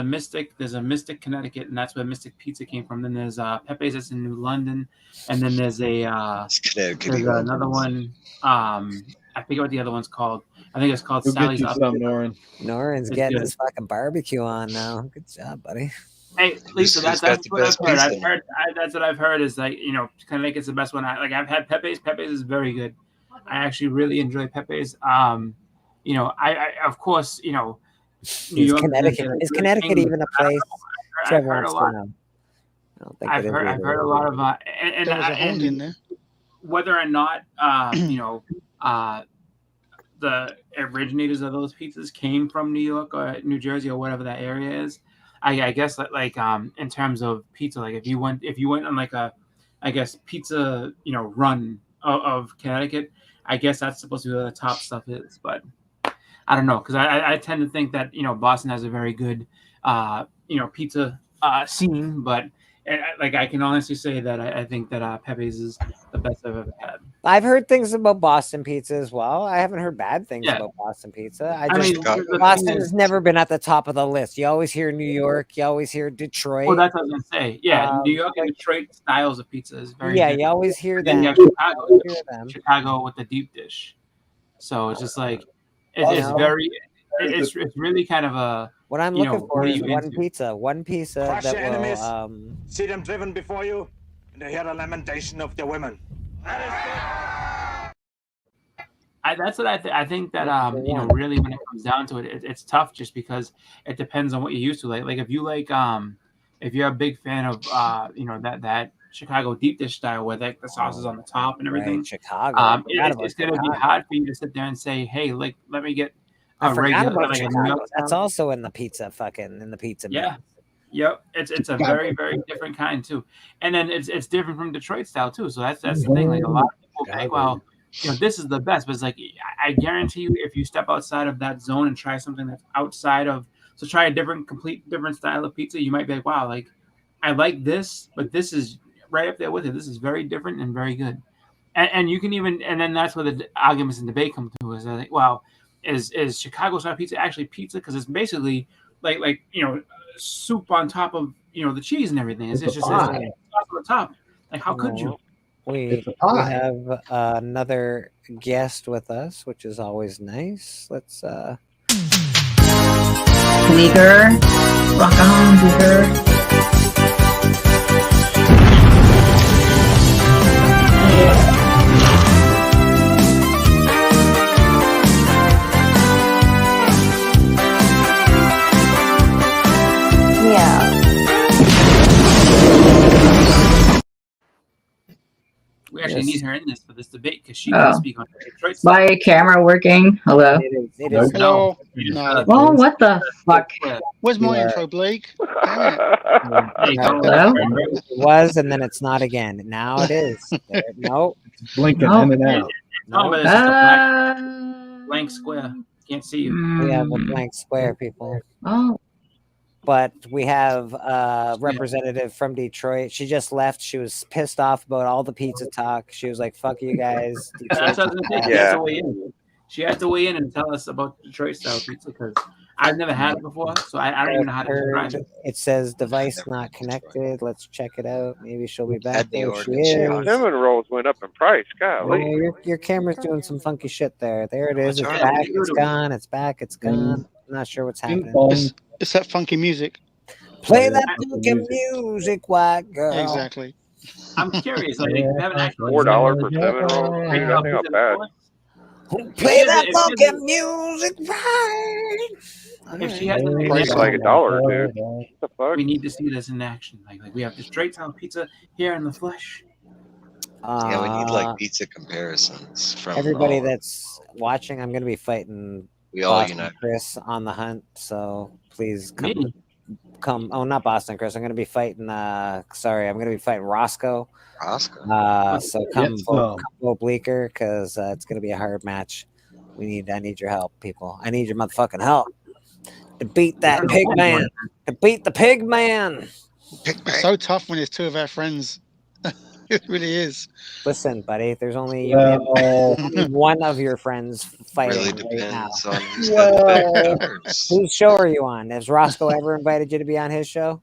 a Mystic Connecticut, and that's where Mystic Pizza came from. Then there's Pepe's that's in New London, and then there's another one. I forget what the other one's called. I think it's called Sally's Up. Norin's getting his fucking barbecue on now. Good job, buddy. Hey, Lisa, that's what I've heard. That's what I've heard is like, Connecticut's the best one. I've had Pepe's. Pepe's is very good. I actually really enjoy Pepe's. I of course, New York. Is Connecticut even a place? I've heard a lot. I've heard a lot of and in there. Whether or not the originators of those pizzas came from New York or New Jersey or whatever that area is, I guess like in terms of pizza, like if you went on like a pizza run of Connecticut, I guess that's supposed to be where the top stuff is, but I don't know, because I tend to think that Boston has a very good pizza scene, but I can honestly say that I think that Pepe's is the best I've ever had. I've heard things about Boston pizza as well. I haven't heard bad things about Boston pizza. Boston has never been at the top of the list. You always hear New York. You always hear Detroit. Well, that's what I was gonna say. Yeah, New York and Detroit styles of pizza is very. Yeah, different. you always hear Then that. you have Chicago with the deep dish. So it's just like it's very. It's really kind of a. What I'm looking for is one pizza Crush that your enemies. will. See them driven before you, and hear the lamentation of their women. That's what I think that really when it comes down to it, it's tough just because it depends on what you're used to. Like if you if you're a big fan of that Chicago deep dish style where the sauce is on the top and everything. Right, Chicago. It's going to be hard for you to sit there and say, hey, let me get. I forgot about Chicago. That's also in the pizza mix. Yeah. Yep. It's a very, very different kind too. And then it's different from Detroit style too. So that's the thing. Like a lot of people think, well, this is the best, but it's like I guarantee you if you step outside of that zone and try something that's outside of try a complete different style of pizza, you might be like, wow, like I like this, but this is right up there with it. This is very different and very good. And you can even then that's where the arguments and debate come to is like, well, is Chicago style pizza actually pizza? Because it's basically like soup on top of the cheese and everything. It's just sauce on the top. Like how could you? We have another guest with us, which is always nice. Let's Bleeker, rock on, Bleeker. We actually actually need her in this for this debate because she can speak on Detroit stuff. My camera working? Hello? It is. No. Well, what the fuck? Where's my You are- intro, Blake? Damn it. Hello? It was, and then it's not again. Now it is. Nope. Blinking Oh. in and out. No, but it's just a blank square. Can't see you. We have a blank square, people. Oh. But we have a representative from Detroit. She just left. She was pissed off about all the pizza talk. She was like, "Fuck you guys." That's what I was gonna say. She has to weigh in. She has to weigh in and tell us about Detroit style pizza because I've never had it before, so I don't even know how to describe it. It says device not connected. Let's check it out. Maybe she'll be back. Had the There she organ is. Cinnamon rolls went up in price. Oh, Golly. your camera's doing some funky shit there. There it is. It's That's back. right. It's gone. It's back. It's gone. I'm not sure what's happening. It's that funky music. Play that funky music, white girl. Exactly. I'm curious. Like, we haven't actually $4 for cinnamon rolls. Dude, that's not bad. Play that funky music right. If she has It's like $1, dude. What the fuck? we need to see this in action. Like we have Detroit style pizza here in the flesh. Yeah, we need like pizza comparisons from Everybody all- that's watching, I'm going to be fighting We all Boston unite. Chris on the hunt. So please come. Oh, not Boston Chris. I'm going to be fighting. I'm going to be fighting Roscoe. So come vote Bleeker because it's going to be a hard match. I need your help, people. I need your motherfucking help to beat that pig man. To beat the pig man. It's so tough when it's two of our friends. It really is. Listen, buddy. There's only Well- only one of your friends fighting Really right now. depends on who's got the big numbers. Whose show are you on? Has Roscoe ever invited you to be on his show?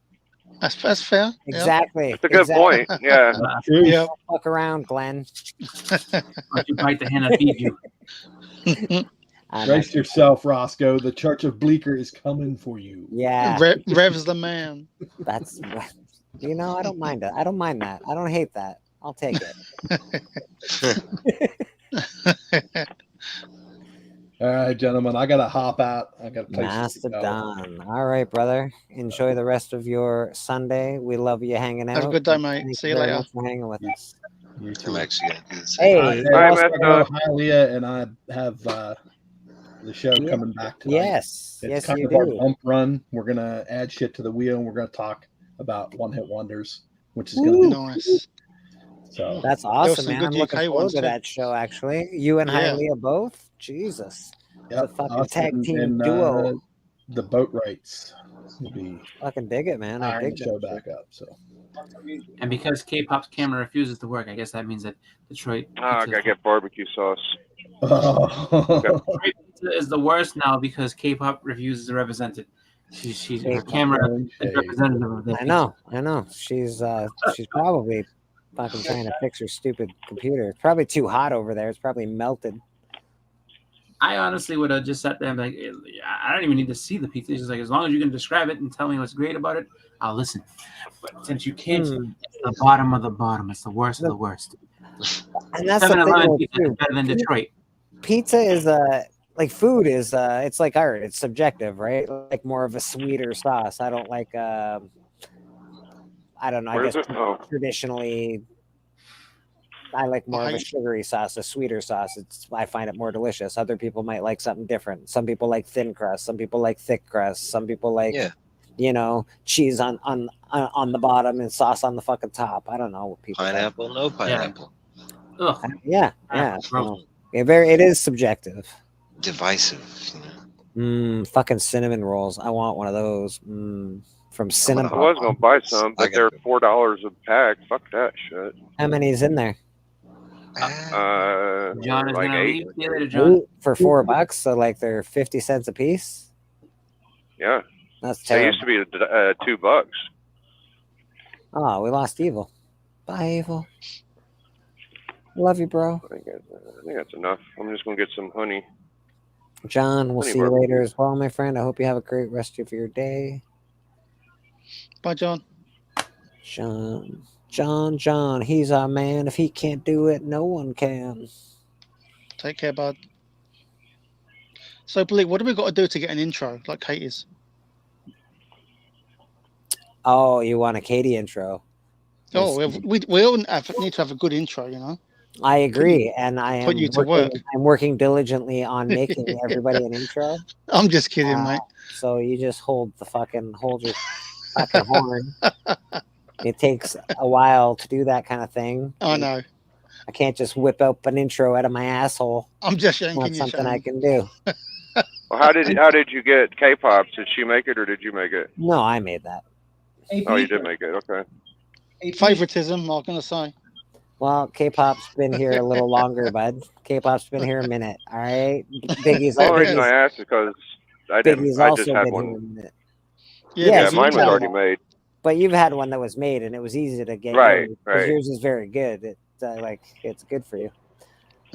That's fair. Exactly. That's a good point. Yeah. Yeah. Fuck around, Glenn. You bite the hand that feeds you. Brace yourself, Roscoe. The Church of Bleeker is coming for you. Yeah. Rev's the man. That's I don't mind it. I don't mind that. I don't hate that. I'll take it. All right, gentlemen. I gotta hop out. I got places to go. Mastodon. All right, brother. Enjoy the rest of your Sunday. We love you hanging out. Have a good day, mate. Thank See you you very later. much for hanging with us. I'm actually gonna do the same. Hey, Bye, also- Hialeah and I have the show coming back tonight. Yes. It's Yes, kind you of our do. bump run. We're gonna add shit to the wheel, and we're gonna talk about one-hit wonders, which is gonna be Nice. so. That's There was awesome, some man. good I'm looking UK forward ones to too. that show, actually. You and Yeah. Hialeah both? Jesus. Yep, It's a fucking us tag team and, duo. the boat rights will be Fucking dig it, man. I firing dig the show that. back up. So And because K-pop's camera refuses to work, I guess that means that Detroit I gotta get barbecue sauce. Detroit pizza is the worst now because K-pop refuses to represent it. She's her camera is representative of that. I know. She's probably fucking trying to fix her stupid computer. It's probably too hot over there. It's probably melted. I honestly would have just sat there and be like, I don't even need to see the pizza. It's just like, as long as you can describe it and tell me what's great about it, I'll listen. But since you can't, it's the bottom of the bottom. It's the worst of the worst. And that's the 7-Eleven thing, pizza is better than Detroit. Pizza is like food is it's like art. It's subjective, right? Like more of a sweeter sauce. I don't like I don't know. Where I is guess it? Oh. traditionally I like more of a sugary sauce, a sweeter sauce. I find it more delicious. Other people might like something different. Some people like thin crust. Some people like thick crust. Some people like cheese on the bottom and sauce on the fucking top. I don't know what people Pineapple, no pineapple. Ugh. Yeah. So, it is subjective. Divisive. You know? Fucking cinnamon rolls. I want one of those. From Cinnamon. I was gonna buy some, but they're $4 a pack. Fuck that shit. How many is in there? John is like gonna 8. leave. See you later, John. For $4, so like they're 50 cents a piece. Yeah. That's They terrible. used to be $2. Oh, we lost Evil. Bye, Evil. Love you, bro. I think that's enough. I'm just gonna get some honey. John, we'll Honey see you barbecue. later as well, my friend. I hope you have a great rest of your day. Bye, John. John, he's our man. If he can't do it, no one can. Take care, bud. So, Blake, what do we got to do to get an intro like Katie's? Oh, you want a Katie intro? Oh, we all need to have a good intro, you know? I agree, and I put am you to work. I'm working diligently on making everybody an intro. I'm just kidding, mate. So you just hold your fucking horn. It takes a while to do that kind of thing. I know. I can't just whip up an intro out of my asshole. I'm just It's yanking not you, something I Shane. can do. Well, how did you get K-pop? Did she make it or did you make it? No, I made that. Oh, you did make it. Okay. Favoritism, I'm gonna say. Well, K-pop's been here a little longer, bud. K-pop's been here a minute. All right, The only reason I asked is because I Biggie's just also had been one. here a minute. Yeah, mine was already made. But you've had one that was made, and it was easy to get. Right, Because right. yours is very good. It's good for you.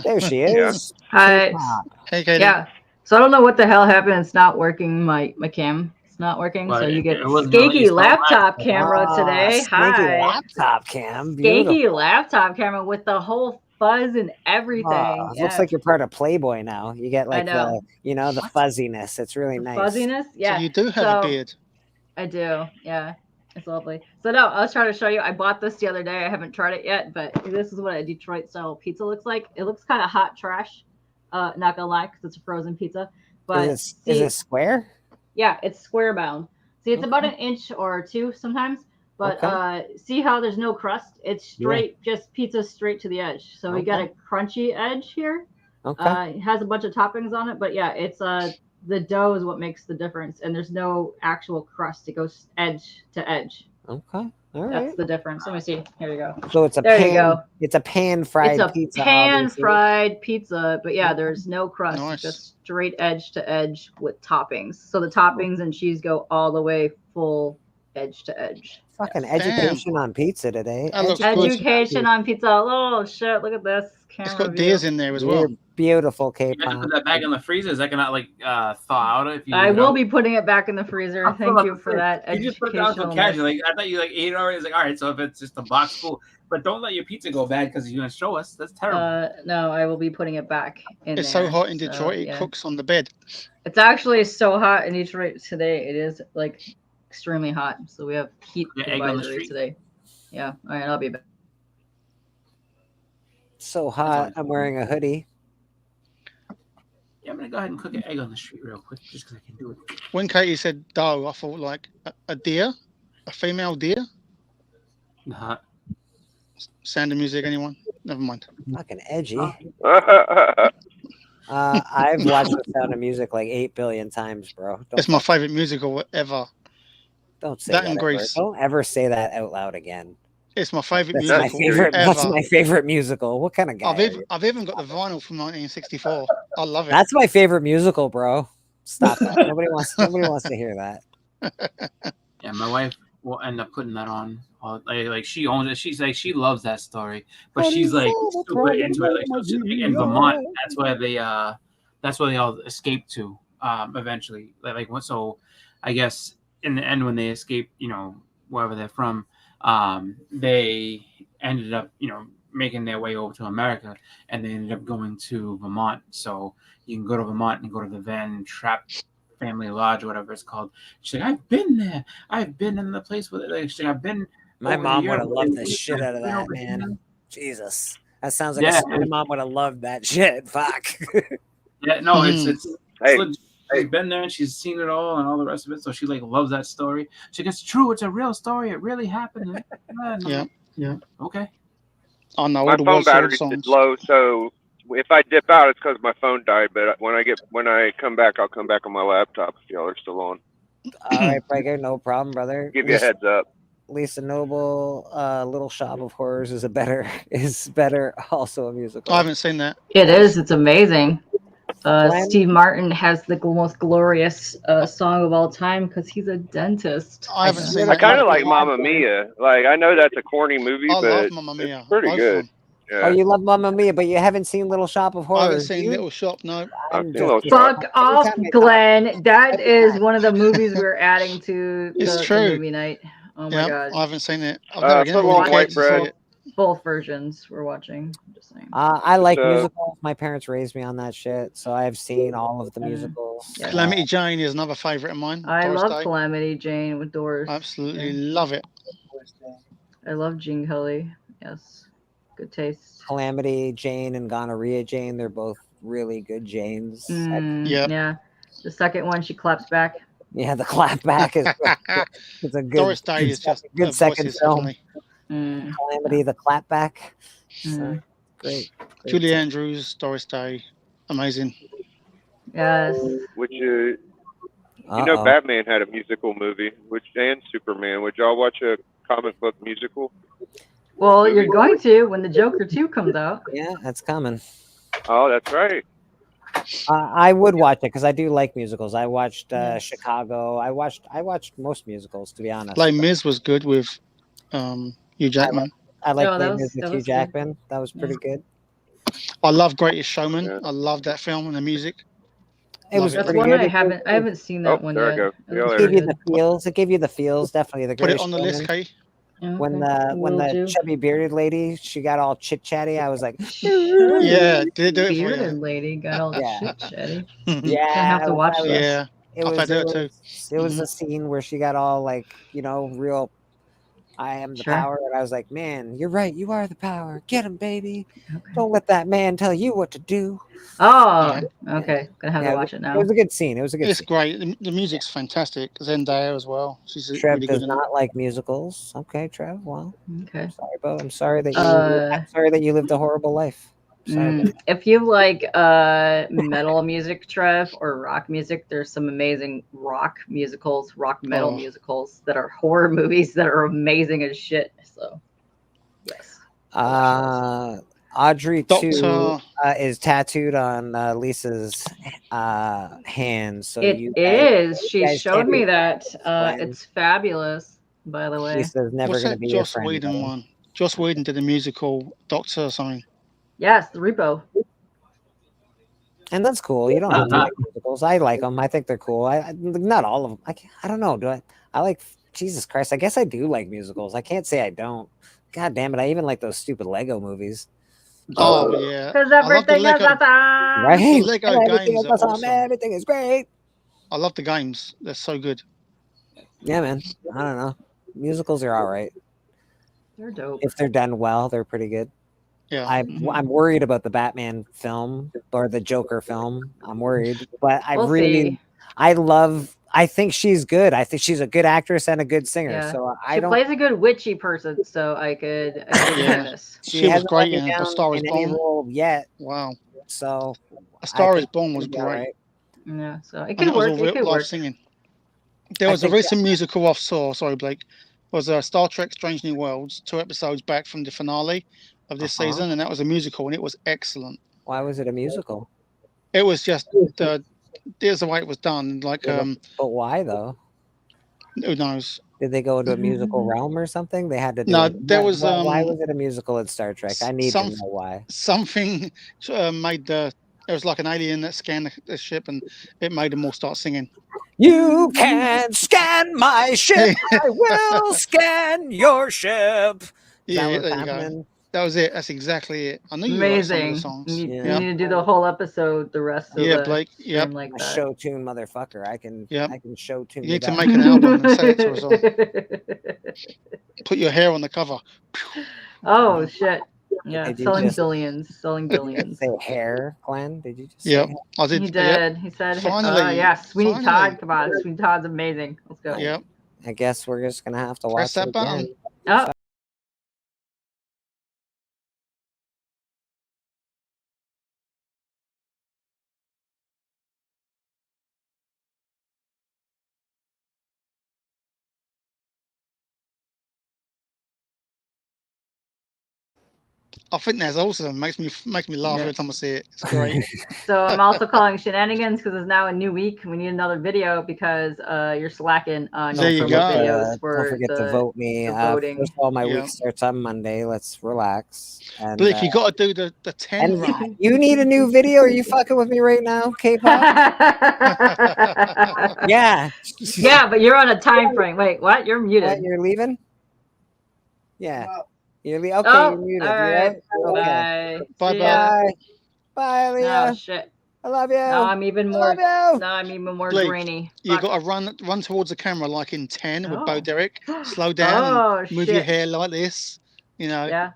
There she is. Hi. Hey, Katie. Yeah. So I don't know what the hell happened. It's not working. My cam. It's not working. Well, so you get it wasn't gonna let you skanky start laptop live. camera today. Skanky Hi. laptop cam. Beautiful. Skanky laptop camera with the whole fuzz and everything. It looks like you're part of Playboy now. You get like know. the fuzziness. It's really nice. Fuzziness. Yeah. So you do have a beard. I do. Yeah. It's lovely. So no, I was trying to show you. I bought this the other day. I haven't tried it yet, but this is what a Detroit style pizza looks like. It looks kind of hot trash. Not gonna lie, because it's a frozen pizza. But is it square? Yeah, it's square bound. See, it's about an inch or two sometimes. But see how there's no crust? It's straight, just pizza straight to the edge. So we got a crunchy edge here. Okay. It has a bunch of toppings on it, but yeah, it's the dough is what makes the difference, and there's no actual crust. It goes edge to edge. Okay. All right. That's the difference. Let me see. Here you go. So it's a there pan. You go. It's a pan fried It's a pizza. pan obviously. fried pizza, but yeah, there's no crust. Nice. Just straight edge to edge with toppings. So the toppings and cheese go all the way full edge to edge. Fucking education on pizza today. That looks good. Education on pizza. Oh shit! Look at this camera. It's got view. deers in there as well. Beautiful You have to K-pop. put that back in the freezer. Is that gonna thaw out if you? I will be putting it back in the freezer. I'm Thank you for that. You just put it down so casual. Like, I thought you ate it already. It's like, all right, so if it's just a box full, but don't let your pizza go bad because you're gonna show us. That's terrible. No, I will be putting it back in It's there. so hot in Detroit, it cooks on the bed. It's actually so hot in Detroit today. It is like extremely hot. So we have heat egg on the advisory street. today. Yeah. All right, I'll be back. So hot. I'm wearing a hoodie. Yeah, I'm gonna go ahead and cook an egg on the street real quick, just because I can do it. When Katie said doe, I thought like a deer, a female deer. Sound of music, anyone? Never mind. Fucking edgy. I've watched The Sound of Music like 8 billion times, bro. It's my favorite musical ever. Don't say that that. in Greece. Don't ever say that out loud again. It's my favorite That's musical. my favorite. Ever. That's my favorite musical. What kind of guy? I've even got the vinyl from 1964. I love it. That's my favorite musical, bro. Stop that. Nobody wants to hear that. Yeah, my wife will end up putting that on. Like she owns it. She's like she loves that story, but she's like super into it. Like so in Vermont, that's where they all escaped to eventually. So I guess in the end when they escaped, wherever they're from, they ended up making their way over to America, and they ended up going to Vermont. So you can go to Vermont and go to the Van Trapp Family Lodge, or whatever it's called. She's like, I've been there. I've been in the place with it. Like, she's like, I've been. My mom would have loved the shit out of that, man. Jesus, that sounds like my mom would have loved that shit. Fuck. Yeah, no, it's legit. She's been there and she's seen it all and all the rest of it. So she loves that story. She goes, true, it's a real story. It really happened. Yeah. Okay. Oh no, my phone battery's low, so if I dip out, it's because my phone died. But when I come back, I'll come back on my laptop if y'all are still on. All right, Breaker, no problem, brother. Give you a heads up. Lisa Noble, Little Shop of Horrors is better. Also a musical. I haven't seen that. It is. It's amazing. Steve Martin has the most glorious song of all time because he's a dentist. I haven't seen I kind of like Mamma Mia. Like I know that's a corny movie, I but love Mamma Mia. it's pretty good. Yeah. Oh, you love Mamma Mia, but you haven't seen Little Shop of Horrors. I haven't seen Little Shop. No. Fuck off, Glenn. That is one of the movies we're adding to the movie night. Oh my god. I haven't seen it. I've never White Bread. Both versions we're watching. Just saying. I like musicals. My parents raised me on that shit, so I've seen all of the musicals. Yeah. Calamity Jane is another favorite of mine. I love Calamity Jane with Doris. Absolutely love it. I love Gene Kelly. Yes. good taste. Calamity Jane and Gonorrhea Jane, they're both really good Janes. Yeah. The second one, she claps back. Yeah, the clapback is it's a good, Doris Day is just good second voices, film. heavenly. Calamity, the clapback. So, great. Julie Andrews, Doris Day, amazing. Yes. Which you know, Batman had a musical movie, and Superman. Would y'all watch a comic book musical? Well, you're going to when the Joker 2 comes out. Yeah, that's coming. Oh, that's right. I would watch it because I do like musicals. I watched Chicago. I watched most musicals, to be honest. Les Mis was good with Hugh Jackman. I like Les Mis with Hugh Jackman. That was pretty good. I love Greatest Showman. I love that film and the music. That's one good. I haven't seen that one yet. It gave you the feels. It gave you the feels. Definitely the Put it Greatest on the list, Showman. Kay. When the chubby bearded lady, she got all chit chatty, I was like, yeah, did it do it for you? Bearded lady got all chit chatty. Yeah, I have to watch this. Yeah, it was a scene where she got all like, real. I am the power, and I was like, man, you're right. You are the power. Get him, baby. Don't let that man tell you what to do. Oh, okay. Gonna have to watch it now. It was a good scene. It was a good. It's great. The music's fantastic. Zendaya as well. She's Trev really does good. not like musicals. Okay, Trev. Well, okay. Sorry, Bo. I'm sorry that you lived a horrible life. Sorry. If you like metal music, Trev, or rock music, there's some amazing rock musicals, rock metal musicals that are horror movies that are amazing as shit. So, yes. Audrey too is tattooed on Lisa's hand. So it is. She showed me that. It's fabulous. By the way, Lisa's never going to be Joss your friend. Whedon one. Joss Whedon did a musical, Doctor or something. Yes, the Repo. And that's cool. You don't have to like musicals. I like them. I think they're cool. Not all of them. I don't know. I like Jesus Christ. I guess I do like musicals. I can't say I don't. God damn it. I even like those stupid Lego movies. Oh, yeah. Because everything is awesome. Right? The Lego Everything games is are awesome. awesome. Everything is great. I love the games. They're so good. Yeah, man. I don't know. Musicals are all right. They're dope. If they're done well, they're pretty good. Yeah. I'm worried about the Batman film or the Joker film. I'm worried, but I think she's good. I think she's a good actress and a good singer. Yeah. So She plays a good witchy person, so I could this. She was great in A Star Is any Born. role yet. Wow. So A Star Is Born was great. Right. Yeah, so it And could work. was It could live work. singing. There was a recent musical I saw, sorry Blake, was Star Trek Strange New Worlds, 2 episodes back from the finale of this season, and that was a musical, and it was excellent. Why was it a musical? It was just, there's the way it was done. Like, but why though? Who knows? Did they go into a musical realm or something? They had to do No, it. there was, why was it a musical at Star Trek? I need to know why. Something made there was like an alien that scanned the ship, and it made them all start singing. You can scan my ship. I will scan your ship. Yeah, there you go. That was it. That's exactly it. I knew you liked some of the songs. You need to do the whole episode, the rest of the Blake. Yep. like a that. show tune motherfucker. I can show tune. You need to make an album and sell it to us all. Put your hair on the cover. Oh shit. Yeah, Did you selling just- billions. Selling billions. Say hair, Glenn? Did you just say Yep. hair? I did. He did. Yep. He said, Finally. yeah, Sweeney Finally. Todd. Come on. Sweeney Todd's amazing. Let's go. Yep. I guess we're just gonna have to Press watch that it button. again. Oh. I think that's awesome. Makes me laugh every time I see it. It's great. So I'm also calling shenanigans because it's now a new week. We need another video because you're slacking on There your you go. videos for Don't forget to vote me. the voting. First of all, my Yeah. week starts on Monday. Let's relax. And, Blake, you got to do the 10 and run. you need a new video? Are you fucking with me right now, K-pop? Yeah. Yeah, but you're on a time frame. Wait, what? You're muted. What, you're leaving? Yeah. You're okay, Oh, you're muted. all You right. Okay. Bye. Bye, See ya. Bye. Bye, Leah. Oh shit. I love you. Now I'm even more. love you. Now I'm even more Blake, grainy. You Fuck. got to run towards the camera like in 10 with Oh. Bo Derek. Slow down Oh, and move your shit. hair like this. You know, Yeah,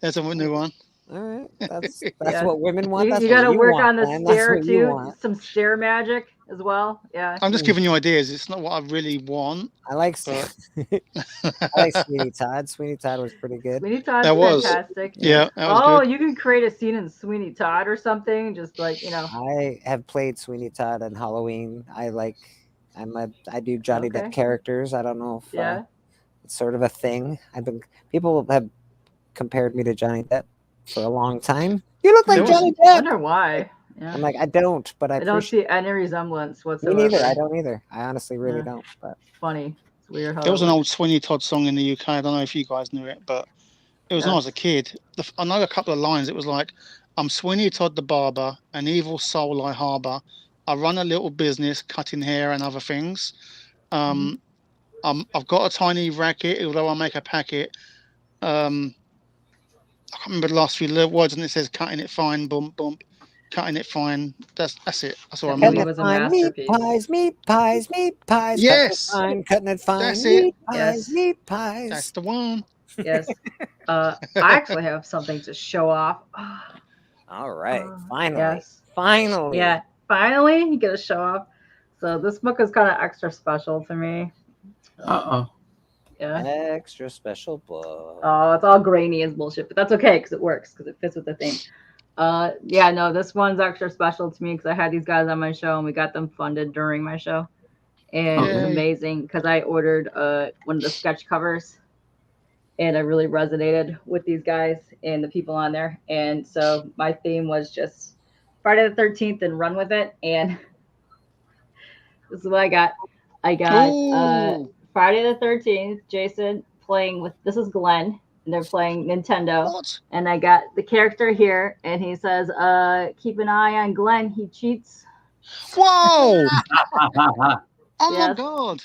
there's a new one. All right, that's what women want. You, That's you what got to you work want, on the man. That's stare what you too. want. Some stare magic as well. Yeah. I'm just giving you ideas. It's not what I really want. I like but... I like Sweeney Todd. Sweeney Todd was pretty good. Sweeney Todd's That was. fantastic. Yeah, that was good. You can create a scene in Sweeney Todd or something. Just like, you know. I have played Sweeney Todd on Halloween. I do Johnny Depp characters. I don't know if it's sort of a thing. People have compared me to Johnny Depp for a long time. You look like Johnny Depp. I wonder why. Yeah. I'm like, I don't, but I don't see any resemblance whatsoever. Me neither. I don't either. I honestly really don't. But funny. It's weird how there was an old Sweeney Todd song in the UK. I don't know if you guys knew it, but it was when I was a kid. I know a couple of lines. It was like, I'm Sweeney Todd the barber, an evil soul I harbour. I run a little business, cutting hair and other things. I've got a tiny racket, although I make a packet. I can't remember the last few words, and it says cutting it fine, bump, bump. Cutting it fine. That's it. That's all I remember. Was a masterpiece. Meat pies. Yes. Cutting it fine. That's meat it. pies. Meat pies. That's the one. Yes. I actually have something to show off. All right. Finally. Yes. Finally. Yeah. Finally, you get a show off. So this book is kind of extra special to me. Yeah. Extra special book. Oh, it's all grainy as bullshit, but that's okay because it works because it fits with the theme. This one's extra special to me because I had these guys on my show and we got them funded during my show, and it was amazing because I ordered one of the sketch covers, and I really resonated with these guys and the people on there, and so my theme was just Friday the 13th and run with it, and this is what I got. I got Friday the 13th, Jason playing with, this is Glenn. And they're playing Nintendo. What? And I got the character here, and he says, keep an eye on Glenn. He cheats. Whoa! Oh my God.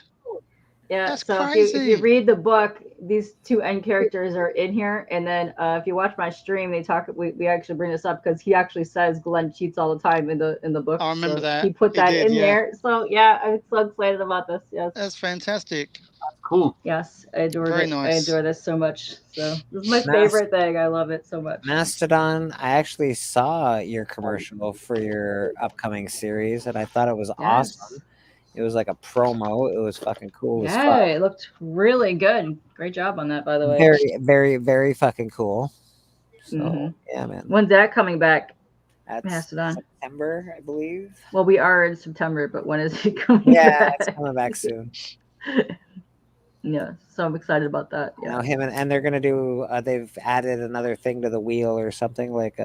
Yeah, that's so crazy. If you read the book, these two end characters are in here. And then if you watch my stream, we actually bring this up because he actually says Glenn cheats all the time in the book. I remember that. He put that in there. So yeah, I'm so excited about this. Yes. That's fantastic. Cool. Yes, I adore it. Nice. I enjoy this so much. So this is my favorite thing. I love it so much. Mastodon, I actually saw your commercial for your upcoming series, and I thought it was awesome. It was like a promo. It was fucking cool. Yeah, it looked really good. Great job on that, by the way. Very, very, very fucking cool. So yeah, man. When's that coming back? That's Mastodon. September, I believe. Well, we are in September, but when is it coming back? It's coming back soon. Yeah, so I'm excited about that. Yeah, him and they're gonna do. They've added another thing to the wheel or something like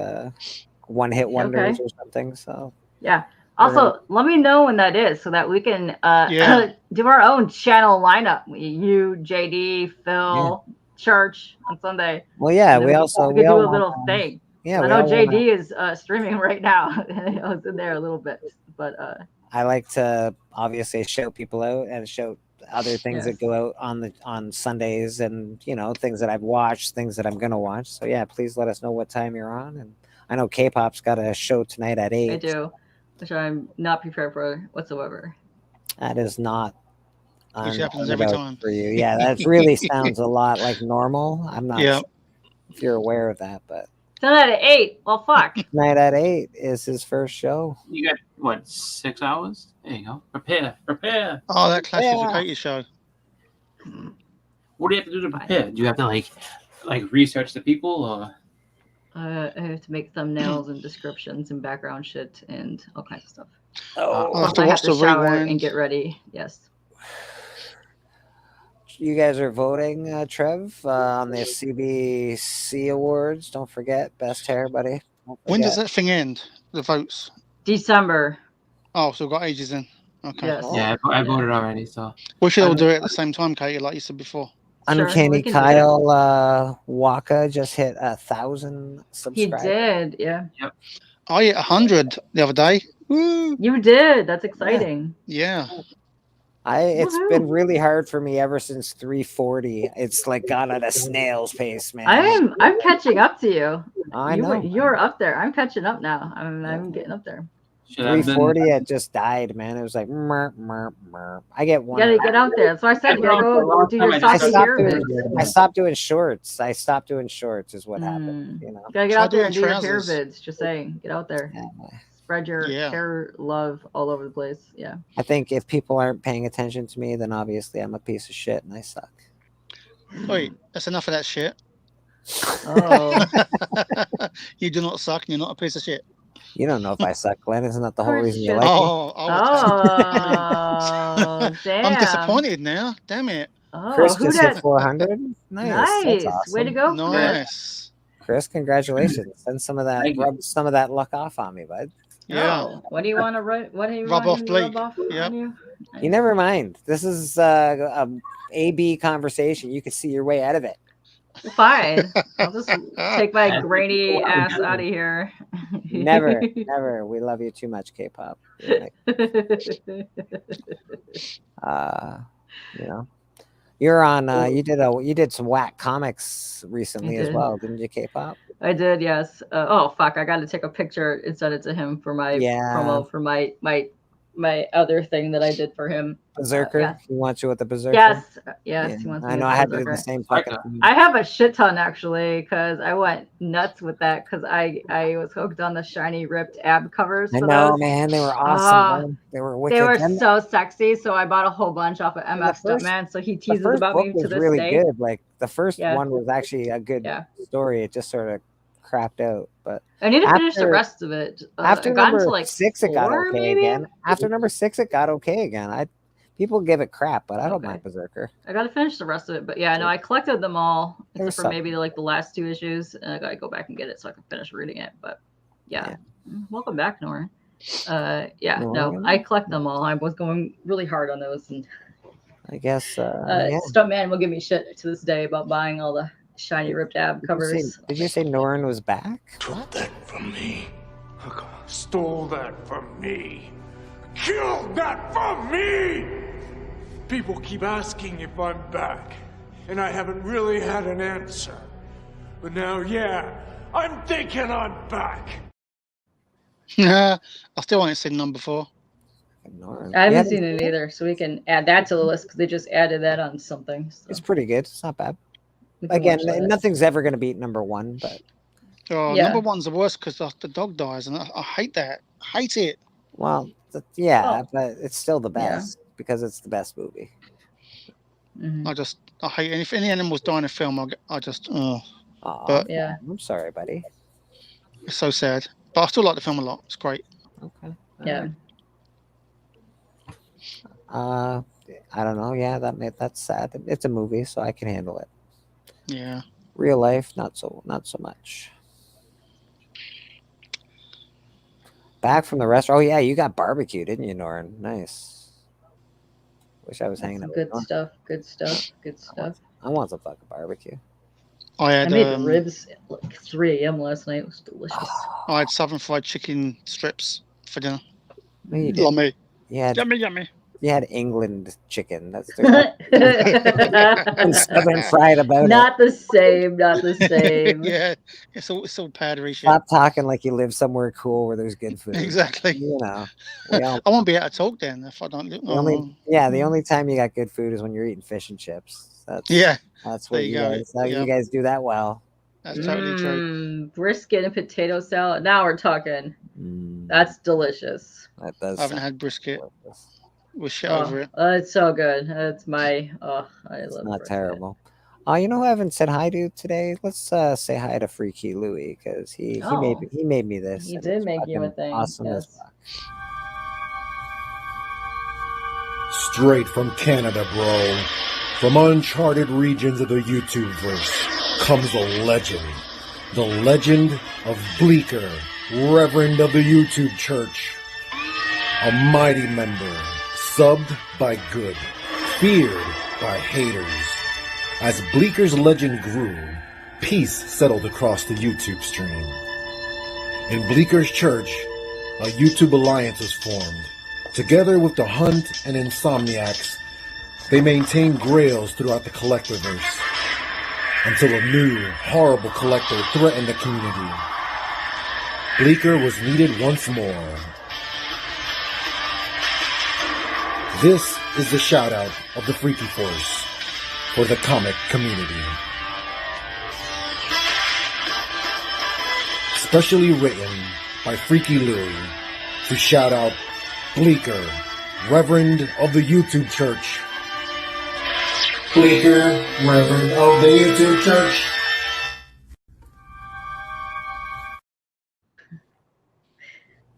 one-hit wonders or something. So yeah. Also, let me know when that is so that we can do our own channel lineup. You, JD, Phil, Church on Sunday. Well, yeah, we can do a little thing. Yeah, I know JD is streaming right now. I was in there a little bit, but I like to obviously show people out and show other things that go out on Sundays, and things that I've watched, things that I'm gonna watch. So yeah, please let us know what time you're on. And I know K-pop's got a show tonight at 8. I do, which I'm not prepared for whatsoever. That is not which happens every time for you. Yeah, that really sounds a lot like normal. I'm not sure if you're aware of that, but tonight at 8. Well, fuck. Tonight at 8 is his first show. You got what, 6 hours? There you go. Prepare. Oh, that clashes with Katie's show. What do you have to do to prepare? Do you have to like research the people, or? I have to make thumbnails and descriptions and background shit and all kinds of stuff. I have to shower rewind and get ready. Yes. You guys are voting, Trev, on the CBC Awards. Don't forget, best hair, buddy. When does that thing end? The votes? December. Oh, so we've got ages in. Okay. Yes. Yeah, I voted already. So we should all do it at the same time, Katie, like you said before. Uncanny Kyle Waka just hit 1,000 subscribers. He did, yeah. Yep. I hit 100 the other day. Woo! You did. That's exciting. Yeah. It's been really hard for me ever since 340. It's like gone at a snail's pace, man. I'm catching up to you. I know. You're up there. I'm catching up now. I'm getting up there. 340, it just died, man. It was like merp, merp, merp. I get one. You gotta get out there. So I said, you gotta go do your saucy hair vids. I stopped doing shorts. Is what happened. You know, You gotta get out there and do your hair vids. Just saying, get out there. Spread your hair love all over the place. Yeah. I think if people aren't paying attention to me, then obviously I'm a piece of shit and I suck. Wait, that's enough of that shit. Oh. You do not suck and you're not a piece of shit. You don't know if I suck, Glenn. Isn't that the whole reason you like me? Damn. I'm disappointed now. Damn it. Chris just hit 400. Nice. That's awesome. Way to go. Nice. Chris, congratulations. Send some of that, rub some of that luck off on me, bud. Yeah. Oh, what do you want to write? What do you rub want off to Blake? rub off on you? You never mind. This is a A-B conversation. You can see your way out of it. Fine. I'll just take my grainy ass out of here. Never. We love you too much, K-pop. You know, you're on. You did some whack comics recently as well, didn't you, K-pop? I did, yes. Oh fuck! I got to take a picture and send it to him for my promo for my other thing that I did for him. Berserker. He wants you with the Berserker. Yes. He wants. I know. I had to do the same fucking. I have a shit ton actually because I went nuts with that because I was hooked on the shiny ripped ab covers. I know, man. They were awesome. They were wicked. They were so sexy. So I bought a whole bunch off of MF Stuntman. So he teases about me to this really day. Good. Like the first one was actually a good story. It just sort of crapped out, but I need to finish the rest of it. After number 6, it got 4, okay maybe? again. After number 6, it got okay again. People give it crap, but I don't mind Berserker. I got to finish the rest of it, but yeah, no, I collected them all except for maybe like the last 2 issues, and I got to go back and get it so I can finish reading it. But yeah. Welcome back, Nora. No, I collect them all. I was going really hard on those, and I guess Stuntman will give me shit to this day about buying all the shiny ripped ab covers. Did you say Norrin was back? Took that from me. Stole that from me. Killed that from me! People keep asking if I'm back, and I haven't really had an answer. But now, I'm thinking I'm back. I still haven't seen number 4. I haven't seen it either, so we can add that to the list because they just added that on something. So. It's pretty good. It's not bad. Again, nothing's ever going to beat number 1, but number 1's the worst because the dog dies, and I hate that. I hate it. Well, but it's still the best because it's the best movie. I hate if any animals die in a film. I just but I'm sorry, buddy. It's so sad, but I still like the film a lot. It's great. Okay. Yeah. I don't know. Yeah, that's sad. It's a movie, so I can handle it. Yeah. Real life, not so much. Back from the restaurant. Oh yeah, you got barbecue, didn't you, Norrin? Nice. Wish I was hanging out. Good stuff. Good stuff. I want some fucking barbecue. I made the ribs at like 3 a.m. last night. It was delicious. I had southern fried chicken strips for dinner. Yummy. Yummy. You had England chicken. That's southern fried about it. Not the same. Yeah, it's all powdery shit. Stop talking like you live somewhere cool where there's good food. Exactly. You know. I won't be able to talk then if I don't. The only time you got good food is when you're eating fish and chips. That's what you guys do that well. That's totally true. Brisket and potato salad. Now we're talking. That's delicious. That does. I haven't had brisket. We'll shit over it. It's so good. It's my I love it. It's not terrible. You know who I haven't said hi to today? Let's say hi to Freaky Louie because he made me this. He did make you a thing. Awesome as fuck. Straight from Canada, bro. From uncharted regions of the YouTube-verse comes the legend of Bleeker, Reverend of the YouTube Church. A mighty member, subbed by good, feared by haters. As Bleeker's legend grew, peace settled across the YouTube stream. In Bleeker's church, a YouTube alliance was formed. Together with the Hunt and Insomniacs, they maintained grails throughout the Collectorverse until a new, horrible collector threatened the community. Bleeker was needed once more. This is the shout out of the Freaky Force for the comic community. Specially written by Freaky Louie to shout out Bleeker, Reverend of the YouTube Church. Bleeker, Reverend of the YouTube Church.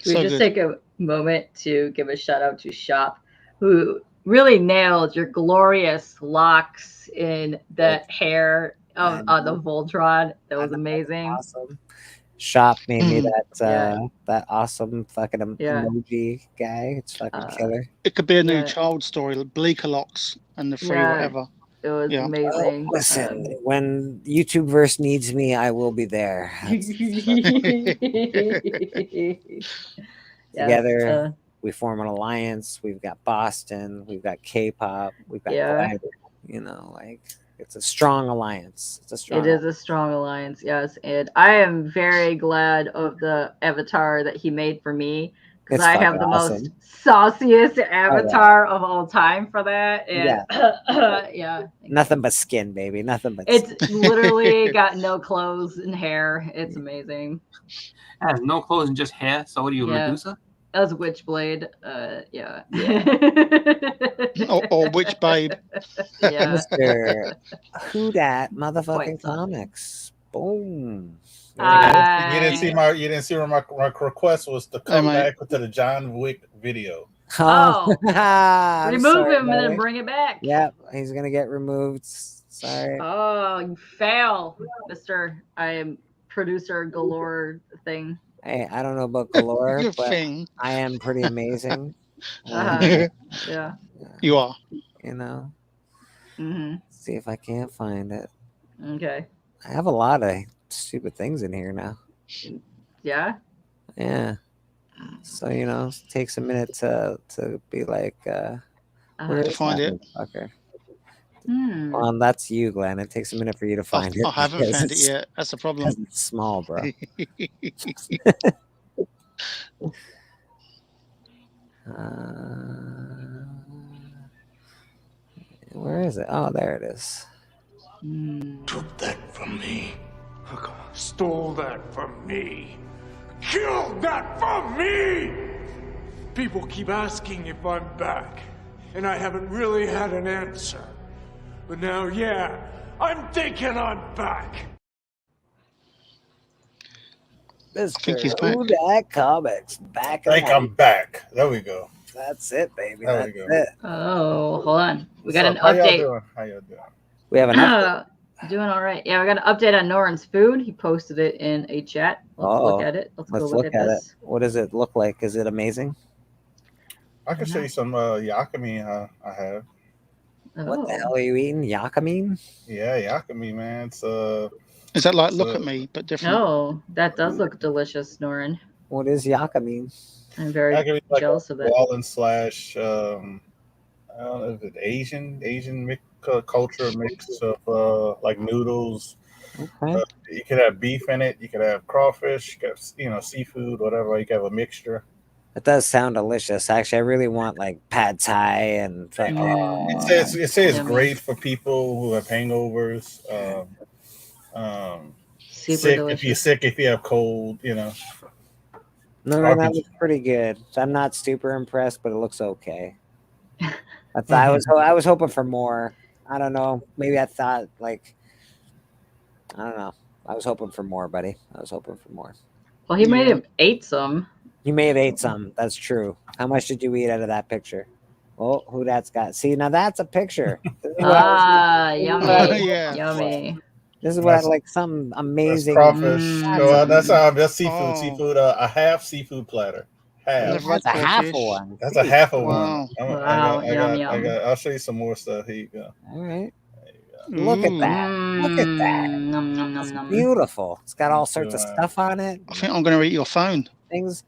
Can we just take a moment to give a shout out to Shop, who really nailed your glorious locks in the hair of the Voltron. That was amazing. Awesome. Shop made me that awesome fucking emoji guy. It's fucking killer. It could be a new child story, like Bleeker Locks and the free whatever. It was amazing. Oh, listen, when YouTubeverse needs me, I will be there. Together, we form an alliance. We've got Boston. We've got K-pop. We've got Glider. You know, like it's a strong alliance. It is a strong alliance, yes. And I am very glad of the avatar that he made for me. Because I have the most sauciest avatar of all time for that. And nothing but skin, baby. Nothing but it's skin. literally got no clothes and hair. It's amazing. It has no clothes and just hair. So what are you, Medusa? That was Witchblade. or Witch Babe. Yeah. Mr. Who Dat Motherfucking Comics. Boom. You didn't see where my request was to come back to the John Wick video. Oh, I'm remove sorry, him and buddy. then bring it back. Yep, he's gonna get removed. Sorry. Oh, you fail, Mr. I am producer galore thing. Hey, I don't know about galore, Your but thing. I am pretty amazing. Yeah. You are. You know. Mm-hmm. See if I can't find it. Okay. I have a lot of stupid things in here now. Yeah. Yeah. So you know, it takes a minute to be like, where to find it. Okay. Hmm. That's you, Glenn. It takes a minute for you to find it. I haven't found it yet. That's the problem. It's small, bro. Where is it? Oh, there it is. Took that from me. Stole that from me. Killed that from me! People keep asking if I'm back, and I haven't really had an answer. But now, I'm thinking I'm back. Mr. Who Dat Comics back. I think I'm back. There we go. That's it, baby. There That's we go. it. Oh, hold on. We got an How y'all update. doing? How y'all doing? We have an update. Doing all right. Yeah, we got an update on Noran's food. He posted it in a chat. Let's look at it. Let's go look at this. it. What does it look like? Is it amazing? I can show you some yakami I have. What the hell are you eating? Yakamine? Yeah, yakami, man. It's Is that like Look at Me, but different? Oh, that does look delicious, Noran. What is yakamine? I'm very yakami like jealous of that. Wallen slash I don't know if it's Asian mix, culture mix of like noodles. Okay. You could have beef in it. You could have crawfish. You could have, seafood, whatever. You could have a mixture. It does sound delicious. Actually, I really want like pad thai and fucking. It says great for people who have hangovers. Sick if you're sick, if you have cold, No, that looks pretty good. So I'm not super impressed, but it looks okay. I was hoping for more. I don't know. Maybe I thought like I don't know. I was hoping for more, buddy. I was hoping for more. Well, he may have ate some. You may have ate some. That's true. How much did you eat out of that picture? Oh, who that's got? See, now that's a picture. Yummy. Yeah. Yummy. This is what I like. Some amazing crawfish. That's seafood. Oh. Seafood. A half seafood platter. Half. That's a half of one. That's a half of Wow. one. Wow, yum. I'll show you some more stuff. Here you go. All right. Look at that. Look at that. Nom, nom, nom, It's nom. beautiful. It's got all sorts of stuff on it. I think I'm going to eat your phone. Things.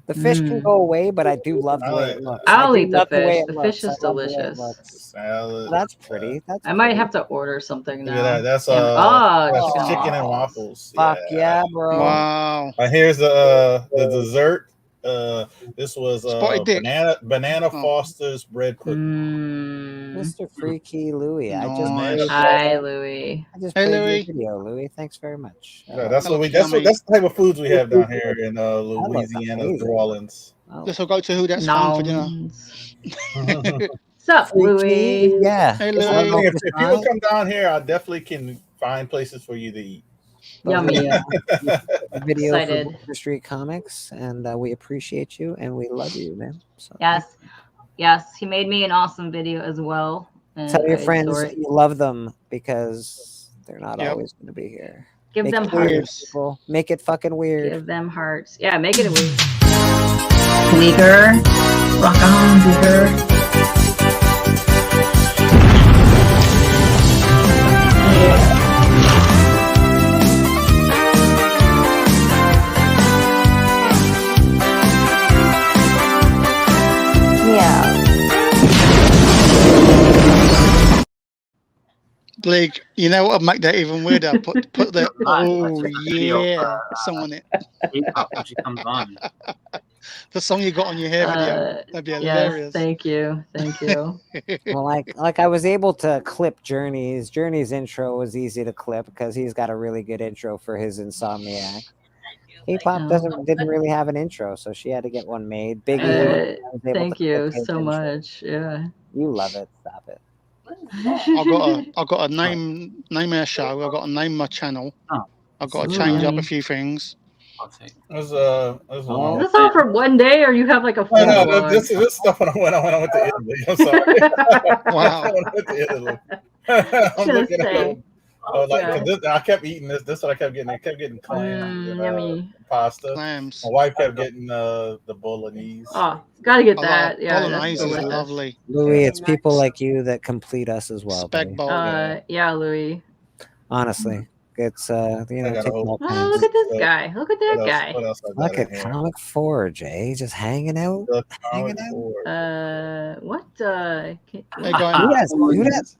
The fish can go away, but I do love the way it looks. I'll I do eat the love way fish. it The fish looks. is I love the way it delicious. looks. Salad. That's pretty. That's I might have to order something now. Look at that. That's that's chicken and waffles. Fuck yeah, bro. Wow. Here's the dessert. This was Spotted dick. banana Foster's bread pudding. Mr. Freaky Louie. I just Hi, Louie. I just Hey, played Louie. your video, Louie. Thanks very much. Yeah, that's the type of foods we have down here in Louisiana, amazing. New Orleans. Let's all go to who that's home for dinner. What's up, Louie? Yeah. Hey, That's another Louie. thing. If people come down here, I definitely can find places for you to eat. Yummy. Video Excited. for Bleeker Street Comics, and we appreciate you and we love you, man. So Yes. He made me an awesome video as well. And tell your I friends adore it. you love them because they're not always going to be here. Give Make them it weird, hearts. people. Make it fucking weird. Give them hearts. Yeah, make it a weird. Bleeker. Rock on, Bleeker. Blake, you know what would make that even weirder? Put the song on it. When she comes on. The song you got on your hair video. That'd be hilarious. Yes, thank you. Well, like I was able to clip Journey's intro was easy to clip because he's got a really good intro for his Insomniac. K-pop didn't really have an intro, so she had to get one made. Biggie, thank you so much. Yeah, you love it. Stop it. I've got a name our show. I've got to name my channel. I've got to change up a few things. This Is this all for one day, or you have like a full no, this stuff when I went to Italy. I'm sorry. Wow. When I went to Italy. I'm looking at I kept eating this. This is what I kept getting. I kept getting clams and pasta. Clams. My wife kept getting the bolognese. Oh, gotta get that. Yeah, bolognese is lovely. Louis, it's people like you that complete us as well. Spec bowl. Yeah, Louis. Honestly, it's take all Oh, kinds. look at this guy. Look at that guy. Look at Comic Forge, eh? Just hanging out. What?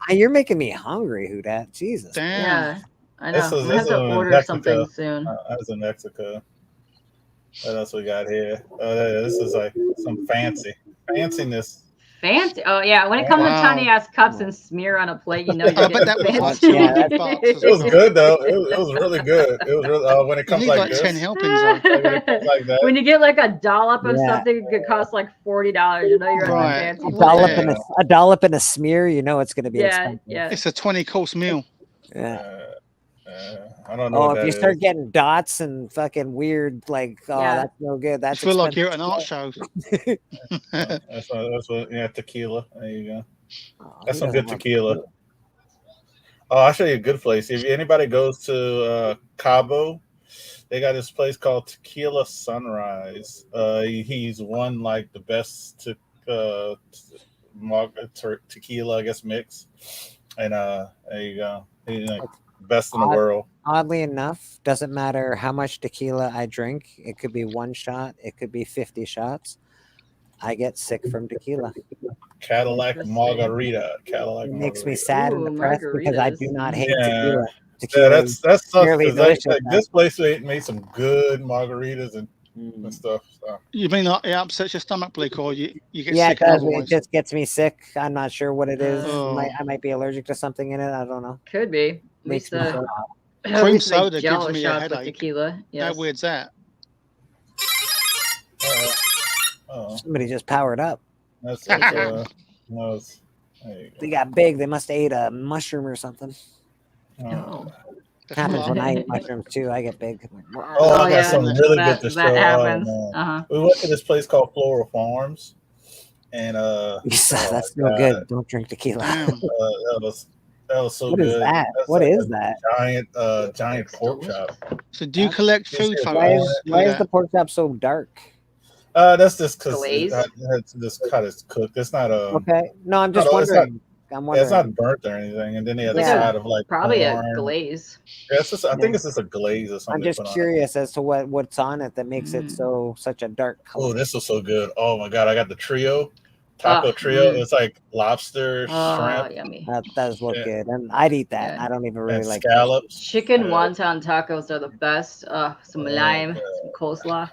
You're making me hungry, Who Dat? Jesus. Damn. Yeah, I know. I have to order something soon. I was in Mexico. What else we got here? This is like some fanciness. Fancy. Oh yeah, when it comes to tiny ass cups and smear on a plate, you know you're getting fancy. It was good though. It was really good. It was really when it comes like this. 10 helpings. Like that. When you get like a dollop of something, it costs like $40. You know you're Right. fancy. A dollop and a smear, you know it's going to be expensive. Yeah. It's a 20-course meal. Yeah. I don't know. If you start getting dots and fucking weird, that's no good. That's I feel like you're at an art show. That's what, tequila. There you go. That's some good tequila. Oh, I'll show you a good place. If anybody goes to Cabo, they got this place called Tequila Sunrise. He's won like the best tequila, I guess, mix. And there you go. He's like best in the world. Oddly enough, doesn't matter how much tequila I drink. It could be one shot. It could be 50 shots. I get sick from tequila. Cadillac Margarita. It makes me sad and depressed because I do not hate tequila. Yeah, that's delicious. Like this place made some good margaritas and stuff. So. You mean it upsets your stomach, Blake, or you get sick? It just gets me sick. I'm not sure what it is. I might be allergic to something in it. I don't know. Could be. Makes me so cream soda gives me a headache. Tequila. Yes. How weird's that? Somebody just powered up. They got big. They must have ate a mushroom or something. Happens when I eat mushrooms too. I get big. I got something really good to show. That happens. We went to this place called Floral Farms, and that's no good. Don't drink tequila. That was so good. What is that? What is that? Giant pork chop. So do you collect food photos? Why is the pork chop so dark? That's just because this cut is cooked. It's not okay. No, I'm just wondering. It's not burnt or anything, and then they have the side of like probably corn. a glaze. Yeah, I think it's just a glaze or something. I'm just curious as to what's on it that makes it such a dark color. Oh, this was so good. Oh my god, I got the taco trio. It's like lobster, shrimp. Yummy. That does look good, and I'd eat that. I don't even really like scallops. Chicken wonton tacos are the best. Some lime, some coleslaw.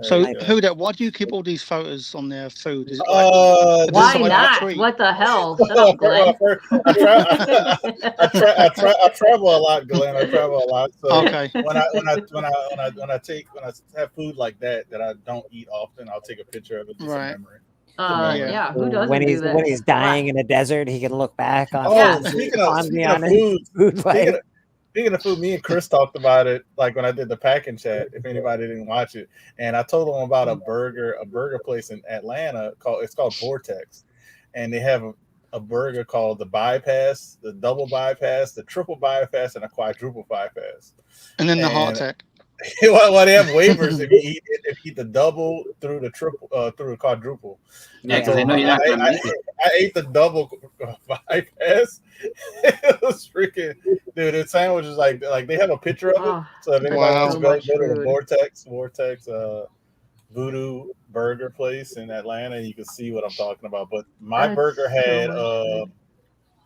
So, why do you keep all these photos on their food? Is it why not? What the hell? Shut up, Glenn. I travel a lot, Glenn. I travel a lot. So Okay. when I have food like that I don't eat often, I'll take a picture of it just a memory. Yeah, who doesn't when do that? when he's dying in a desert, he can look back on. Speaking of food, speaking of food, me and Chris talked about it like when I did the packing chat. If anybody didn't watch it, and I told them about a burger place in Atlanta called Vortex, and they have a burger called the bypass, the double bypass, the triple bypass, and a quadruple bypass. And then the heart attack. Well, they have waivers if you eat the double through the triple through the quadruple. Yeah, because I know you're not going to make it. I ate the double bypass. It was freaking, dude. The sandwich is like they have a picture of it. So if anybody wants to go to the Vortex Voodoo Burger place in Atlanta, you can see what I'm talking about. But my burger had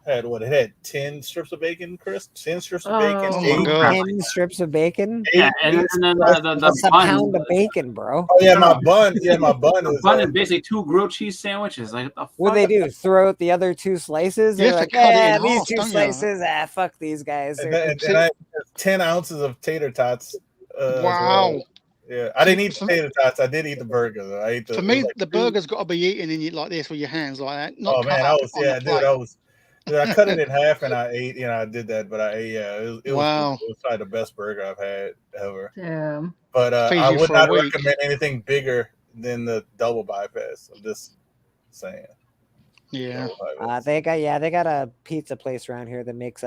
it had 10 strips of bacon, Chris. 10 strips of bacon. 10 strips of bacon. Yeah, and then That's a bun. pound of bacon, bro. Oh yeah, my bun. Yeah, my bun The is bun is basically 2 grilled cheese sandwiches. Like the what they do? Throw out the other 2 slices. They're like, yeah, these 2 slices. Fuck these guys. And I had 10 ounces of tater tots. Wow. Yeah, I didn't eat the tater tots. I did eat the burger. Though. I ate For me, the burger's got to be eaten in like this with your hands like that. Not man, I cut it in half and I ate. I did that, but I ate. Yeah, it was probably the best burger I've had ever. Damn. But I would not recommend anything bigger than the double bypass. I'm just saying. Yeah. They got a pizza place around here that makes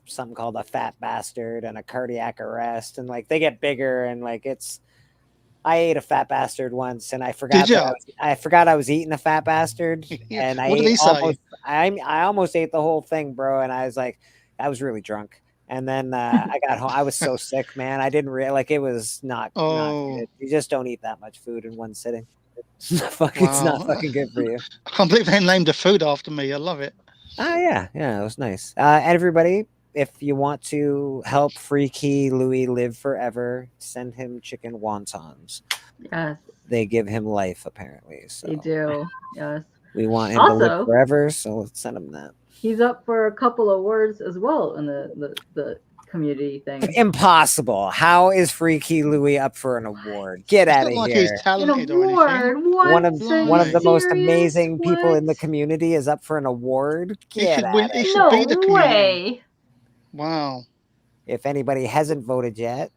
something called a fat bastard and a cardiac arrest, and like they get bigger and like it's. I ate a fat bastard once, and I forgot. I forgot I was eating a fat bastard, and I almost ate the whole thing, bro. And I was like, I was really drunk, and then I got home. I was so sick, man. I didn't it was not good. You just don't eat that much food in one sitting. It's not fucking good for you. I can't believe they named the food after me. I love it. Yeah, it was nice. Everybody, if you want to help Freaky Louis live forever, send him chicken wontons. Yes. They give him life, apparently. So they do. Yes. We want him to live forever, so let's send him that. He's up for a couple awards as well in the community thing. Impossible. How is Freaky Louis up for an award? Get out of here. He's talented or anything. One of the most amazing people in the community is up for an award. Get out of here. He should be the community. Wow. If anybody hasn't voted yet,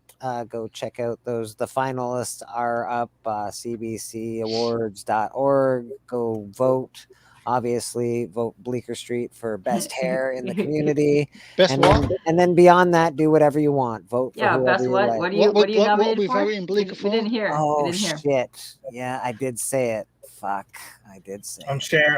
go check out those. The finalists are up, cbcawards.org. Go vote. Obviously, vote Bleeker Street for best hair in the community. And then beyond that, do whatever you want. Vote for whoever best you what? like. What are you nominated for? We didn't hear. Oh, we didn't hear. Shit. Yeah, I did say it. Fuck. I did say I'm sharing.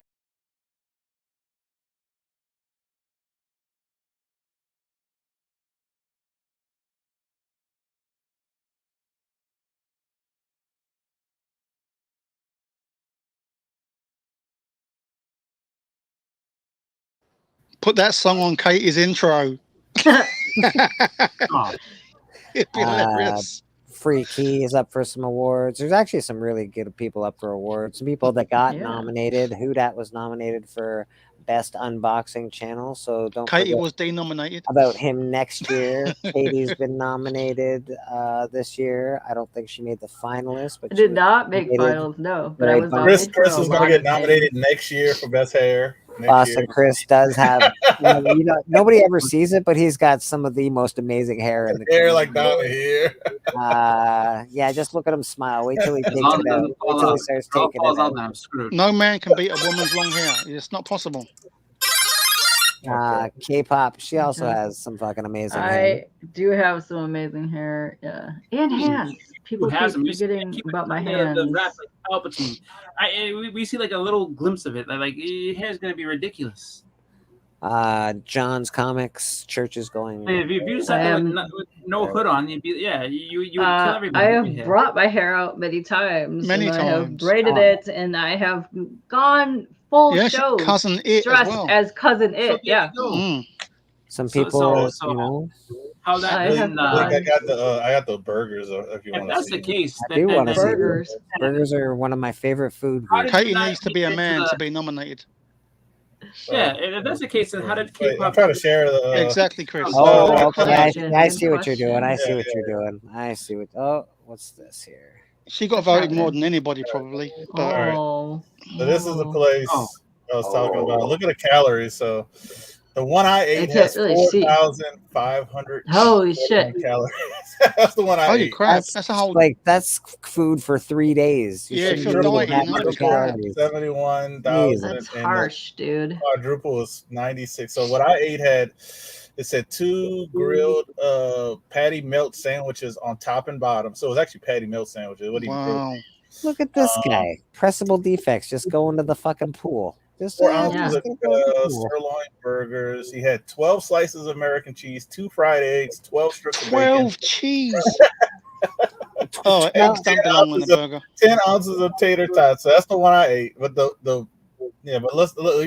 Put that song on Katie's intro. It'd be hilarious. Freaky is up for some awards. There's actually some really good people up for awards. Some people that got nominated. Who was nominated for best unboxing channel. So don't Katie was denominated. About him next year. Katie's been nominated this year. I don't think she made the finalist, but I did not make finals. No, but I was Chris is going to get nominated next year for best hair. Awesome. Chris does have, nobody ever sees it, but he's got some of the most amazing hair in the hair like down here. Yeah, just look at him smile. Wait till he takes it out. Wait till he starts taking it out. No man can beat a woman's long hair. It's not possible. K-pop. She also has some fucking amazing hair. I do have some amazing hair. Yeah, and hands. People keep forgetting about my hands. The rap like Palpatine. We see like a little glimpse of it. Like your hair is gonna be ridiculous. John's Comics. Church is going. If you said with no hood on, you'd be you would kill everybody. I have brought my hair out many times. I have braided it, and I have gone full show Cousin It dressed as well. as Cousin It. So, yeah. Some people, how that I got the burgers. If you if want that's to see the case, I do want to see burgers. Burgers are one of my favorite food How groups. did Katie needs to be a man to be nominated. Yeah, if that's the case, then how did K-pop? I'm trying to share the. Exactly, Chris. Oh, okay. question, I good see what you're doing. I question. see what you're doing. I see what. Oh, what's this here? She got voted more than anybody probably. But Oh. So this is the place Oh. I was talking about. Look at the calories. So the one I ate can't has really see. 4,500 Holy shit. calories. That's the one I holy ate. crap, that's a whole That's food for 3 days. You Yeah, if shouldn't you're be eating dieting, that that's many crap. calories. 71,000. That's and harsh, dude. quadruple was 96. So what I ate it said 2 grilled patty melt sandwiches on top and bottom. So it was actually patty melt sandwiches. What even Wow. Look at this guy. Pressable defects. Just go into the fucking pool. Just 4 ounces of go to the pool. sirloin burgers. He had 12 slices of American cheese, 2 fried eggs, 12 strips of 12 bacon. cheese. Oh, eggs don't belong on the burger. 10 ounces of tater tots. So that's the one I ate. But but you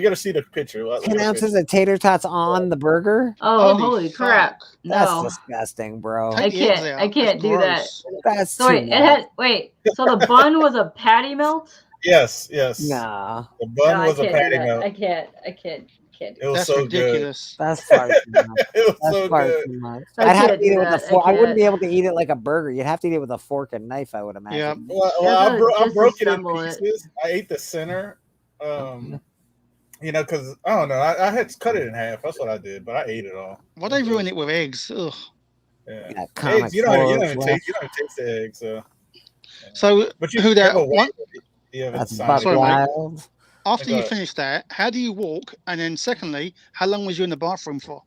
got to see the picture. 10 ounces of tater tots on the burger? Oh, holy crap. That's No. disgusting, bro. I can't do that. That's So too wait, much. so the bun was a patty melt? Yes. Nah. The bun No, was a I can't do patty that. melt. I can't do It was That's so ridiculous. That's far too much. It was That's so far good. too much. I I'd have can't to eat do it with a that. I fork. I wouldn't be can't. able to eat it like a burger. You'd have to eat it with a fork and knife, I would imagine. Yeah. Well, I broke it in disassemble it. pieces. I ate the center. Because I don't know. I had to cut it in half. That's what I did, but I ate it all. Why they ruin it with eggs? Ugh. Yeah. comic Eggs, you don't even forks, taste the eggs. So But you who have that a one? That's Sorry, buck mate. wild. After Go you ahead. finish that, how do you walk? And then secondly, how long was you in the bathroom for?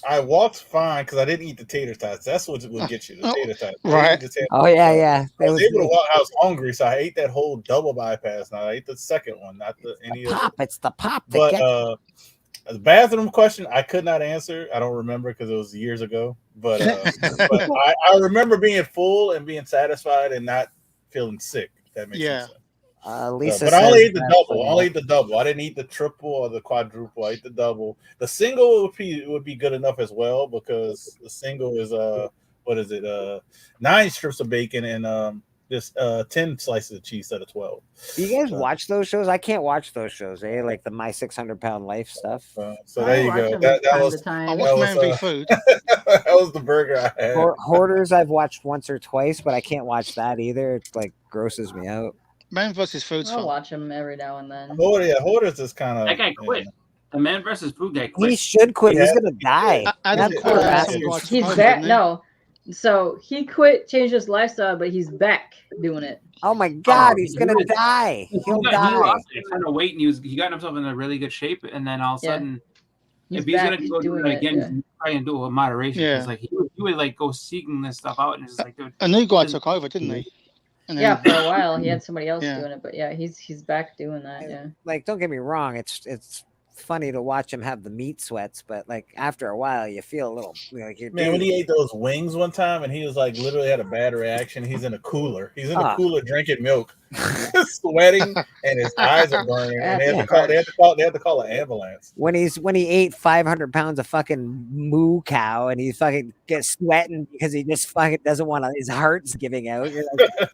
I walked fine because I didn't eat the tater tots. That's what will get you, the tater tots. I Right. didn't eat the tater Oh, yeah, tots. yeah. I was able to walk. I was hungry, so I ate that whole double bypass. Now I ate the second one, not any of Pop. It's the pop that But gets the bathroom question, I could not answer. I don't remember because it was years ago. But but I remember being full and being satisfied and not feeling sick. If that makes Yeah. sense. Lisa But I only says ate the that, double. I only ate the double. I didn't eat the triple or the quadruple. I ate the double. The single would be good enough as well because the single is 9 strips of bacon and just 10 slices of cheese instead of 12. Do you guys watch those shows? I can't watch those shows, like the My 600-Pound Life stuff. So there you go. That was I watch Man v Food. that was the burger I had. Hoarders I've watched once or twice, but I can't watch that either. It like grosses me out. Man versus Food's I'll fun. watch them every now and then. Hoarders is kind of That guy quit. The Man versus Food guy quit. He should quit. He's gonna die. Adam That quit poor after bastard. some guy took He's over, back. didn't he? No. So he quit, changed his lifestyle, but he's back doing it. Oh my God, he's gonna die. He'll He die. lost a ton of weight and he got himself in a really good shape, and then all of a Yeah. sudden, He's if he's back, gonna he's go do doing it it, again, yeah. he's trying to do it with moderation. Yeah. Because like he would like go seeking this stuff out, and it's just like, dude, A new guy took over, didn't he? And Yeah, then, for a while he had somebody else Yeah. doing it, but yeah, he's back doing that. Yeah. Like, don't get me wrong, it's funny to watch him have the meat sweats, but like after a while, you feel a little like you're. Man, when he ate those wings one time and he was like literally had a bad reaction, he's in a cooler. He's in a cooler drinking milk, sweating, and his eyes are burning. And they had to call an ambulance. When he ate 500 pounds of fucking moo cow and he fucking gets sweating because he just fucking doesn't want to, his heart's giving out. You're like,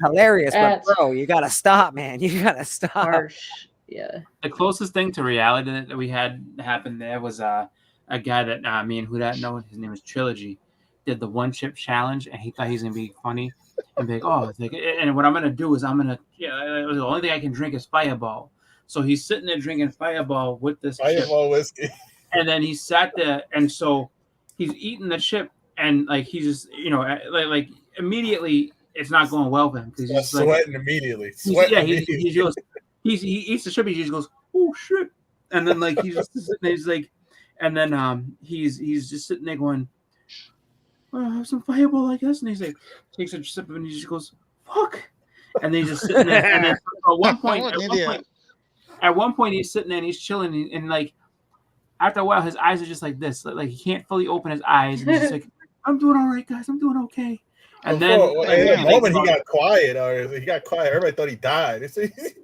hilarious, but bro, you gotta stop, man. You gotta stop. Harsh. Yeah. the closest thing to reality that we had happen there was a guy that me and who that know, his name is Trilogy, did the 1 chip challenge, and he thought he's gonna be funny and be like, oh, it's like, and what I'm gonna do is the only thing I can drink is Fireball. So he's sitting there drinking Fireball with this Fireball chip. whiskey, and then he sat there, and so he's eating the chip, and like he's just like immediately it's not going well for him because he's sweating like, immediately. He eats the chip. He just goes, oh shit, and then like he's just sitting there, he's like, and then he's just sitting there going, oh, have some Fireball like this, and he's like takes a sip and he just goes, fuck, and then he's just sitting there, and then at one point he's sitting there and he's chilling, and like after a while his eyes are just like this, like he can't fully open his eyes, and he's just like, I'm doing all right, guys, I'm doing okay. And Before, then in the moment he got quiet, everybody thought he died.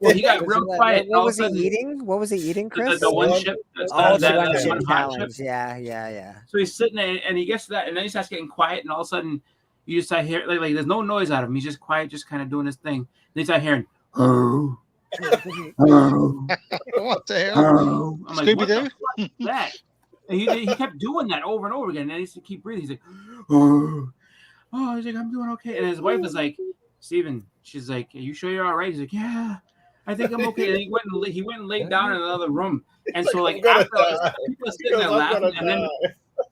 Well, he got real quiet. What was he eating? What was he eating, Chris? The one chip. Oh, the that one chip one hot challenge. chip. Yeah. So he's sitting there, and he gets to that, and then he starts getting quiet, and all of a sudden, you just start hearing like there's no noise out of him. He's just quiet, just kind of doing his thing. Then you start hearing, oh, what the hell? I'm like, what the fuck is that? And he kept doing that over and over again. And then he used to keep breathing. He's like, oh, he's like, I'm doing okay. And his wife was like, Steven, she's like, are you sure you're all right? He's like, yeah, I think I'm okay. And he went and laid down in another room. And so like after people are sitting there laughing, and then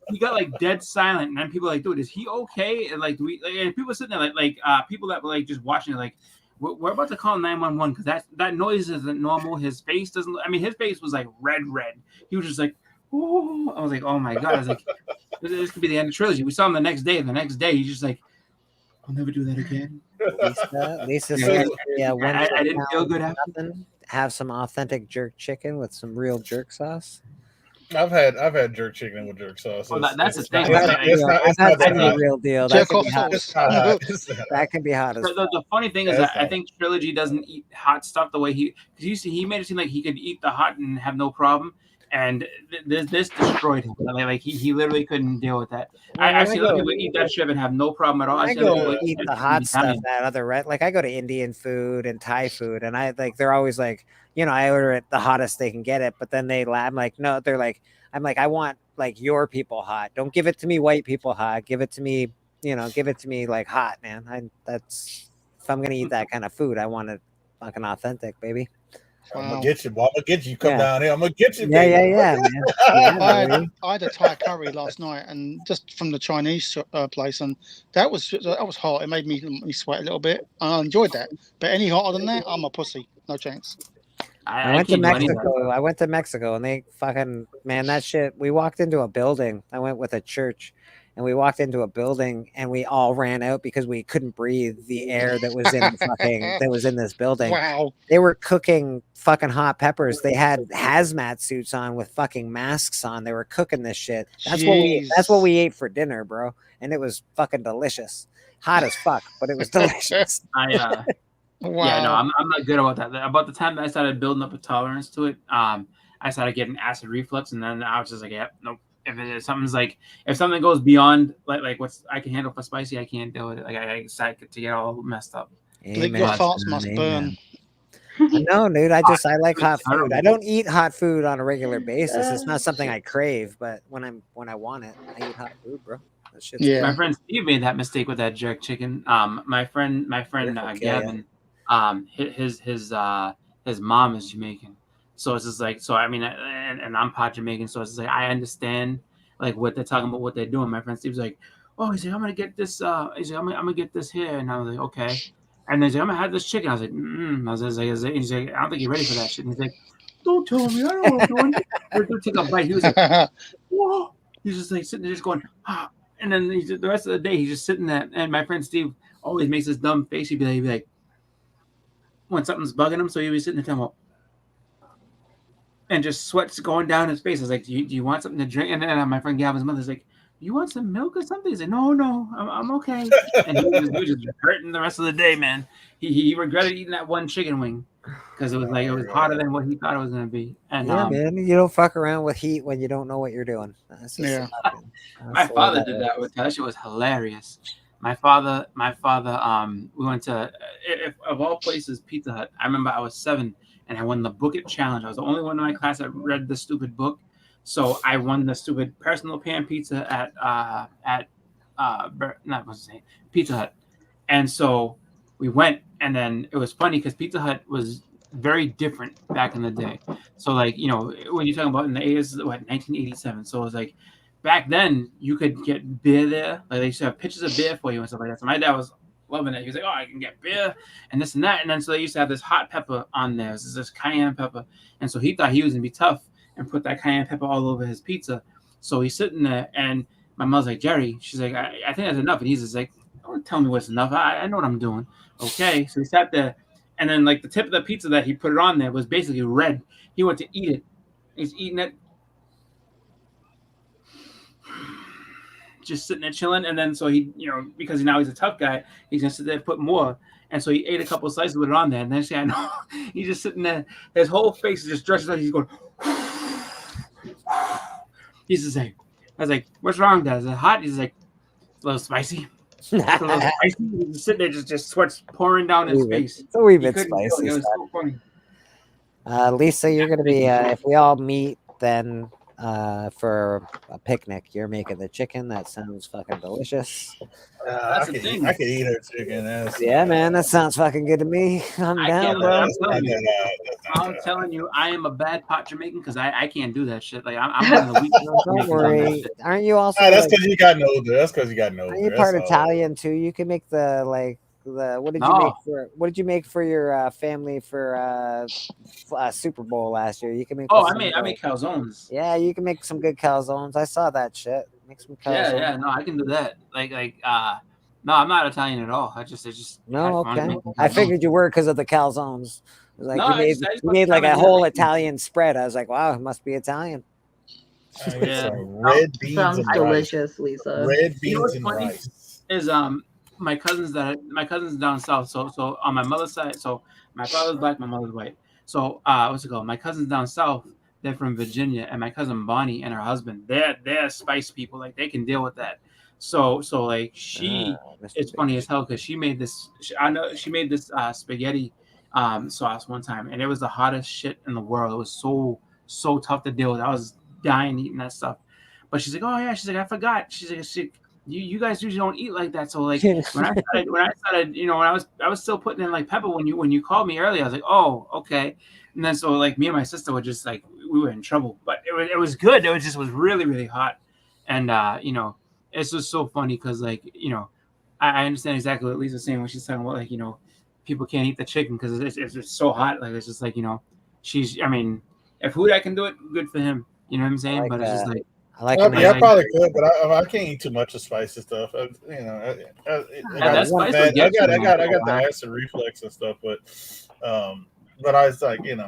he got like dead silent. And then people are like, dude, is he okay? And like, and people sitting there like people that were like just watching it like, we're about to call 911 because that noise isn't normal. His face doesn't. I mean, his face was like red. He was just like, oh. I was like, oh my god. I was like, this could be the end of the trilogy. We saw him the next day. And the next day, he's just like, I'll never do that again. Lisa said, yeah, I didn't feel good after. Have some authentic jerk chicken with some real jerk sauce. I've had jerk chicken with jerk sauce. Well, that's the thing. That's the real deal. That can be hot. That That can be hot as the funny thing is that I think Trilogy doesn't eat hot stuff the way because he made it seem like he could eat the hot and have no problem, and this destroyed him. Like he literally couldn't deal with that. I see other people eat that shit and have no problem at all. I go eat the hot stuff at other like I go to Indian food and Thai food, and I like they're always like, I order it the hottest they can get it, but then they laugh. I'm like, no, I'm like, I want like your people hot. Don't give it to me white people hot. Give it to me, give it to me like hot, man. If I'm gonna eat that kind of food, I want it fucking authentic, baby. I'm gonna get you, boy. I'm gonna get you. Come down here. I'm gonna get you. Yeah, man. I had a Thai curry last night, and just from the Chinese place, and that was hot. It made me sweat a little bit. I enjoyed that, but any hotter than that, I'm a pussy. No chance. I went to Mexico. I went to Mexico, and they fucking that shit. We walked into a building. I went with a church, and we walked into a building, and we all ran out because we couldn't breathe the air that was in this building. Wow! They were cooking fucking hot peppers. They had hazmat suits on with fucking masks on. They were cooking this shit. That's what we ate for dinner, bro. And it was fucking delicious. Hot as fuck, but it was delicious. Wow. Yeah, no, I'm not good about that. About the time that I started building up a tolerance to it, I started getting acid reflux, and then I was just like, yeah, nope. If something goes beyond like what's I can handle for spicy, I can't deal with it. Like I start to get all messed up. Your farts must burn. No, dude, I like hot food. I don't eat hot food on a regular basis. It's not something I crave, but when I want it, I eat hot food, bro. Yeah. My friend Steve made that mistake with that jerk chicken. My friend Gavin. His mom is Jamaican, so it's just like and I'm part Jamaican, so it's just like I understand like what they're talking about, what they're doing. My friend Steve's like, oh, he's like, I'm gonna get this. He's like, I'm gonna get this here, and I was like, okay. And then he's like, I'm gonna have this chicken. I was like, he's like, I don't think you're ready for that shit. And he's like, don't tell me, I don't know what I'm doing. We're take a bite. He was like, whoa. He's just like sitting there, just going, ah. And then the rest of the day, he's just sitting there. And my friend Steve always makes this dumb face. He'd be like. When something's bugging him, so he'll be sitting there talking about, and just sweat's going down his face. I was like, do you want something to drink? And then my friend Gavin's mother's like, you want some milk or something? He's like, no, I'm okay. And he was just hurting the rest of the day, man. He regretted eating that one chicken wing because it was hotter than what he thought it was going to be. And man, you don't fuck around with heat when you don't know what you're doing. My father did that with that shit was hilarious. My father, we went to, of all places, Pizza Hut. I remember I was 7 and I won the Book It Challenge. I was the only one in my class that read the stupid book. So I won the stupid personal pan pizza at Pizza Hut. And so we went, and then it was funny because Pizza Hut was very different back in the day. So like, when you're talking about in the 80s, 1987. So it was like, back then, you could get beer there. Like they used to have pictures of beer for you and stuff like that. So my dad was loving it. He was like, "Oh, I can get beer and this and that." And then so they used to have this hot pepper on there. This cayenne pepper. And so he thought he was gonna be tough and put that cayenne pepper all over his pizza. So he's sitting there, and my mom's like, "Jerry," she's like, "I think that's enough." And he's just like, "Don't tell me what's enough. I know what I'm doing." Okay. So he sat there, and then like the tip of the pizza that he put it on there was basically red. He went to eat it. He's eating it. just sitting there chilling, and then so he, because now he's a tough guy, he's gonna sit there and put more. And so he ate a couple of slices with it on there, and then I know he's just sitting there. His whole face is just stretched out. He's going. He's just like, I was like, "What's wrong, Dad? Is it hot?" He's like, "A little spicy." It's a little spicy. He's sitting there, just sweat's pouring down his face. It's a wee bit spicy. It was so funny. Lisa, you're gonna be if we all meet then for a picnic. You're making the chicken. That sounds fucking delicious. I could eat her chicken. Yeah, man, that sounds fucking good to me. I'm down, bro. I'm telling you, I am a bad pot Jamaican because I can't do that shit. Like I'm one of the weak. Don't worry. Aren't you also? That's because you got older. That's because you got older. Are you part Italian too? You can make the what did you make for your family for Super Bowl last year? You can make. I made calzones. Yeah, you can make some good calzones. I saw that shit. Make some calzones. Yeah, no, I can do that. No, I'm not Italian at all. It's just no, okay. I figured you were because of the calzones. It was like No, you made like a whole Italian spread. I was like, wow, it must be Italian. Yeah. Red beans Sounds and delicious, rice. Lisa. Red You know beans what's and funny rice. is my cousins down south. So on my mother's side, so my father's black, my mother's white. So what's it called? My cousins down south, they're from Virginia, and my cousin Bonnie and her husband, they're spice people. Like they can deal with that. So like it's funny as hell because she made this. She made this spaghetti sauce one time, and it was the hottest shit in the world. It was so tough to deal with. I was dying eating that stuff. But she's like, oh yeah, she's like, I forgot. She's like, you guys usually don't eat like that. So like when I started, when I was still putting in like pepper when you called me earlier. I was like, oh okay. And then so like me and my sister were just like we were in trouble, but it was good. It was really really hot, and it's just so funny because like I understand exactly what Lisa's saying when she's talking about like people can't eat the chicken because it's just so hot. Like it's just like if Hudak can do it, good for him. You know what I'm saying? Like, but it's just like. I probably could, but I can't eat too much of spicy stuff. I got the acid reflux and stuff, but I was like, it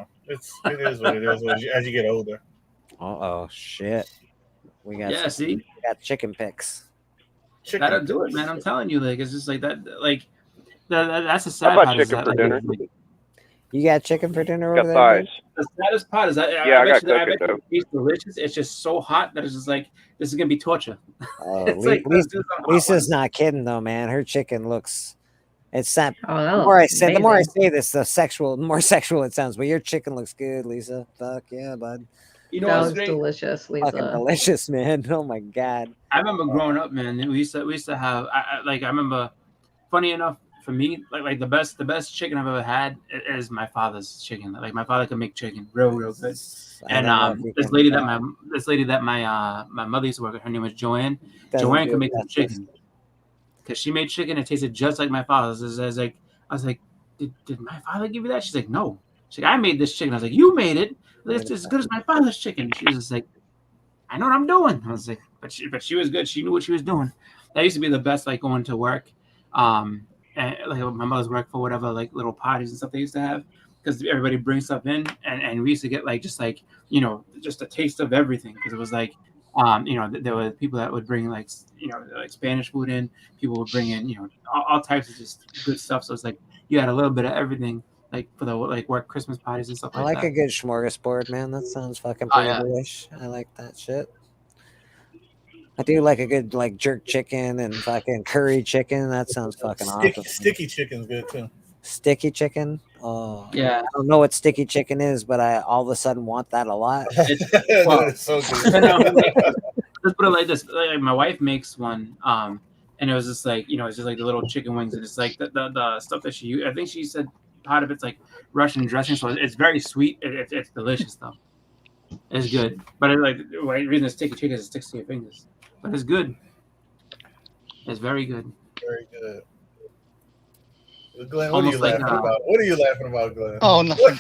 is what it is as you get older. Oh shit, we got we got chicken picks. That'll do it, man. I'm telling you, like it's just like that. Like that's the sad How about part. chicken for dinner? You got chicken for dinner over there? Thighs. The saddest part is I bet it tastes delicious. It's just so hot that it's just like this is gonna be torture. Oh, Lisa's not kidding though, man. Her chicken looks. It's not. The more I say this, the more sexual it sounds. But your chicken looks good, Lisa. Fuck yeah, bud. You know that what's was delicious, Lisa. Fucking delicious, man. Oh my god. I remember growing up, man. We used to have. I remember. Funny enough. For me, like the best chicken I've ever had is my father's chicken. Like my father can make chicken real good. And this lady that my mother used to work with, her name was Joanne. Joanne can make some chicken because she made chicken. It tasted just like my father's. I was like, did my father give you that? She's like, no. She's like, I made this chicken. I was like, you made it. It's as good as my father's chicken. She was just like, I know what I'm doing. I was like, but she was good. She knew what she was doing. That used to be the best, like going to work. And like my mother's work for whatever like little parties and stuff they used to have because everybody brings stuff in and we used to get like just a taste of everything because it was like there were people that would bring like Spanish food in, people would bring in all types of just good stuff, so it's like you had a little bit of everything like for the like work Christmas parties and stuff I like like that. a good smorgasbord, man. That sounds fucking pretty delish. I like that shit. I do like a good like jerk chicken and fucking curry chicken. That sounds fucking awesome. Sticky chicken's good too. Sticky chicken? Oh yeah. I don't know what sticky chicken is, but I all of a sudden want that a lot. It's so good. Let's put it like this. Like my wife makes one, and it was just like it's just like the little chicken wings, and it's like the stuff that she used. I think she said part of it's like Russian dressing, so it's very sweet. It's delicious though. It's good, but the reason it's sticky chicken is it sticks to your fingers. But it's good. It's very good. Very good. Glenn, what are you laughing about? What are you laughing about, Glenn? Oh, nothing.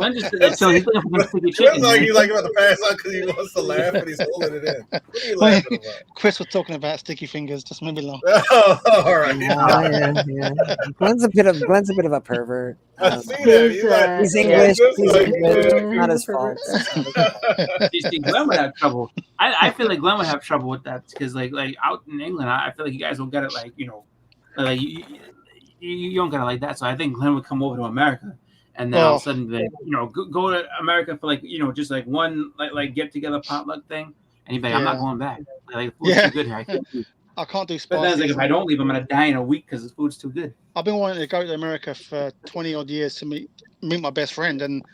Glenn just did that show. He's looking for sticky chicken. Like he's like about to pass out because he wants to laugh, but he's holding it in. What are you laughing about? Chris was talking about sticky fingers. Just made me laugh. Oh, all right. Yeah. Glenn's a bit of a pervert. I see that. He's English. He's English. Not his fault. See, Glenn would have trouble. I feel like Glenn would have trouble with that because like out in England, I feel like you guys don't get it like like you don't get it like that. So I think Glenn would come over to America, and then all of a sudden, like, go to America for like just like one like get together potluck thing, and he'd be like, I'm not going back. Like the food's too good here. I can't do spicy. But then it's like if I don't leave, I'm gonna die in a week because the food's too good. I've been wanting to go to America for 20 odd years to meet my best friend, and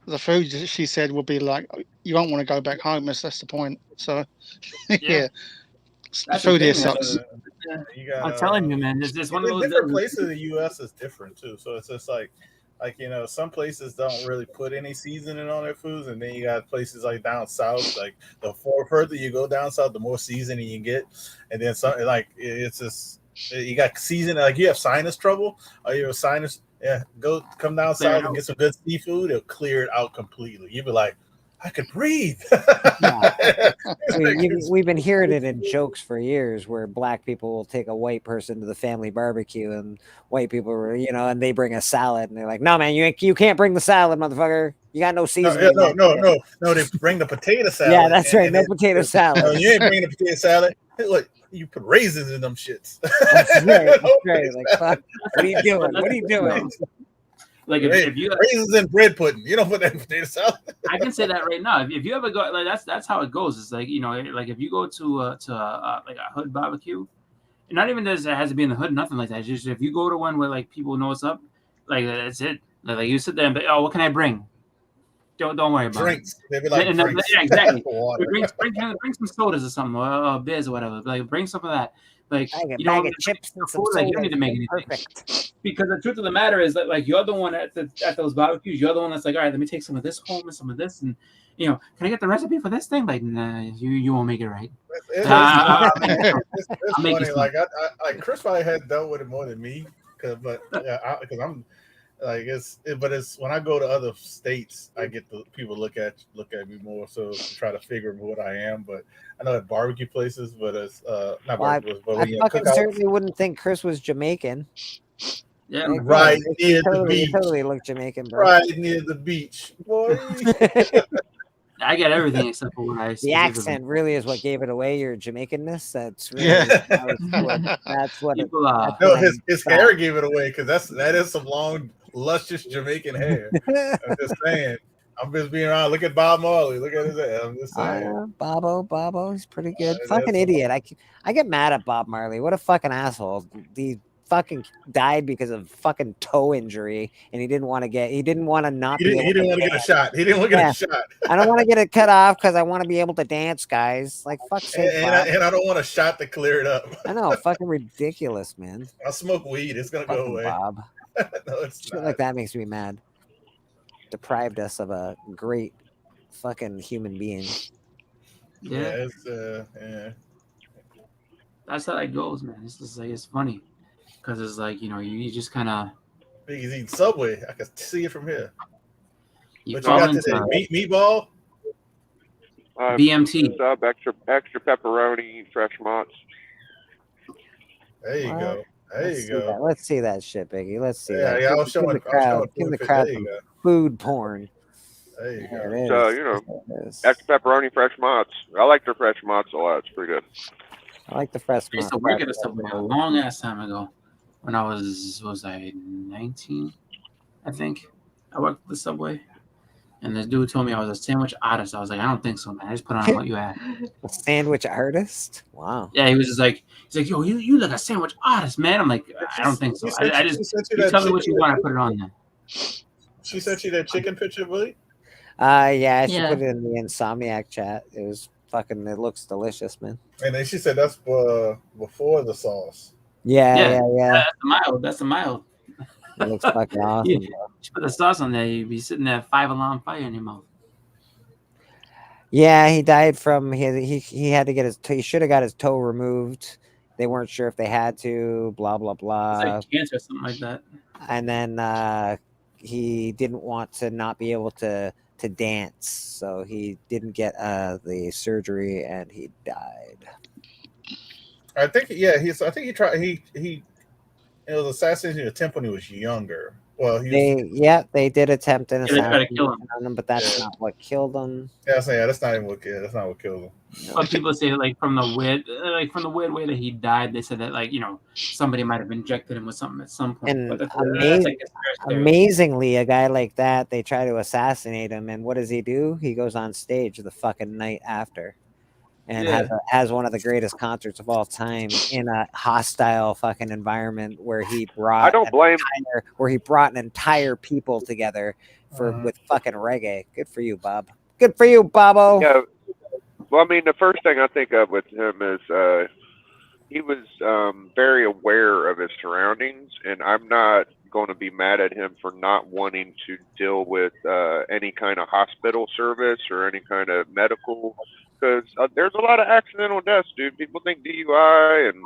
the food she said would be like you won't want to go back home. That's the point. So yeah. That's food the here thing, sucks. I'm telling you, man. It's one of those different places in the U.S. is different too. So it's just like some places don't really put any seasoning on their foods, and then you got places like down south. Like the further you go down south, the more seasoning you get, and then some like it's just you got seasoning. Like you have sinus trouble, or you have sinus. Yeah, come down south and get some good seafood. It'll clear it out completely. You'll be like, I could breathe. We've been hearing it in jokes for years where black people will take a white person to the family barbecue and white people were, and they bring a salad and they're like, no, man, you can't bring the salad, motherfucker. You got no seasoning. No. They bring the potato salad. Yeah, that's right. No potato salad. No, you ain't bringing the potato salad. Hey, look, you put raisins in them shits. That's right. Like, fuck, what are you doing? What are you doing? Like if you raisins and bread pudding, you don't put that in potato salad. I can say that right now. If you ever go, like that's how it goes. It's like like if you go to like a hood barbecue, and not even does it has to be in the hood, nothing like that. It's just if you go to one where like people know what's up, like that's it. Like you sit there and be, oh, what can I bring? Don't worry about drinks. It. Maybe like drinks. Yeah, exactly. bring some sodas or something, or beers or whatever. Like bring some of that. Like a bag of chips and some soda. You don't need to make anything. Perfect. Because the truth of the matter is that like you're the one at those barbecues. You're the one that's like, all right, let me take some of this home and some of this, and can I get the recipe for this thing? Like, nah, you won't make it right. It's funny. Like Chris probably had dealt with it more than me, because I'm. Like it's when I go to other states, I get the people look at me more so to try to figure out what I am. But I know at barbecue places, but it's not barbecue. But I fucking certainly wouldn't think Chris was Jamaican. Yeah, right near the beach. Totally look Jamaican, bro. Right near the beach, boy. I get everything except for what I. The accent really is what gave it away. Your Jamaicanness. That's really, that's what. No, his hair gave it away because that is some long, luscious Jamaican hair. I'm just saying. I'm just being around. Look at Bob Marley. Look at his hair. I'm just saying. Bobo, he's pretty good. Fucking idiot. I get mad at Bob Marley. What a fucking asshole. He fucking died because of fucking toe injury, and he didn't want to get a shot. He didn't want to get a shot. I don't want to get it cut off because I want to be able to dance, guys. Like fuck sake, and I don't want a shot to clear it up. I know, fucking ridiculous, man. I smoke weed. It's gonna go away. Bob. No, it's shit like that makes me mad. Deprived us of a great fucking human being. Yeah. Yeah. That's how it goes, man. It's just like it's funny. Because it's like, you just kind of... He's eating Subway. I can see it from here. What you got today? Meatball? BMT. Sub, extra pepperoni, fresh mozz. There you go. Let's see that shit, Biggie. Let's see that. Yeah, Give the crowd some food porn. There you go. So, extra pepperoni, fresh mozz. I like their fresh mozz a lot. It's pretty good. I like the fresh mozz. I used to work at a Subway a long ass time ago. When I was I 19, I think. I worked at the Subway. And this dude told me I was a sandwich artist. I was like, I don't think so, man. I just put on what you had. A sandwich artist? Wow. Yeah, he was just like, yo, you look a sandwich artist, man. I'm like, I don't think so. I just tell me what you want, I put it on there. She sent you that chicken picture, Willie? Yeah, she put it in the Insomniac chat. It looks delicious, man. And then she said that's before the sauce. Yeah. That's a mild. It looks fucking awesome. You put the sauce on there, you'd be sitting there 5-alarm fire in your mouth. Yeah, he died from he had to get he should have got his toe removed. They weren't sure if they had to. Blah blah blah. It's like cancer or something like that. And then he didn't want to not be able to dance, so he didn't get the surgery, and he died. I think I think he tried. He it was assassination attempt when he was younger. Well, They did attempt an Yeah, they tried to kill assassination on him, but that's not what killed him. Yeah, that's not even what killed. That's not what killed him. But people say from the weird way that he died, they said that somebody might have injected him with something at some point. And But that's like a amazingly, a guy like that, they try to assassinate him, and what does he do? He goes on stage the fucking night after, and has one of the greatest concerts of all time in a hostile fucking environment where he brought I don't blame an entire people together with fucking reggae. Good for you, Bob. Good for you, Bobo. Yeah. Well, I mean, the first thing I think of with him is he was very aware of his surroundings, and I'm not going to be mad at him for not wanting to deal with any kind of hospital service or any kind of medical, because there's a lot of accidental deaths, dude. People think DUI and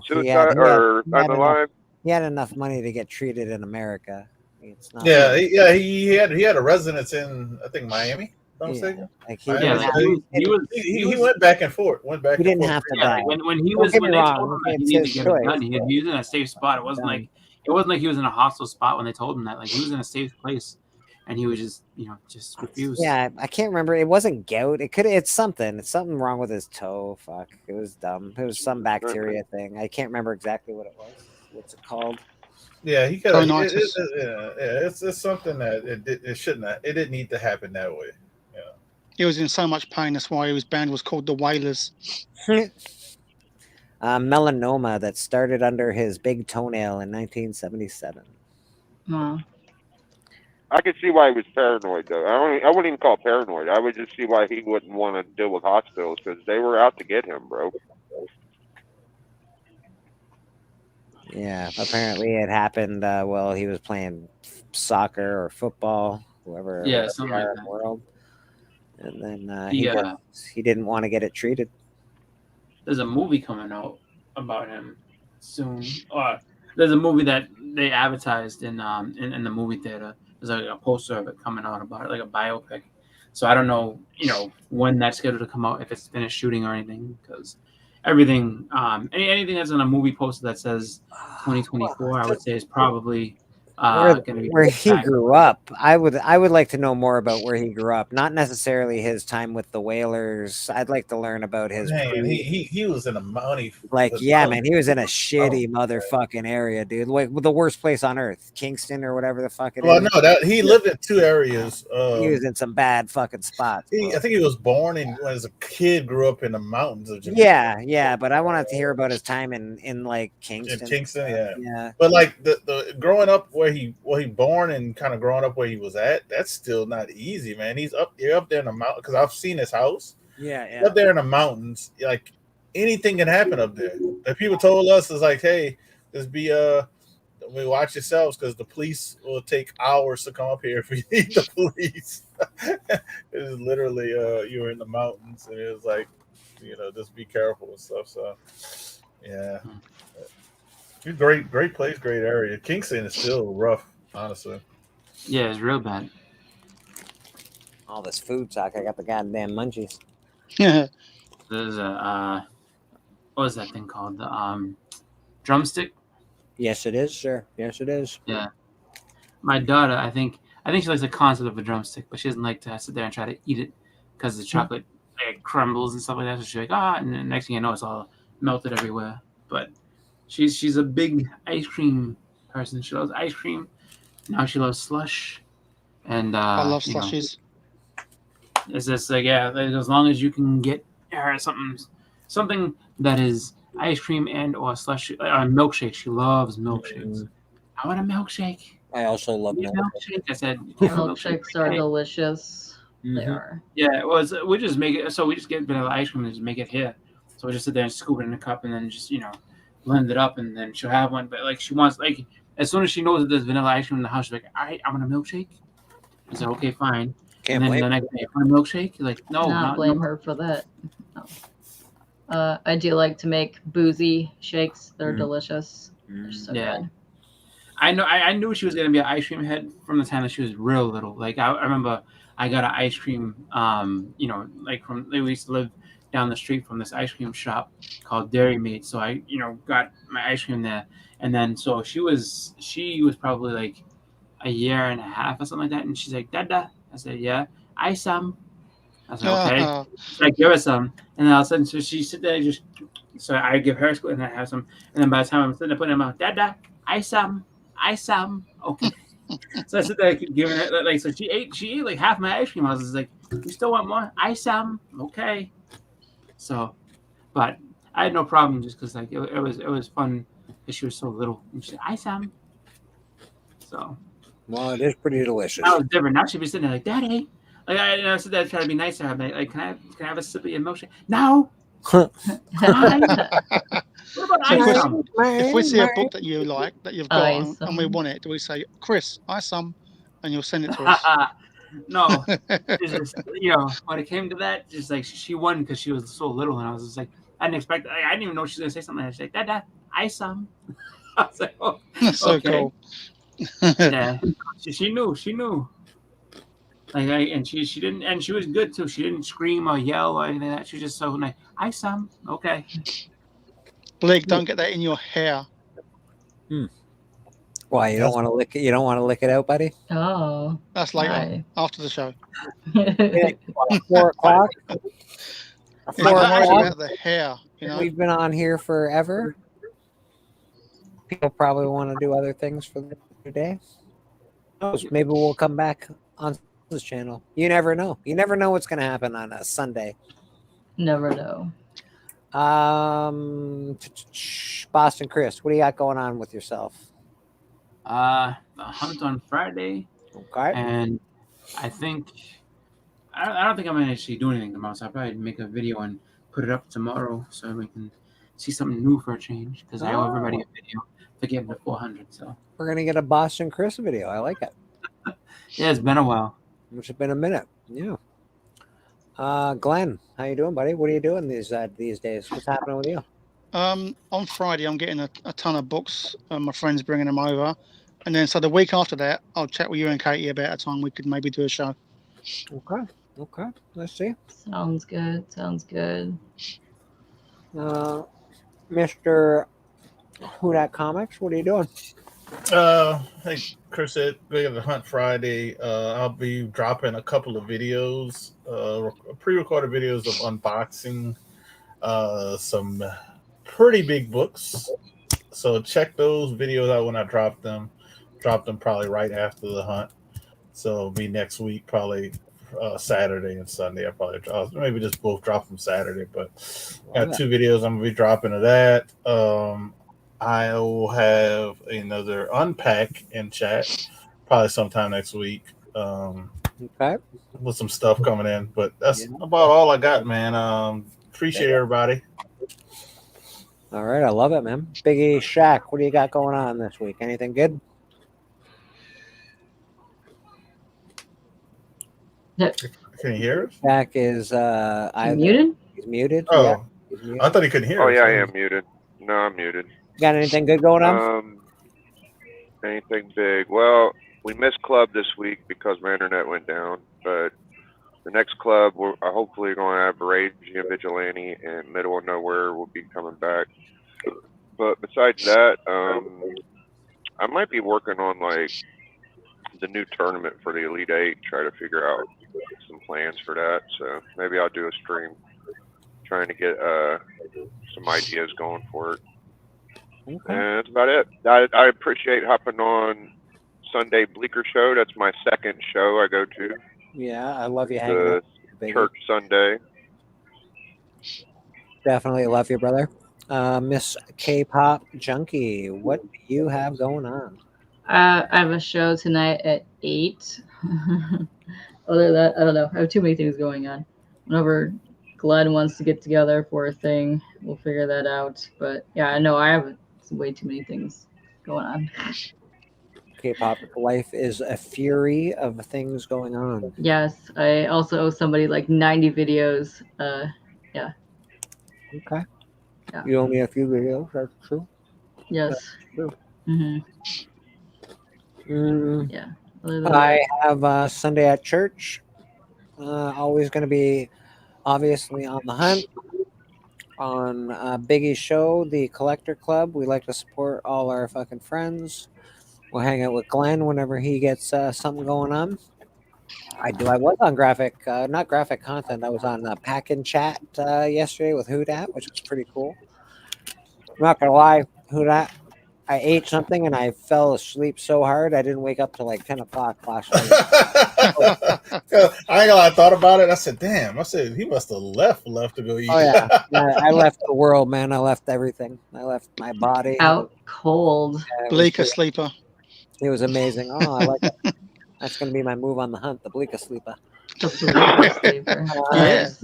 suicide or unalive. He had enough money to get treated in America. It's not. He had a residence in, I think, Miami. I'm mistaken. He went back and forth. He didn't have to die. When they told him that he needed to get it done, he was in a safe spot. It wasn't like he was in a hostile spot when they told him that. Like, he was in a safe place, and he was just refused. Yeah, I can't remember. It wasn't gout. It's something. It's something wrong with his toe. Fuck, it was dumb. It was some bacteria thing. I can't remember exactly what it was. What's it called? Yeah, he could. It's something that it shouldn't. It didn't need to happen that way. He was in so much pain. That's why his band was called the Wailers. Melanoma that started under his big toenail in 1977. Wow. I could see why he was paranoid, though. I wouldn't even call it paranoid. I would just see why he wouldn't want to deal with hospitals, because they were out to get him, bro. Yeah, apparently it happened while he was playing soccer or football, whoever. Yeah, something like that. World. And then he didn't want to get it treated. There's a movie coming out about him soon. There's a movie that they advertised in the movie theater. There's like a poster of it coming out about it, like a biopic. So I don't know, when that's scheduled to come out, if it's finished shooting or anything, because everything, anything that's in a movie poster that says 2024, I would say is probably where he grew up. I would like to know more about where he grew up, not necessarily his time with the Whalers. I'd like to learn about his. Man, he was in a money. Man, he was in a shitty motherfucking area, dude. Like the worst place on earth, Kingston or whatever the fuck it is. Well, no, that he lived in two areas. He was in some bad fucking spots. I think he was born as a kid, grew up in the mountains of Jamaica. Yeah, but I wanted to hear about his time in like Kingston. In Kingston, yeah. But like the growing up where he born and kind of growing up where he was at, that's still not easy, man. You're up there in the mountain, because I've seen his house. Yeah. Up there in the mountains, like anything can happen up there. And people told us is like, hey, just watch yourselves, because the police will take hours to come up here if we need the police. It was literally you were in the mountains, and it was like, just be careful and stuff. So yeah. Great place, great area. Kingston is still rough, honestly. Yeah, it's real bad. All this food talk, I got the goddamn munchies. There's a what is that thing called? The drumstick. Yes, it is, sir. Yes, it is. Yeah. My daughter, I think she likes the concept of a drumstick, but she doesn't like to sit there and try to eat it because the chocolate crumbles and stuff like that. So she's like, and then next thing you know, it's all melted everywhere. But she's a big ice cream person. She loves ice cream. Now she loves slush. And I love slushies. It's just like, as long as you can get her something that is ice cream and or slush, milkshake. She loves milkshakes. I want a milkshake. I also love milkshake. I said milkshakes are delicious. Mm-hmm. They are. Yeah, we just make it. So we just get vanilla ice cream and just make it here. So we just sit there and scoop it in a cup and then just blend it up, and then she'll have one. But like she wants, like, as soon as she knows that there's vanilla ice cream in the house, she's like, all right, I want a milkshake. I said, okay, fine. Can't and then blame the next day, for a milkshake, you're like, no, not blame her for that. No. I do like to make boozy shakes. They're delicious. They're so good. I know. I knew she was gonna be an ice cream head from the time that she was real little. Like I remember, I got an ice cream. Like we used to live down the street from this ice cream shop called Dairy Mate. So I, got my ice cream there, and then so she was probably like a year and a half or something like that, and she's like, "Dada," I said, "Yeah, ice some." I said, "Okay." So I give her some, and then all of a sudden, so she sit there and just. So I give her a scoop, and I have some, and then by the time I'm sitting there putting them out, "Dada, ice some." Okay. So I sit there giving her like, so she ate like half my ice cream. I was just like, "You still want more? Okay." So, but I had no problem just because like it was fun because she was so little and she said So. Well, it is pretty delicious. That was different. Now she'd be sitting there like, "Daddy," like I sit there trying to be nice to her. Like, can I have a sip of your milkshake? No. What about So, Chris, some? if we see a book that you like, that you've got, and we want it, do we say, "Chris, I some," and you'll send it to us? No, it's just, when it came to that, just like she won because she was so little, and I was just like, I didn't expect. I didn't even know she was gonna say something. She's like, "Dada, I some." I was like, "Oh, that's so okay." cool. Yeah, she knew. Like, and she didn't, and she was good too. She didn't scream or yell or anything like that. She was just so like, "I some okay." Blake, don't get that in your hair. Why you don't want to lick it? You don't want to lick it out, buddy? Oh, that's later after the show. 4 o'clock. It's about the hair. We've been on here forever. People probably want to do other things for the day. Maybe we'll come back on this channel. You never know. You never know what's going to happen on a Sunday. Never know. Boston Chris, what do you got going on with yourself? The hunt on Friday. Okay. And I think I don't think I'm gonna actually do anything tomorrow. So I'll probably make a video and put it up tomorrow so we can see something new for a change. Because I owe everybody a video for getting to 400. So we're gonna get a Boston Chris video. I like it. Yeah, it's been a while. It's been a minute. Yeah. Glenn, how you doing, buddy? What are you doing these days? What's happening with you? On Friday, I'm getting a ton of books. My friend's bringing them over. And then, so the week after that, I'll chat with you and Katie about a time we could maybe do a show. Okay. Let's see. Sounds good. Mr. Who Dat Comics, what are you doing? Hey, Chris said we have the Hunt Friday. I'll be dropping a couple of videos, pre-recorded videos of unboxing some pretty big books. So check those videos out when I drop them. Drop them probably right after the hunt. So it'll be next week, probably Saturday and Sunday. I probably maybe just both drop them Saturday. But got 2 videos I'm gonna be dropping of that. I will have another unpack in chat probably sometime next week. Okay. With some stuff coming in, but that's about all I got, man. Appreciate everybody. All right, I love it, man. Biggie Shaq, what do you got going on this week? Anything good? Can you hear us? Shaq is muted? He's muted. Oh, yeah, he's muted. I thought he couldn't hear us. Oh yeah, I am muted. No, I'm muted. Got anything good going on? Anything big? Well, we missed club this week because my internet went down, but the next club we're hopefully going to have Raging Vigilante and Middle of Nowhere will be coming back. But besides that, I might be working on like the new tournament for the Elite Eight, try to figure out some plans for that. So maybe I'll do a stream trying to get some ideas going for it. Okay. And that's about it. I appreciate hopping on Sunday Bleeker show. That's my second show I go to. Yeah, I love you hanging out. The Church Sunday. Definitely love you, brother. Miss K-pop Junkie, what do you have going on? I have a show tonight at 8. Other than that, I don't know. I have too many things going on. Whenever Glenn wants to get together for a thing, we'll figure that out. But yeah, I know I have way too many things going on. K-pop life is a fury of things going on. Yes, I also owe somebody like 90 videos. Yeah. Okay. Yeah. You owe me a few videos, that's true. Yes. That's true. Mm-hmm. Yeah. I have Sunday at church. Always going to be obviously on the hunt. On Biggie's show, the Collector Club. We like to support all our fucking friends. We'll hang out with Glenn whenever he gets something going on. I was on not graphic content. I was on Pack and Chat yesterday with Hoodat, which was pretty cool. I'm not gonna lie, Hoodat. I ate something and I fell asleep so hard I didn't wake up till like 10 o'clock last night. I ain't gonna lie, I thought about it. I said, damn, he must have left to go eat. Oh yeah. I left the world, man. I left everything. I left my body. Out cold. Bleeker sleeper. It was amazing. Oh, I like it. That's gonna be my move on the hunt, the Bleeker sleeper. Yes.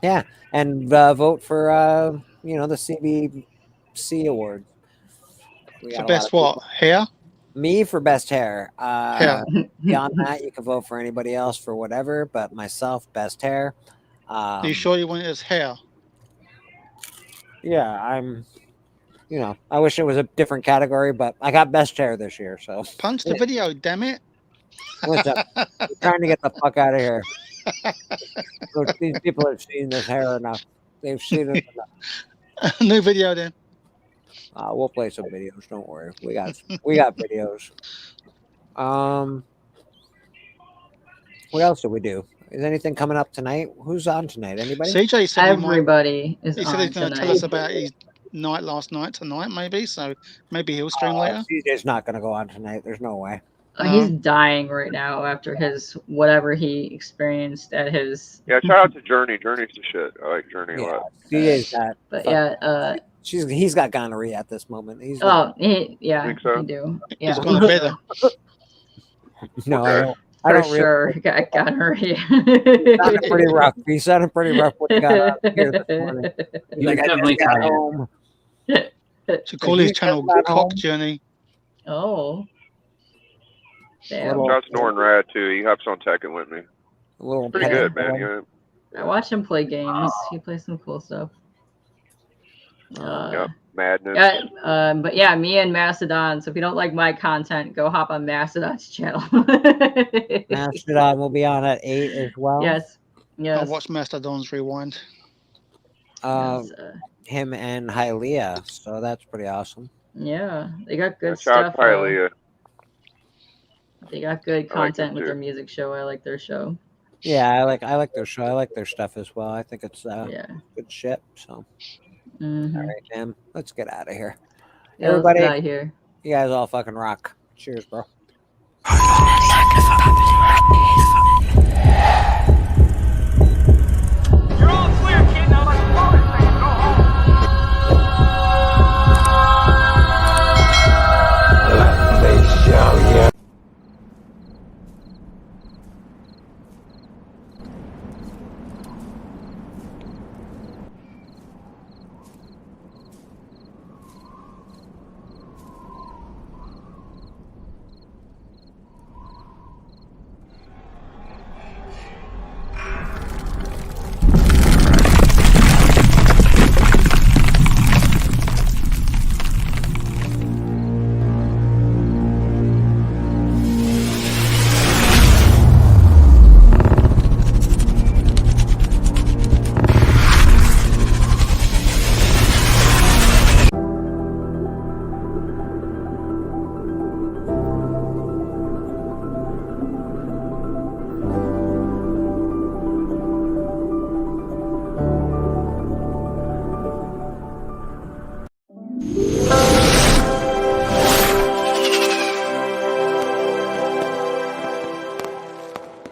Yeah, and vote for the CBC award. For best what? Hair? Me for best hair. Hair. Beyond that, you can vote for anybody else for whatever, but myself, best hair. Are you sure you want it as hair? Yeah, I wish it was a different category, but I got best hair this year, so. Punch the video, damn it. What's up? I'm trying to get the fuck out of here. Look, these people have seen this hair enough. They've seen it enough. New video then. We'll play some videos. Don't worry. We got videos. What else do we do? Is anything coming up tonight? Who's on tonight? Anybody? CJ said everybody is. He said he's going to tell us about his night last night tonight, maybe. So maybe he'll stream later. CJ's not going to go on tonight. There's no way. He's dying right now after his whatever he experienced at his. Yeah, shout out to Journey. Journey's the shit. I like Journey a lot. CJ's that. But yeah, he's got gonorrhea at this moment. He's yeah, think so? he do. Yeah, He's going to bed. No, Okay. I don't for sure. Got gonorrhea. He sounded pretty rough. He sounded pretty rough when he got out here this morning. He's like, I just got home. To call his channel Cock Journey. Oh. Damn. Shout out to Norton Rad too. He hops on Tekken with me. Pretty good, man. Yeah. I watch him play games. He plays some cool stuff. Yep. Madness. Yeah, but yeah, me and Mastodon. So if you don't like my content, go hop on Mastodon's channel. Mastodon will be on at 8 as well. Yes. I'll watch Mastodon's Rewind. Him and Hylia, so that's pretty awesome. Yeah, they got good Shout out stuff. to Hylia. They got good content with their music show. I like their show. Yeah, I like their show. I like their stuff as well. I think it's good shit. So, all right, man, let's get out of here. Yeah, Everybody, let's get out of here. You guys all fucking rock. Cheers, bro.